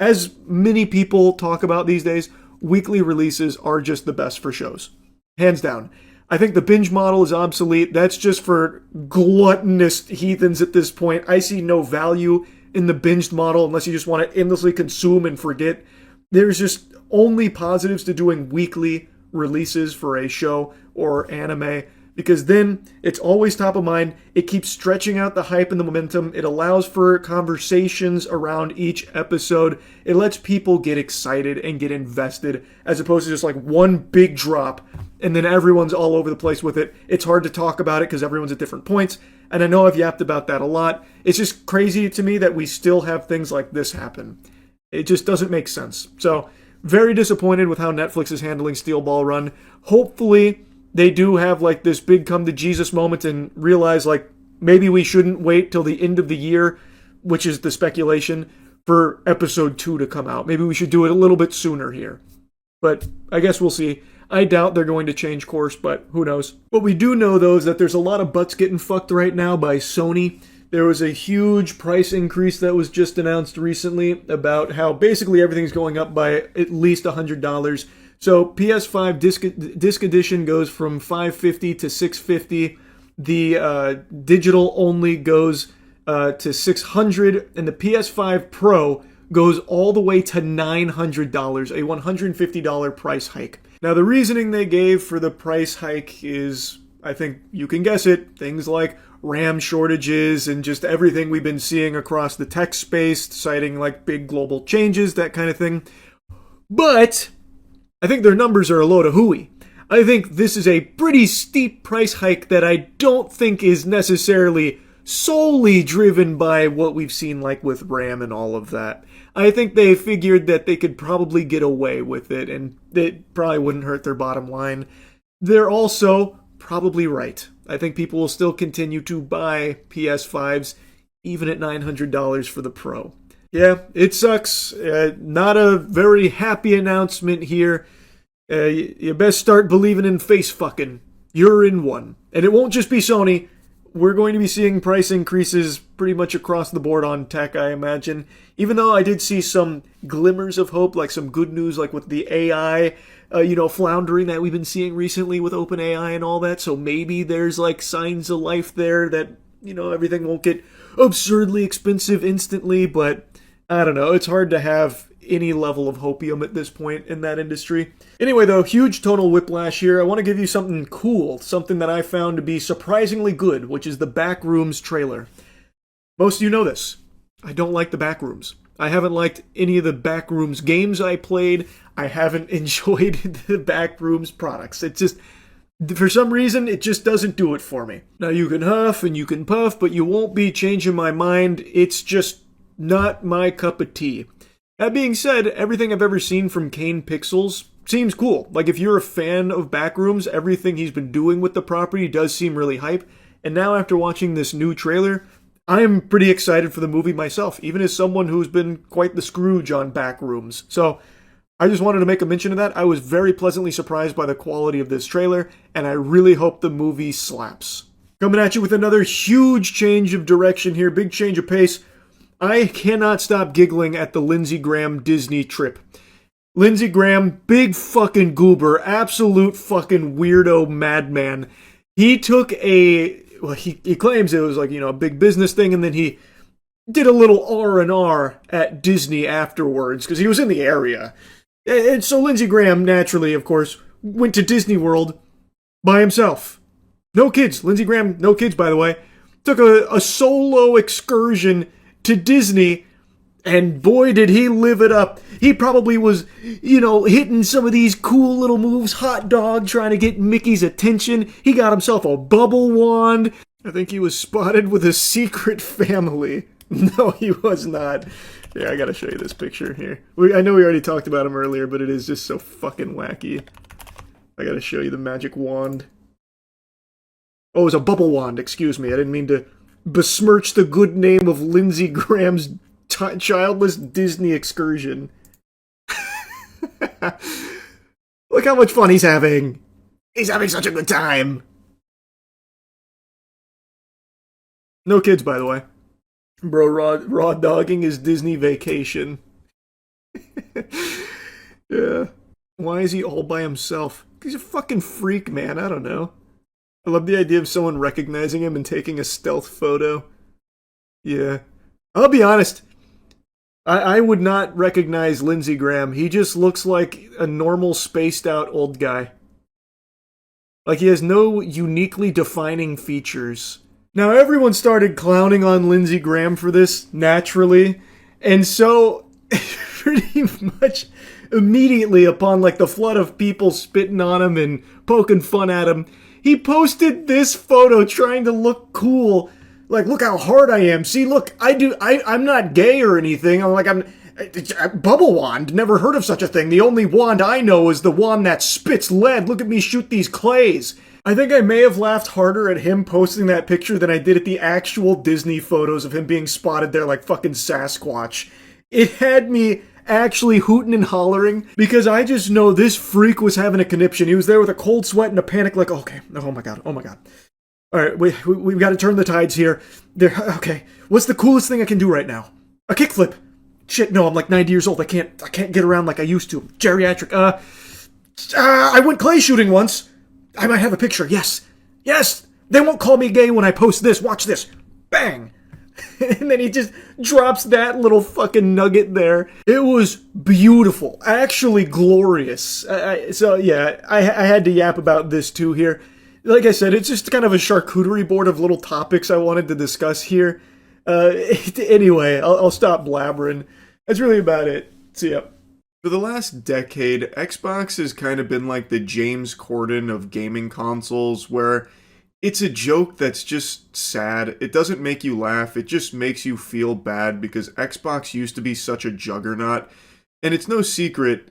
As many people talk about these days, weekly releases are just the best for shows. Hands down. I think the binge model is obsolete. That's just for gluttonous heathens at this point. I see no value in the binged model unless you just want to endlessly consume and forget. There's just only positives to doing weekly releases for a show or anime, because then it's always top of mind. It keeps stretching out the hype and the momentum. It allows for conversations around each episode. It lets people get excited and get invested, as opposed to just like one big drop and then everyone's all over the place with it. It's hard to talk about it because everyone's at different points, and I know I've yapped about that a lot. It's just crazy to me that we still have things like this happen. It just doesn't make sense. So, very disappointed with how Netflix is handling Steel Ball Run. Hopefully, they do have like this big come to Jesus moment and realize like maybe we shouldn't wait till the end of the year, which is the speculation, for episode 2 to come out. Maybe we should do it a little bit sooner here. But I guess we'll see. I doubt they're going to change course, but who knows. What we do know, though, is that there's a lot of butts getting fucked right now by Sony. There was a huge price increase that was just announced recently about how basically everything's going up by at least $100. So PS5 disc edition goes from $550 to $650. The digital only goes to $600, and the PS5 Pro goes all the way to $900, a $150 price hike. Now, the reasoning they gave for the price hike is, I think you can guess it, things like RAM shortages and just everything we've been seeing across the tech space, citing like big global changes, that kind of thing. But I think their numbers are a load of hooey. I think this is a pretty steep price hike that I don't think is necessarily solely driven by what we've seen like with RAM and all of that. I think they figured that they could probably get away with it and it probably wouldn't hurt their bottom line. They're also probably right. I think people will still continue to buy PS5s even at $900 for the Pro. Yeah, it sucks. Not a very happy announcement here. You best start believing in face fucking. You're in one. And it won't just be Sony. We're going to be seeing price increases pretty much across the board on tech, I imagine. Even though I did see some glimmers of hope, like some good news, like with the AI, floundering that we've been seeing recently with OpenAI and all that. So maybe there's like signs of life there that, everything won't get absurdly expensive instantly. But I don't know. It's hard to have any level of hopium at this point in that industry. Anyway, though, huge tonal whiplash here. I want to give you something cool, something that I found to be surprisingly good, which is the Backrooms trailer. Most of you know this. I don't like the Backrooms. I haven't liked any of the Backrooms games I played. I haven't enjoyed the Backrooms products. It just, for some reason, it just doesn't do it for me. Now, you can huff and you can puff, but you won't be changing my mind. It's just not my cup of tea. That being said, everything I've ever seen from Kane Pixels seems cool. Like, if you're a fan of Backrooms, everything he's been doing with the property does seem really hype. And now, after watching this new trailer, I am pretty excited for the movie myself, even as someone who's been quite the Scrooge on Backrooms. So, I just wanted to make a mention of that. I was very pleasantly surprised by the quality of this trailer, and I really hope the movie slaps. Coming at you with another huge change of direction here, big change of pace. I cannot stop giggling at the Lindsey Graham Disney trip. Lindsey Graham, big fucking goober, absolute fucking weirdo madman. He took he claims it was like, a big business thing, and then he did a little R&R at Disney afterwards, because he was in the area. And so Lindsey Graham, naturally, of course, went to Disney World by himself. No kids. Lindsey Graham, no kids, by the way. Took a solo excursion to Disney, and boy did he live it up. He probably was, hitting some of these cool little moves, hot dog, trying to get Mickey's attention. He got himself a bubble wand. I think he was spotted with a secret family. No, he was not. Yeah, I gotta show you this picture here. I know we already talked about him earlier, but it is just so fucking wacky. I gotta show you the magic wand. Oh, it was a bubble wand, excuse me. I didn't mean to besmirch the good name of Lindsey Graham's childless Disney excursion. Look how much fun he's having. He's having such a good time. No kids, by the way. Bro, raw dogging his Disney vacation. Yeah. Why is he all by himself? He's a fucking freak, man. I don't know. I love the idea of someone recognizing him and taking a stealth photo. Yeah. I'll be honest. I would not recognize Lindsey Graham. He just looks like a normal spaced out old guy. Like he has no uniquely defining features. Now everyone started clowning on Lindsey Graham for this, naturally. And so, pretty much immediately upon like the flood of people spitting on him and poking fun at him, he posted this photo trying to look cool. Like, look how hard I am. See, look, I'm not gay or anything. I'm bubble wand. Never heard of such a thing. The only wand I know is the wand that spits lead. Look at me shoot these clays. I think I may have laughed harder at him posting that picture than I did at the actual Disney photos of him being spotted there like fucking Sasquatch. It had me actually hooting and hollering because I just know this freak was having a conniption. He was there with a cold sweat and a panic like, okay, oh my god. All right, we've got to turn the tides here. Okay, what's the coolest thing I can do right now? A kickflip. Shit, no, I'm like 90 years old. I can't get around like I used to. Geriatric. I went clay shooting once. I might have a picture. Yes. They won't call me gay when I post this. Watch this. Bang. And then he just drops that little fucking nugget there. It was beautiful, actually glorious. So yeah, I had to yap about this too here. Like I said, it's just kind of a charcuterie board of little topics I wanted to discuss here. Anyway, I'll stop blabbering. That's really about it. See ya. For the last decade, Xbox has kind of been like the James Corden of gaming consoles, where it's a joke that's just sad. It doesn't make you laugh. It just makes you feel bad because Xbox used to be such a juggernaut. And it's no secret,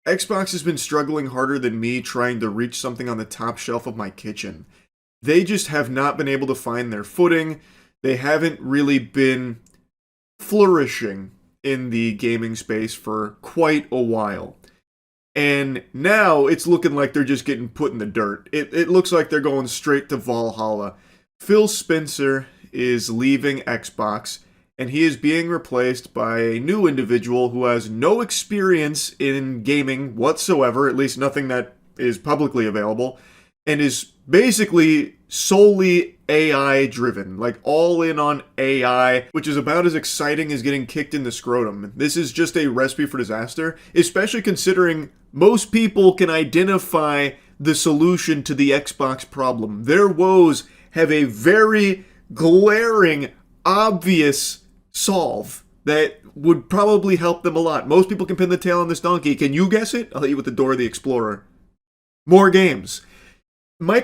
Xbox has been struggling harder than me trying to reach something on the top shelf of my kitchen. They just have not been able to find their footing. They haven't really been flourishing in the gaming space for quite a while. And now it's looking like they're just getting put in the dirt. It looks like they're going straight to Valhalla. Phil Spencer is leaving Xbox, and he is being replaced by a new individual who has no experience in gaming whatsoever, at least nothing that is publicly available, and is basically solely AI driven, like all in on AI, which is about as exciting as getting kicked in the scrotum. This is just a recipe for disaster, especially considering most people can identify the solution to the Xbox problem. Their woes have a very glaring, obvious solve that would probably help them a lot. Most people can pin the tail on this donkey. Can you guess it? I'll hit you with the Dora the Explorer. More games. There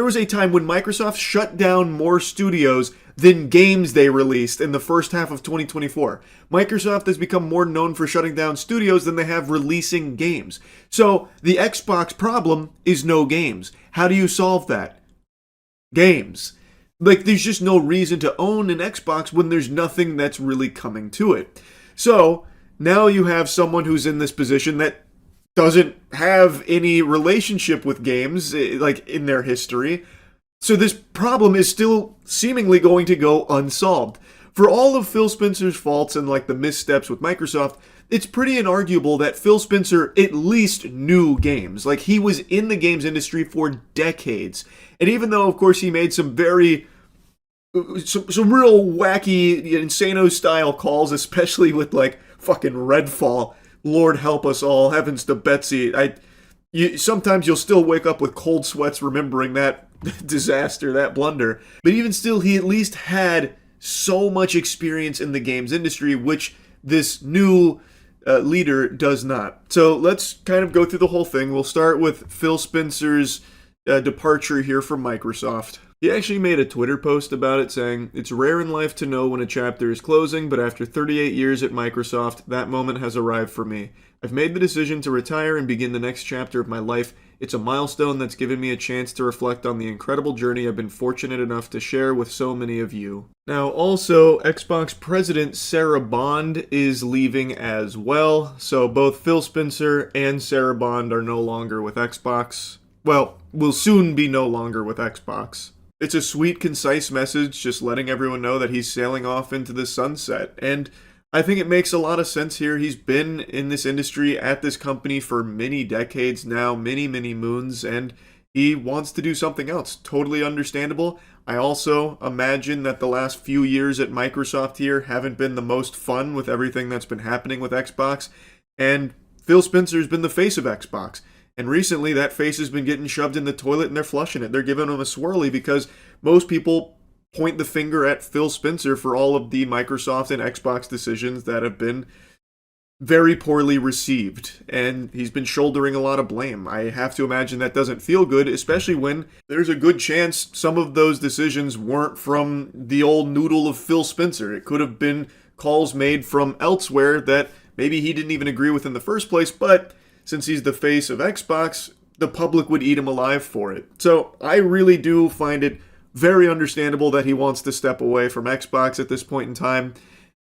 was a time when Microsoft shut down more studios than games they released in the first half of 2024. Microsoft has become more known for shutting down studios than they have releasing games. So the Xbox problem is no games. How do you solve that? Games. Like, there's just no reason to own an Xbox when there's nothing that's really coming to it. So now you have someone who's in this position that doesn't have any relationship with games, like, in their history. So this problem is still seemingly going to go unsolved. For all of Phil Spencer's faults and, like, the missteps with Microsoft, it's pretty inarguable that Phil Spencer at least knew games. Like, he was in the games industry for decades. And even though, of course, he made some real wacky, insano-style calls, especially with, like, fucking Redfall, Lord help us all, heavens to Betsy. Sometimes you'll still wake up with cold sweats remembering that disaster, that blunder. But even still, he at least had so much experience in the games industry, which this new leader does not. So let's kind of go through the whole thing. We'll start with Phil Spencer's departure here from Microsoft. He actually made a Twitter post about it saying, "It's rare in life to know when a chapter is closing, but after 38 years at Microsoft, that moment has arrived for me. I've made the decision to retire and begin the next chapter of my life. It's a milestone that's given me a chance to reflect on the incredible journey I've been fortunate enough to share with so many of you." Now, also, Xbox President Sarah Bond is leaving as well, so both Phil Spencer and Sarah Bond are no longer with Xbox. Well, will soon be no longer with Xbox. It's a sweet, concise message, just letting everyone know that he's sailing off into the sunset. And I think it makes a lot of sense here. He's been in this industry at this company for many decades now, many, many moons, and he wants to do something else. Totally understandable. I also imagine that the last few years at Microsoft here haven't been the most fun with everything that's been happening with Xbox. And Phil Spencer's been the face of Xbox. And recently, that face has been getting shoved in the toilet and they're flushing it. They're giving him a swirly because most people point the finger at Phil Spencer for all of the Microsoft and Xbox decisions that have been very poorly received. And he's been shouldering a lot of blame. I have to imagine that doesn't feel good, especially when there's a good chance some of those decisions weren't from the old noodle of Phil Spencer. It could have been calls made from elsewhere that maybe he didn't even agree with in the first place, but since he's the face of Xbox, the public would eat him alive for it. So I really do find it very understandable that he wants to step away from Xbox at this point in time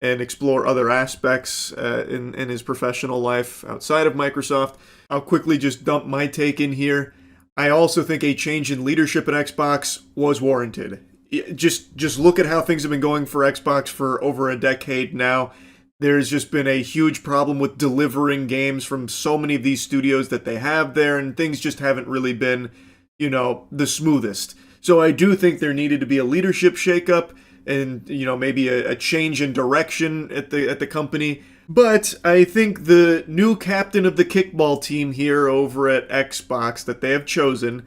and explore other aspects in his professional life outside of Microsoft. I'll quickly just dump my take in here. I also think a change in leadership at Xbox was warranted. Just look at how things have been going for Xbox for over a decade now. There's just been a huge problem with delivering games from so many of these studios that they have there, and things just haven't really been, the smoothest. So I do think there needed to be a leadership shakeup, and maybe a change in direction at the company. But I think the new captain of the kickball team here over at Xbox that they have chosen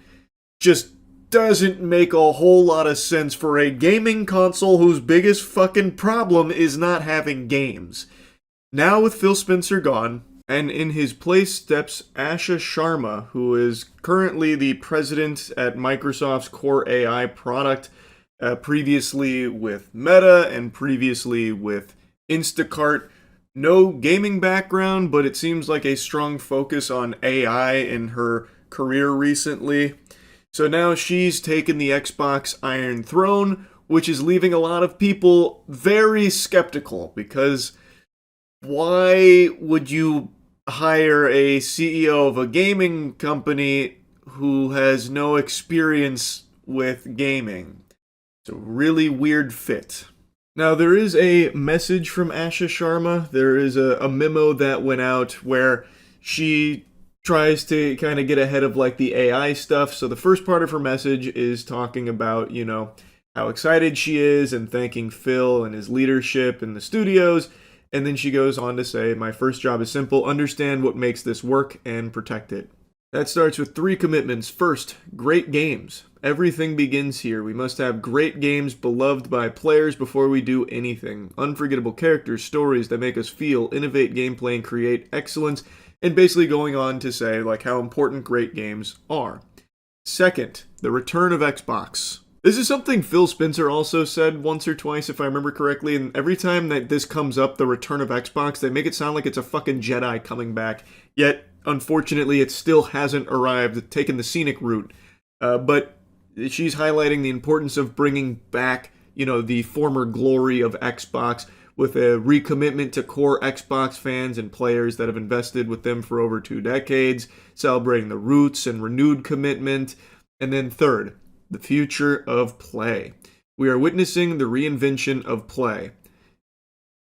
just doesn't make a whole lot of sense for a gaming console whose biggest fucking problem is not having games. Now with Phil Spencer gone, and in his place steps Asha Sharma, who is currently the president at Microsoft's Core AI product, previously with Meta and previously with Instacart. No gaming background, but it seems like a strong focus on AI in her career recently. So now she's taken the Xbox Iron Throne, which is leaving a lot of people very skeptical, because why would you hire a CEO of a gaming company who has no experience with gaming? It's a really weird fit. Now, there is a message from Asha Sharma. There is a memo that went out where she tries to kind of get ahead of like the AI stuff. So the first part of her message is talking about, how excited she is and thanking Phil and his leadership in the studios. And then she goes on to say, my first job is simple: understand what makes this work and protect it. That starts with 3 commitments. First, great games. Everything begins here. We must have great games beloved by players before we do anything. Unforgettable characters, stories that make us feel, innovate gameplay, and create excellence. And basically going on to say like how important great games are. Second, the return of Xbox. This is something Phil Spencer also said once or twice, if I remember correctly, and every time that this comes up, the return of Xbox, they make it sound like it's a fucking Jedi coming back. Yet, unfortunately, it still hasn't arrived, taken the scenic route. But she's highlighting the importance of bringing back, the former glory of Xbox, with a recommitment to core Xbox fans and players that have invested with them for over 2 decades, celebrating the roots and renewed commitment. And then third, the future of play. We are witnessing the reinvention of play.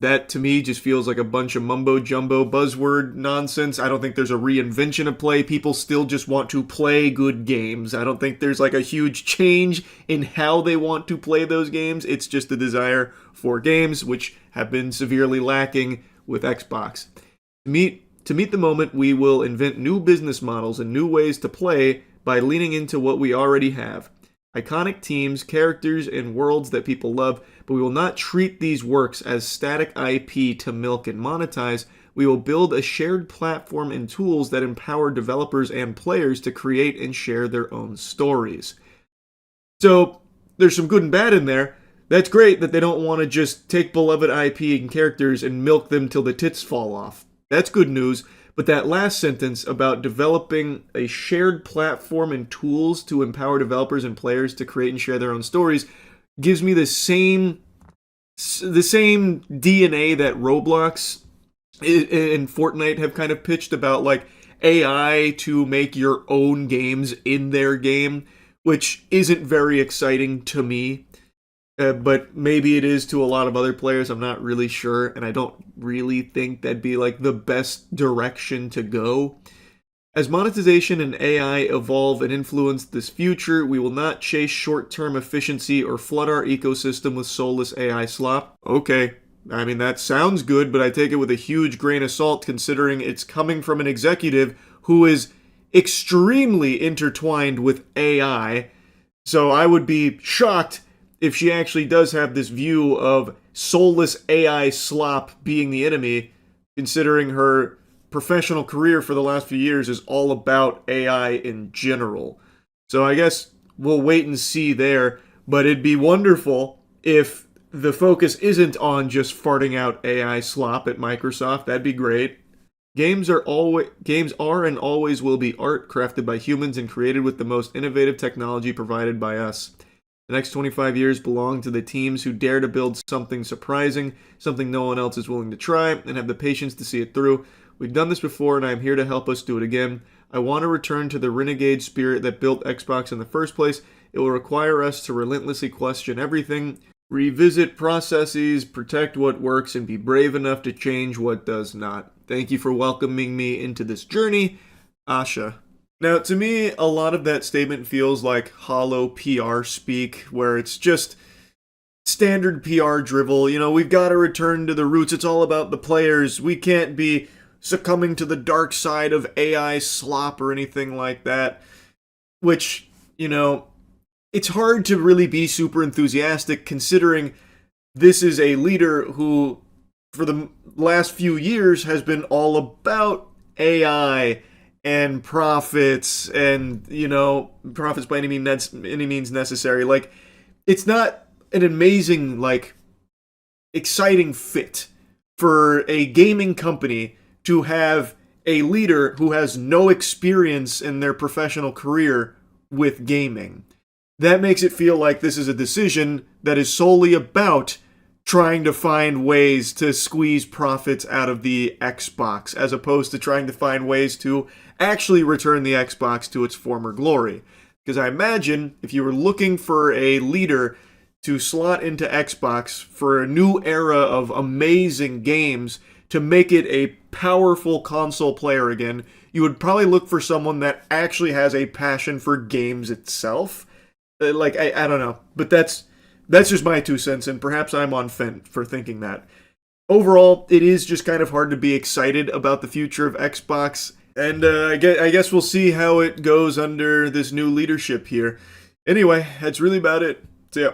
That, to me, just feels like a bunch of mumbo-jumbo buzzword nonsense. I don't think there's a reinvention of play. People still just want to play good games. I don't think there's like a huge change in how they want to play those games. It's just a desire for games, which have been severely lacking with Xbox. To meet the moment, we will invent new business models and new ways to play by leaning into what we already have. Iconic teams, characters, and worlds that people love, but we will not treat these works as static IP to milk and monetize. We will build a shared platform and tools that empower developers and players to create and share their own stories. So, there's some good and bad in there. That's great that they don't want to just take beloved IP and characters and milk them till the tits fall off. That's good news. But that last sentence about developing a shared platform and tools to empower developers and players to create and share their own stories gives me the same DNA that Roblox and Fortnite have kind of pitched about, like AI to make your own games in their game, which isn't very exciting to me. But maybe it is to a lot of other players. I'm not really sure, and I don't really think that'd be like the best direction to go. As monetization and AI evolve and influence this future, we will not chase short-term efficiency or flood our ecosystem with soulless AI slop. Okay, I mean, that sounds good, but I take it with a huge grain of salt considering it's coming from an executive who is extremely intertwined with AI. So I would be shocked if she actually does have this view of soulless AI slop being the enemy, considering her professional career for the last few years is all about AI in general. So I guess we'll wait and see there, but it'd be wonderful if the focus isn't on just farting out AI slop at Microsoft. That'd be great. Games are and always will be art crafted by humans and created with the most innovative technology provided by us. The next 25 years belong to the teams who dare to build something surprising, something no one else is willing to try, and have the patience to see it through. We've done this before, and I am here to help us do it again. I want to return to the renegade spirit that built Xbox in the first place. It will require us to relentlessly question everything, revisit processes, protect what works, and be brave enough to change what does not. Thank you for welcoming me into this journey, Asha. Now, to me, a lot of that statement feels like hollow PR speak, where it's just standard PR drivel. You know, we've got to return to the roots. It's all about the players. We can't be succumbing to the dark side of AI slop or anything like that. Which, you know, it's hard to really be super enthusiastic considering this is a leader who, for the last few years, has been all about AI and profits and, you know, profits by any means necessary. Like, it's not an amazing, like, exciting fit for a gaming company to have a leader who has no experience in their professional career with gaming. That makes it feel like this is a decision that is solely about trying to find ways to squeeze profits out of the Xbox, as opposed to trying to find ways to actually return the Xbox to its former glory. Because I imagine if you were looking for a leader to slot into Xbox for a new era of amazing games to make it a powerful console player again, you would probably look for someone that actually has a passion for games itself. Like, I don't know, but that's just my 2 cents, and perhaps I'm on Fent for thinking that. Overall, it is just kind of hard to be excited about the future of Xbox, and I guess we'll see how it goes under this new leadership here. Anyway, that's really about it. See ya.